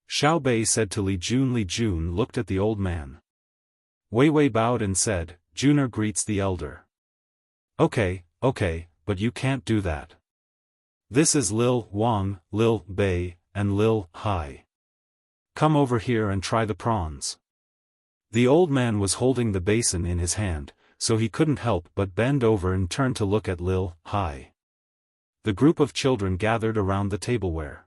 Xiao Bei said to Li Jun. Li Jun looked at the old man. Wei Wei bowed and said, "Juner greets the elder." Okay, but you can't do that. This is Lil Wang, Lil Bei, and Lil Hai. Come over here and try the prawns. The old man was holding the basin in his hand, so he couldn't help but bend over and turn to look at Lil Hai. The group of children gathered around the tableware.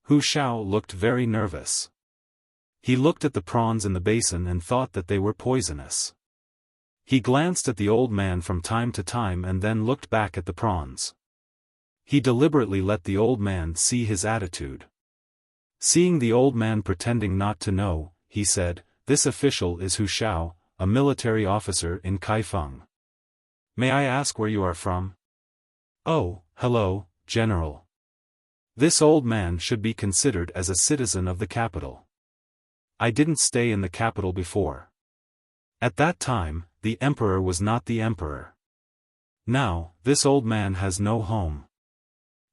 Hu Xiao looked very nervous. He looked at the prawns in the basin and thought that they were poisonous. He glanced at the old man from time to time and then looked back at the prawns. He deliberately let the old man see his attitude. Seeing the old man pretending not to know, he said, "This official is Hu Xiao, a military officer in Kaifeng. May I ask where you are from?" "Oh, hello, General. This old man should be considered as a citizen of the capital. I didn't stay in the capital before. At that time, the emperor was not the emperor. Now, this old man has no home.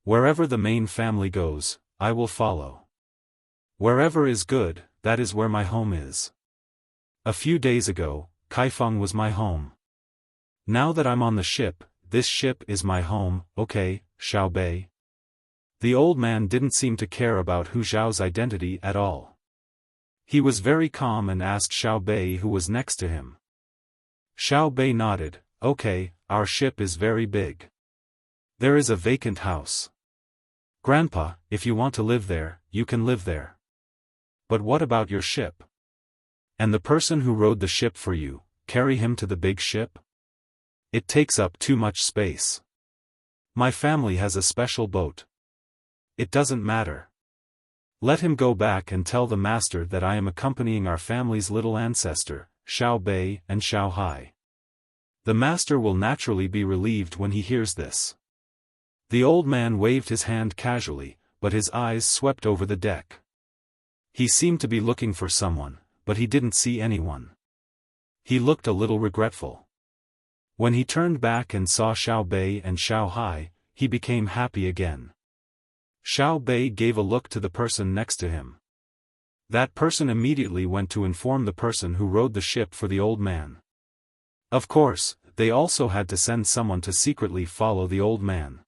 Wherever the main family goes, I will follow. Wherever is good, that is where my home is. A few days ago, Kaifeng was my home. Now that I'm on the ship, this ship is my home, okay, Xiao Bei?" The old man didn't seem to care about Hu Xiao's identity at all. He was very calm and asked Xiao Bei who was next to him. Xiao Bei nodded, "Okay, our ship is very big. There is a vacant house. Grandpa, if you want to live there, you can live there. But what about your ship? And the person who rowed the ship for you, carry him to the big ship? It takes up too much space. My family has a special boat. It doesn't matter. Let him go back and tell the master that I am accompanying our family's little ancestor, Xiao Bei and Xiao Hai. The master will naturally be relieved when he hears this. The old man waved his hand casually, but his eyes swept over the deck. He seemed to be looking for someone, but he didn't see anyone. He looked a little regretful. When he turned back and saw Xiao Bei and Xiao Hai, he became happy again. Xiao Bei gave a look to the person next to him. That person immediately went to inform the person who rowed the ship for the old man. Of course, they also had to send someone to secretly follow the old man.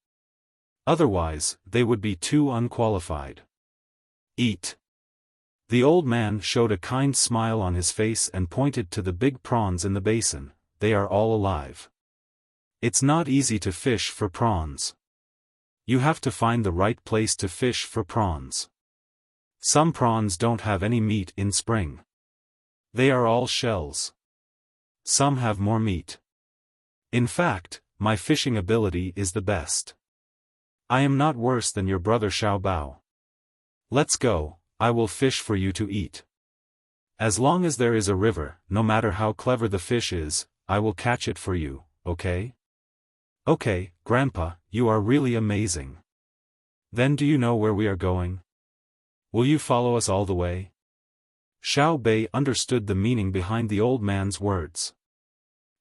Otherwise, they would be too unqualified. Eat. The old man showed a kind smile on his face and pointed to the big prawns in the basin. They are all alive. It's not easy to fish for prawns. You have to find the right place to fish for prawns. Some prawns don't have any meat in spring. They are all shells. Some have more meat. In fact, my fishing ability is the best. I am not worse than your brother Xiao Bao. Let's go, I will fish for you to eat. As long as there is a river, no matter how clever the fish is, I will catch it for you, okay? Okay, Grandpa, you are really amazing. Then do you know where we are going? Will you follow us all the way? Xiao Bei understood the meaning behind the old man's words.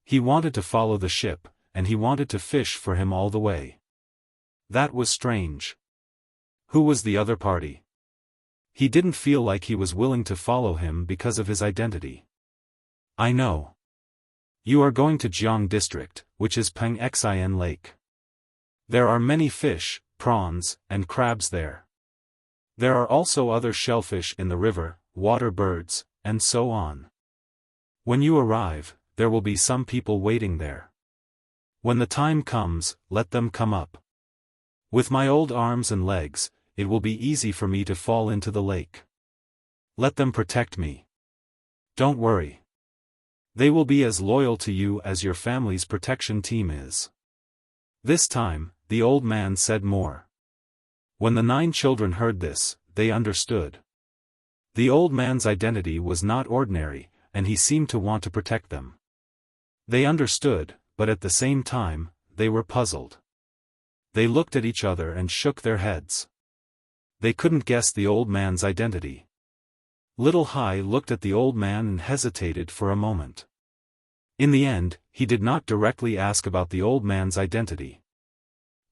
He wanted to follow the ship, and he wanted to fish for him all the way. That was strange. Who was the other party? He didn't feel like he was willing to follow him because of his identity. I know. You are going to Jiang District, which is Peng Xin Lake. There are many fish, prawns, and crabs there. There are also other shellfish in the river, water birds, and so on. When you arrive, there will be some people waiting there. When the time comes, let them come up. With my old arms and legs, it will be easy for me to fall into the lake. Let them protect me. Don't worry. They will be as loyal to you as your family's protection team is. This time, the old man said more. When the 9 children heard this, they understood. The old man's identity was not ordinary, and he seemed to want to protect them. They understood, but at the same time, they were puzzled. They looked at each other and shook their heads. They couldn't guess the old man's identity. Little Hai looked at the old man and hesitated for a moment. In the end, he did not directly ask about the old man's identity.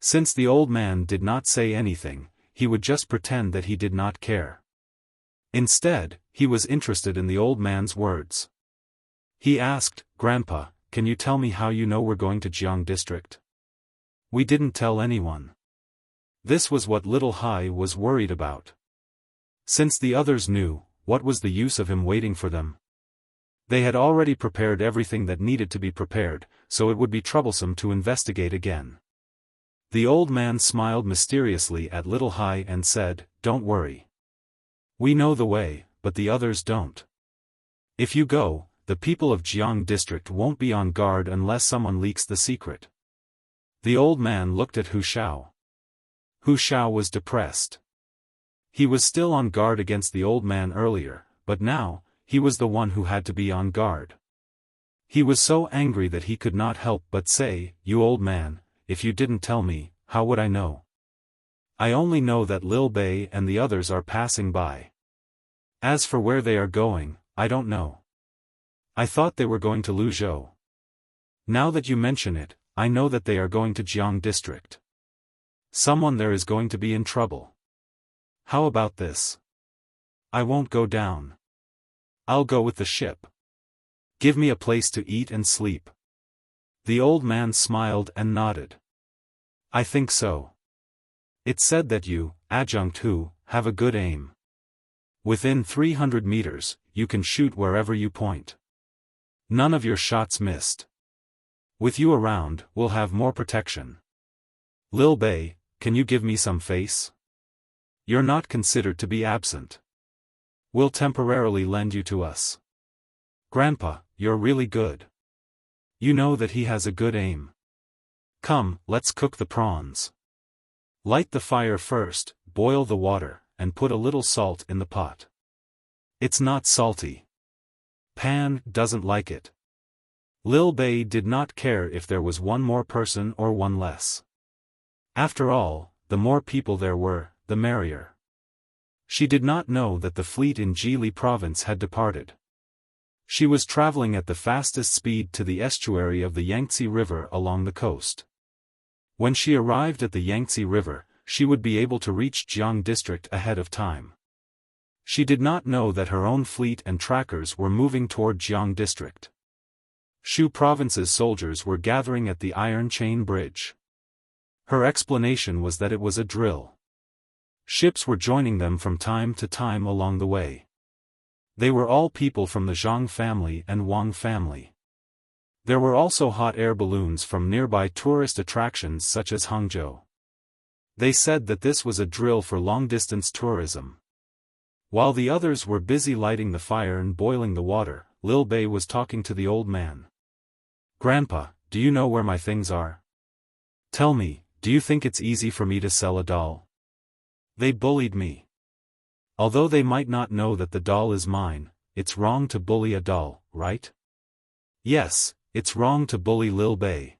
Since the old man did not say anything, he would just pretend that he did not care. Instead, he was interested in the old man's words. He asked, "Grandpa, can you tell me how you know we're going to Jiang District?" We didn't tell anyone. This was what little Hai was worried about. Since the others knew, what was the use of him waiting for them? They had already prepared everything that needed to be prepared, so it would be troublesome to investigate again. The old man smiled mysteriously at little Hai and said, "Don't worry. We know the way, but the others don't. If you go, the people of Jiang District won't be on guard unless someone leaks the secret." The old man looked at Hu Shao. Hu Shao was depressed. He was still on guard against the old man earlier, but now, he was the one who had to be on guard. He was so angry that he could not help but say, "You old man, if you didn't tell me, how would I know? I only know that Lil Bei and the others are passing by. As for where they are going, I don't know. I thought they were going to Luzhou. Now that you mention it, I know that they are going to Jiang District. Someone there is going to be in trouble. How about this? I won't go down. I'll go with the ship. Give me a place to eat and sleep." The old man smiled and nodded. "I think so. It's said that you, Adjunct Hu, have a good aim. Within 300 meters, you can shoot wherever you point. None of your shots missed. With you around, we'll have more protection. Lil Bei, can you give me some face? You're not considered to be absent. We'll temporarily lend you to us. Grandpa, you're really good. You know that he has a good aim. Come, let's cook the prawns. Light the fire first, boil the water, and put a little salt in the pot. It's not salty. Pan doesn't like it. Lil Bei did not care if there was one more person or one less. After all, the more people there were, the merrier. She did not know that the fleet in Jili province had departed. She was traveling at the fastest speed to the estuary of the Yangtze River along the coast. When she arrived at the Yangtze River, she would be able to reach Jiang district ahead of time. She did not know that her own fleet and trackers were moving toward Jiang district. Shu province's soldiers were gathering at the Iron Chain Bridge. Her explanation was that it was a drill. Ships were joining them from time to time along the way. They were all people from the Zhang family and Wang family. There were also hot air balloons from nearby tourist attractions such as Hangzhou. They said that this was a drill for long-distance tourism. While the others were busy lighting the fire and boiling the water, Lil Bei was talking to the old man. Grandpa, do you know where my things are? Tell me, do you think it's easy for me to sell a doll? They bullied me. Although they might not know that the doll is mine, it's wrong to bully a doll, right? Yes, it's wrong to bully Lil Bei.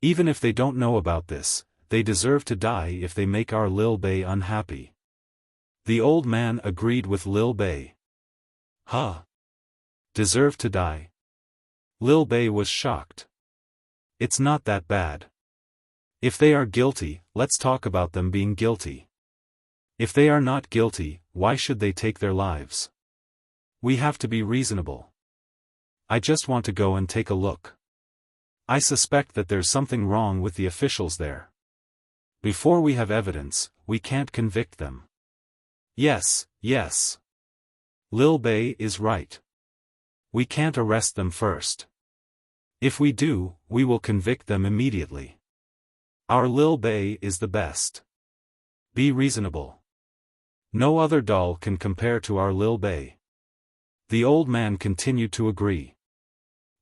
Even if they don't know about this, they deserve to die if they make our Lil Bei unhappy. The old man agreed with Lil Bei. Huh? Deserve to die? Lil Bei was shocked. It's not that bad. If they are guilty, let's talk about them being guilty. If they are not guilty, why should they take their lives? We have to be reasonable. I just want to go and take a look. I suspect that there's something wrong with the officials there. Before we have evidence, we can't convict them. Yes, yes. Lil Bei is right. We can't arrest them first. If we do, we will convict them immediately. Our Lil Bei is the best. Be reasonable. No other doll can compare to our Lil Bei. The old man continued to agree.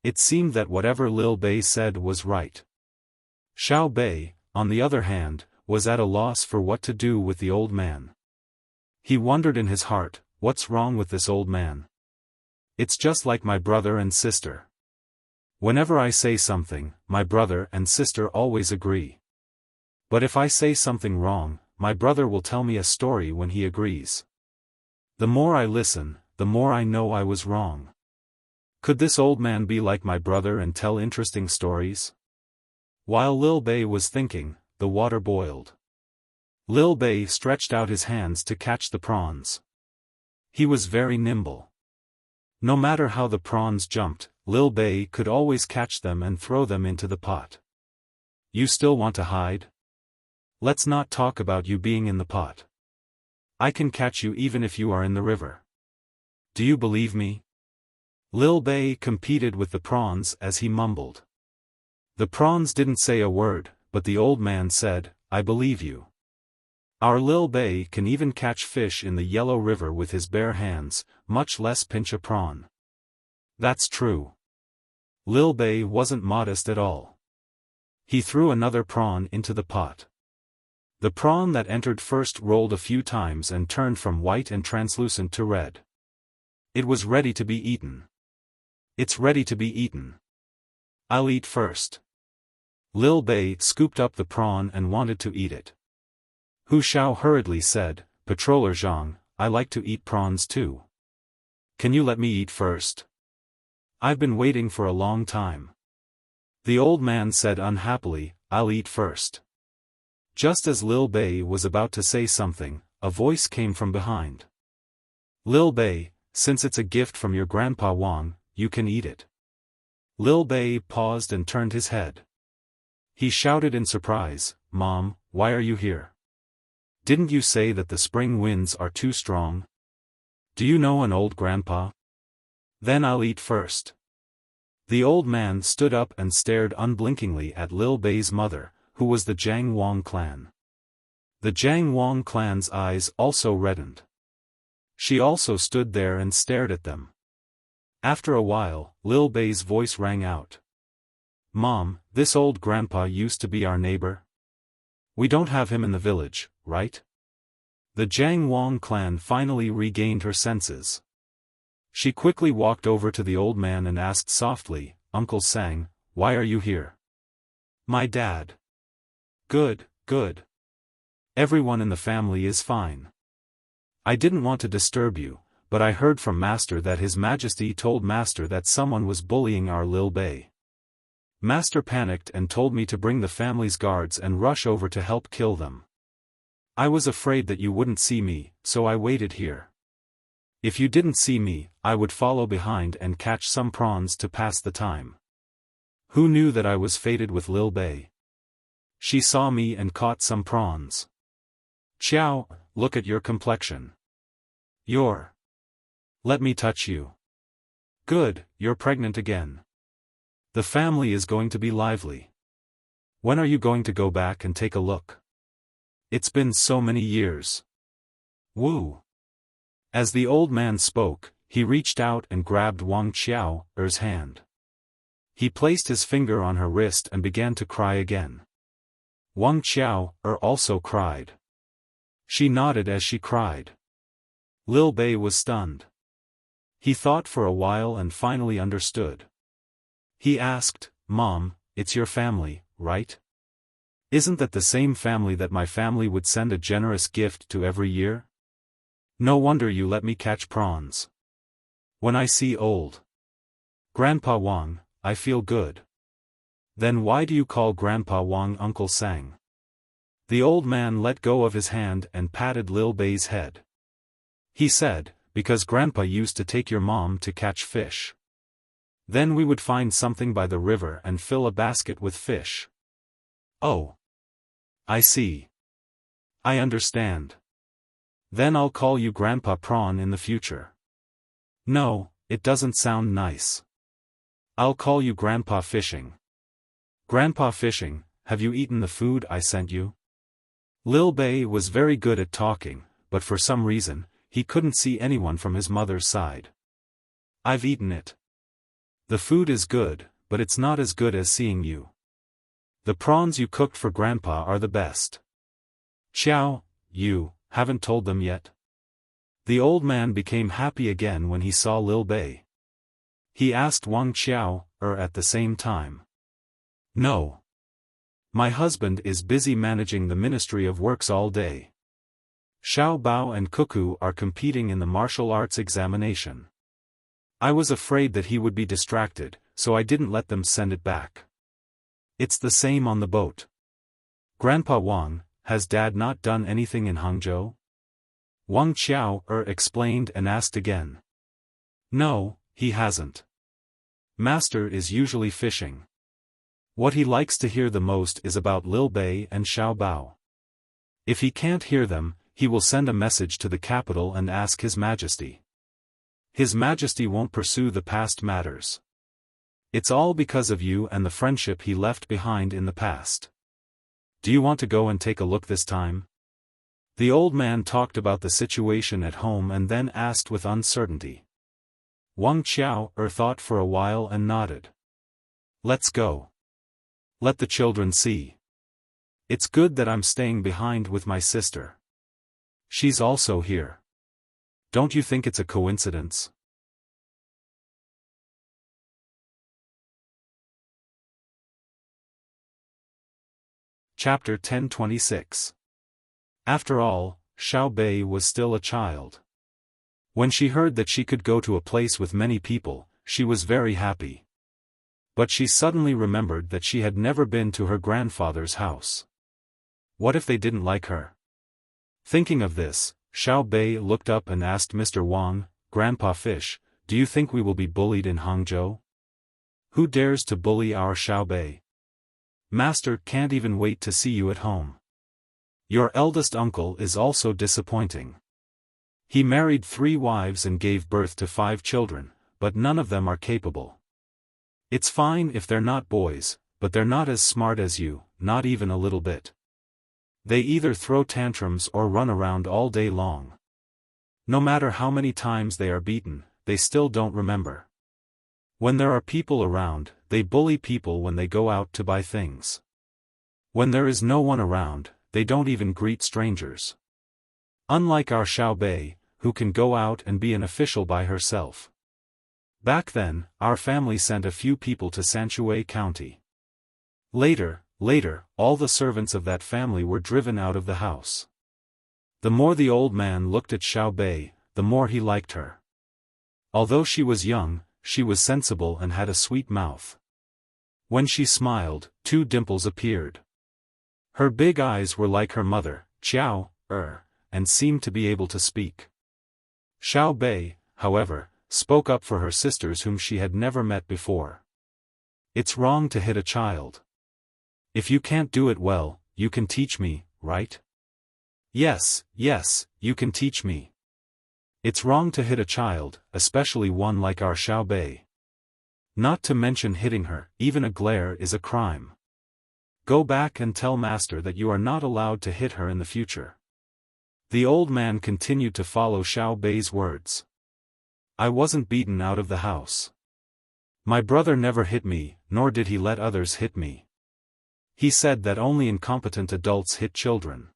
It seemed that whatever Lil Bei said was right. Xiao Bei, on the other hand, was at a loss for what to do with the old man. He wondered in his heart, what's wrong with this old man? It's just like my brother and sister. Whenever I say something, my brother and sister always agree. But if I say something wrong, my brother will tell me a story when he agrees. The more I listen, the more I know I was wrong. Could this old man be like my brother and tell interesting stories? While Lil Bei was thinking, the water boiled. Lil Bei stretched out his hands to catch the prawns. He was very nimble. No matter how the prawns jumped, Lil Bei could always catch them and throw them into the pot. You still want to hide? Let's not talk about you being in the pot. I can catch you even if you are in the river. Do you believe me? Lil Bei competed with the prawns as he mumbled. The prawns didn't say a word, but the old man said, I believe you. Our Lil Bei can even catch fish in the Yellow River with his bare hands, much less pinch a prawn. That's true. Lil Bei wasn't modest at all. He threw another prawn into the pot. The prawn that entered first rolled a few times and turned from white and translucent to red. It was ready to be eaten. It's ready to be eaten. I'll eat first. Lil Bei scooped up the prawn and wanted to eat it. Hu Xiao hurriedly said, Patroller Zhang, I like to eat prawns too. Can you let me eat first? I've been waiting for a long time. The old man said unhappily, I'll eat first. Just as Lil Bei was about to say something, a voice came from behind. Lil Bei, since it's a gift from your grandpa Wang, you can eat it. Lil Bei paused and turned his head. He shouted in surprise, Mom, why are you here? Didn't you say that the spring winds are too strong? Do you know an old grandpa? Then I'll eat first. The old man stood up and stared unblinkingly at Lil Bei's mother, who was the Jiang Wang clan. The Jiang Wang clan's eyes also reddened. She also stood there and stared at them. After a while, Lil Bei's voice rang out. "Mom, this old grandpa used to be our neighbor? We don't have him in the village, right?" The Jiang Wang clan finally regained her senses. She quickly walked over to the old man and asked softly, "Uncle Sang, why are you here?" "My dad." "Good, good. Everyone in the family is fine. I didn't want to disturb you, but I heard from Master that His Majesty told Master that someone was bullying our Lil Bei. Master panicked and told me to bring the family's guards and rush over to help kill them. I was afraid that you wouldn't see me, so I waited here. If you didn't see me, I would follow behind and catch some prawns to pass the time. Who knew that I was fated with Lil Bei? She saw me and caught some prawns. Xiao, look at your complexion. Let me touch you. Good, you're pregnant again. The family is going to be lively. When are you going to go back and take a look? It's been so many years. Woo. As the old man spoke, he reached out and grabbed Wang Xiao's hand. He placed his finger on her wrist and began to cry again. Wang Xiao also cried. She nodded as she cried. Lil Bei was stunned. He thought for a while and finally understood. He asked, "Mom, it's your family, right? Isn't that the same family that my family would send a generous gift to every year? No wonder you let me catch prawns. When I see old Grandpa Wang, I feel good." "Then why do you call Grandpa Wang Uncle Sang?" The old man let go of his hand and patted Lil Bei's head. He said, "Because Grandpa used to take your mom to catch fish. Then we would find something by the river and fill a basket with fish." "Oh. I see. I understand. Then I'll call you Grandpa Prawn in the future." "No, it doesn't sound nice. I'll call you Grandpa Fishing." "Grandpa Fishing, have you eaten the food I sent you?" Lil Bei was very good at talking, but for some reason, he couldn't see anyone from his mother's side. "I've eaten it. The food is good, but it's not as good as seeing you. The prawns you cooked for Grandpa are the best." "Xiao, you haven't told them yet?" The old man became happy again when he saw Lil Bei. He asked Wang Xiao at the same time. "No. My husband is busy managing the Ministry of Works all day. Xiao Bao and Cuckoo are competing in the martial arts examination. I was afraid that he would be distracted, so I didn't let them send it back. It's the same on the boat." "Grandpa Wang, has Dad not done anything in Hangzhou?" Wang Xiao explained and asked again. "No, he hasn't. Master is usually fishing. What he likes to hear the most is about Lil Bei and Xiao Bao. If he can't hear them, he will send a message to the capital and ask His Majesty. His Majesty won't pursue the past matters. It's all because of you and the friendship he left behind in the past. Do you want to go and take a look this time?" The old man talked about the situation at home and then asked with uncertainty. Wang Xiao thought for a while and nodded. "Let's go. Let the children see. It's good that I'm staying behind with my sister. She's also here. Don't you think it's a coincidence?" Chapter 1026. After all, Xiao Bei was still a child. When she heard that she could go to a place with many people, she was very happy. But she suddenly remembered that she had never been to her grandfather's house. What if they didn't like her? Thinking of this, Xiao Bei looked up and asked Mr. Wang, "Grandpa Fish, do you think we will be bullied in Hangzhou? Who dares to bully our Xiao Bei? Master can't even wait to see you at home. Your eldest uncle is also disappointing. He married 3 wives and gave birth to 5 children, but none of them are capable. It's fine if they're not boys, but they're not as smart as you, not even a little bit. They either throw tantrums or run around all day long. No matter how many times they are beaten, they still don't remember. When there are people around, they bully people when they go out to buy things. When there is no one around, they don't even greet strangers. Unlike our Xiaobei, who can go out and be an official by herself. Back then, our family sent a few people to Sanshui County. Later, all the servants of that family were driven out of the house. The more the old man looked at Xiaobei, the more he liked her. Although she was young, she was sensible and had a sweet mouth. When she smiled, 2 dimples appeared. Her big eyes were like her mother, and seemed to be able to speak. Xiaobei, however, spoke up for her sisters whom she had never met before. It's wrong to hit a child. If you can't do it well, you can teach me, right? Yes, you can teach me. It's wrong to hit a child, especially one like our Xiaobei. Not to mention hitting her, even a glare is a crime. Go back and tell master that you are not allowed to hit her in the future. The old man continued to follow Xiaobei's words. I wasn't beaten out of the house. My brother never hit me, nor did he let others hit me. He said that only incompetent adults hit children.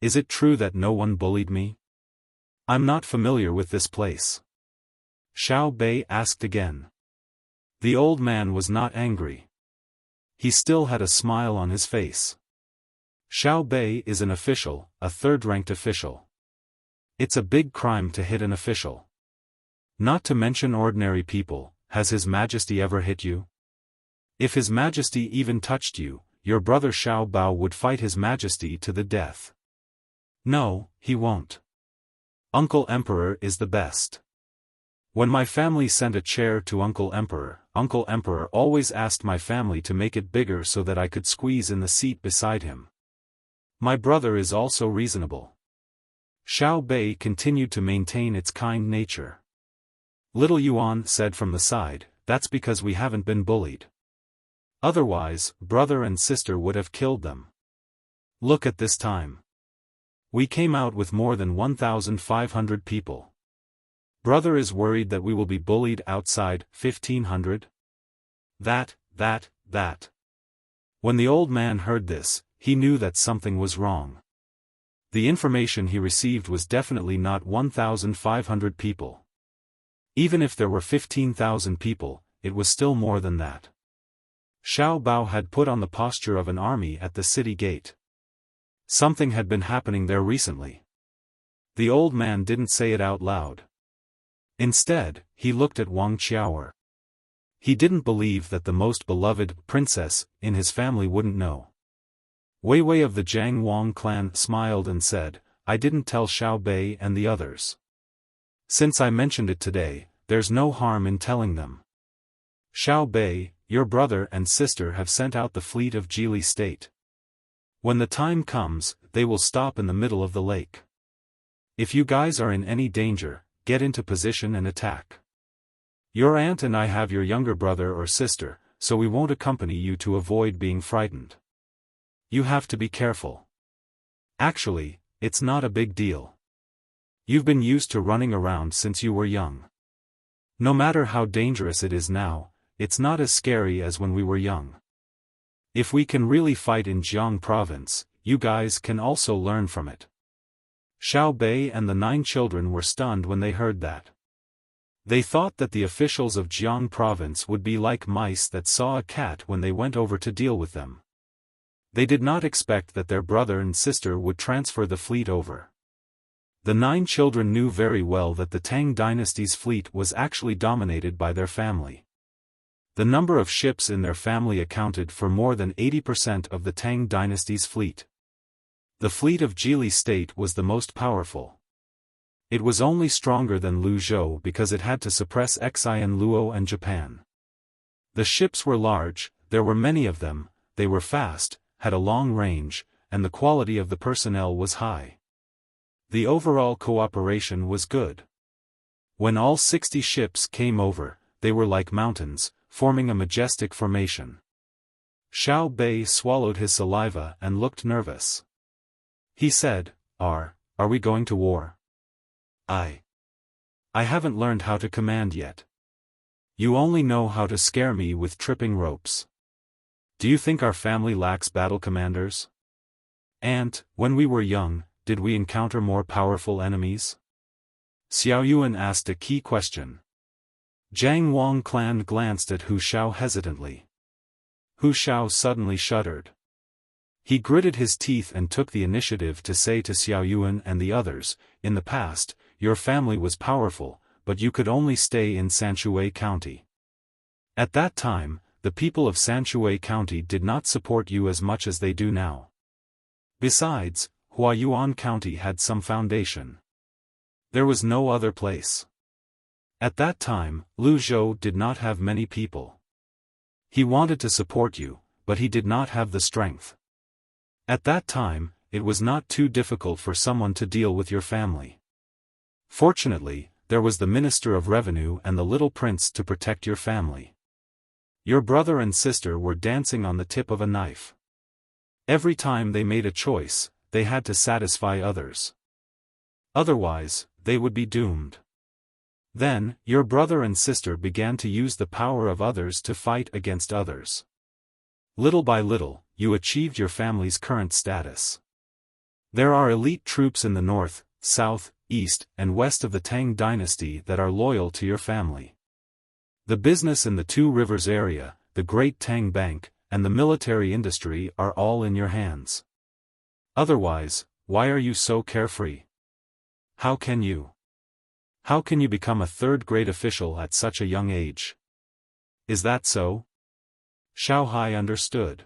Is it true that no one bullied me? I'm not familiar with this place. Xiaobei asked again. The old man was not angry. He still had a smile on his face. Xiaobei is an official, a third-ranked official. It's a big crime to hit an official. Not to mention ordinary people. Has His Majesty ever hit you? If His Majesty even touched you, your brother Xiao Bao would fight His Majesty to the death. No, he won't. Uncle Emperor is the best. When my family sent a chair to Uncle Emperor always asked my family to make it bigger so that I could squeeze in the seat beside him. My brother is also reasonable. Xiaobei continued to maintain its kind nature. Little Yuan said from the side, that's because we haven't been bullied. Otherwise, brother and sister would have killed them. Look at this time. We came out with more than 1,500 people. Brother is worried that we will be bullied outside, 1,500? That. When the old man heard this, he knew that something was wrong. The information he received was definitely not 1,500 people. Even if there were 15,000 people, it was still more than that. Xiao Bao had put on the posture of an army at the city gate. Something had been happening there recently. The old man didn't say it out loud. Instead, he looked at Wang Qiaoer. He didn't believe that the most beloved princess in his family wouldn't know. Wei Wei of the Jiang Wang clan smiled and said, I didn't tell Xiaobei and the others. Since I mentioned it today, there's no harm in telling them. Xiaobei, your brother and sister have sent out the fleet of Jili State. When the time comes, they will stop in the middle of the lake. If you guys are in any danger, get into position and attack. Your aunt and I have your younger brother or sister, so we won't accompany you to avoid being frightened. You have to be careful. Actually, it's not a big deal. You've been used to running around since you were young. No matter how dangerous it is now, it's not as scary as when we were young. If we can really fight in Jiang province, you guys can also learn from it. Xiaobei and the 9 children were stunned when they heard that. They thought that the officials of Jiang province would be like mice that saw a cat when they went over to deal with them. They did not expect that their brother and sister would transfer the fleet over. The 9 children knew very well that the Tang dynasty's fleet was actually dominated by their family. The number of ships in their family accounted for more than 80% of the Tang dynasty's fleet. The fleet of Jili State was the most powerful. It was only stronger than Luzhou because it had to suppress Xian Luo and Japan. The ships were large, there were many of them, they were fast, had a long range, and the quality of the personnel was high. The overall cooperation was good. When all 60 ships came over, they were like mountains, forming a majestic formation. Xiao Bei swallowed his saliva and looked nervous. He said, Are we going to war? I haven't learned how to command yet. You only know how to scare me with tripping ropes. Do you think our family lacks battle commanders? And, when we were young, did we encounter more powerful enemies? Xiao Yuan asked a key question. Jiang Wang clan glanced at Hu Xiao hesitantly. Hu Xiao suddenly shuddered. He gritted his teeth and took the initiative to say to Xiao Yuan and the others, in the past, your family was powerful, but you could only stay in Sanshui County. At that time, the people of Sanshui County did not support you as much as they do now. Besides, Huayuan County had some foundation. There was no other place. At that time, Lu Zhou did not have many people. He wanted to support you, but he did not have the strength. At that time, it was not too difficult for someone to deal with your family. Fortunately, there was the Minister of Revenue and the little prince to protect your family. Your brother and sister were dancing on the tip of a knife. Every time they made a choice, they had to satisfy others. Otherwise, they would be doomed. Then, your brother and sister began to use the power of others to fight against others. Little by little, you achieved your family's current status. There are elite troops in the north, south, east, and west of the Tang Dynasty that are loyal to your family. The business in the Two Rivers area, the Great Tang Bank, and the military industry are all in your hands. Otherwise, why are you so carefree? How can you become a third-grade official at such a young age? Is that so? Xiao Hai understood.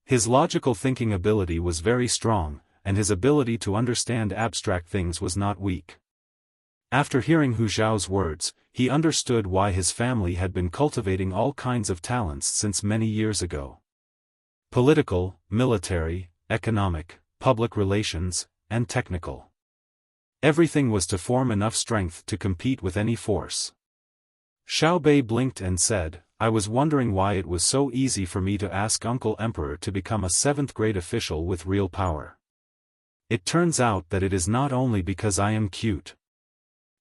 His logical thinking ability was very strong, and his ability to understand abstract things was not weak. After hearing Hu Zhao's words, he understood why his family had been cultivating all kinds of talents since many years ago. Political, military, economic, public relations, and technical. Everything was to form enough strength to compete with any force. Xiao Bei blinked and said, I was wondering why it was so easy for me to ask Uncle Emperor to become a 7th-grade official with real power. It turns out that it is not only because I am cute.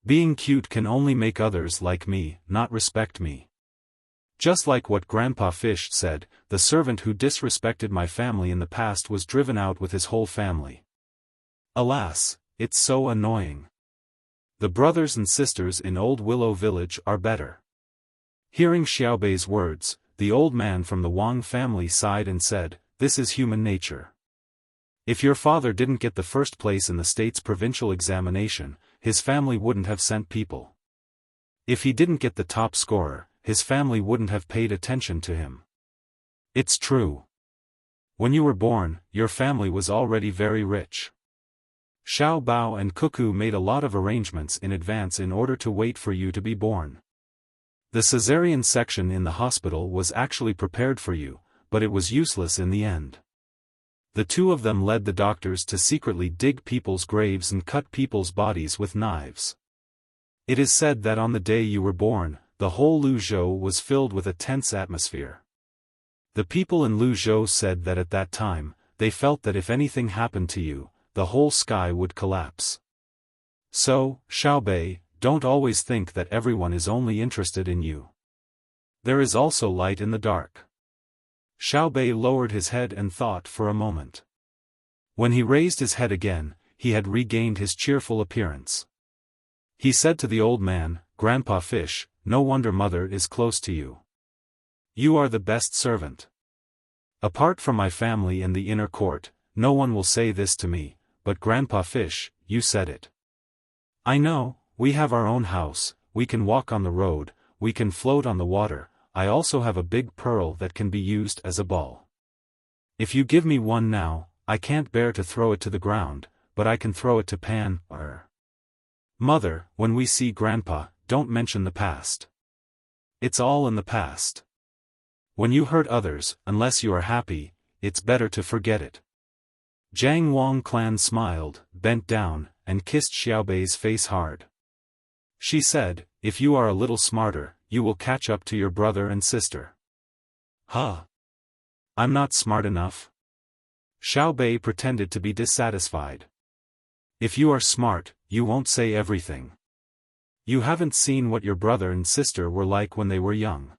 Being cute can only make others like me, not respect me. Just like what Grandpa Fish said, the servant who disrespected my family in the past was driven out with his whole family. Alas, it's so annoying. The brothers and sisters in Old Willow Village are better. Hearing Xiaobei's words, the old man from the Wang family sighed and said, This is human nature. If your father didn't get the first place in the state's provincial examination, his family wouldn't have sent people. If he didn't get the top scorer, his family wouldn't have paid attention to him. It's true. When you were born, your family was already very rich. Xiao Bao and Cuckoo made a lot of arrangements in advance in order to wait for you to be born. The cesarean section in the hospital was actually prepared for you, but it was useless in the end. The two of them led the doctors to secretly dig people's graves and cut people's bodies with knives. It is said that on the day you were born, the whole Luzhou was filled with a tense atmosphere. The people in Luzhou said that at that time, they felt that if anything happened to you, the whole sky would collapse. So, Xiaobei, don't always think that everyone is only interested in you. There is also light in the dark. Xiaobei lowered his head and thought for a moment. When he raised his head again, he had regained his cheerful appearance. He said to the old man, Grandpa Fish, no wonder Mother is close to you. You are the best servant. Apart from my family and the inner court, no one will say this to me, but Grandpa Fish, you said it. I know, we have our own house, we can walk on the road, we can float on the water, I also have a big pearl that can be used as a ball. If you give me one now, I can't bear to throw it to the ground, but I can throw it to Pan. Mother, when we see Grandpa, don't mention the past. It's all in the past. When you hurt others, unless you are happy, it's better to forget it. Jiang Wang clan smiled, bent down, and kissed Xiaobei's face hard. She said, if you are a little smarter, you will catch up to your brother and sister. Huh? I'm not smart enough? Xiaobei pretended to be dissatisfied. If you are smart, you won't say everything. You haven't seen what your brother and sister were like when they were young.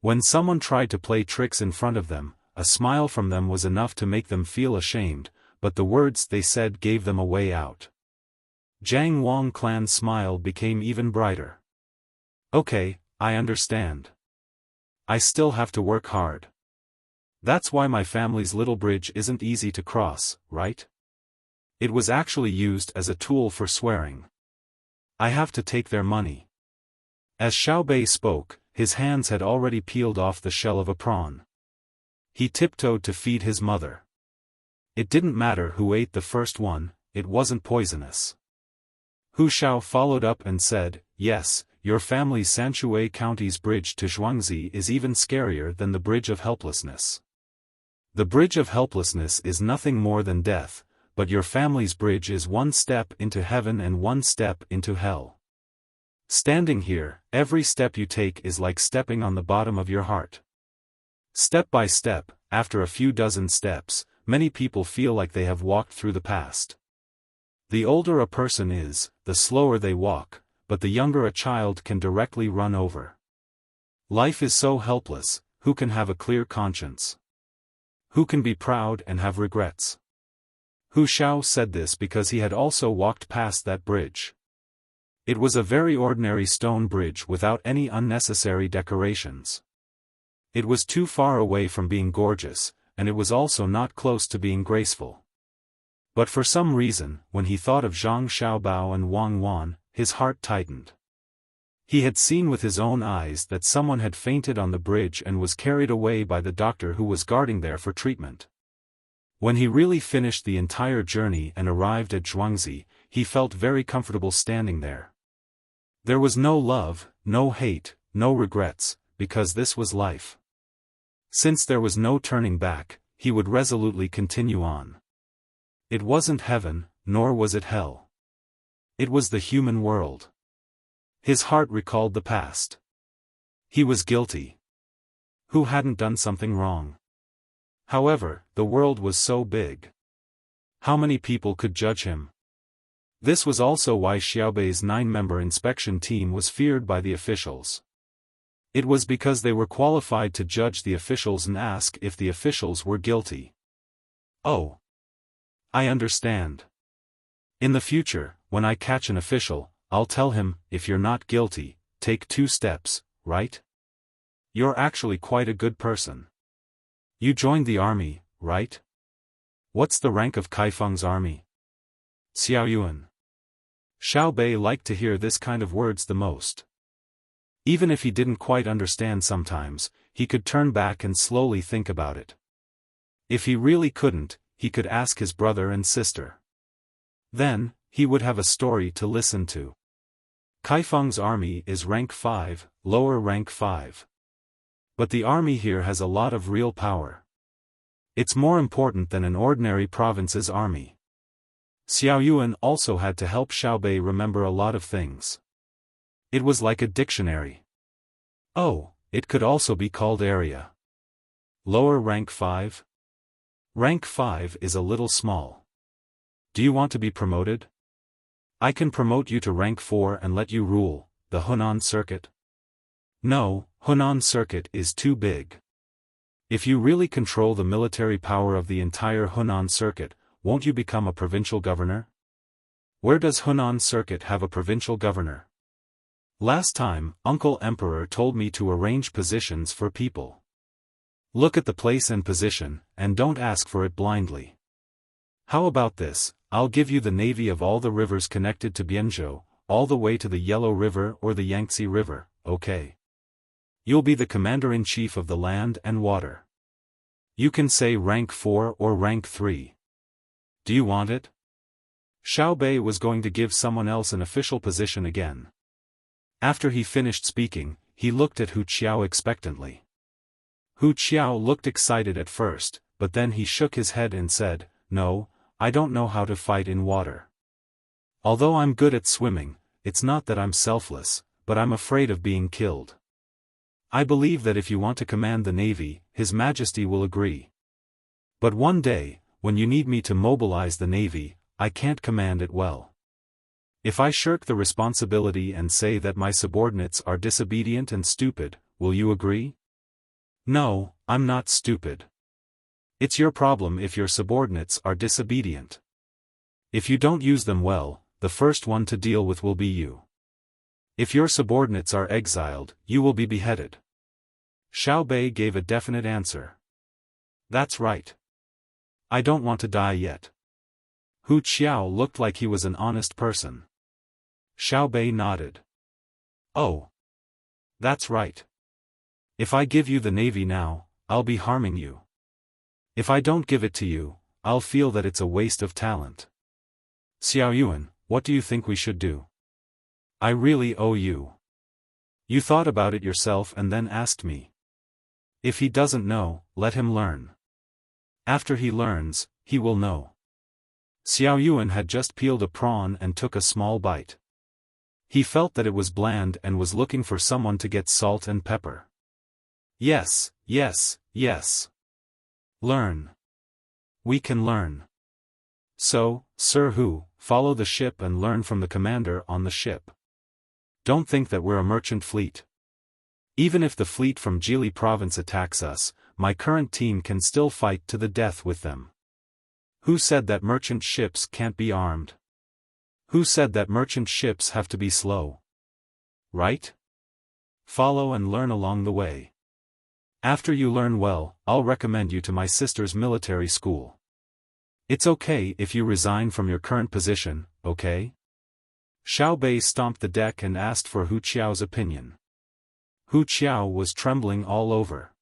When someone tried to play tricks in front of them, a smile from them was enough to make them feel ashamed, but the words they said gave them a way out. Jiang Wang Clan's smile became even brighter. Okay, I understand. I still have to work hard. That's why my family's little bridge isn't easy to cross, right? It was actually used as a tool for swearing. I have to take their money. As Xiaobei spoke, his hands had already peeled off the shell of a prawn. He tiptoed to feed his mother. It didn't matter who ate the first one, it wasn't poisonous. Hu Xiao followed up and said, yes, your family's Sanshui County's bridge to Zhuangzi is even scarier than the Bridge of Helplessness. The Bridge of Helplessness is nothing more than death, but your family's bridge is one step into heaven and one step into hell. Standing here, every step you take is like stepping on the bottom of your heart. Step by step, after a few dozen steps, many people feel like they have walked through the past. The older a person is, the slower they walk, but the younger a child can directly run over. Life is so helpless, who can have a clear conscience? Who can be proud and have regrets? Hu Xiao said this because he had also walked past that bridge. It was a very ordinary stone bridge without any unnecessary decorations. It was too far away from being gorgeous, and it was also not close to being graceful. But for some reason, when he thought of Zhang Xiaobao and Wang Wan, his heart tightened. He had seen with his own eyes that someone had fainted on the bridge and was carried away by the doctor who was guarding there for treatment. When he really finished the entire journey and arrived at Zhuangzi, he felt very comfortable standing there. There was no love, no hate, no regrets, because this was life. Since there was no turning back, he would resolutely continue on. It wasn't heaven, nor was it hell. It was the human world. His heart recalled the past. He was guilty. Who hadn't done something wrong? However, the world was so big. How many people could judge him? This was also why Xiaobei's 9-member inspection team was feared by the officials. It was because they were qualified to judge the officials and ask if the officials were guilty. Oh. I understand. In the future, when I catch an official, I'll tell him, if you're not guilty, take 2 steps, right? You're actually quite a good person. You joined the army, right? What's the rank of Kaifeng's army? Xiaoyuan. Xiaobei liked to hear this kind of words the most. Even if he didn't quite understand sometimes, he could turn back and slowly think about it. If he really couldn't, he could ask his brother and sister. Then, he would have a story to listen to. Kaifeng's army is rank 5, lower rank 5. But the army here has a lot of real power. It's more important than an ordinary province's army. Xiaoyuan also had to help Xiaobei remember a lot of things. It was like a dictionary. Oh, it could also be called area. Lower rank 5? Rank 5 is a little small. Do you want to be promoted? I can promote you to rank 4 and let you rule the Hunan circuit. No, Hunan circuit is too big. If you really control the military power of the entire Hunan circuit, won't you become a provincial governor? Where does Hunan circuit have a provincial governor? Last time, Uncle Emperor told me to arrange positions for people. Look at the place and position, and don't ask for it blindly. How about this? I'll give you the navy of all the rivers connected to Bianzhou, all the way to the Yellow River or the Yangtze River, okay? You'll be the commander-in-chief of the land and water. You can say rank 4 or rank 3. Do you want it? Xiaobei was going to give someone else an official position again. After he finished speaking, he looked at Hu Qiao expectantly. Hu Qiao looked excited at first, but then he shook his head and said, "No, I don't know how to fight in water. Although I'm good at swimming, it's not that I'm selfless, but I'm afraid of being killed. I believe that if you want to command the navy, His Majesty will agree. But one day, when you need me to mobilize the navy, I can't command it well. If I shirk the responsibility and say that my subordinates are disobedient and stupid, will you agree? No, I'm not stupid. It's your problem if your subordinates are disobedient. If you don't use them well, the first one to deal with will be you. If your subordinates are exiled, you will be beheaded. Xiao Bei gave a definite answer. That's right. I don't want to die yet. Hu Qiao looked like he was an honest person. Xiao Bei nodded. Oh. That's right. If I give you the navy now, I'll be harming you. If I don't give it to you, I'll feel that it's a waste of talent. Xiao Yuan, what do you think we should do? I really owe you. You thought about it yourself and then asked me. If he doesn't know, let him learn. After he learns, he will know. Xiao Yuan had just peeled a prawn and took a small bite. He felt that it was bland and was looking for someone to get salt and pepper. Yes, yes, yes. Learn. We can learn. So, Sir Hu, follow the ship and learn from the commander on the ship. Don't think that we're a merchant fleet. Even if the fleet from Jili province attacks us, my current team can still fight to the death with them. Who said that merchant ships can't be armed? Who said that merchant ships have to be slow? Right? Follow and learn along the way. After you learn well, I'll recommend you to my sister's military school. It's okay if you resign from your current position, okay? Xiao Bei stomped the deck and asked for Hu Qiao's opinion. Hu Qiao was trembling all over.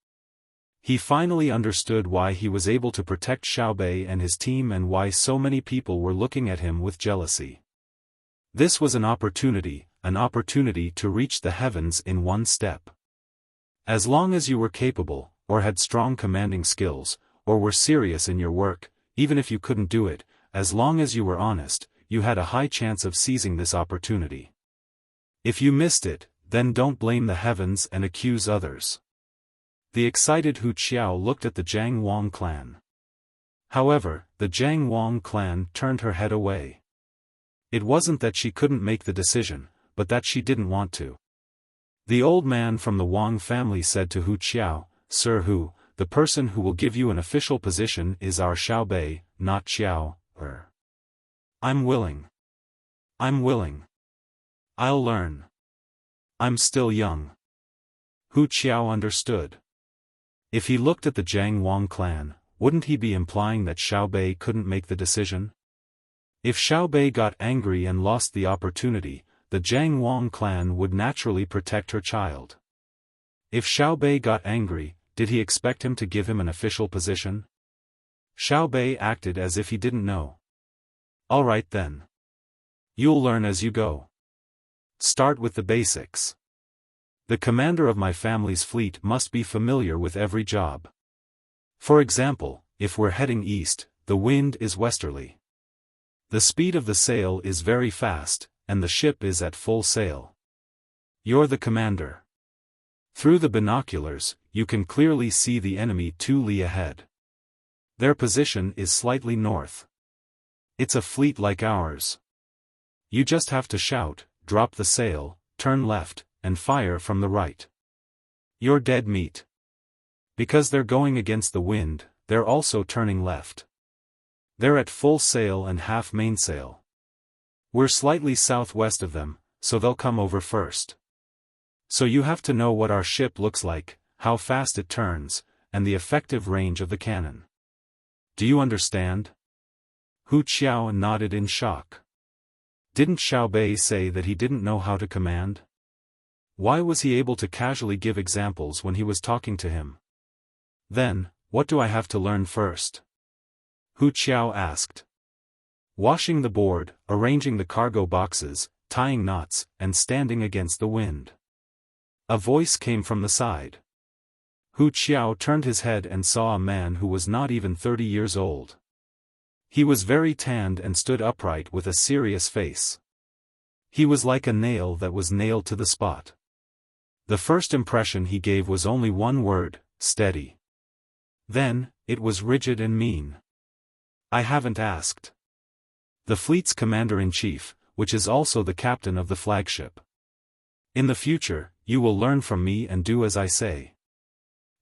He finally understood why he was able to protect Xiao Bei and his team and why so many people were looking at him with jealousy. This was an opportunity to reach the heavens in one step. As long as you were capable, or had strong commanding skills, or were serious in your work, even if you couldn't do it, as long as you were honest, you had a high chance of seizing this opportunity. If you missed it, then don't blame the heavens and accuse others. The excited Hu Qiao looked at the Jiang Wang clan. However, the Jiang Wang clan turned her head away. It wasn't that she couldn't make the decision, but that she didn't want to. The old man from the Wang family said to Hu Qiao, Sir Hu, the person who will give you an official position is our Xiao Bei, not Xiao, I'm willing. I'm willing. I'll learn. I'm still young. Hu Qiao understood. If he looked at the Jiang Wang clan, wouldn't he be implying that Xiao Bei couldn't make the decision? If Xiao Bei got angry and lost the opportunity, the Jiang Wang clan would naturally protect her child. If Xiao Bei got angry, did he expect him to give him an official position? Xiao Bei acted as if he didn't know. All right then. You'll learn as you go. Start with the basics. The commander of my family's fleet must be familiar with every job. For example, if we're heading east, the wind is westerly. The speed of the sail is very fast, and the ship is at full sail. You're the commander. Through the binoculars, you can clearly see the enemy 2 li ahead. Their position is slightly north. It's a fleet like ours. You just have to shout, drop the sail, turn left, and fire from the right. You're dead meat. Because they're going against the wind, they're also turning left. They're at full sail and half mainsail. We're slightly southwest of them, so they'll come over first. So you have to know what our ship looks like, how fast it turns, and the effective range of the cannon. Do you understand? Hu Qiao nodded in shock. Didn't Xiao Bei say that he didn't know how to command? Why was he able to casually give examples when he was talking to him? Then, what do I have to learn first? Hu Qiao asked. Washing the board, arranging the cargo boxes, tying knots, and standing against the wind. A voice came from the side. Hu Qiao turned his head and saw a man who was not even 30 years old. He was very tanned and stood upright with a serious face. He was like a nail that was nailed to the spot. The first impression he gave was only one word, steady. Then, it was rigid and mean. I haven't asked. The fleet's commander-in-chief, which is also the captain of the flagship. In the future, you will learn from me and do as I say.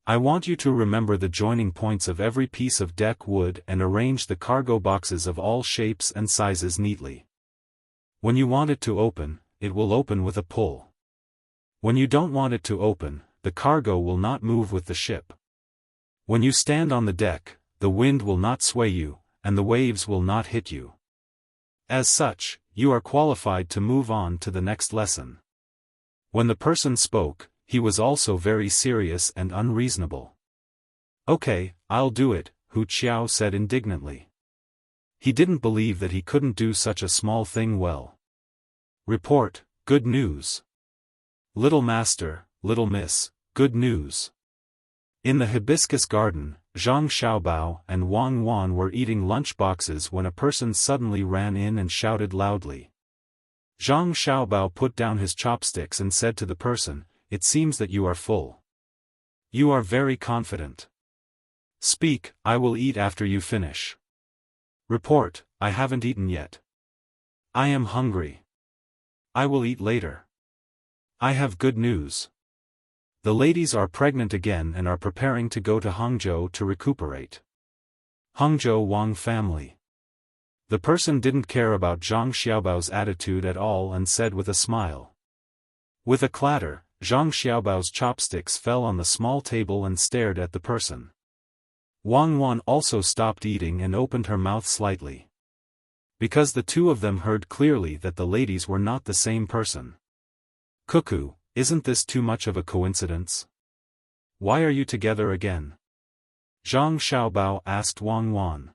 I want you to remember the joining points of every piece of deck wood and arrange the cargo boxes of all shapes and sizes neatly. When you want it to open, it will open with a pull. When you don't want it to open, the cargo will not move with the ship. When you stand on the deck, the wind will not sway you, and the waves will not hit you. As such, you are qualified to move on to the next lesson. When the person spoke, he was also very serious and unreasonable. Okay, I'll do it, Wuxia said indignantly. He didn't believe that he couldn't do such a small thing well. Report, good news. Little master, little miss, good news. In the hibiscus garden, Zhang Xiaobao and Wang Wan were eating lunch boxes when a person suddenly ran in and shouted loudly. Zhang Xiaobao put down his chopsticks and said to the person, "It seems that you are full. You are very confident. Speak, I will eat after you finish." Report, I haven't eaten yet. I am hungry. I will eat later. I have good news. The ladies are pregnant again and are preparing to go to Hangzhou to recuperate. Hangzhou Wang family. The person didn't care about Zhang Xiaobao's attitude at all and said with a smile. With a clatter, Zhang Xiaobao's chopsticks fell on the small table and stared at the person. Wang Wan also stopped eating and opened her mouth slightly. Because the two of them heard clearly that the ladies were not the same person. Cuckoo, isn't this too much of a coincidence? Why are you together again? Zhang Xiaobao asked Wang Wan.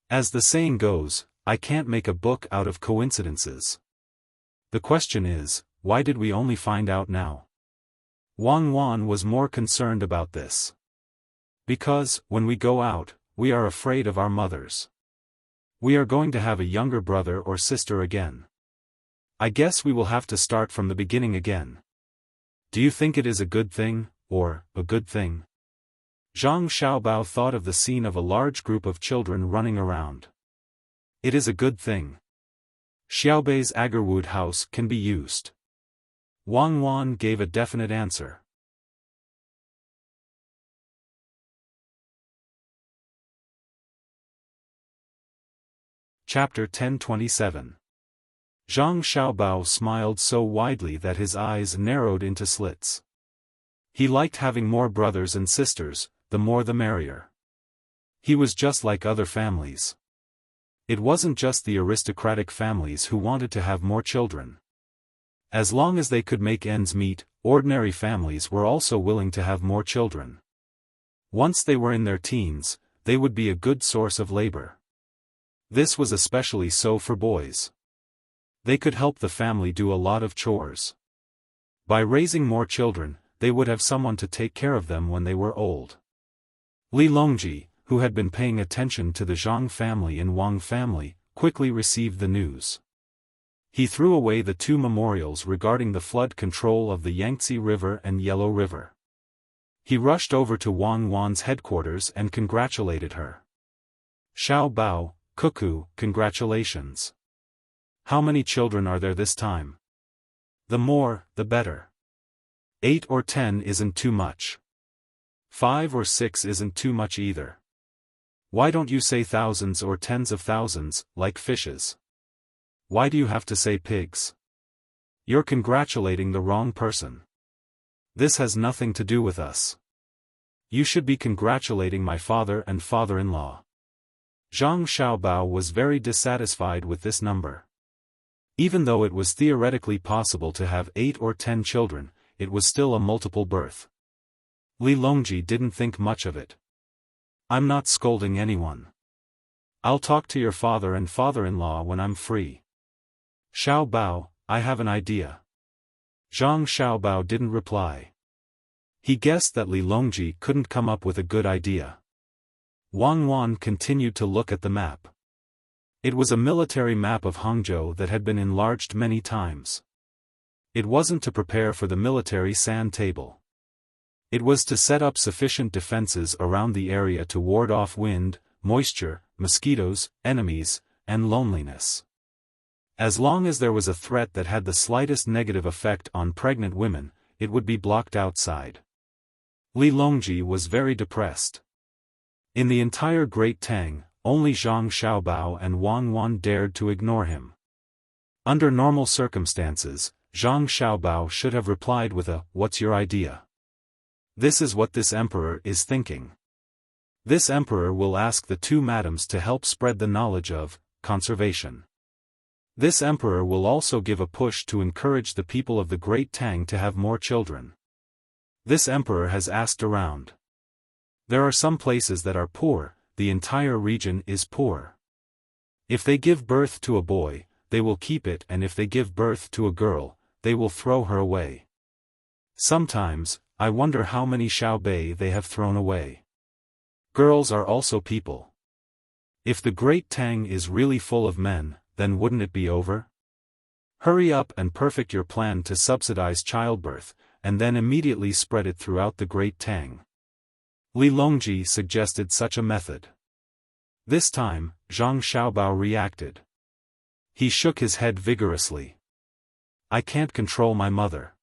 As the saying goes, I can't make a book out of coincidences. The question is, why did we only find out now? Wang Wan was more concerned about this. Because, when we go out, we are afraid of our mothers. We are going to have a younger brother or sister again. I guess we will have to start from the beginning again. Do you think it is a good thing, or a good thing? Zhang Xiaobao thought of the scene of a large group of children running around. It is a good thing. Xiaobei's agarwood house can be used. Wang Wan gave a definite answer. Chapter 1027. Zhang Xiaobao smiled so widely that his eyes narrowed into slits. He liked having more brothers and sisters, the more the merrier. He was just like other families. It wasn't just the aristocratic families who wanted to have more children. As long as they could make ends meet, ordinary families were also willing to have more children. Once they were in their teens, they would be a good source of labor. This was especially so for boys. They could help the family do a lot of chores. By raising more children, they would have someone to take care of them when they were old. Li Longji, who had been paying attention to the Zhang family and Wang family, quickly received the news. He threw away the two memorials regarding the flood control of the Yangtze River and Yellow River. He rushed over to Wang Wan's headquarters and congratulated her. Xiao Bao, Cuckoo, congratulations. How many children are there this time? The more, the better. 8 or 10 isn't too much. 5 or 6 isn't too much either. Why don't you say thousands or tens of thousands, like fishes? Why do you have to say pigs? You're congratulating the wrong person. This has nothing to do with us. You should be congratulating my father and father-in-law. Zhang Xiaobao was very dissatisfied with this number. Even though it was theoretically possible to have 8 or 10 children, it was still a multiple birth. Li Longji didn't think much of it. I'm not scolding anyone. I'll talk to your father and father-in-law when I'm free. Xiao Bao, I have an idea. Zhang Xiaobao didn't reply. He guessed that Li Longji couldn't come up with a good idea. Wang Wan continued to look at the map. It was a military map of Hangzhou that had been enlarged many times. It wasn't to prepare for the military sand table. It was to set up sufficient defenses around the area to ward off wind, moisture, mosquitoes, enemies, and loneliness. As long as there was a threat that had the slightest negative effect on pregnant women, it would be blocked outside. Li Longji was very depressed. In the entire Great Tang, only Zhang Xiaobao and Wang Wan dared to ignore him. Under normal circumstances, Zhang Xiaobao should have replied with a, "What's your idea?" This is what this emperor is thinking. This emperor will ask the two madams to help spread the knowledge of conservation. This emperor will also give a push to encourage the people of the Great Tang to have more children. This emperor has asked around. There are some places that are poor, the entire region is poor. If they give birth to a boy, they will keep it, and if they give birth to a girl, they will throw her away. Sometimes, I wonder how many Xiaobei they have thrown away. Girls are also people. If the Great Tang is really full of men, then wouldn't it be over? Hurry up and perfect your plan to subsidize childbirth, and then immediately spread it throughout the Great Tang. Li Longji suggested such a method. This time, Zhang Xiaobao reacted. He shook his head vigorously. "I can't control my mother."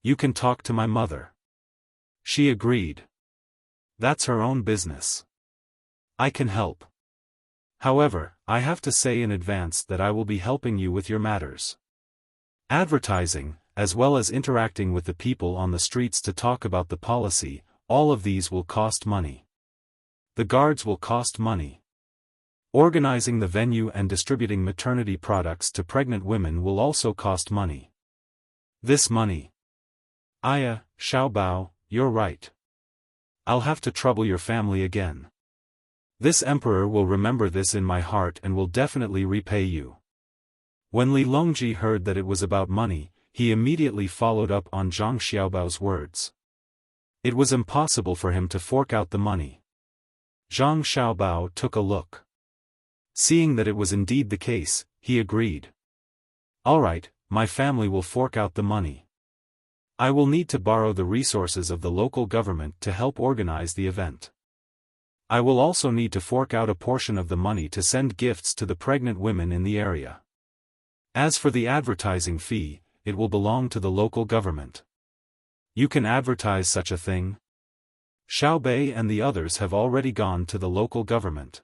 "You can talk to my mother." She agreed. "That's her own business. I can help. However, I have to say in advance that I will be helping you with your matters. Advertising, as well as interacting with the people on the streets to talk about the policy, all of these will cost money. The guards will cost money. Organizing the venue and distributing maternity products to pregnant women will also cost money. This money. Xiaobao, you're right. I'll have to trouble your family again. This emperor will remember this in my heart and will definitely repay you." When Li Longji heard that it was about money, he immediately followed up on Zhang Xiaobao's words. It was impossible for him to fork out the money. Zhang Xiaobao took a look. Seeing that it was indeed the case, he agreed. "All right, my family will fork out the money. I will need to borrow the resources of the local government to help organize the event. I will also need to fork out a portion of the money to send gifts to the pregnant women in the area. As for the advertising fee, it will belong to the local government. You can advertise such a thing? Xiaobei and the others have already gone to the local government.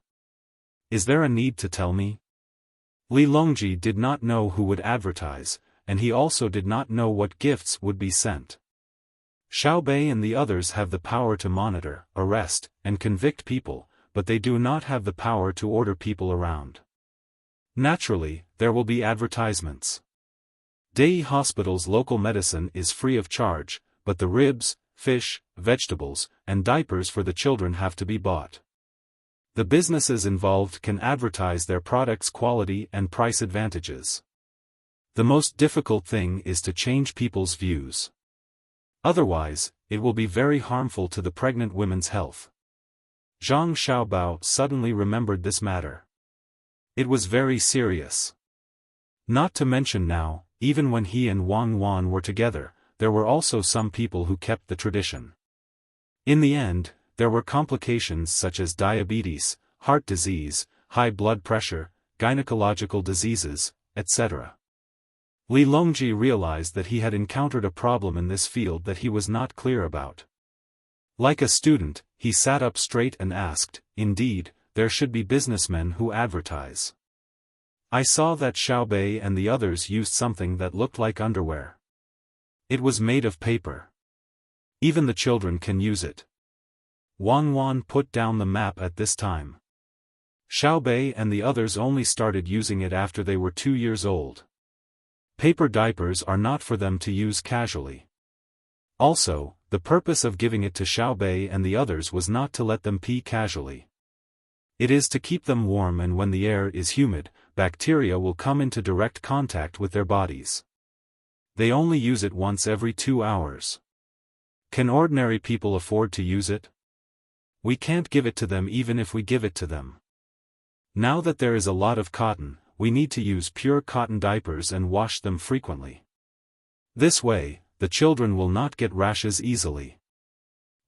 Is there a need to tell me?" Li Longji did not know who would advertise, and he also did not know what gifts would be sent. Xiaobei and the others have the power to monitor, arrest, and convict people, but they do not have the power to order people around. Naturally, there will be advertisements. Dei Hospital's local medicine is free of charge, but the ribs, fish, vegetables, and diapers for the children have to be bought. The businesses involved can advertise their products' quality and price advantages. The most difficult thing is to change people's views. Otherwise, it will be very harmful to the pregnant women's health. Zhang Xiaobao suddenly remembered this matter. It was very serious. Not to mention now, even when he and Wang Wan were together, there were also some people who kept the tradition. In the end, there were complications such as diabetes, heart disease, high blood pressure, gynecological diseases, etc. Li Longji realized that he had encountered a problem in this field that he was not clear about. Like a student, he sat up straight and asked, "Indeed, there should be businessmen who advertise. I saw that Xiaobei and the others used something that looked like underwear. It was made of paper. Even the children can use it." Wang Wan put down the map at this time. Xiaobei and the others only started using it after they were 2 years old. Paper diapers are not for them to use casually. Also, the purpose of giving it to Xiaobei and the others was not to let them pee casually. It is to keep them warm, and when the air is humid, bacteria will come into direct contact with their bodies. They only use it once every 2 hours. Can ordinary people afford to use it? We can't give it to them even if we give it to them. Now that there is a lot of cotton, we need to use pure cotton diapers and wash them frequently. This way, the children will not get rashes easily.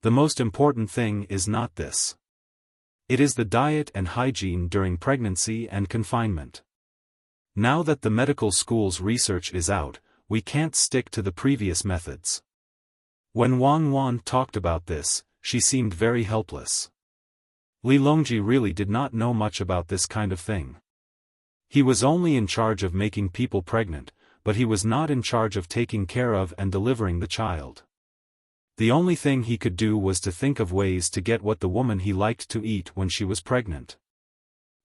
The most important thing is not this. It is the diet and hygiene during pregnancy and confinement. Now that the medical school's research is out, we can't stick to the previous methods. When Wang Wan talked about this, she seemed very helpless. Li Longji really did not know much about this kind of thing. He was only in charge of making people pregnant, but he was not in charge of taking care of and delivering the child. The only thing he could do was to think of ways to get what the woman he liked to eat when she was pregnant.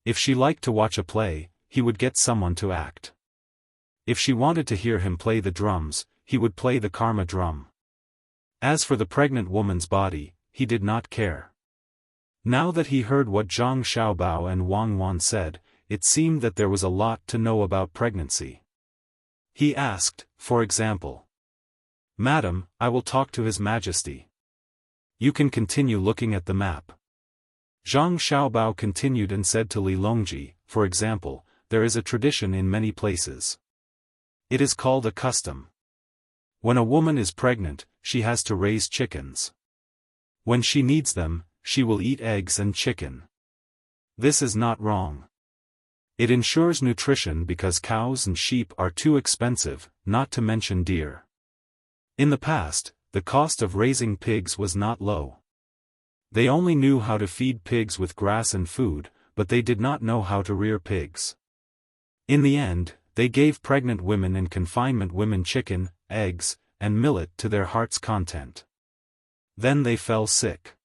If she liked to watch a play, he would get someone to act. If she wanted to hear him play the drums, he would play the karma drum. As for the pregnant woman's body, he did not care. Now that he heard what Zhang Xiaobao and Wang Wan said, it seemed that there was a lot to know about pregnancy. He asked, for example, "Madam, I will talk to His Majesty. You can continue looking at the map." Zhang Xiaobao continued and said to Li Longji, "For example, there is a tradition in many places. It is called a custom. When a woman is pregnant, she has to raise chickens. When she needs them, she will eat eggs and chicken. This is not wrong. It ensures nutrition because cows and sheep are too expensive, not to mention deer. In the past, the cost of raising pigs was not low. They only knew how to feed pigs with grass and food, but they did not know how to rear pigs. In the end, they gave pregnant women and confinement women chicken, eggs, and millet to their heart's content. Then they fell sick.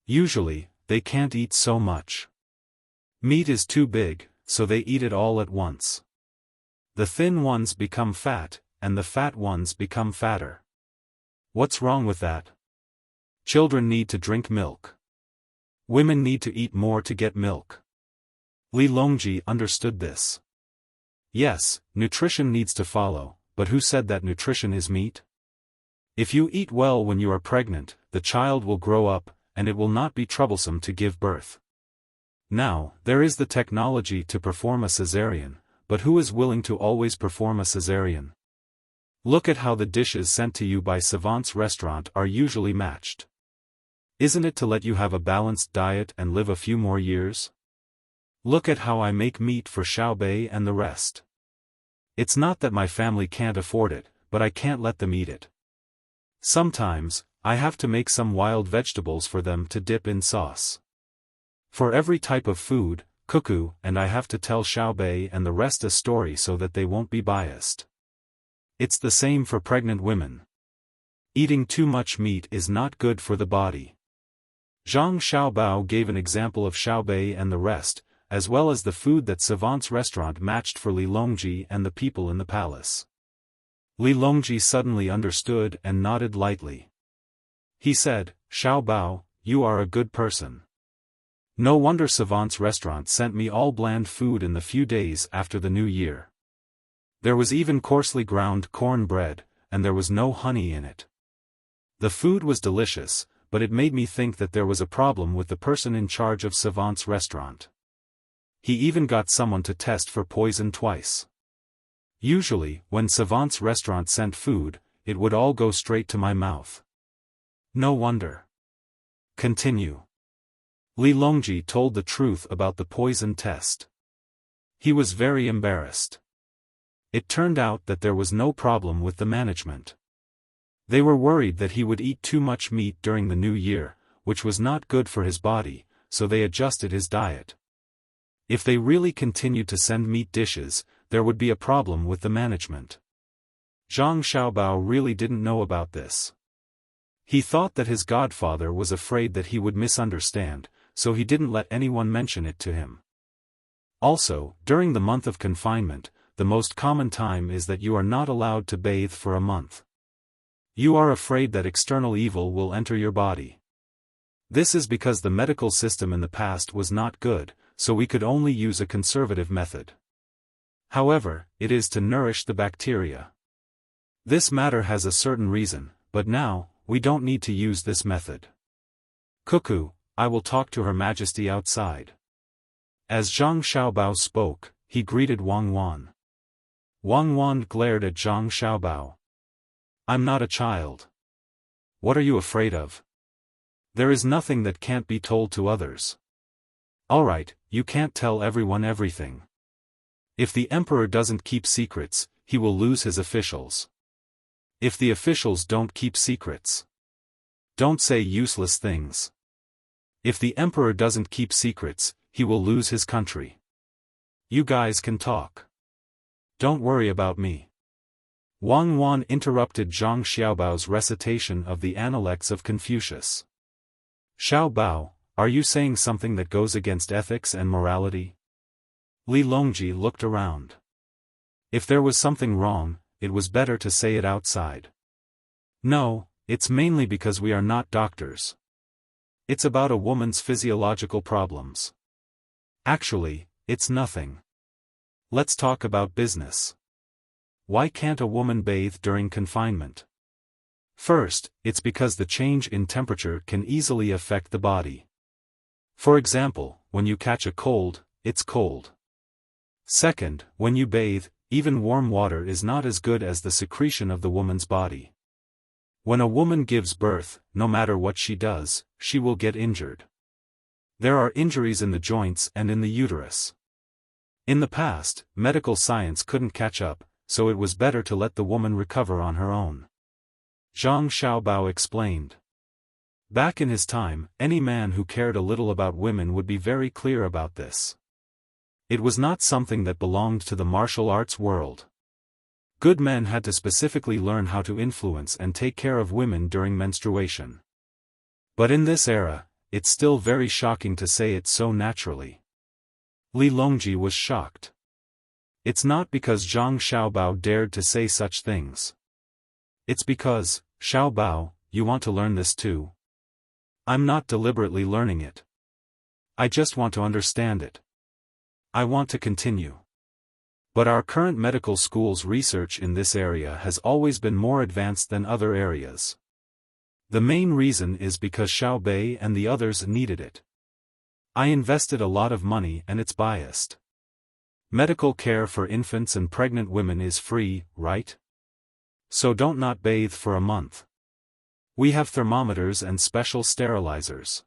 Usually, they can't eat so much. Meat is too big, so they eat it all at once. The thin ones become fat, and the fat ones become fatter. What's wrong with that? Children need to drink milk. Women need to eat more to get milk." Li Longji understood this. Yes, nutrition needs to follow, but who said that nutrition is meat? If you eat well when you are pregnant, the child will grow up, and it will not be troublesome to give birth. Now, there is the technology to perform a cesarean, but who is willing to always perform a cesarean? Look at how the dishes sent to you by Savant's restaurant are usually matched. Isn't it to let you have a balanced diet and live a few more years? Look at how I make meat for Xiaobei and the rest. It's not that my family can't afford it, but I can't let them eat it. Sometimes, I have to make some wild vegetables for them to dip in sauce. For every type of food, cuckoo, and I have to tell Xiaobei and the rest a story so that they won't be biased. It's the same for pregnant women. Eating too much meat is not good for the body. Zhang Xiaobao gave an example of Xiaobei and the rest, as well as the food that Savant's restaurant matched for Li Longji and the people in the palace. Li Longji suddenly understood and nodded lightly. He said, "Xiaobao, you are a good person. No wonder Savant's restaurant sent me all bland food in the few days after the New Year. There was even coarsely ground corn bread, and there was no honey in it. The food was delicious, but it made me think that there was a problem with the person in charge of Savant's restaurant. He even got someone to test for poison twice. Usually, when Savant's restaurant sent food, it would all go straight to my mouth. No wonder." Continue. Li Longji told the truth about the poison test. He was very embarrassed. It turned out that there was no problem with the management. They were worried that he would eat too much meat during the New Year, which was not good for his body, so they adjusted his diet. If they really continued to send meat dishes, there would be a problem with the management. Zhang Xiaobao really didn't know about this. He thought that his godfather was afraid that he would misunderstand, so he didn't let anyone mention it to him. Also, during the month of confinement, the most common time is that you are not allowed to bathe for a month. You are afraid that external evil will enter your body. This is because the medical system in the past was not good, so we could only use a conservative method. However, it is to nourish the bacteria. This matter has a certain reason, but now, we don't need to use this method. Cuckoo, I will talk to Her Majesty outside. As Zhang Xiaobao spoke, he greeted Wang Wan. Wang Wan glared at Zhang Xiaobao. I'm not a child. What are you afraid of? There is nothing that can't be told to others. Alright, you can't tell everyone everything. If the emperor doesn't keep secrets, he will lose his officials. If the officials don't keep secrets, don't say useless things. If the emperor doesn't keep secrets, he will lose his country. You guys can talk. Don't worry about me. Wang Wan interrupted Zhang Xiaobao's recitation of the Analects of Confucius. Xiaobao, are you saying something that goes against ethics and morality? Li Longji looked around. If there was something wrong, it was better to say it outside. No, it's mainly because we are not doctors. It's about a woman's physiological problems. Actually, it's nothing. Let's talk about business. Why can't a woman bathe during confinement? First, it's because the change in temperature can easily affect the body. For example, when you catch a cold, it's cold. Second, when you bathe, even warm water is not as good as the secretion of the woman's body. When a woman gives birth, no matter what she does, she will get injured. There are injuries in the joints and in the uterus. In the past, medical science couldn't catch up, so it was better to let the woman recover on her own. Zhang Xiaobao explained. Back in his time, any man who cared a little about women would be very clear about this. It was not something that belonged to the martial arts world. Good men had to specifically learn how to influence and take care of women during menstruation. But in this era, it's still very shocking to say it so naturally. Li Longji was shocked. It's not because Zhang Xiaobao dared to say such things. It's because, Xiaobao, you want to learn this too? I'm not deliberately learning it. I just want to understand it. I want to continue. But our current medical school's research in this area has always been more advanced than other areas. The main reason is because Xiaobei and the others needed it. I invested a lot of money and it's biased. Medical care for infants and pregnant women is free, right? So don't not bathe for a month. We have thermometers and special sterilizers.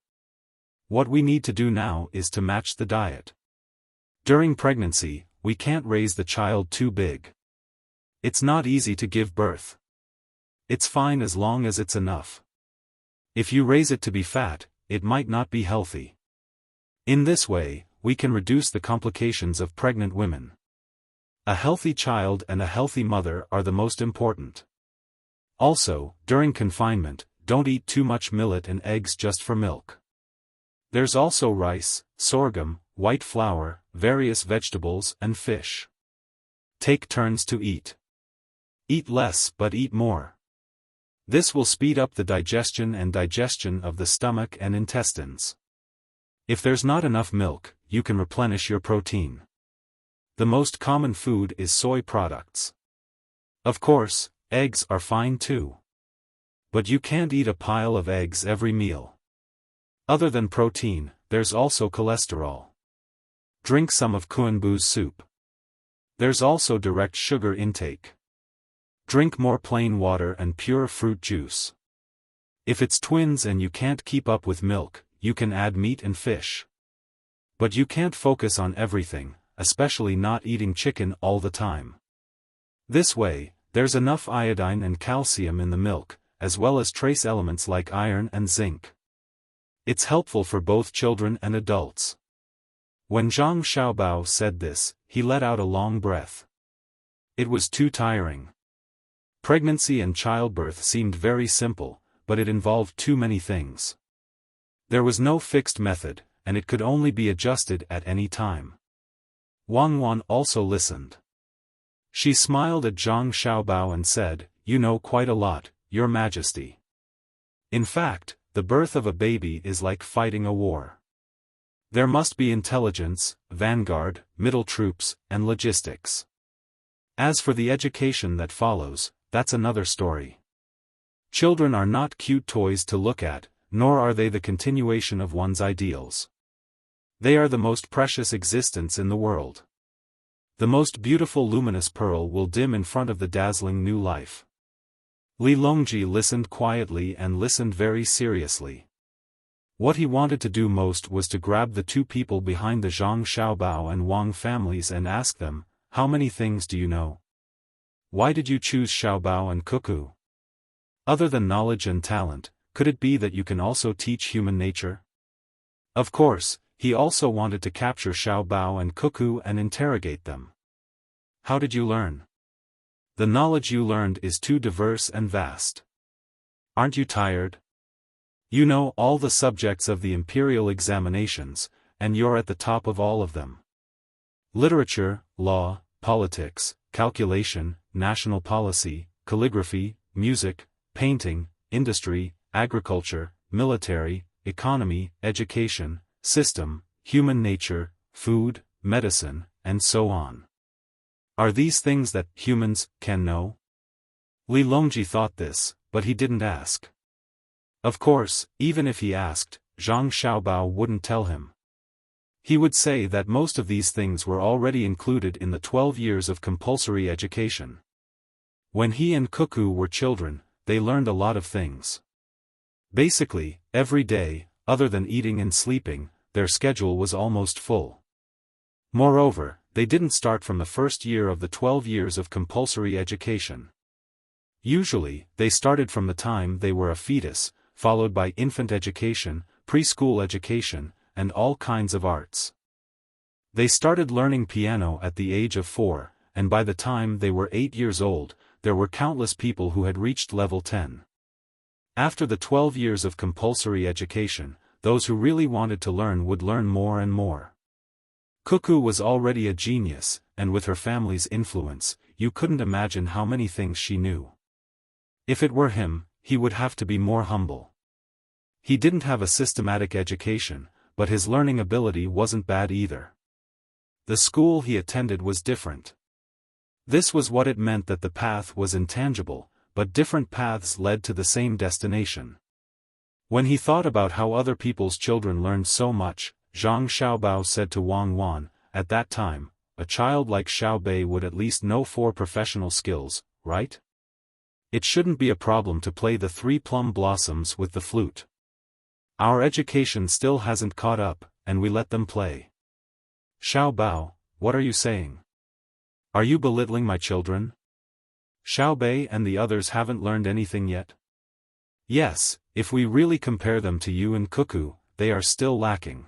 What we need to do now is to match the diet. During pregnancy, we can't raise the child too big. It's not easy to give birth. It's fine as long as it's enough. If you raise it to be fat, it might not be healthy. In this way, we can reduce the complications of pregnant women. A healthy child and a healthy mother are the most important. Also, during confinement, don't eat too much millet and eggs just for milk. There's also rice, sorghum, white flour, various vegetables and fish. Take turns to eat. Eat less but eat more. This will speed up the digestion of the stomach and intestines. If there's not enough milk, you can replenish your protein. The most common food is soy products. Of course, eggs are fine too. But you can't eat a pile of eggs every meal. Other than protein, there's also cholesterol. Drink some of Kuanbu's soup. There's also direct sugar intake. Drink more plain water and pure fruit juice. If it's twins and you can't keep up with milk, you can add meat and fish. But you can't focus on everything, especially not eating chicken all the time. This way, there's enough iodine and calcium in the milk, as well as trace elements like iron and zinc. It's helpful for both children and adults. When Zhang Xiaobao said this, he let out a long breath. It was too tiring. Pregnancy and childbirth seemed very simple, but it involved too many things. There was no fixed method, and it could only be adjusted at any time. Wang Wan also listened. She smiled at Zhang Xiaobao and said, "You know quite a lot, Your Majesty. In fact, the birth of a baby is like fighting a war. There must be intelligence, vanguard, middle troops, and logistics. As for the education that follows, that's another story. Children are not cute toys to look at, nor are they the continuation of one's ideals. They are the most precious existence in the world. The most beautiful luminous pearl will dim in front of the dazzling new life. Li Longji listened quietly and listened very seriously. What he wanted to do most was to grab the two people behind the Zhang Xiaobao and Wang families and ask them, how many things do you know? Why did you choose Xiaobao and Cuckoo? Other than knowledge and talent, could it be that you can also teach human nature? Of course, he also wanted to capture Xiaobao and Cuckoo and interrogate them. How did you learn? The knowledge you learned is too diverse and vast. Aren't you tired? You know all the subjects of the imperial examinations, and you're at the top of all of them. Literature, law, politics, calculation, national policy, calligraphy, music, painting, industry, agriculture, military, economy, education, system, human nature, food, medicine, and so on. Are these things that humans can know? Li Longji thought this, but he didn't ask. Of course, even if he asked, Zhang Xiaobao wouldn't tell him. He would say that most of these things were already included in the 12 years of compulsory education. When he and Cuckoo were children, they learned a lot of things. Basically, every day, other than eating and sleeping, their schedule was almost full. Moreover, they didn't start from the first year of the 12 years of compulsory education. Usually, they started from the time they were a fetus, followed by infant education, preschool education, and all kinds of arts. They started learning piano at the age of 4, and by the time they were 8 years old, there were countless people who had reached level 10. After the 12 years of compulsory education, those who really wanted to learn would learn more and more. Cuckoo was already a genius, and with her family's influence, you couldn't imagine how many things she knew. If it were him, he would have to be more humble. He didn't have a systematic education, but his learning ability wasn't bad either. The school he attended was different. This was what it meant that the path was intangible, but different paths led to the same destination. When he thought about how other people's children learned so much, Zhang Xiaobao said to Wang Wan, at that time, a child like Xiaobei would at least know 4 professional skills, right? It shouldn't be a problem to play the 3 plum blossoms with the flute. Our education still hasn't caught up, and we let them play. Xiaobao, what are you saying? Are you belittling my children? Xiaobei and the others haven't learned anything yet? Yes, if we really compare them to you and Cuckoo, they are still lacking.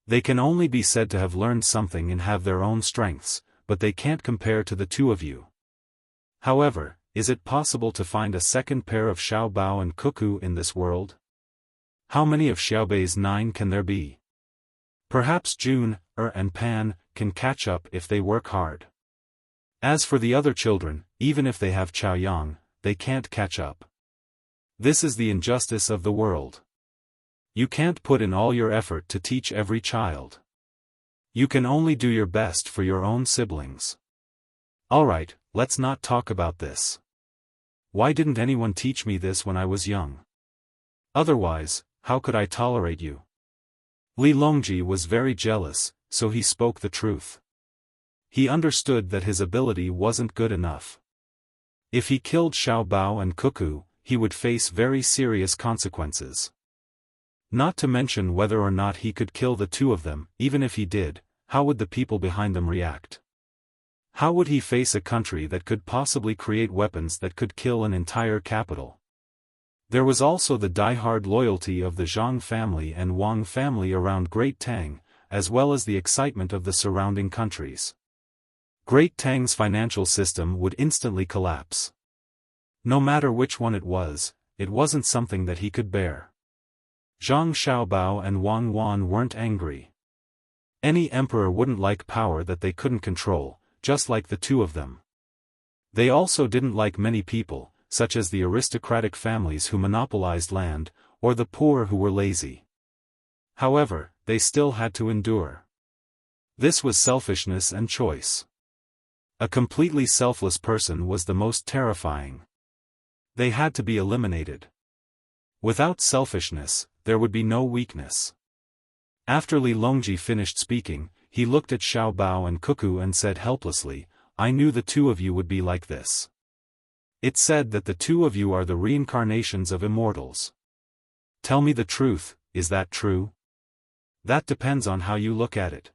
They can only be said to have learned something and have their own strengths, but they can't compare to the two of you. However, is it possible to find a second pair of Xiaobao and Cuckoo in this world? How many of Xiaobei's 9 can there be? Perhaps June, and Pan can catch up if they work hard. As for the other children, even if they have Chaoyang, they can't catch up. This is the injustice of the world. You can't put in all your effort to teach every child. You can only do your best for your own siblings. Alright, let's not talk about this. Why didn't anyone teach me this when I was young? Otherwise, how could I tolerate you? Li Longji was very jealous, so he spoke the truth. He understood that his ability wasn't good enough. If he killed Xiaobao and Cuckoo, he would face very serious consequences. Not to mention whether or not he could kill the two of them. Even if he did, how would the people behind them react? How would he face a country that could possibly create weapons that could kill an entire capital? There was also the die-hard loyalty of the Zhang family and Wang family around Great Tang, as well as the excitement of the surrounding countries. Great Tang's financial system would instantly collapse. No matter which one it wasn't something that he could bear. Zhang Xiaobao and Wang Wan weren't angry. Any emperor wouldn't like power that they couldn't control, just like the two of them. They also didn't like many people, such as the aristocratic families who monopolized land, or the poor who were lazy. However, they still had to endure. This was selfishness and choice. A completely selfless person was the most terrifying. They had to be eliminated. Without selfishness, there would be no weakness. After Li Longji finished speaking, he looked at Xiao Bao and Cuckoo and said helplessly, I knew the two of you would be like this. It's said that the two of you are the reincarnations of immortals. Tell me the truth, is that true? That depends on how you look at it.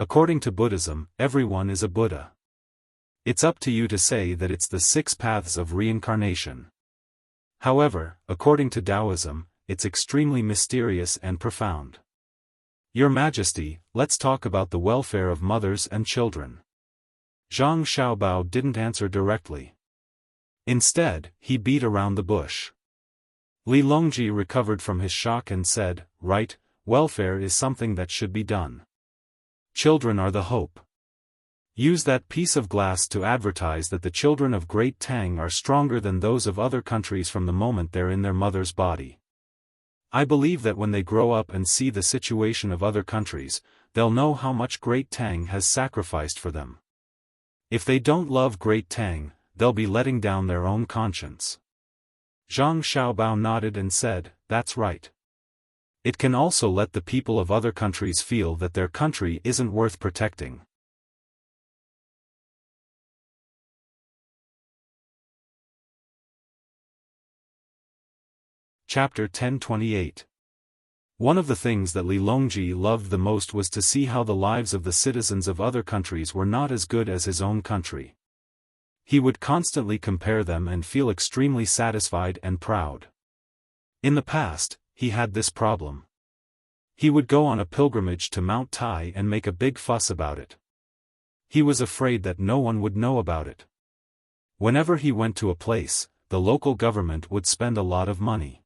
According to Buddhism, everyone is a Buddha. It's up to you to say that it's the 6 paths of reincarnation. However, according to Taoism, it's extremely mysterious and profound. Your Majesty, let's talk about the welfare of mothers and children. Zhang Xiaobao didn't answer directly. Instead, he beat around the bush. Li Longji recovered from his shock and said, right, welfare is something that should be done. Children are the hope. Use that piece of glass to advertise that the children of Great Tang are stronger than those of other countries from the moment they're in their mother's body. I believe that when they grow up and see the situation of other countries, they'll know how much Great Tang has sacrificed for them. If they don't love Great Tang, they'll be letting down their own conscience. Zhang Xiaobao nodded and said, that's right. It can also let the people of other countries feel that their country isn't worth protecting. Chapter 1028. One of the things that Li Longji loved the most was to see how the lives of the citizens of other countries were not as good as his own country. He would constantly compare them and feel extremely satisfied and proud. In the past, he had this problem. He would go on a pilgrimage to Mount Tai and make a big fuss about it. He was afraid that no one would know about it. Whenever he went to a place, the local government would spend a lot of money.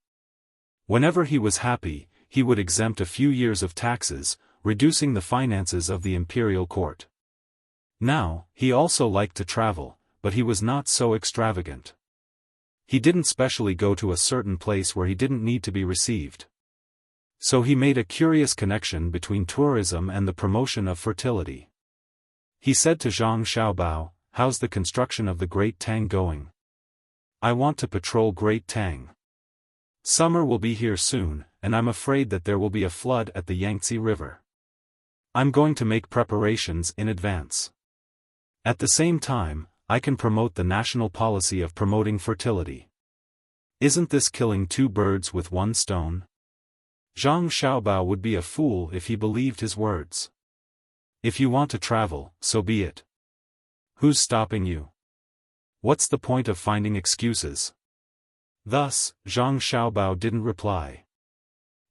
Whenever he was happy, he would exempt a few years of taxes, reducing the finances of the imperial court. Now, he also liked to travel, but he was not so extravagant. He didn't specially go to a certain place where he didn't need to be received. So he made a curious connection between tourism and the promotion of fertility. He said to Zhang Xiaobao, how's the construction of the Great Tang going? I want to patrol Great Tang. Summer will be here soon, and I'm afraid that there will be a flood at the Yangtze River. I'm going to make preparations in advance. At the same time, I can promote the national policy of promoting fertility. Isn't this killing 2 birds with 1 stone? Zhang Xiaobao would be a fool if he believed his words. If you want to travel, so be it. Who's stopping you? What's the point of finding excuses? Thus, Zhang Xiaobao didn't reply.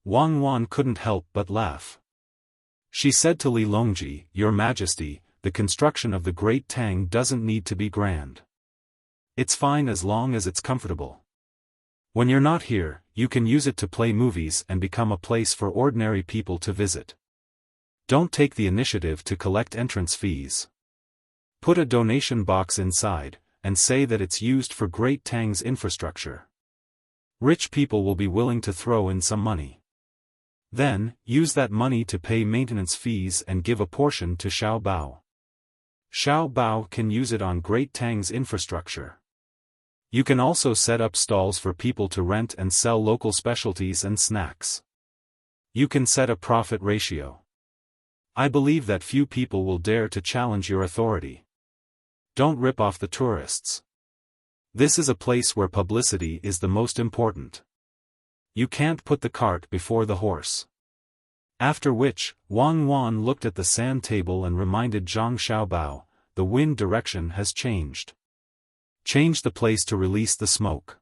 Wang Wan couldn't help but laugh. She said to Li Longji, Your Majesty, the construction of the Great Tang doesn't need to be grand. It's fine as long as it's comfortable. When you're not here, you can use it to play movies and become a place for ordinary people to visit. Don't take the initiative to collect entrance fees. Put a donation box inside, and say that it's used for Great Tang's infrastructure. Rich people will be willing to throw in some money. Then, use that money to pay maintenance fees and give a portion to Xiao Bao. Xiao Bao can use it on Great Tang's infrastructure. You can also set up stalls for people to rent and sell local specialties and snacks. You can set a profit ratio. I believe that few people will dare to challenge your authority. Don't rip off the tourists. This is a place where publicity is the most important. You can't put the cart before the horse. After which, Wang Wan looked at the sand table and reminded Zhang Xiaobao, the wind direction has changed. Change the place to release the smoke.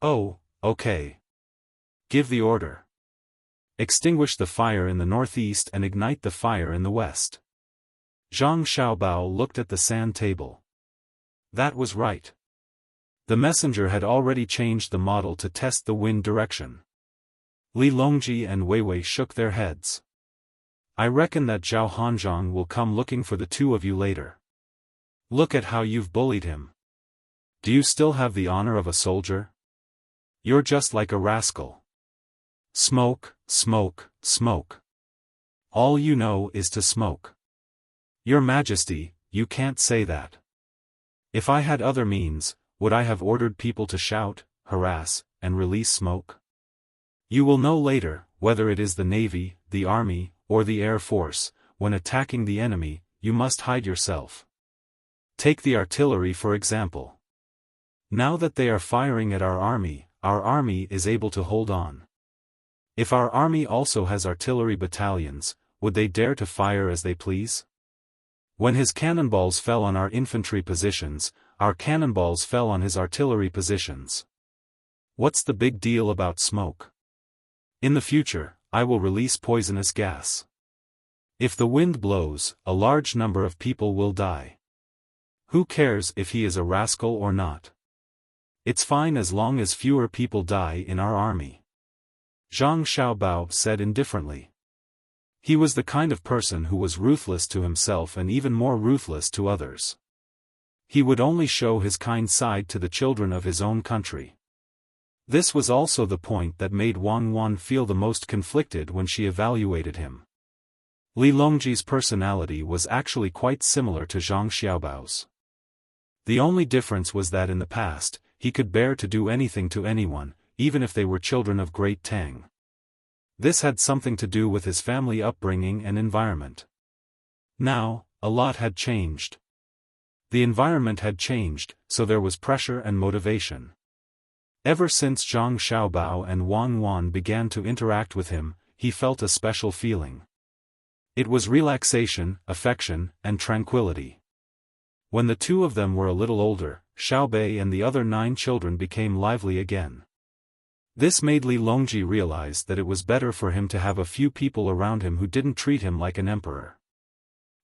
Oh, okay. Give the order. Extinguish the fire in the northeast and ignite the fire in the west. Zhang Xiaobao looked at the sand table. That was right. The messenger had already changed the model to test the wind direction. Li Longji and Weiwei shook their heads. I reckon that Zhao Hanzhong will come looking for the 2 of you later. Look at how you've bullied him. Do you still have the honor of a soldier? You're just like a rascal. Smoke, smoke, smoke. All you know is to smoke. Your Majesty, you can't say that. If I had other means, would I have ordered people to shout, harass, and release smoke? You will know later, whether it is the Navy, the army, or the air force, when attacking the enemy, you must hide yourself. Take the artillery for example. Now that they are firing at our army is able to hold on. If our army also has artillery battalions, would they dare to fire as they please? When his cannonballs fell on our infantry positions, our cannonballs fell on his artillery positions. What's the big deal about smoke? In the future, I will release poisonous gas. If the wind blows, a large number of people will die. Who cares if he is a rascal or not? It's fine as long as fewer people die in our army. Zhang Xiaobao said indifferently. He was the kind of person who was ruthless to himself and even more ruthless to others. He would only show his kind side to the children of his own country. This was also the point that made Wang Wan feel the most conflicted when she evaluated him. Li Longji's personality was actually quite similar to Zhang Xiaobao's. The only difference was that in the past, he could bear to do anything to anyone, even if they were children of great Tang. This had something to do with his family upbringing and environment. Now, a lot had changed. The environment had changed, so there was pressure and motivation. Ever since Zhang Xiaobao and Wang Wan began to interact with him, he felt a special feeling. It was relaxation, affection, and tranquility. When the two of them were a little older, Xiaobei and the other 9 children became lively again. This made Li Longji realize that it was better for him to have a few people around him who didn't treat him like an emperor.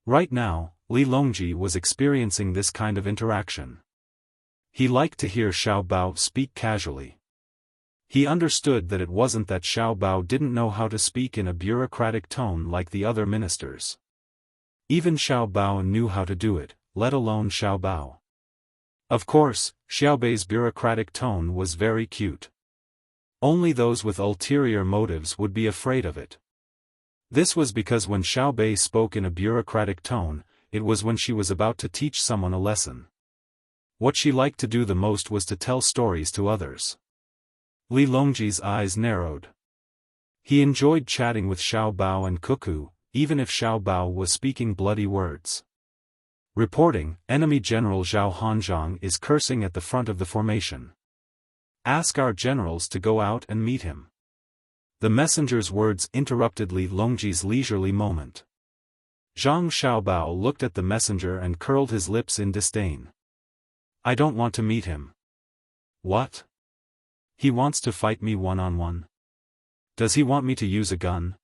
Right now, Li Longji was experiencing this kind of interaction. He liked to hear Xiaobao speak casually. He understood that it wasn't that Xiaobao didn't know how to speak in a bureaucratic tone like the other ministers. Even Xiaobao knew how to do it, let alone Xiaobao. Of course, Xiaobei's bureaucratic tone was very cute. Only those with ulterior motives would be afraid of it. This was because when Xiaobei spoke in a bureaucratic tone, it was when she was about to teach someone a lesson. What she liked to do the most was to tell stories to others. Li Longji's eyes narrowed. He enjoyed chatting with Xiaobao and Cuckoo, even if Xiaobao was speaking bloody words. Reporting, enemy General Zhao Hanzhang is cursing at the front of the formation. Ask our generals to go out and meet him. The messenger's words interrupted Li Longji's leisurely moment. Zhang Xiaobao looked at the messenger and curled his lips in disdain. I don't want to meet him. What? He wants to fight me one-on-one? Does he want me to use a gun?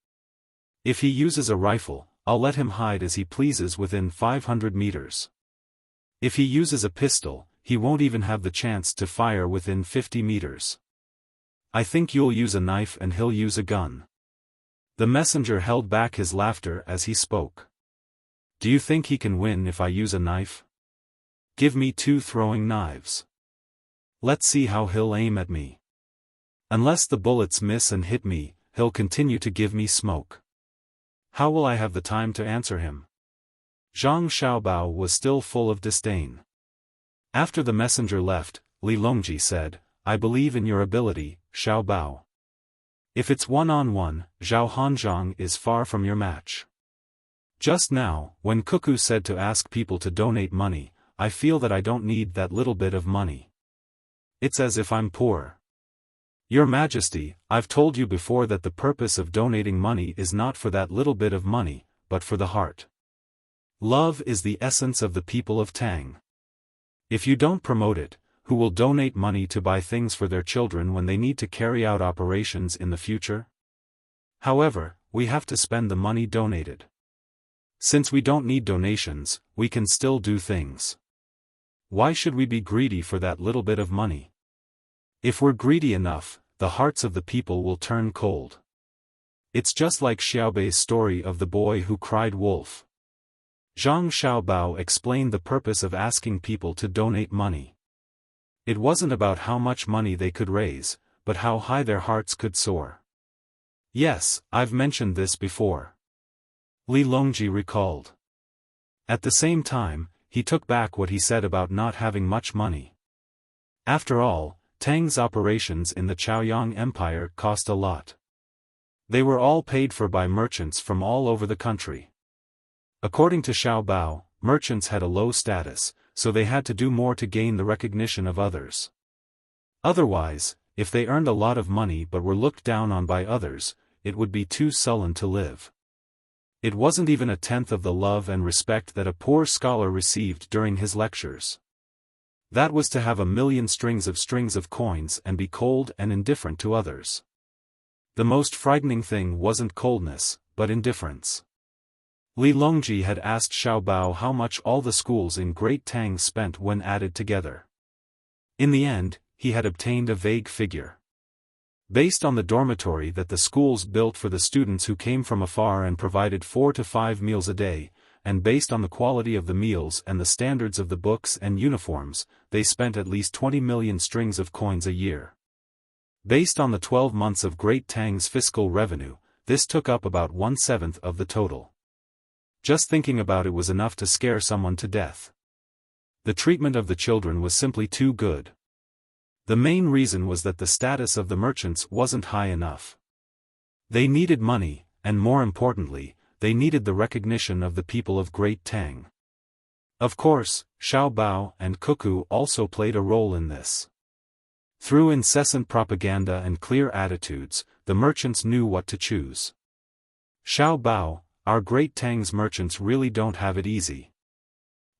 If he uses a rifle, I'll let him hide as he pleases within 500 meters. If he uses a pistol, he won't even have the chance to fire within 50 meters. I think you'll use a knife and he'll use a gun. The messenger held back his laughter as he spoke. Do you think he can win if I use a knife? Give me 2 throwing knives. Let's see how he'll aim at me. Unless the bullets miss and hit me, he'll continue to give me smoke. How will I have the time to answer him? Zhang Xiaobao was still full of disdain. After the messenger left, Li Longji said, I believe in your ability, Xiaobao. If it's one-on-one, Zhao Hanzhang is far from your match. Just now, when Cuckoo said to ask people to donate money, I feel that I don't need that little bit of money. It's as if I'm poor. Your Majesty, I've told you before that the purpose of donating money is not for that little bit of money, but for the heart. Love is the essence of the people of Tang. If you don't promote it, who will donate money to buy things for their children when they need to carry out operations in the future? However, we have to spend the money donated. Since we don't need donations, we can still do things. Why should we be greedy for that little bit of money? If we're greedy enough, the hearts of the people will turn cold. It's just like Xiaobei's story of the boy who cried wolf. Zhang Xiaobao explained the purpose of asking people to donate money. It wasn't about how much money they could raise, but how high their hearts could soar. Yes, I've mentioned this before. Li Longji recalled. At the same time, he took back what he said about not having much money. After all, Tang's operations in the Chaoyang Empire cost a lot. They were all paid for by merchants from all over the country. According to Xiao Bao, merchants had a low status, so they had to do more to gain the recognition of others. Otherwise, if they earned a lot of money but were looked down on by others, it would be too sullen to live. It wasn't even a tenth of the love and respect that a poor scholar received during his lectures. That was to have a million strings of coins and be cold and indifferent to others. The most frightening thing wasn't coldness, but indifference. Li Longji had asked Xiao Bao how much all the schools in Great Tang spent when added together. In the end, he had obtained a vague figure. Based on the dormitory that the schools built for the students who came from afar and provided 4 to 5 meals a day, and based on the quality of the meals and the standards of the books and uniforms, they spent at least 20 million strings of coins a year. Based on the 12 months of Great Tang's fiscal revenue, this took up about 1/7 of the total. Just thinking about it was enough to scare someone to death. The treatment of the children was simply too good. The main reason was that the status of the merchants wasn't high enough. They needed money, and more importantly, they needed the recognition of the people of Great Tang. Of course, Xiao Bao and Cuckoo also played a role in this. Through incessant propaganda and clear attitudes, the merchants knew what to choose. Xiao Bao, our Great Tang's merchants really don't have it easy.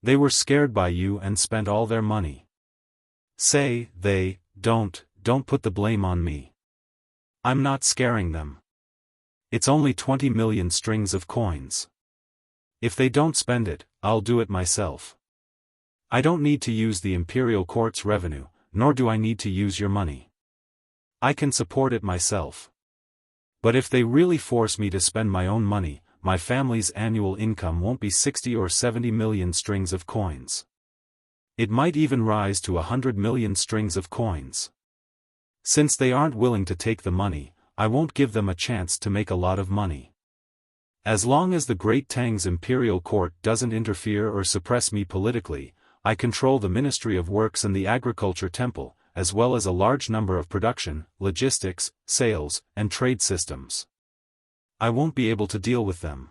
They were scared by you and spent all their money. Say, don't put the blame on me. I'm not scaring them. It's only 20 million strings of coins. If they don't spend it, I'll do it myself. I don't need to use the imperial court's revenue, nor do I need to use your money. I can support it myself. But if they really force me to spend my own money, my family's annual income won't be 60 or 70 million strings of coins. It might even rise to 100 million strings of coins. Since they aren't willing to take the money, I won't give them a chance to make a lot of money. As long as the Great Tang's imperial court doesn't interfere or suppress me politically, I control the Ministry of Works and the Agriculture Temple, as well as a large number of production, logistics, sales, and trade systems. I won't be able to deal with them.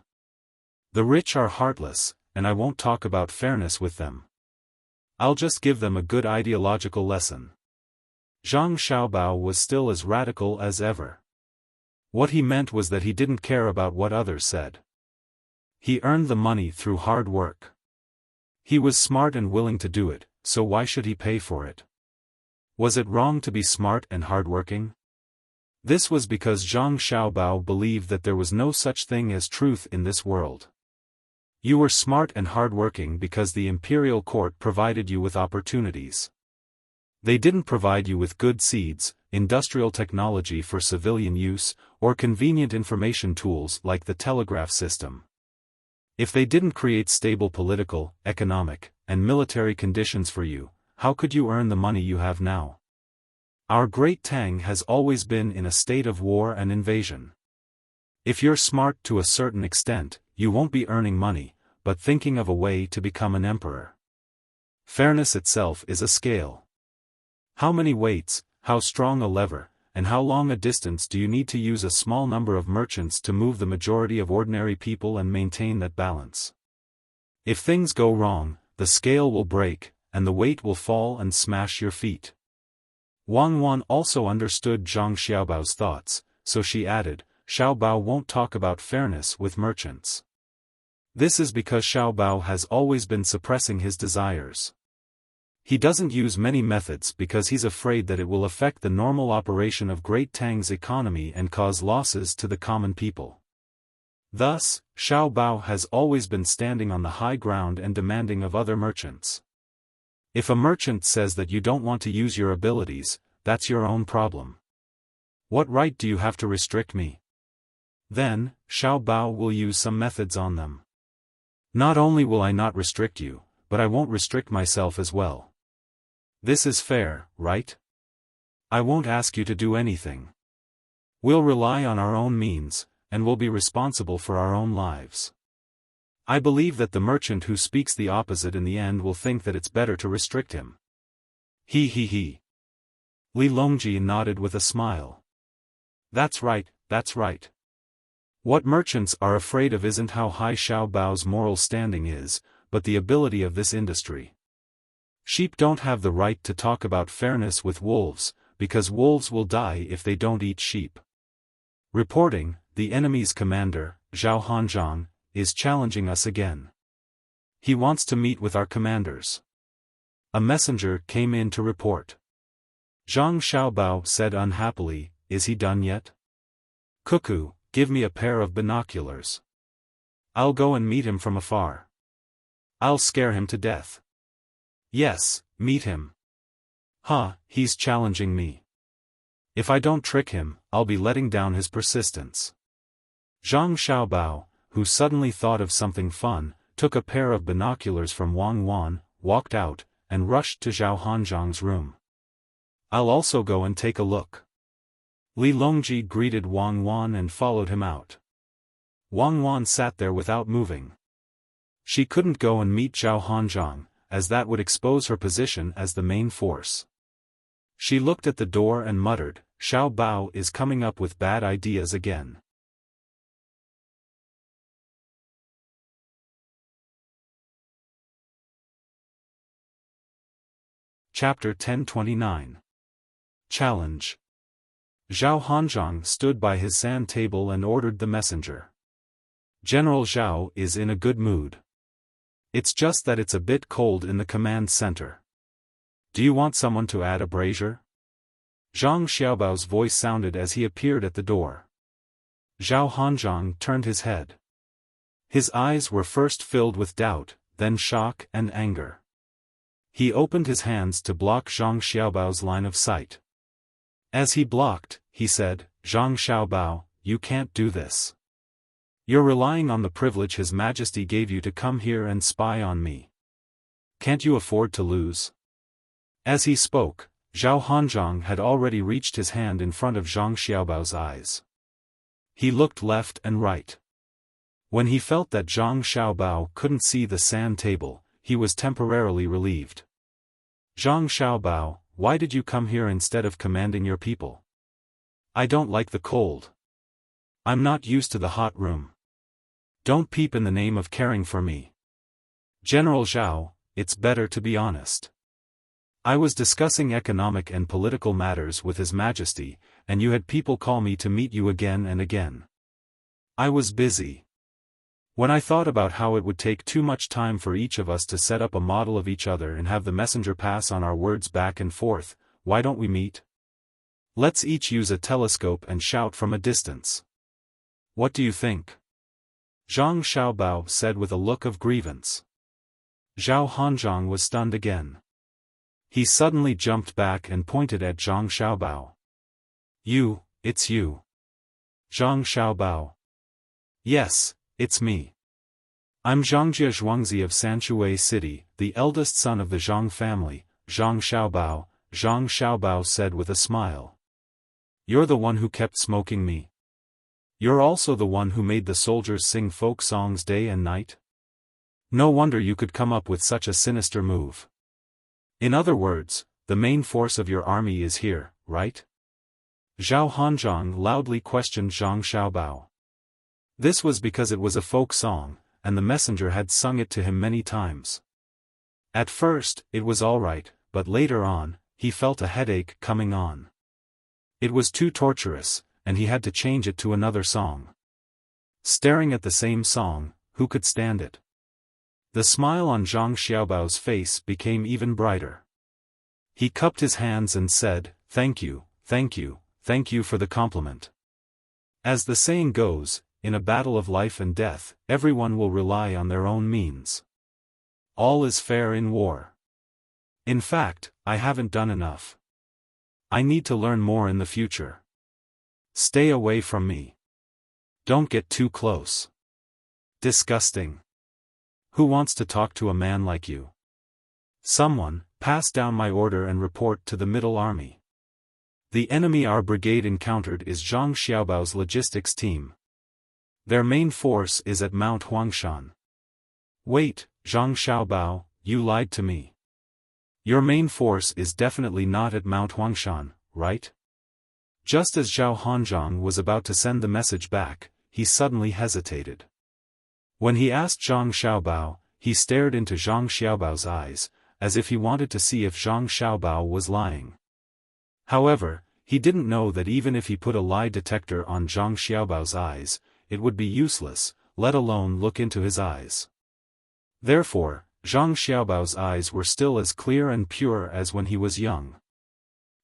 The rich are heartless, and I won't talk about fairness with them. I'll just give them a good ideological lesson. Zhang Xiaobao was still as radical as ever. What he meant was that he didn't care about what others said. He earned the money through hard work. He was smart and willing to do it, so why should he pay for it? Was it wrong to be smart and hardworking? This was because Zhang Xiaobao believed that there was no such thing as truth in this world. You were smart and hardworking because the imperial court provided you with opportunities. They didn't provide you with good seeds, industrial technology for civilian use, or convenient information tools like the telegraph system. If they didn't create stable political, economic, and military conditions for you, how could you earn the money you have now? Our Great Tang has always been in a state of war and invasion. If you're smart to a certain extent, you won't be earning money, but thinking of a way to become an emperor. Fairness itself is a scale. How many weights, how strong a lever, and how long a distance do you need to use a small number of merchants to move the majority of ordinary people and maintain that balance? If things go wrong, the scale will break, and the weight will fall and smash your feet. Wang Wan also understood Zhang Xiaobao's thoughts, so she added, Xiaobao won't talk about fairness with merchants. This is because Xiaobao has always been suppressing his desires. He doesn't use many methods because he's afraid that it will affect the normal operation of Great Tang's economy and cause losses to the common people. Thus, Xiaobao has always been standing on the high ground and demanding of other merchants. If a merchant says that you don't want to use your abilities, that's your own problem. What right do you have to restrict me? Then, Xiaobao will use some methods on them. Not only will I not restrict you, but I won't restrict myself as well. This is fair, right? I won't ask you to do anything. We'll rely on our own means, and we'll be responsible for our own lives. I believe that the merchant who speaks the opposite in the end will think that it's better to restrict him. He. Li Longji nodded with a smile. That's right, that's right. What merchants are afraid of isn't how high Xiao Bao's moral standing is, but the ability of this industry. Sheep don't have the right to talk about fairness with wolves, because wolves will die if they don't eat sheep. Reporting, the enemy's commander, Zhao Hanzhong, is challenging us again. He wants to meet with our commanders. A messenger came in to report. Zhang Xiaobao said unhappily, "Is he done yet? Cuckoo, give me a pair of binoculars. I'll go and meet him from afar. I'll scare him to death." "Yes, meet him." He's challenging me. If I don't trick him, I'll be letting down his persistence. Zhang Xiaobao, who suddenly thought of something fun, took a pair of binoculars from Wang Wan, walked out, and rushed to Zhao Hanzhong's room. "I'll also go and take a look." Li Longji greeted Wang Wan and followed him out. Wang Wan sat there without moving. She couldn't go and meet Zhao Hanzhong, as that would expose her position as the main force. She looked at the door and muttered, "Xiao Bao is coming up with bad ideas again." Chapter 1029. Challenge. Zhao Hanzhong stood by his sand table and ordered the messenger. "General Zhao is in a good mood. It's just that it's a bit cold in the command center. Do you want someone to add a brazier?" Zhang Xiaobao's voice sounded as he appeared at the door. Zhao Hanzhong turned his head. His eyes were first filled with doubt, then shock and anger. He opened his hands to block Zhang Xiaobao's line of sight. As he blocked, he said, "Zhang Xiaobao, you can't do this. You're relying on the privilege His Majesty gave you to come here and spy on me. Can't you afford to lose?" As he spoke, Zhao Hanzhong had already reached his hand in front of Zhang Xiaobao's eyes. He looked left and right. When he felt that Zhang Xiaobao couldn't see the sand table, he was temporarily relieved. "Zhang Xiaobao, why did you come here instead of commanding your people?" "I don't like the cold. I'm not used to the hot room. Don't peep in the name of caring for me. General Zhao, it's better to be honest. I was discussing economic and political matters with His Majesty, and you had people call me to meet you again and again. I was busy. When I thought about how it would take too much time for each of us to set up a model of each other and have the messenger pass on our words back and forth, why don't we meet? Let's each use a telescope and shout from a distance. What do you think?" Zhang Xiaobao said with a look of grievance. Zhao Hanzhong was stunned again. He suddenly jumped back and pointed at Zhang Xiaobao. It's you. Zhang Xiaobao. "Yes, it's me. I'm Zhangjie Zhuangzi of Sanshui City, the eldest son of the Zhang family, Zhang Xiaobao," Zhang Xiaobao said with a smile. "You're the one who kept smoking me. You're also the one who made the soldiers sing folk songs day and night? No wonder you could come up with such a sinister move. In other words, the main force of your army is here, right?" Zhao Hanzhong loudly questioned Zhang Xiaobao. This was because it was a folk song, and the messenger had sung it to him many times. At first, it was all right, but later on, he felt a headache coming on. It was too torturous, and he had to change it to another song. Staring at the same song, who could stand it? The smile on Zhang Xiaobao's face became even brighter. He cupped his hands and said, "Thank you, thank you, thank you for the compliment. As the saying goes, in a battle of life and death, everyone will rely on their own means. All is fair in war. In fact, I haven't done enough. I need to learn more in the future. Stay away from me. Don't get too close. Disgusting. Who wants to talk to a man like you? Someone, pass down my order and report to the Middle Army. The enemy our brigade encountered is Zhang Xiaobao's logistics team. Their main force is at Mount Huangshan." "Wait, Zhang Xiaobao, you lied to me. Your main force is definitely not at Mount Huangshan, right?" Just as Zhao Hanzhong was about to send the message back, he suddenly hesitated. When he asked Zhang Xiaobao, he stared into Zhang Xiaobao's eyes, as if he wanted to see if Zhang Xiaobao was lying. However, he didn't know that even if he put a lie detector on Zhang Xiaobao's eyes, it would be useless, let alone look into his eyes. Therefore, Zhang Xiaobao's eyes were still as clear and pure as when he was young.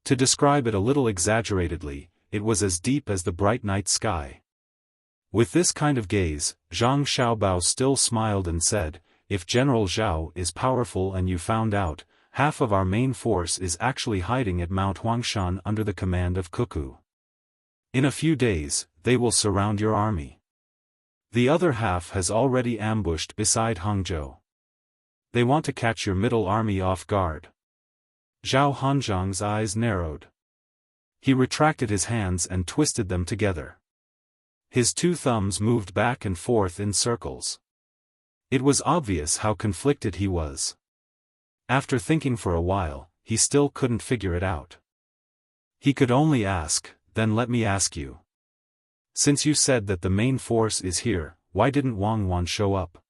To describe it a little exaggeratedly, it was as deep as the bright night sky. With this kind of gaze, Zhang Xiaobao still smiled and said, "If General Zhao is powerful and you found out, half of our main force is actually hiding at Mount Huangshan under the command of Cuckoo. In a few days, they will surround your army. The other half has already ambushed beside Hangzhou. They want to catch your middle army off guard." Zhao Hanzhang's eyes narrowed. He retracted his hands and twisted them together. His two thumbs moved back and forth in circles. It was obvious how conflicted he was. After thinking for a while, he still couldn't figure it out. He could only ask, "Then let me ask you. Since you said that the main force is here, why didn't Wang Wan show up?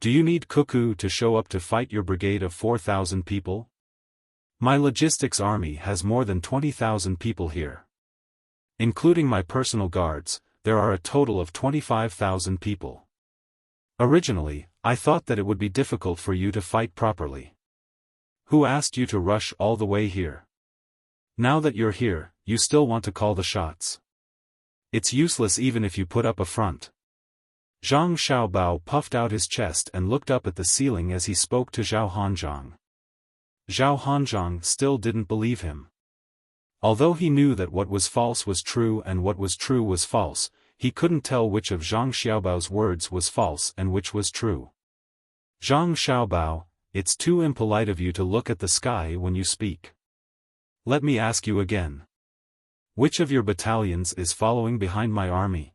Do you need Cuckoo to show up to fight your brigade of 4,000 people? My logistics army has more than 20,000 people here. Including my personal guards, there are a total of 25,000 people. Originally, I thought that it would be difficult for you to fight properly. Who asked you to rush all the way here? Now that you're here, you still want to call the shots. It's useless even if you put up a front." Zhang Xiaobao puffed out his chest and looked up at the ceiling as he spoke to Zhao Hanzhang. Zhao Hanzhang still didn't believe him. Although he knew that what was false was true and what was true was false, he couldn't tell which of Zhang Xiaobao's words was false and which was true. "Zhang Xiaobao, it's too impolite of you to look at the sky when you speak. Let me ask you again. Which of your battalions is following behind my army?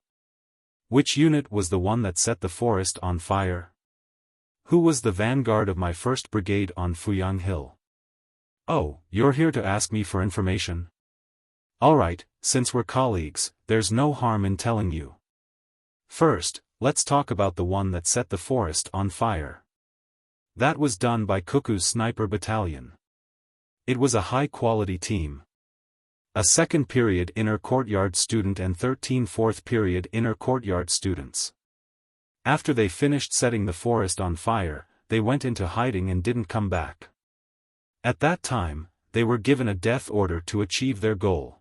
Which unit was the one that set the forest on fire? Who was the vanguard of my 1st Brigade on Fuyang Hill? Oh, you're here to ask me for information? Alright, since we're colleagues, there's no harm in telling you. First, let's talk about the one that set the forest on fire. That was done by Cuckoo's sniper battalion. It was a high-quality team. A 2nd period inner courtyard student and 13 4th period inner courtyard students. After they finished setting the forest on fire, they went into hiding and didn't come back. At that time, they were given a death order to achieve their goal.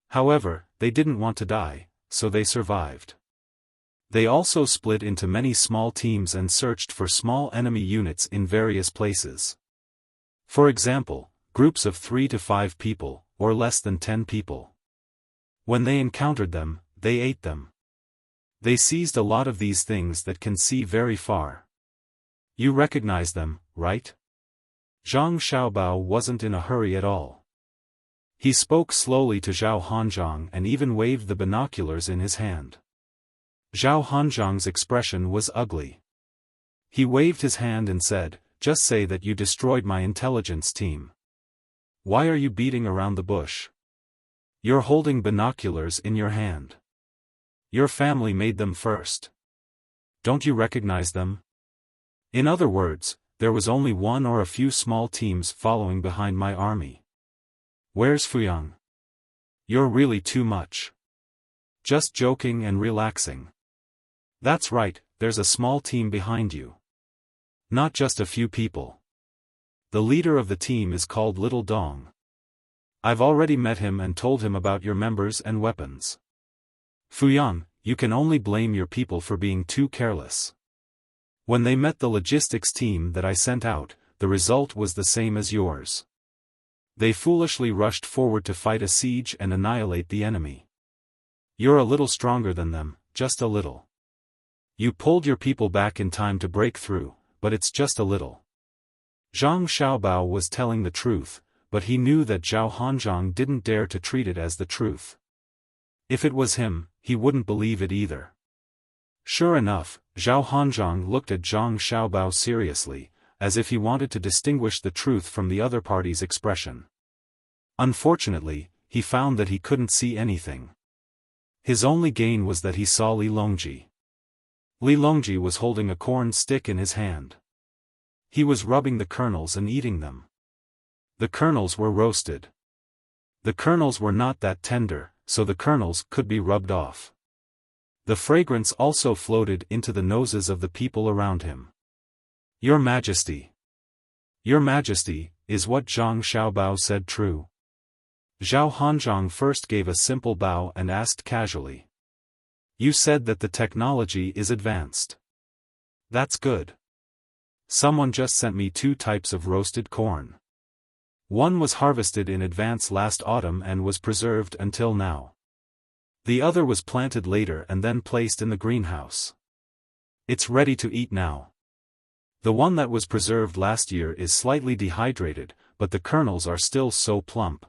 However, they didn't want to die, so they survived. They also split into many small teams and searched for small enemy units in various places. For example, groups of 3 to 5 people, or less than 10 people. When they encountered them, they ate them. They seized a lot of these things that can see very far. You recognize them, right? Zhang Xiaobao wasn't in a hurry at all. He spoke slowly to Zhao Hanzhang and even waved the binoculars in his hand. Zhao Hanzhang's expression was ugly. He waved his hand and said, "Just say that you destroyed my intelligence team. Why are you beating around the bush? You're holding binoculars in your hand. Your family made them first. Don't you recognize them? In other words, there was only one or a few small teams following behind my army. Where's Fuyang? You're really too much. Just joking and relaxing. That's right, there's a small team behind you. Not just a few people. The leader of the team is called Little Dong. I've already met him and told him about your members and weapons. Fuyang, you can only blame your people for being too careless. When they met the logistics team that I sent out, the result was the same as yours. They foolishly rushed forward to fight a siege and annihilate the enemy. You're a little stronger than them, just a little. You pulled your people back in time to break through, but it's just a little." Zhang Xiaobao was telling the truth, but he knew that Zhao Hanzhang didn't dare to treat it as the truth. If it was him, he wouldn't believe it either. Sure enough, Zhao Hanzhang looked at Zhang Xiaobao seriously, as if he wanted to distinguish the truth from the other party's expression. Unfortunately, he found that he couldn't see anything. His only gain was that he saw Li Longji. Li Longji was holding a corn stick in his hand. He was rubbing the kernels and eating them. The kernels were roasted. The kernels were not that tender, so the kernels could be rubbed off. The fragrance also floated into the noses of the people around him. Your Majesty. Your Majesty, is what Zhang Xiaobao said true? Zhao Hanzhong first gave a simple bow and asked casually. You said that the technology is advanced. That's good. Someone just sent me 2 types of roasted corn. One was harvested in advance last autumn and was preserved until now. The other was planted later and then placed in the greenhouse. It's ready to eat now. The one that was preserved last year is slightly dehydrated, but the kernels are still so plump.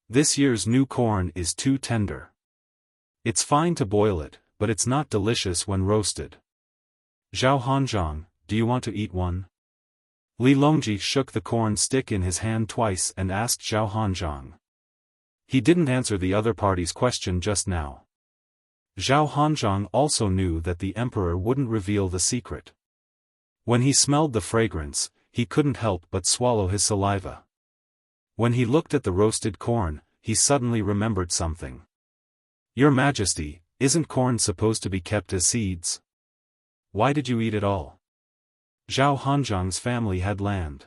This year's new corn is too tender. It's fine to boil it, but it's not delicious when roasted. Zhao Hanzhong, do you want to eat one? Li Longji shook the corn stick in his hand twice and asked Zhao Hanzhong. He didn't answer the other party's question just now. Zhao Hanzhong also knew that the emperor wouldn't reveal the secret. When he smelled the fragrance, he couldn't help but swallow his saliva. When he looked at the roasted corn, he suddenly remembered something. Your Majesty, isn't corn supposed to be kept as seeds? Why did you eat it all? Zhao Hanzhong's family had land.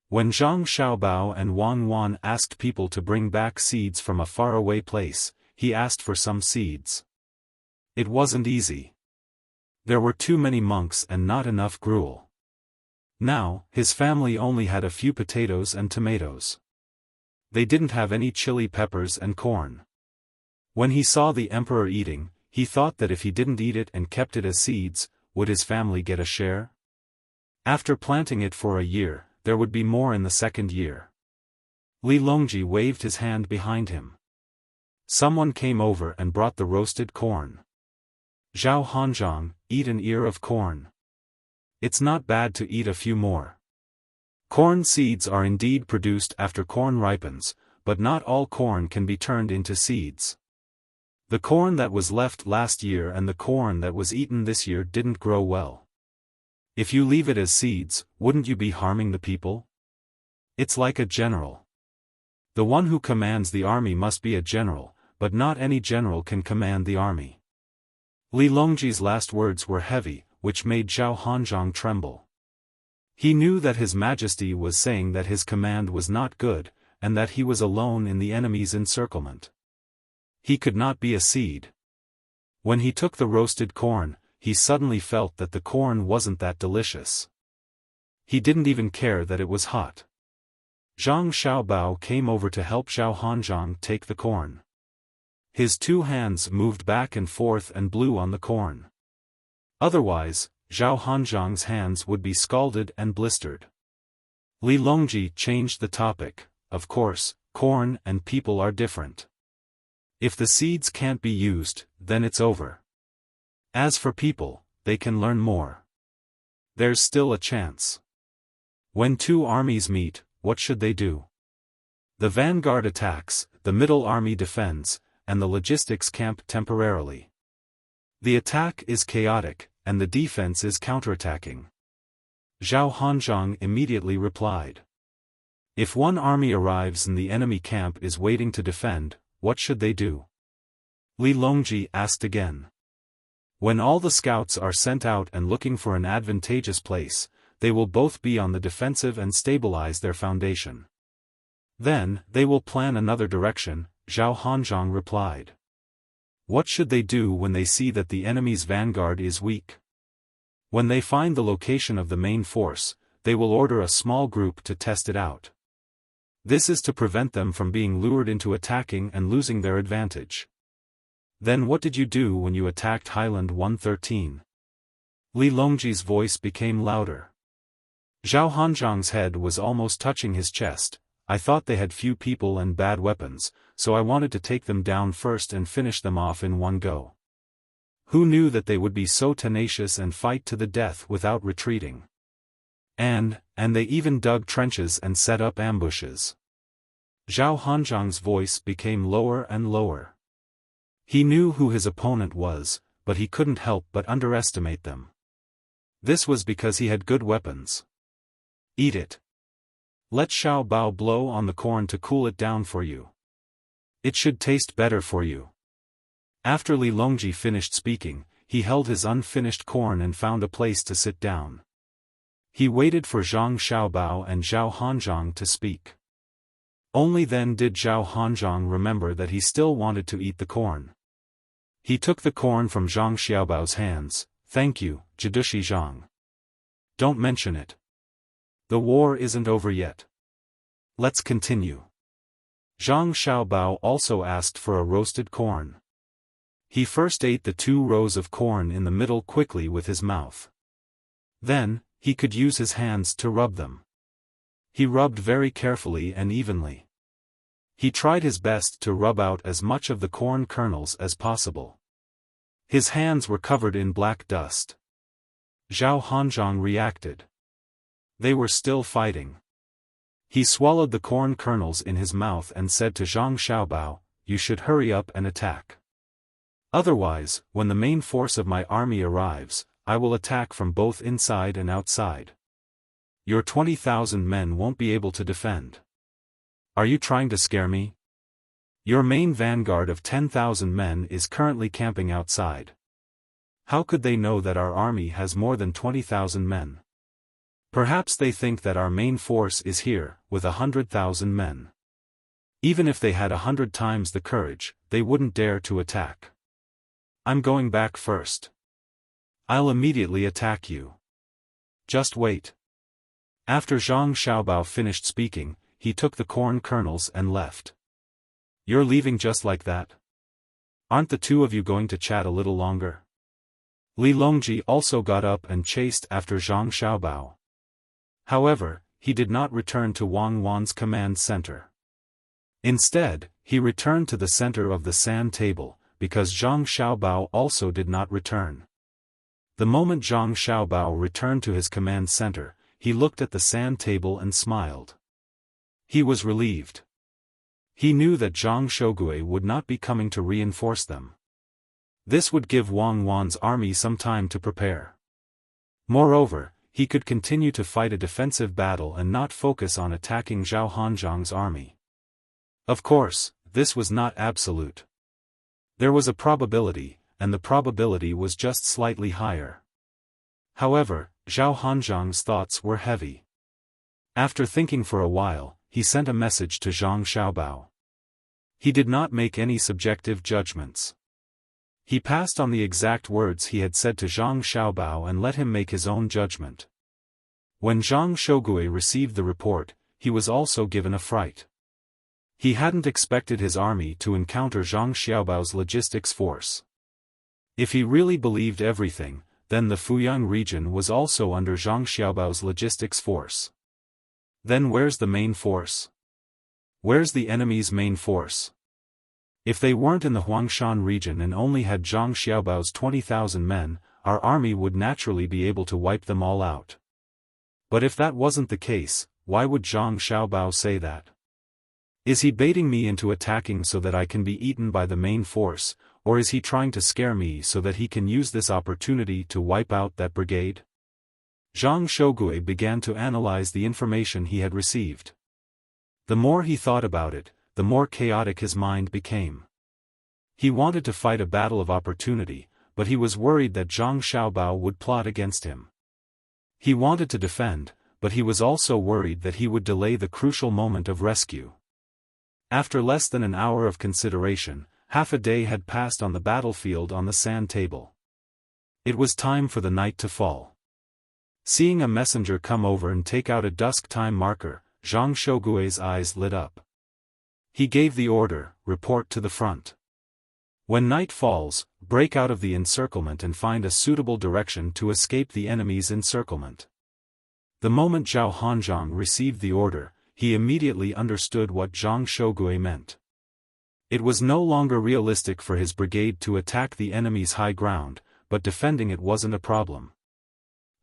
When Zhang Xiaobao and Wang Wan asked people to bring back seeds from a faraway place, he asked for some seeds. It wasn't easy. There were too many monks and not enough gruel. Now, his family only had a few potatoes and tomatoes. They didn't have any chili peppers and corn. When he saw the emperor eating, he thought that if he didn't eat it and kept it as seeds, would his family get a share? After planting it for a year, there would be more in the second year. Li Longji waved his hand behind him. Someone came over and brought the roasted corn. Zhao Hanzhong, eat an ear of corn. It's not bad to eat a few more. Corn seeds are indeed produced after corn ripens, but not all corn can be turned into seeds. The corn that was left last year and the corn that was eaten this year didn't grow well. If you leave it as seeds, wouldn't you be harming the people? It's like a general. The one who commands the army must be a general, but not any general can command the army. Li Longji's last words were heavy, which made Zhao Hanzhong tremble. He knew that His Majesty was saying that his command was not good, and that he was alone in the enemy's encirclement. He could not be a seed. When he took the roasted corn, he suddenly felt that the corn wasn't that delicious. He didn't even care that it was hot. Zhang Xiaobao came over to help Zhao Hanzhong take the corn. His 2 hands moved back and forth and blew on the corn. Otherwise, Zhao Hanzhong's hands would be scalded and blistered. Li Longji changed the topic. Of course, corn and people are different. If the seeds can't be used, then it's over. As for people, they can learn more. There's still a chance. When 2 armies meet, what should they do? The vanguard attacks, the middle army defends, and the logistics camp temporarily. The attack is chaotic, and the defense is counterattacking. Zhao Hanzhong immediately replied. If one army arrives and the enemy camp is waiting to defend, what should they do? Li Longji asked again. When all the scouts are sent out and looking for an advantageous place, they will both be on the defensive and stabilize their foundation. Then, they will plan another direction, Zhao Hanzhong replied. What should they do when they see that the enemy's vanguard is weak? When they find the location of the main force, they will order a small group to test it out. This is to prevent them from being lured into attacking and losing their advantage. Then what did you do when you attacked Highland 113? Li Longji's voice became louder. Zhao Hanzhong's head was almost touching his chest. I thought they had few people and bad weapons, so I wanted to take them down first and finish them off in one go. Who knew that they would be so tenacious and fight to the death without retreating? And they even dug trenches and set up ambushes. Zhao Hanzhong's voice became lower and lower. He knew who his opponent was, but he couldn't help but underestimate them. This was because he had good weapons. Eat it. Let Xiao Bao blow on the corn to cool it down for you. It should taste better for you. After Li Longji finished speaking, he held his unfinished corn and found a place to sit down. He waited for Zhang Xiaobao and Zhao Hanzhong to speak. Only then did Zhao Hanzhong remember that he still wanted to eat the corn. He took the corn from Zhang Xiaobao's hands. Thank you, Jidushi Zhang. Don't mention it. The war isn't over yet. Let's continue. Zhang Xiaobao also asked for a roasted corn. He first ate the 2 rows of corn in the middle quickly with his mouth. Then, he could use his hands to rub them. He rubbed very carefully and evenly. He tried his best to rub out as much of the corn kernels as possible. His hands were covered in black dust. Zhao Hanzhong reacted. They were still fighting. He swallowed the corn kernels in his mouth and said to Zhang Xiaobao, "You should hurry up and attack. Otherwise, when the main force of my army arrives, I will attack from both inside and outside. Your 20,000 men won't be able to defend. Are you trying to scare me? Your main vanguard of 10,000 men is currently camping outside. How could they know that our army has more than 20,000 men? Perhaps they think that our main force is here, with 100,000 men. Even if they had 100 times the courage, they wouldn't dare to attack. I'm going back first. I'll immediately attack you. Just wait." After Zhang Xiaobao finished speaking, he took the corn kernels and left. "You're leaving just like that? Aren't the 2 of you going to chat a little longer?" Li Longji also got up and chased after Zhang Xiaobao. However, he did not return to Wang Wan's command center. Instead, he returned to the center of the sand table, because Zhang Xiaobao also did not return. The moment Zhang Xiaobao returned to his command center, he looked at the sand table and smiled. He was relieved. He knew that Zhang Shogui would not be coming to reinforce them. This would give Wang Wan's army some time to prepare. Moreover, he could continue to fight a defensive battle and not focus on attacking Zhao Hanzhong's army. Of course, this was not absolute. There was a probability, and the probability was just slightly higher. However, Zhao Hanzhong's thoughts were heavy. After thinking for a while, he sent a message to Zhang Xiaobao. He did not make any subjective judgments. He passed on the exact words he had said to Zhang Xiaobao and let him make his own judgment. When Zhang Shogui received the report, he was also given a fright. He hadn't expected his army to encounter Zhang Xiaobao's logistics force. If he really believed everything, then the Fuyang region was also under Zhang Xiaobao's logistics force. Then where's the main force? Where's the enemy's main force? If they weren't in the Huangshan region and only had Zhang Xiaobao's 20,000 men, our army would naturally be able to wipe them all out. But if that wasn't the case, why would Zhang Xiaobao say that? Is he baiting me into attacking so that I can be eaten by the main force, or is he trying to scare me so that he can use this opportunity to wipe out that brigade? Zhang Shogui began to analyze the information he had received. The more he thought about it, the more chaotic his mind became. He wanted to fight a battle of opportunity, but he was worried that Zhang Xiaobao would plot against him. He wanted to defend, but he was also worried that he would delay the crucial moment of rescue. After less than an hour of consideration, half a day had passed on the battlefield on the sand table. It was time for the night to fall. Seeing a messenger come over and take out a dusk time marker, Zhang Shogui's eyes lit up. He gave the order, report to the front. When night falls, break out of the encirclement and find a suitable direction to escape the enemy's encirclement. The moment Zhao Hanzhong received the order, he immediately understood what Zhang Shogui meant. It was no longer realistic for his brigade to attack the enemy's high ground, but defending it wasn't a problem.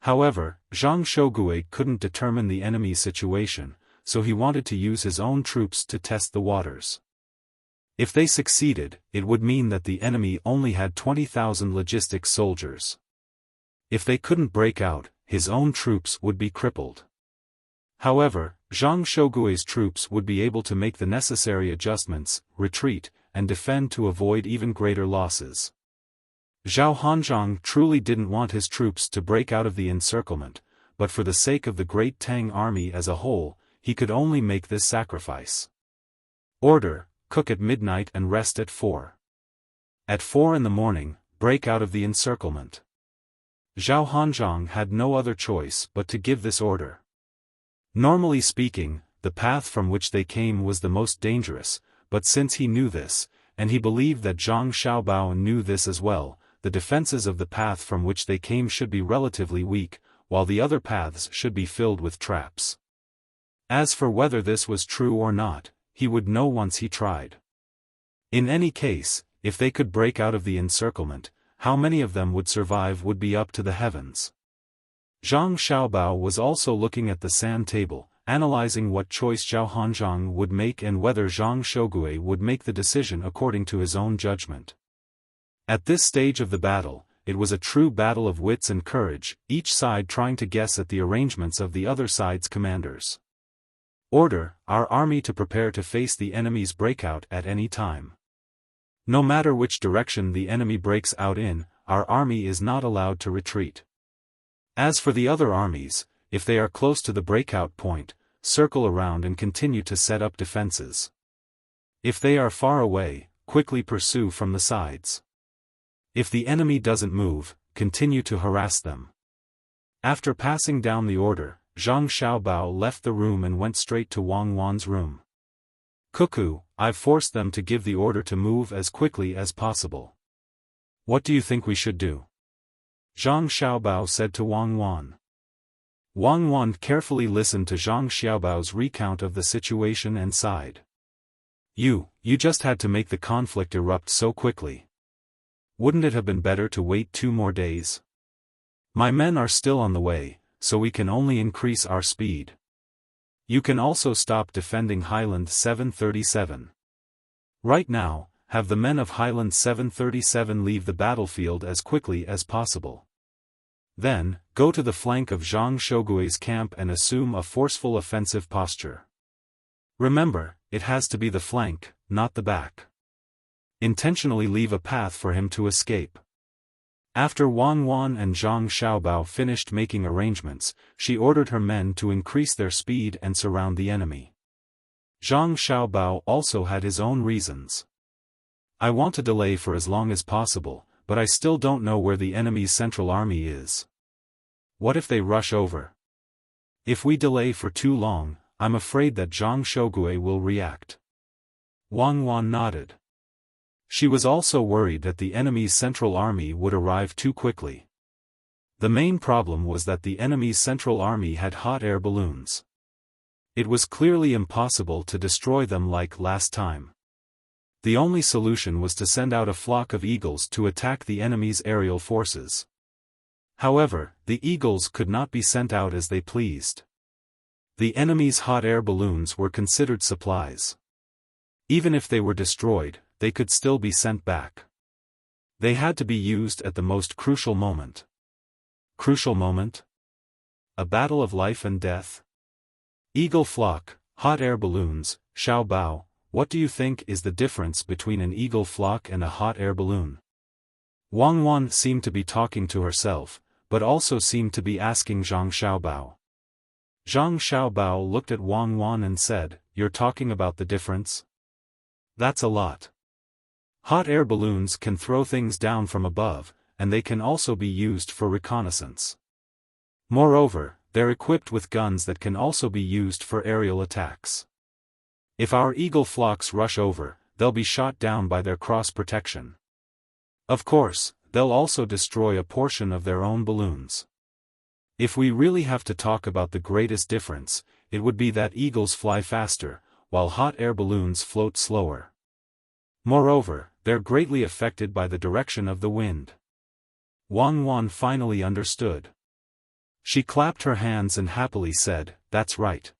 However, Zhang Shogui couldn't determine the enemy's situation, so he wanted to use his own troops to test the waters. If they succeeded, it would mean that the enemy only had 20,000 logistics soldiers. If they couldn't break out, his own troops would be crippled. However, Zhang Shougui's troops would be able to make the necessary adjustments, retreat, and defend to avoid even greater losses. Zhao Hanzhong truly didn't want his troops to break out of the encirclement, but for the sake of the great Tang army as a whole, he could only make this sacrifice. Order: cook at midnight and rest at 4. At 4 in the morning, break out of the encirclement. Zhao Hanzhong had no other choice but to give this order. Normally speaking, the path from which they came was the most dangerous, but since he knew this, and he believed that Zhang Xiaobao knew this as well, the defenses of the path from which they came should be relatively weak, while the other paths should be filled with traps. As for whether this was true or not, he would know once he tried. In any case, if they could break out of the encirclement, how many of them would survive would be up to the heavens. Zhang Xiaobao was also looking at the sand table, analyzing what choice Zhao Hanzhong would make and whether Zhang Shougui would make the decision according to his own judgment. At this stage of the battle, it was a true battle of wits and courage, each side trying to guess at the arrangements of the other side's commanders. Order: our army to prepare to face the enemy's breakout at any time. No matter which direction the enemy breaks out in, our army is not allowed to retreat. As for the other armies, if they are close to the breakout point, circle around and continue to set up defenses. If they are far away, quickly pursue from the sides. If the enemy doesn't move, continue to harass them. After passing down the order, Zhang Xiaobao left the room and went straight to Wang Wan's room. Cuckoo, I've forced them to give the order to move as quickly as possible. What do you think we should do? Zhang Xiaobao said to Wang Wan. Wang Wan carefully listened to Zhang Xiaobao's recount of the situation and sighed. You just had to make the conflict erupt so quickly. Wouldn't it have been better to wait 2 more days? My men are still on the way, so we can only increase our speed. You can also stop defending Highland 737. Right now, have the men of Highland 737 leave the battlefield as quickly as possible. Then, go to the flank of Zhang Shougui's camp and assume a forceful offensive posture. Remember, it has to be the flank, not the back. Intentionally leave a path for him to escape. After Wang Wan and Zhang Xiaobao finished making arrangements, she ordered her men to increase their speed and surround the enemy. Zhang Xiaobao also had his own reasons. I want to delay for as long as possible, but I still don't know where the enemy's central army is. What if they rush over? If we delay for too long, I'm afraid that Zhang Shougui will react. Wang Wan nodded. She was also worried that the enemy's central army would arrive too quickly. The main problem was that the enemy's central army had hot air balloons. It was clearly impossible to destroy them like last time. The only solution was to send out a flock of eagles to attack the enemy's aerial forces. However, the eagles could not be sent out as they pleased. The enemy's hot air balloons were considered supplies. Even if they were destroyed, they could still be sent back. They had to be used at the most crucial moment. Crucial moment? A battle of life and death? Eagle flock, hot air balloons, Xiao Bao, what do you think is the difference between an eagle flock and a hot air balloon? Wang Wan seemed to be talking to herself, but also seemed to be asking Zhang Xiaobao. Zhang Xiaobao looked at Wang Wan and said, "You're talking about the difference? That's a lot. Hot air balloons can throw things down from above, and they can also be used for reconnaissance. Moreover, they're equipped with guns that can also be used for aerial attacks. If our eagle flocks rush over, they'll be shot down by their cross protection. Of course, they'll also destroy a portion of their own balloons. If we really have to talk about the greatest difference, it would be that eagles fly faster, while hot air balloons float slower. Moreover, they're greatly affected by the direction of the wind." Wang Wan finally understood. She clapped her hands and happily said, "That's right.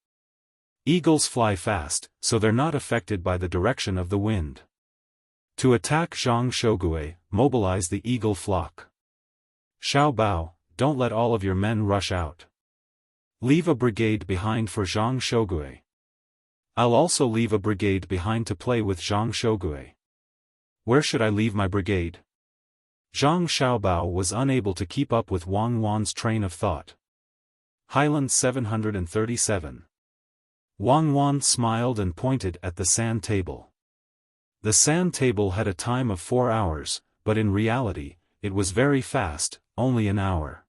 Eagles fly fast, so they're not affected by the direction of the wind. To attack Zhang Shogui, mobilize the eagle flock. Xiao Bao, don't let all of your men rush out. Leave a brigade behind for Zhang Shogui. I'll also leave a brigade behind to play with Zhang Shogui. Where should I leave my brigade? Zhang Xiaobao was unable to keep up with Wang Wan's train of thought. Highland 737. Wang Wan smiled and pointed at the sand table. The sand table had a time of 4 hours, but in reality, it was very fast, only an hour.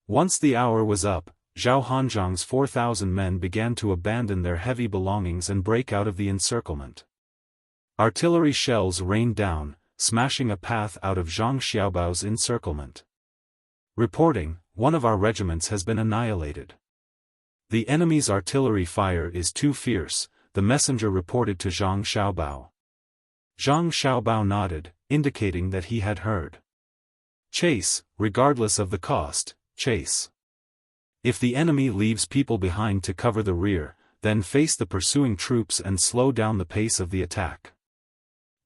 Once the hour was up, Zhao Hanzhang's 4,000 men began to abandon their heavy belongings and break out of the encirclement. Artillery shells rained down, smashing a path out of Zhang Xiaobao's encirclement. Reporting, one of our regiments has been annihilated. The enemy's artillery fire is too fierce, the messenger reported to Zhang Xiaobao. Zhang Xiaobao nodded, indicating that he had heard. Chase, regardless of the cost, chase. If the enemy leaves people behind to cover the rear, then face the pursuing troops and slow down the pace of the attack.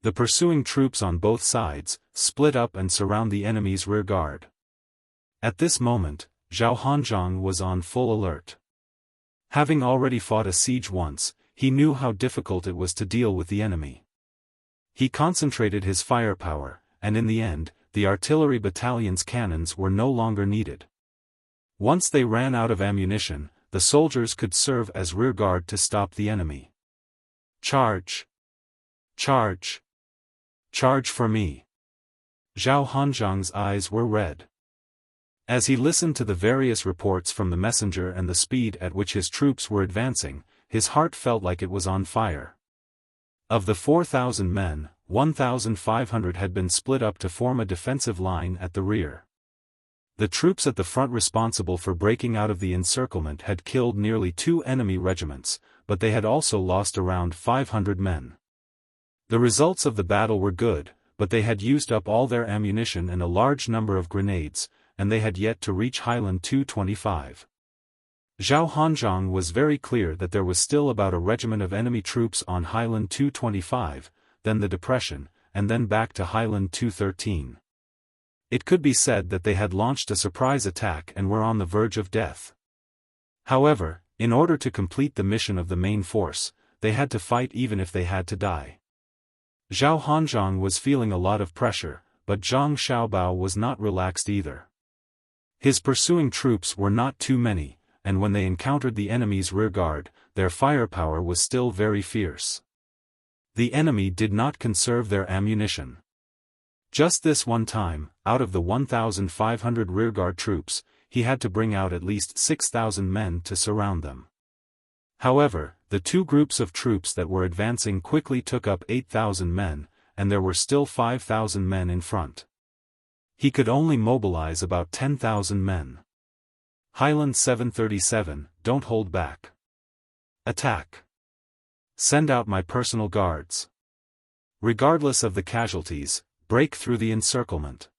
The pursuing troops on both sides split up and surround the enemy's rear guard. At this moment, Zhao Hanzhang was on full alert. Having already fought a siege once, he knew how difficult it was to deal with the enemy. He concentrated his firepower, and in the end, the artillery battalion's cannons were no longer needed. Once they ran out of ammunition, the soldiers could serve as rearguard to stop the enemy. Charge! Charge! Charge for me! Zhao Hanzhang's eyes were red. As he listened to the various reports from the messenger and the speed at which his troops were advancing, his heart felt like it was on fire. Of the 4,000 men, 1,500 had been split up to form a defensive line at the rear. The troops at the front responsible for breaking out of the encirclement had killed nearly 2 enemy regiments, but they had also lost around 500 men. The results of the battle were good, but they had used up all their ammunition and a large number of grenades, and they had yet to reach Highland 225. Zhao Hanzhang was very clear that there was still about a regiment of enemy troops on Highland 225, then the depression, and then back to Highland 213. It could be said that they had launched a surprise attack and were on the verge of death. However, in order to complete the mission of the main force, they had to fight even if they had to die. Zhao Hanzhang was feeling a lot of pressure, but Zhang Xiaobao was not relaxed either. His pursuing troops were not too many, and when they encountered the enemy's rearguard, their firepower was still very fierce. The enemy did not conserve their ammunition. Just this one time, out of the 1,500 rearguard troops, he had to bring out at least 6,000 men to surround them. However, the 2 groups of troops that were advancing quickly took up 8,000 men, and there were still 5,000 men in front. He could only mobilize about 10,000 men. Highland 737, don't hold back. Attack. Send out my personal guards. Regardless of the casualties, break through the encirclement.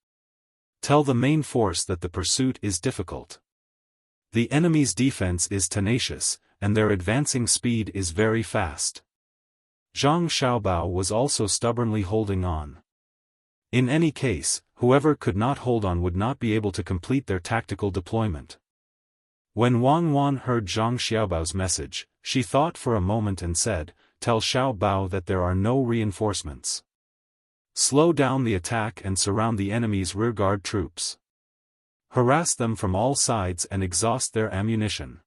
Tell the main force that the pursuit is difficult. The enemy's defense is tenacious, and their advancing speed is very fast. Zhang Xiaobao was also stubbornly holding on. In any case, whoever could not hold on would not be able to complete their tactical deployment. When Wang Wan heard Zhang Xiaobao's message, she thought for a moment and said, "Tell Xiaobao that there are no reinforcements. Slow down the attack and surround the enemy's rearguard troops. Harass them from all sides and exhaust their ammunition."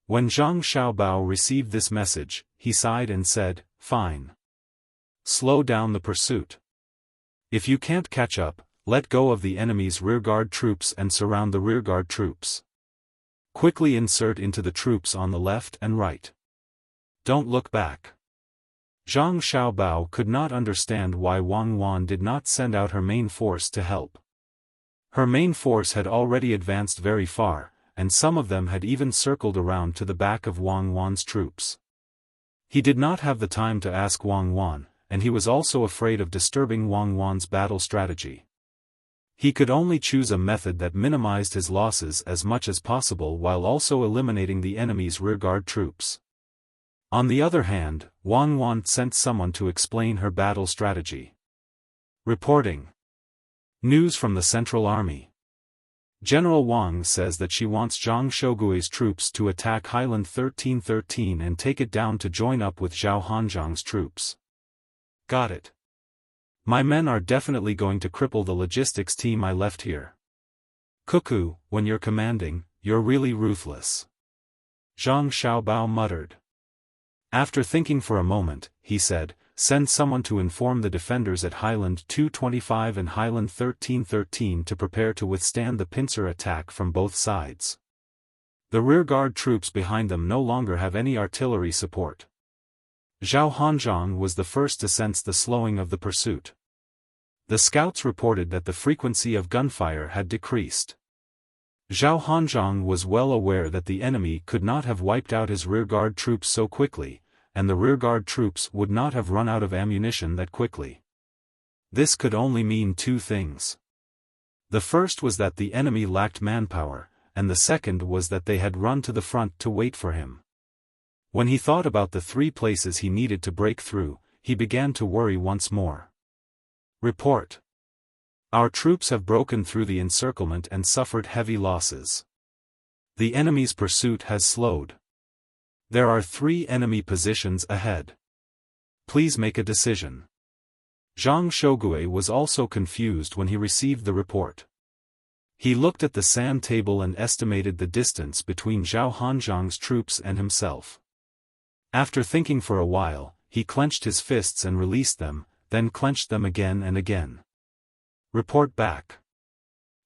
When Zhang Xiaobao received this message, he sighed and said, "Fine. Slow down the pursuit. If you can't catch up, let go of the enemy's rearguard troops and surround the rearguard troops. Quickly insert into the troops on the left and right. Don't look back." Zhang Xiaobao could not understand why Wang Wan did not send out her main force to help. Her main force had already advanced very far, and some of them had even circled around to the back of Wang Wan's troops. He did not have the time to ask Wang Wan, and he was also afraid of disturbing Wang Wan's battle strategy. He could only choose a method that minimized his losses as much as possible while also eliminating the enemy's rearguard troops. On the other hand, Wang Wan sent someone to explain her battle strategy. Reporting. News from the Central Army. General Wang says that she wants Zhang Shougui's troops to attack Highland 1313 and take it down to join up with Zhao Hanzhang's troops. Got it. My men are definitely going to cripple the logistics team I left here. Cuckoo, when you're commanding, you're really ruthless. Zhang Xiaobao muttered. After thinking for a moment, he said, send someone to inform the defenders at Highland 225 and Highland 1313 to prepare to withstand the pincer attack from both sides. The rearguard troops behind them no longer have any artillery support. Zhao Hanzhang was the first to sense the slowing of the pursuit. The scouts reported that the frequency of gunfire had decreased. Zhao Hanzhang was well aware that the enemy could not have wiped out his rearguard troops so quickly, and the rearguard troops would not have run out of ammunition that quickly. This could only mean two things. The first was that the enemy lacked manpower, and the second was that they had run to the front to wait for him. When he thought about the three places he needed to break through, he began to worry once more. Report. Our troops have broken through the encirclement and suffered heavy losses. The enemy's pursuit has slowed. There are 3 enemy positions ahead. Please make a decision. Zhang Shougui was also confused when he received the report. He looked at the sand table and estimated the distance between Zhao Hanzhang's troops and himself. After thinking for a while, he clenched his fists and released them, then clenched them again and again. Report back.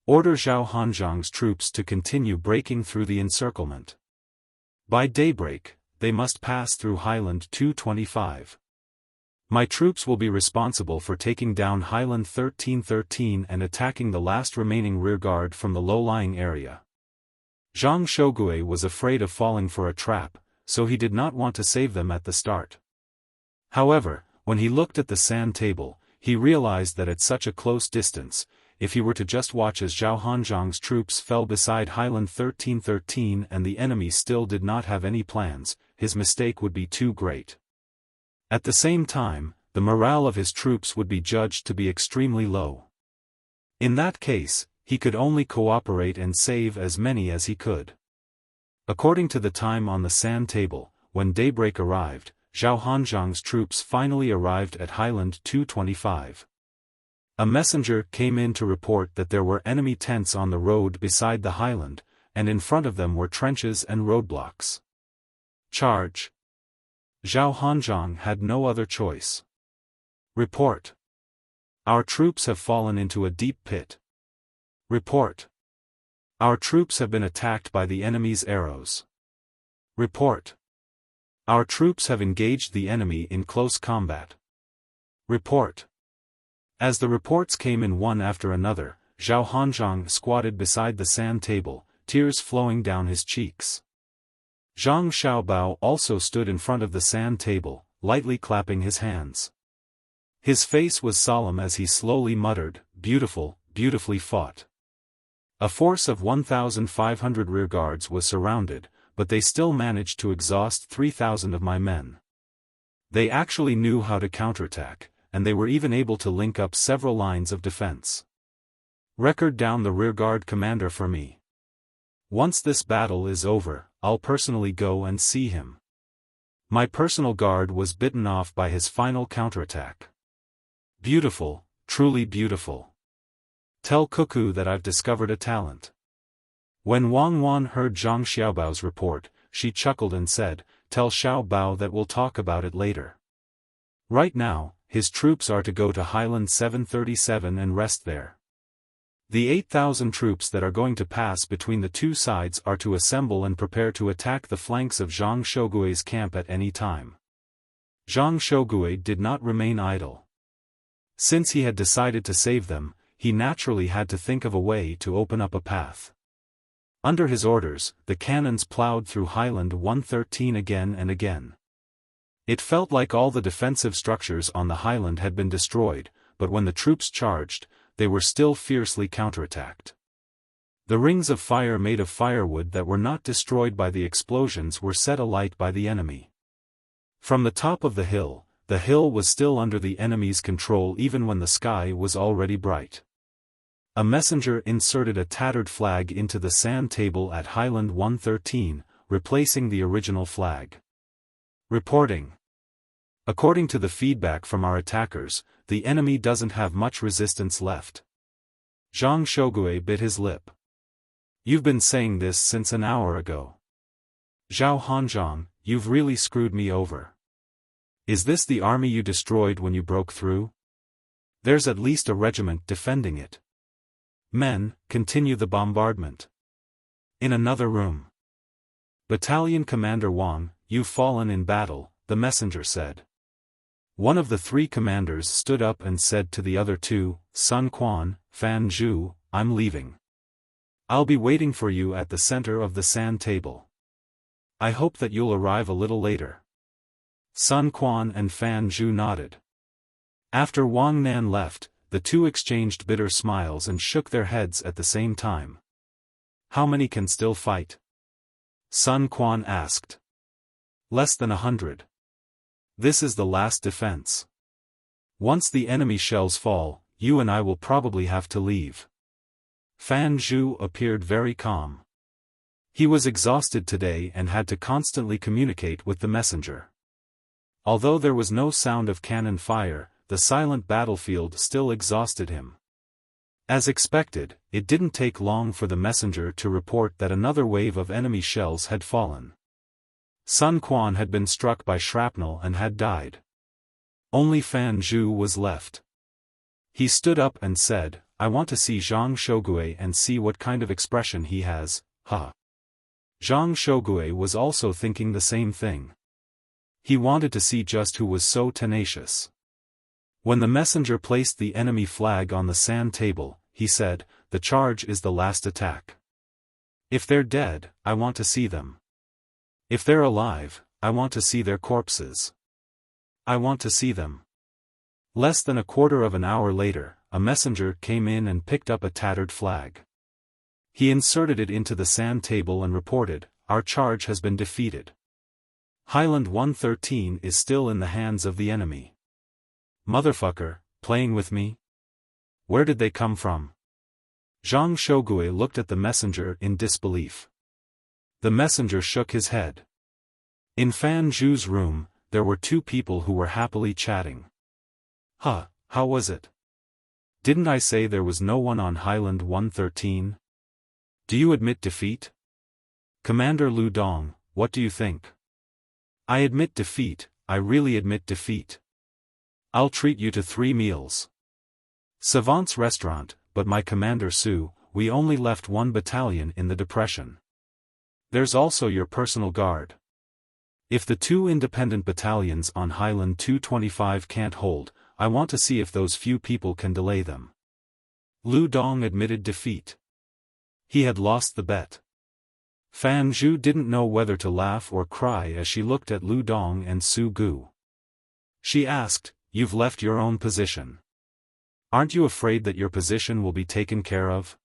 Order Zhao Hanzhang's troops to continue breaking through the encirclement. By daybreak, they must pass through Highland 225. My troops will be responsible for taking down Highland 1313 and attacking the last remaining rearguard from the low-lying area. Zhang Shougui was afraid of falling for a trap, so he did not want to save them at the start. However, when he looked at the sand table, he realized that at such a close distance, if he were to just watch as Zhao Hanzhang's troops fell beside Highland 1313 and the enemy still did not have any plans, his mistake would be too great. At the same time, the morale of his troops would be judged to be extremely low. In that case, he could only cooperate and save as many as he could. According to the time on the sand table, when daybreak arrived, Zhao Hanzhang's troops finally arrived at Highland 225. A messenger came in to report that there were enemy tents on the road beside the highland, and in front of them were trenches and roadblocks. Charge. Zhao Hanzhang had no other choice. Report. Our troops have fallen into a deep pit. Report. Our troops have been attacked by the enemy's arrows. Report. Our troops have engaged the enemy in close combat. Report. As the reports came in one after another, Zhao Hanzhang squatted beside the sand table, tears flowing down his cheeks. Zhang Xiaobao also stood in front of the sand table, lightly clapping his hands. His face was solemn as he slowly muttered, "Beautiful, beautifully fought." A force of 1,500 rearguards was surrounded, but they still managed to exhaust 3,000 of my men. They actually knew how to counterattack, and they were even able to link up several lines of defense. Record down the rearguard commander for me. Once this battle is over, I'll personally go and see him. My personal guard was bitten off by his final counterattack. Beautiful, truly beautiful. Tell Cuckoo that I've discovered a talent. When Wang Wan heard Zhang Xiaobao's report, she chuckled and said, "Tell Xiaobao that we'll talk about it later." Right now, his troops are to go to Highland 737 and rest there. The 8,000 troops that are going to pass between the two sides are to assemble and prepare to attack the flanks of Zhang Shougui's camp at any time. Zhang Shougui did not remain idle. Since he had decided to save them, he naturally had to think of a way to open up a path. Under his orders, the cannons plowed through Highland 113 again and again. It felt like all the defensive structures on the highland had been destroyed, but when the troops charged, they were still fiercely counterattacked. The rings of fire made of firewood that were not destroyed by the explosions were set alight by the enemy. From the top of the hill, the hill was still under the enemy's control even when the sky was already bright. A messenger inserted a tattered flag into the sand table at Highland 113, replacing the original flag. Reporting. According to the feedback from our attackers, the enemy doesn't have much resistance left. Zhang Shogui bit his lip. You've been saying this since an hour ago. Zhao Hanzhong, you've really screwed me over. Is this the army you destroyed when you broke through? There's at least a regiment defending it. Men, continue the bombardment. In another room. Battalion Commander Wang, you've fallen in battle, the messenger said. One of the three commanders stood up and said to the other two, Sun Quan, Fan Zhu, I'm leaving. I'll be waiting for you at the center of the sand table. I hope that you'll arrive a little later. Sun Quan and Fan Zhu nodded. After Wang Nan left, the two exchanged bitter smiles and shook their heads at the same time. How many can still fight? Sun Quan asked. Less than 100. This is the last defense. Once the enemy shells fall, you and I will probably have to leave. Fan Zhu appeared very calm. He was exhausted today and had to constantly communicate with the messenger. Although there was no sound of cannon fire, the silent battlefield still exhausted him. As expected, it didn't take long for the messenger to report that another wave of enemy shells had fallen. Sun Quan had been struck by shrapnel and had died. Only Fan Zhu was left. He stood up and said, I want to see Zhang Shogui and see what kind of expression he has, ha. Zhang Shogui was also thinking the same thing. He wanted to see just who was so tenacious. When the messenger placed the enemy flag on the sand table, he said, the charge is the last attack. If they're dead, I want to see them. If they're alive, I want to see their corpses. I want to see them. Less than a quarter of an hour later, a messenger came in and picked up a tattered flag. He inserted it into the sand table and reported, our charge has been defeated. Highland 113 is still in the hands of the enemy. Motherfucker, playing with me? Where did they come from? Zhang Shogui looked at the messenger in disbelief. The messenger shook his head. In Fan Zhu's room, there were two people who were happily chatting. Huh, how was it? Didn't I say there was no one on Highland 113? Do you admit defeat? Commander Lu Dong, what do you think? I admit defeat, I really admit defeat. I'll treat you to 3 meals. Savant's restaurant, but my Commander Su, we only left 1 battalion in the depression. There's also your personal guard. If the 2 independent battalions on Highland 225 can't hold, I want to see if those few people can delay them. Lu Dong admitted defeat. He had lost the bet. Fan Zhu didn't know whether to laugh or cry as she looked at Lu Dong and Su Gu. She asked, You've left your own position. Aren't you afraid that your position will be taken care of?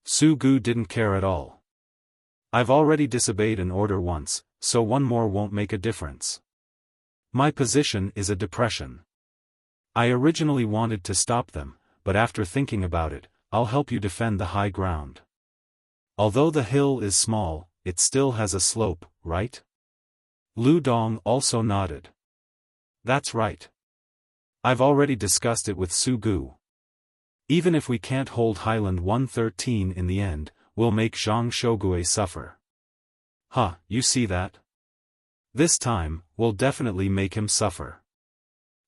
Su Gu didn't care at all. I've already disobeyed an order once, so one more won't make a difference. My position is a depression. I originally wanted to stop them, but after thinking about it, I'll help you defend the high ground. Although the hill is small, it still has a slope, right? Lu Dong also nodded. That's right. I've already discussed it with Su Gu. Even if we can't hold Highland 113 in the end, we'll make Zhang Shogui suffer. Huh, you see that? This time, we'll definitely make him suffer.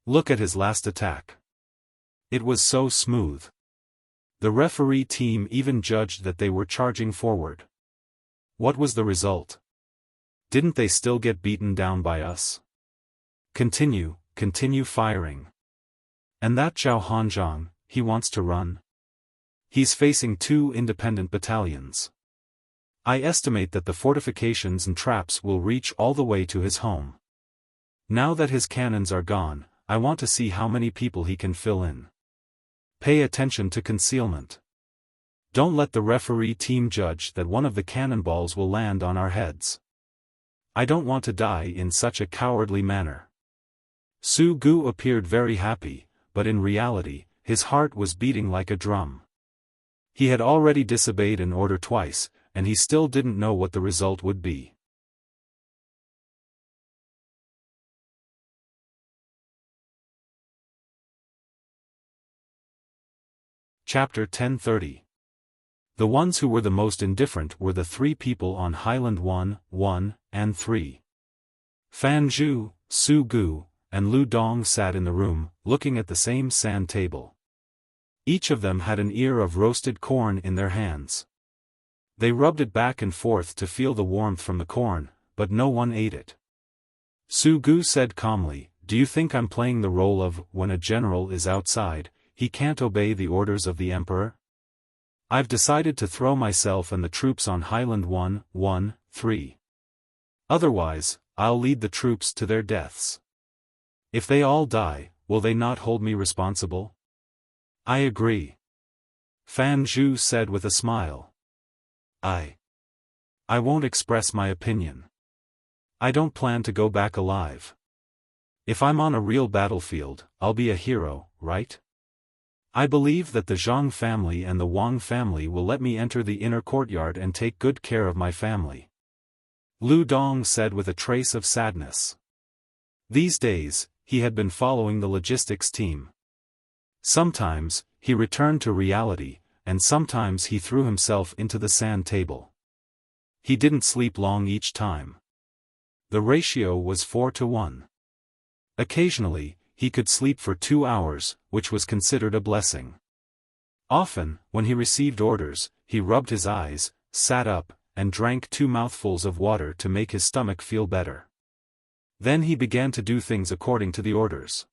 Look at his last attack. It was so smooth. The referee team even judged that they were charging forward. What was the result? Didn't they still get beaten down by us? Continue firing. And that Zhao Hanzhong, he wants to run? He's facing 2 independent battalions. I estimate that the fortifications and traps will reach all the way to his home. Now that his cannons are gone, I want to see how many people he can fill in. Pay attention to concealment. Don't let the referee team judge that one of the cannonballs will land on our heads. I don't want to die in such a cowardly manner. Su Gu appeared very happy, but in reality, his heart was beating like a drum. He had already disobeyed an order twice, and he still didn't know what the result would be. Chapter 1030. The ones who were the most indifferent were the three people on Highland 1, 1, and 3. Fan Zhu, Su Gu, and Lu Dong sat in the room, looking at the same sand table. Each of them had an ear of roasted corn in their hands. They rubbed it back and forth to feel the warmth from the corn, but no one ate it. Su Gu said calmly, "Do you think I'm playing the role of, when a general is outside, he can't obey the orders of the emperor? I've decided to throw myself and the troops on Highland 1, 1, 3. Otherwise, I'll lead the troops to their deaths. If they all die, will they not hold me responsible?" "I agree," Fan Zhu said with a smile. I won't express my opinion. I don't plan to go back alive. If I'm on a real battlefield, I'll be a hero, right? I believe that the Zhang family and the Wang family will let me enter the inner courtyard and take good care of my family," Lu Dong said with a trace of sadness. These days, he had been following the logistics team. Sometimes, he returned to reality, and sometimes he threw himself into the sand table. He didn't sleep long each time. The ratio was 4-1. Occasionally, he could sleep for 2 hours, which was considered a blessing. Often, when he received orders, he rubbed his eyes, sat up, and drank 2 mouthfuls of water to make his stomach feel better. Then he began to do things according to the orders.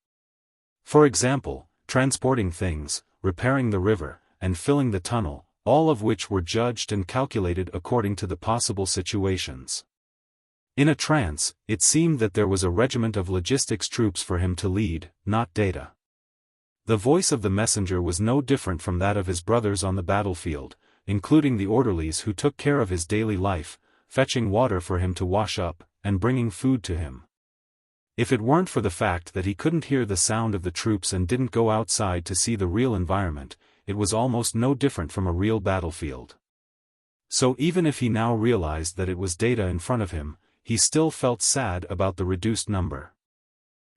For example, transporting things, repairing the river, and filling the tunnel, all of which were judged and calculated according to the possible situations. In a trance, it seemed that there was a regiment of logistics troops for him to lead, not data. The voice of the messenger was no different from that of his brothers on the battlefield, including the orderlies who took care of his daily life, fetching water for him to wash up, and bringing food to him. If it weren't for the fact that he couldn't hear the sound of the troops and didn't go outside to see the real environment, it was almost no different from a real battlefield. So even if he now realized that it was data in front of him, he still felt sad about the reduced number.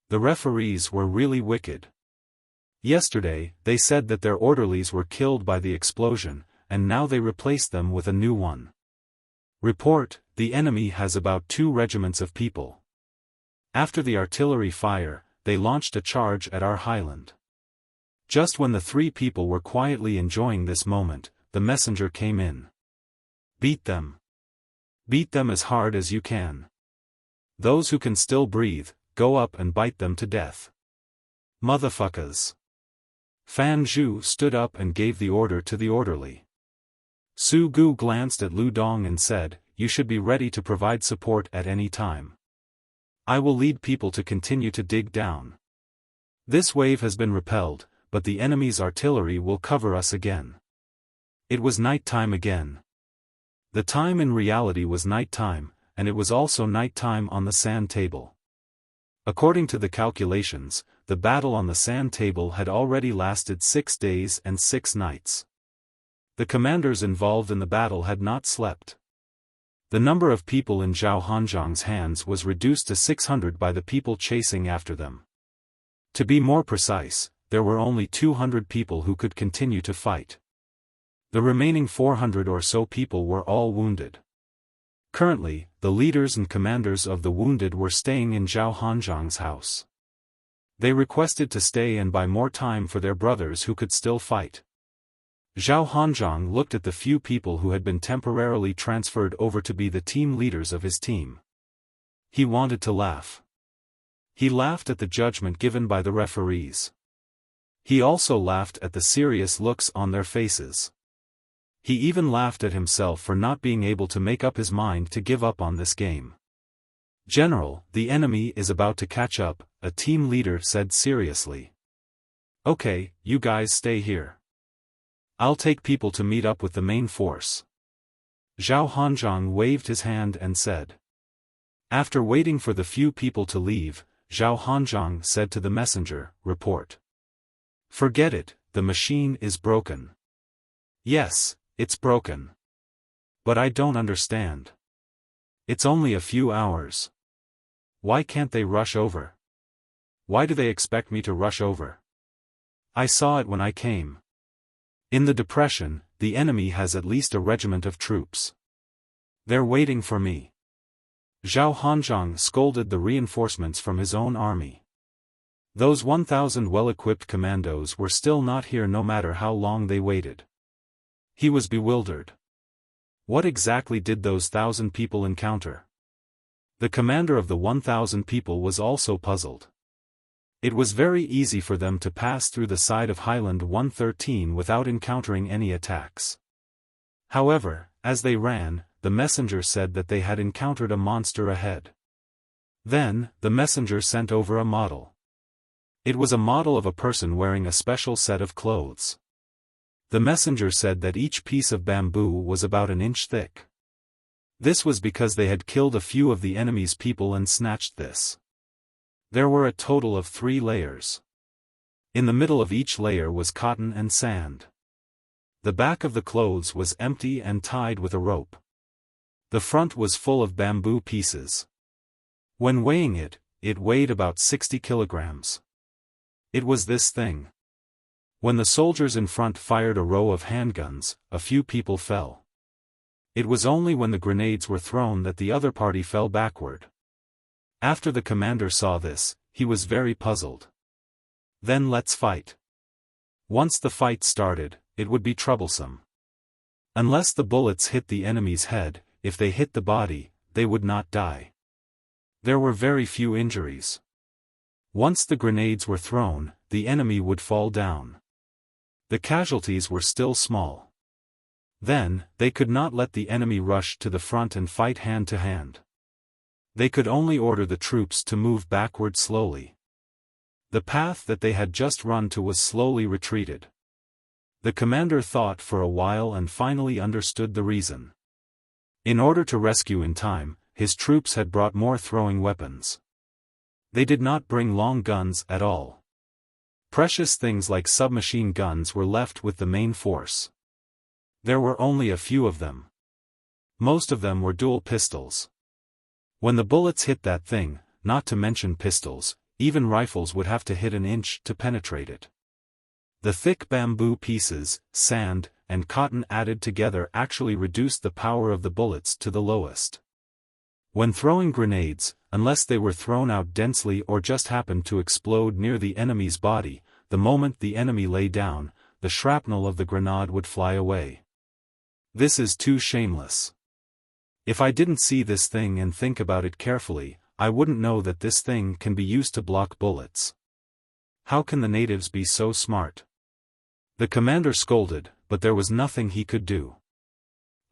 The referees were really wicked. Yesterday, they said that their orderlies were killed by the explosion, and now they replaced them with a new one. Report: the enemy has about 2 regiments of people. After the artillery fire, they launched a charge at our highland. Just when the 3 people were quietly enjoying this moment, the messenger came in. "Beat them. Beat them as hard as you can. Those who can still breathe, go up and bite them to death. Motherfuckers." Fan Zhu stood up and gave the order to the orderly. Su Gu glanced at Lu Dong and said, "You should be ready to provide support at any time. I will lead people to continue to dig down. This wave has been repelled, but the enemy's artillery will cover us again." It was night time again. The time in reality was night time, and it was also night time on the sand table. According to the calculations, the battle on the sand table had already lasted 6 days and 6 nights. The commanders involved in the battle had not slept. The number of people in Zhao Hanzhang's hands was reduced to 600 by the people chasing after them. To be more precise, there were only 200 people who could continue to fight. The remaining 400 or so people were all wounded. Currently, the leaders and commanders of the wounded were staying in Zhao Hanzhang's house. They requested to stay and buy more time for their brothers who could still fight. Zhao Hanzhang looked at the few people who had been temporarily transferred over to be the team leaders of his team. He wanted to laugh. He laughed at the judgment given by the referees. He also laughed at the serious looks on their faces. He even laughed at himself for not being able to make up his mind to give up on this game. "General, the enemy is about to catch up," a team leader said seriously. "Okay, you guys stay here. I'll take people to meet up with the main force." Zhao Hanzhang waved his hand and said. After waiting for the few people to leave, Zhao Hanzhang said to the messenger, report. Forget it, the machine is broken. Yes, it's broken. But I don't understand. It's only a few hours. Why can't they rush over? Why do they expect me to rush over? I saw it when I came. In the depression, the enemy has at least a regiment of troops. They're waiting for me. Zhao Hanzhang scolded the reinforcements from his own army. Those 1,000 well-equipped commandos were still not here no matter how long they waited. He was bewildered. What exactly did those 1,000 people encounter? The commander of the 1,000 people was also puzzled. It was very easy for them to pass through the side of Highland 113 without encountering any attacks. However, as they ran, the messenger said that they had encountered a monster ahead. Then, the messenger sent over a model. It was a model of a person wearing a special set of clothes. The messenger said that each piece of bamboo was about an inch thick. This was because they had killed a few of the enemy's people and snatched this. There were a total of 3 layers. In the middle of each layer was cotton and sand. The back of the clothes was empty and tied with a rope. The front was full of bamboo pieces. When weighing it, it weighed about 60 kilograms. It was this thing. When the soldiers in front fired a row of handguns, a few people fell. It was only when the grenades were thrown that the other party fell backward. After the commander saw this, he was very puzzled. Then let's fight. Once the fight started, it would be troublesome. Unless the bullets hit the enemy's head, if they hit the body, they would not die. There were very few injuries. Once the grenades were thrown, the enemy would fall down. The casualties were still small. Then, they could not let the enemy rush to the front and fight hand to hand. They could only order the troops to move backward slowly. The path that they had just run to was slowly retreated. The commander thought for a while and finally understood the reason. In order to rescue in time, his troops had brought more throwing weapons. They did not bring long guns at all. Precious things like submachine guns were left with the main force. There were only a few of them. Most of them were dual pistols. When the bullets hit that thing, not to mention pistols, even rifles would have to hit an inch to penetrate it. The thick bamboo pieces, sand, and cotton added together actually reduced the power of the bullets to the lowest. When throwing grenades, unless they were thrown out densely or just happened to explode near the enemy's body, the moment the enemy lay down, the shrapnel of the grenade would fly away. This is too shameless. If I didn't see this thing and think about it carefully, I wouldn't know that this thing can be used to block bullets. How can the natives be so smart? The commander scolded, but there was nothing he could do.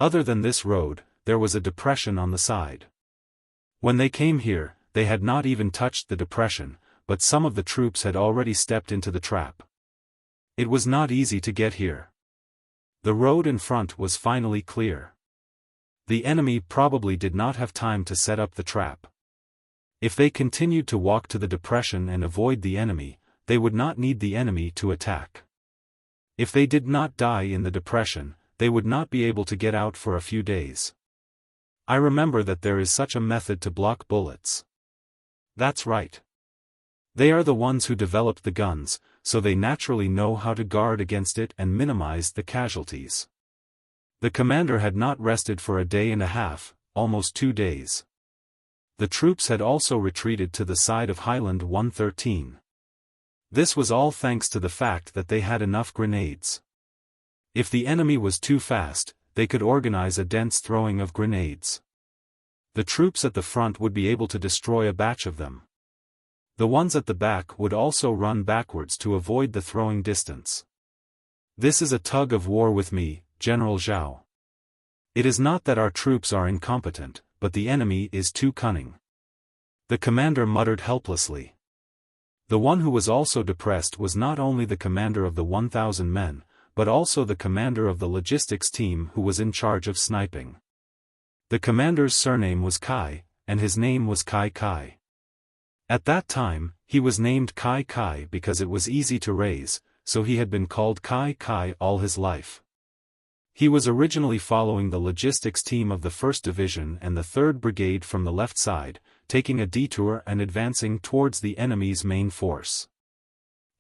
Other than this road, there was a depression on the side. When they came here, they had not even touched the depression, but some of the troops had already stepped into the trap. It was not easy to get here. The road in front was finally clear. The enemy probably did not have time to set up the trap. If they continued to walk to the depression and avoid the enemy, they would not need the enemy to attack. If they did not die in the depression, they would not be able to get out for a few days. I remember that there is such a method to block bullets. That's right. They are the ones who developed the guns, so they naturally know how to guard against it and minimize the casualties. The commander had not rested for a day and a half, almost 2 days. The troops had also retreated to the side of Highland 113. This was all thanks to the fact that they had enough grenades. If the enemy was too fast, they could organize a dense throwing of grenades. The troops at the front would be able to destroy a batch of them. The ones at the back would also run backwards to avoid the throwing distance. This is a tug of war with me, General Zhao. It is not that our troops are incompetent, but the enemy is too cunning. The commander muttered helplessly. The one who was also depressed was not only the commander of the 1,000 men, but also the commander of the logistics team who was in charge of sniping. The commander's surname was Kai, and his name was Kai Kai. At that time, he was named Kai Kai because it was easy to raise, so he had been called Kai Kai all his life. He was originally following the logistics team of the 1st Division and the 3rd Brigade from the left side, taking a detour and advancing towards the enemy's main force.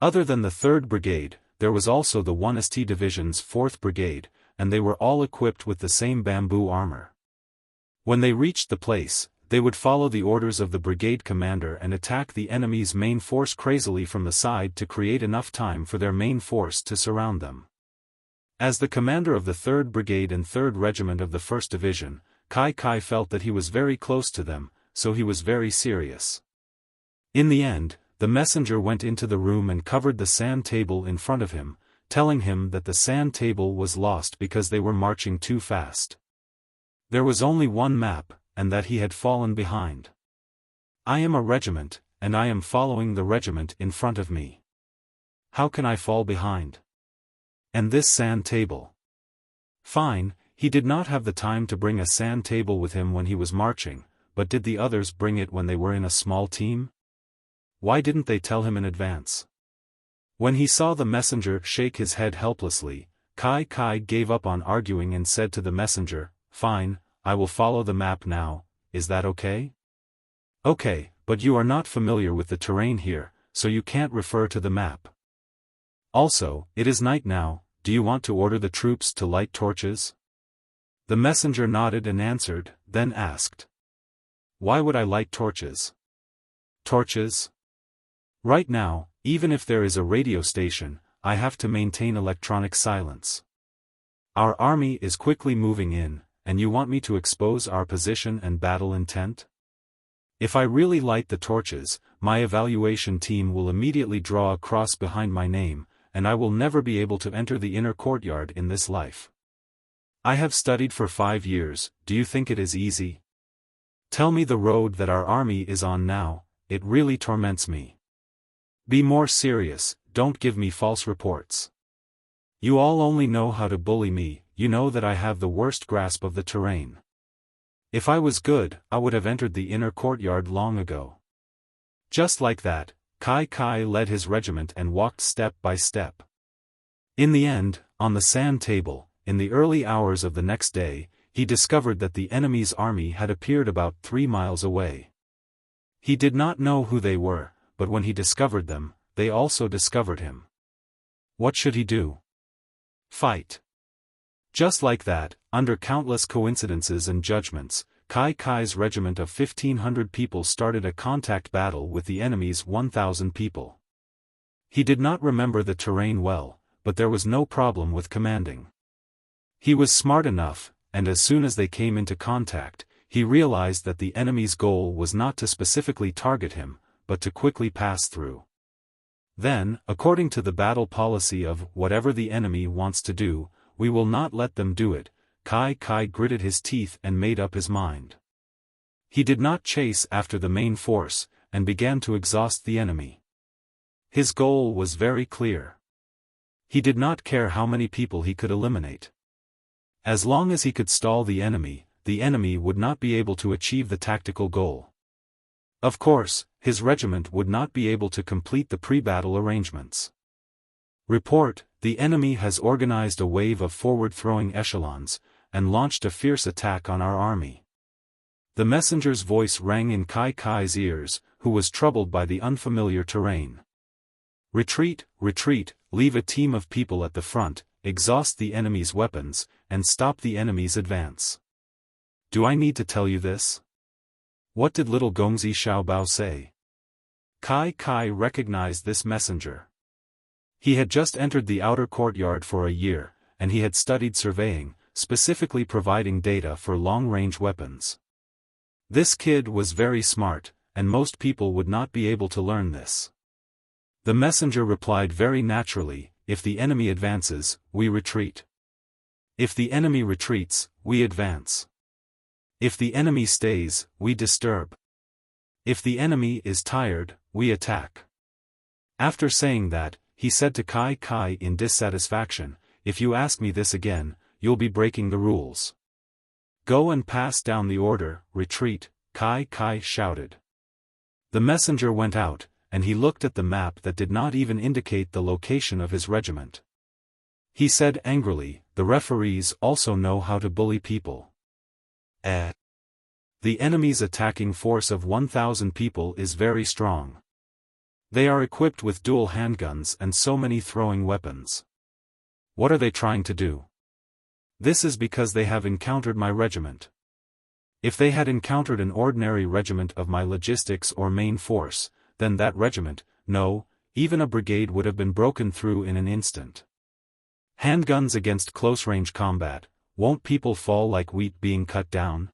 Other than the 3rd Brigade, there was also the Dynasty Division's 4th Brigade, and they were all equipped with the same bamboo armor. When they reached the place, they would follow the orders of the brigade commander and attack the enemy's main force crazily from the side to create enough time for their main force to surround them. As the commander of the 3rd Brigade and 3rd Regiment of the 1st Division, Kai Kai felt that he was very close to them, so he was very serious. In the end, the messenger went into the room and covered the sand table in front of him, telling him that the sand table was lost because they were marching too fast. There was only one map, and that he had fallen behind. I am a regiment, and I am following the regiment in front of me. How can I fall behind? And this sand table. Fine, he did not have the time to bring a sand table with him when he was marching, but did the others bring it when they were in a small team? Why didn't they tell him in advance? When he saw the messenger shake his head helplessly, Kai Kai gave up on arguing and said to the messenger, "Fine, I will follow the map now, is that okay?" "Okay, but you are not familiar with the terrain here, so you can't refer to the map. Also, it is night now, do you want to order the troops to light torches?" The messenger nodded and answered, then asked, "Why would I light torches?" "Torches? Right now, even if there is a radio station, I have to maintain electronic silence. Our army is quickly moving in, and you want me to expose our position and battle intent? If I really light the torches, my evaluation team will immediately draw a cross behind my name, and I will never be able to enter the inner courtyard in this life. I have studied for 5 years, do you think it is easy? Tell me the road that our army is on now, it really torments me. Be more serious, don't give me false reports. You all only know how to bully me, you know that I have the worst grasp of the terrain. If I was good, I would have entered the inner courtyard long ago." Just like that, Kai Kai led his regiment and walked step by step. In the end, on the sand table, in the early hours of the next day, he discovered that the enemy's army had appeared about 3 miles away. He did not know who they were, but when he discovered them, they also discovered him. What should he do? Fight. Just like that, under countless coincidences and judgments, Kai Kai's regiment of 1,500 people started a contact battle with the enemy's 1,000 people. He did not remember the terrain well, but there was no problem with commanding. He was smart enough, and as soon as they came into contact, he realized that the enemy's goal was not to specifically target him, but to quickly pass through. Then, according to the battle policy of whatever the enemy wants to do, we will not let them do it, Kai Kai gritted his teeth and made up his mind. He did not chase after the main force, and began to exhaust the enemy. His goal was very clear. He did not care how many people he could eliminate. As long as he could stall the enemy would not be able to achieve the tactical goal. Of course, his regiment would not be able to complete the pre-battle arrangements. Report, the enemy has organized a wave of forward-throwing echelons, and launched a fierce attack on our army. The messenger's voice rang in Kai Kai's ears, who was troubled by the unfamiliar terrain. Retreat, retreat, leave a team of people at the front, exhaust the enemy's weapons, and stop the enemy's advance. Do I need to tell you this? What did little Gongzi Xiaobao say? Kai Kai recognized this messenger. He had just entered the outer courtyard for a year, and he had studied surveying, specifically providing data for long-range weapons. This kid was very smart, and most people would not be able to learn this. The messenger replied very naturally, if the enemy advances, we retreat. If the enemy retreats, we advance. If the enemy stays, we disturb. If the enemy is tired, we attack. After saying that, he said to Kai Kai in dissatisfaction, if you ask me this again, you'll be breaking the rules. Go and pass down the order, retreat, Kai Kai shouted. The messenger went out, and he looked at the map that did not even indicate the location of his regiment. He said angrily, "The referees also know how to bully people." The enemy's attacking force of 1,000 people is very strong. They are equipped with dual handguns and so many throwing weapons. What are they trying to do? This is because they have encountered my regiment. If they had encountered an ordinary regiment of my logistics or main force, then that regiment, no, even a brigade would have been broken through in an instant. Handguns against close-range combat, won't people fall like wheat being cut down?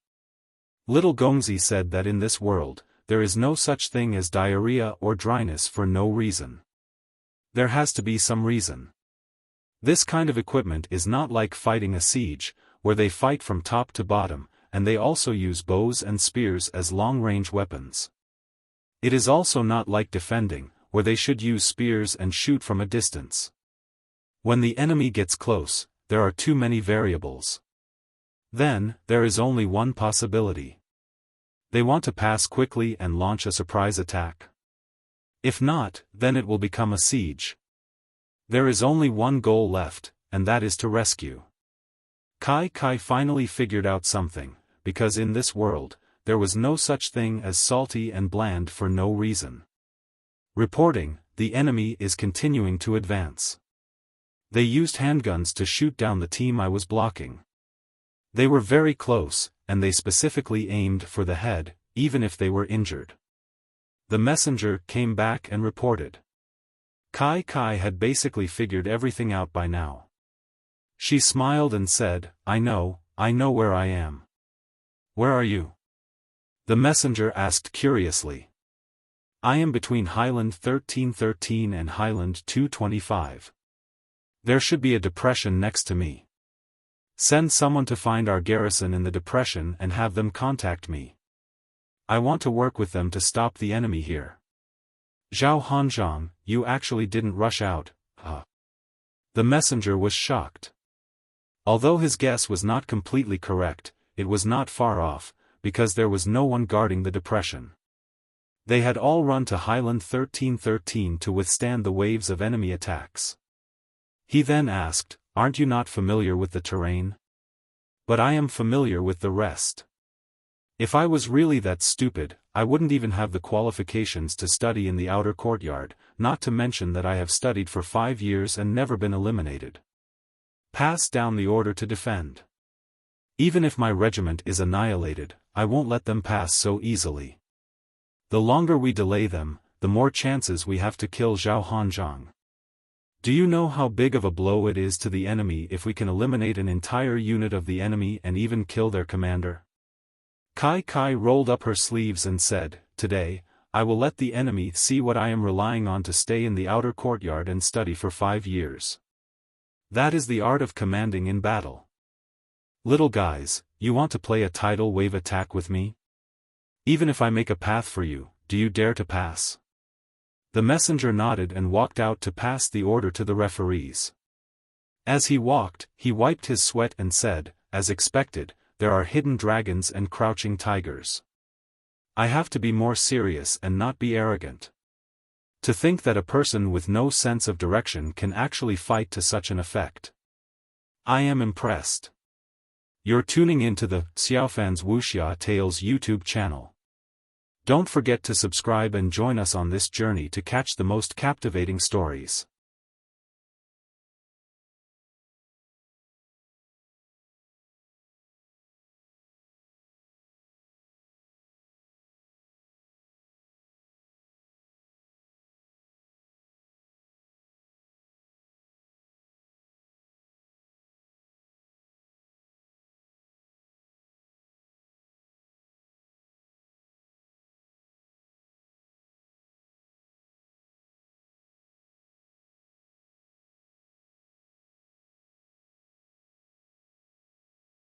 Little Gongzi said that in this world, there is no such thing as diarrhea or dryness for no reason. There has to be some reason. This kind of equipment is not like fighting a siege, where they fight from top to bottom, and they also use bows and spears as long-range weapons. It is also not like defending, where they should use spears and shoot from a distance. When the enemy gets close, there are too many variables. Then, there is only one possibility. They want to pass quickly and launch a surprise attack. If not, then it will become a siege. There is only one goal left, and that is to rescue. Kai finally figured out something, because in this world, there was no such thing as salty and bland for no reason. Reporting, the enemy is continuing to advance. They used handguns to shoot down the team I was blocking. They were very close, and they specifically aimed for the head, even if they were injured. The messenger came back and reported. Kai had basically figured everything out by now. She smiled and said, I know where I am." "Where are you?" the messenger asked curiously. "I am between Highland 1313 and Highland 225. There should be a depression next to me. Send someone to find our garrison in the depression and have them contact me. I want to work with them to stop the enemy here." "Xiaofan, you actually didn't rush out, huh?" The messenger was shocked. Although his guess was not completely correct, it was not far off, because there was no one guarding the depression. They had all run to Highland 1313 to withstand the waves of enemy attacks. He then asked, "Aren't you not familiar with the terrain?" "But I am familiar with the rest. If I was really that stupid, I wouldn't even have the qualifications to study in the outer courtyard, not to mention that I have studied for 5 years and never been eliminated. Pass down the order to defend. Even if my regiment is annihilated, I won't let them pass so easily. The longer we delay them, the more chances we have to kill Xiaofan. Do you know how big of a blow it is to the enemy if we can eliminate an entire unit of the enemy and even kill their commander?" Kai rolled up her sleeves and said, "Today, I will let the enemy see what I am relying on to stay in the outer courtyard and study for 5 years. That is the art of commanding in battle. Little guys, you want to play a tidal wave attack with me? Even if I make a path for you, do you dare to pass?" The messenger nodded and walked out to pass the order to the referees. As he walked, he wiped his sweat and said, "As expected, there are hidden dragons and crouching tigers. I have to be more serious and not be arrogant. To think that a person with no sense of direction can actually fight to such an effect. I am impressed." You're tuning into the Xiaofan's Wuxia Tales YouTube channel. Don't forget to subscribe and join us on this journey to catch the most captivating stories.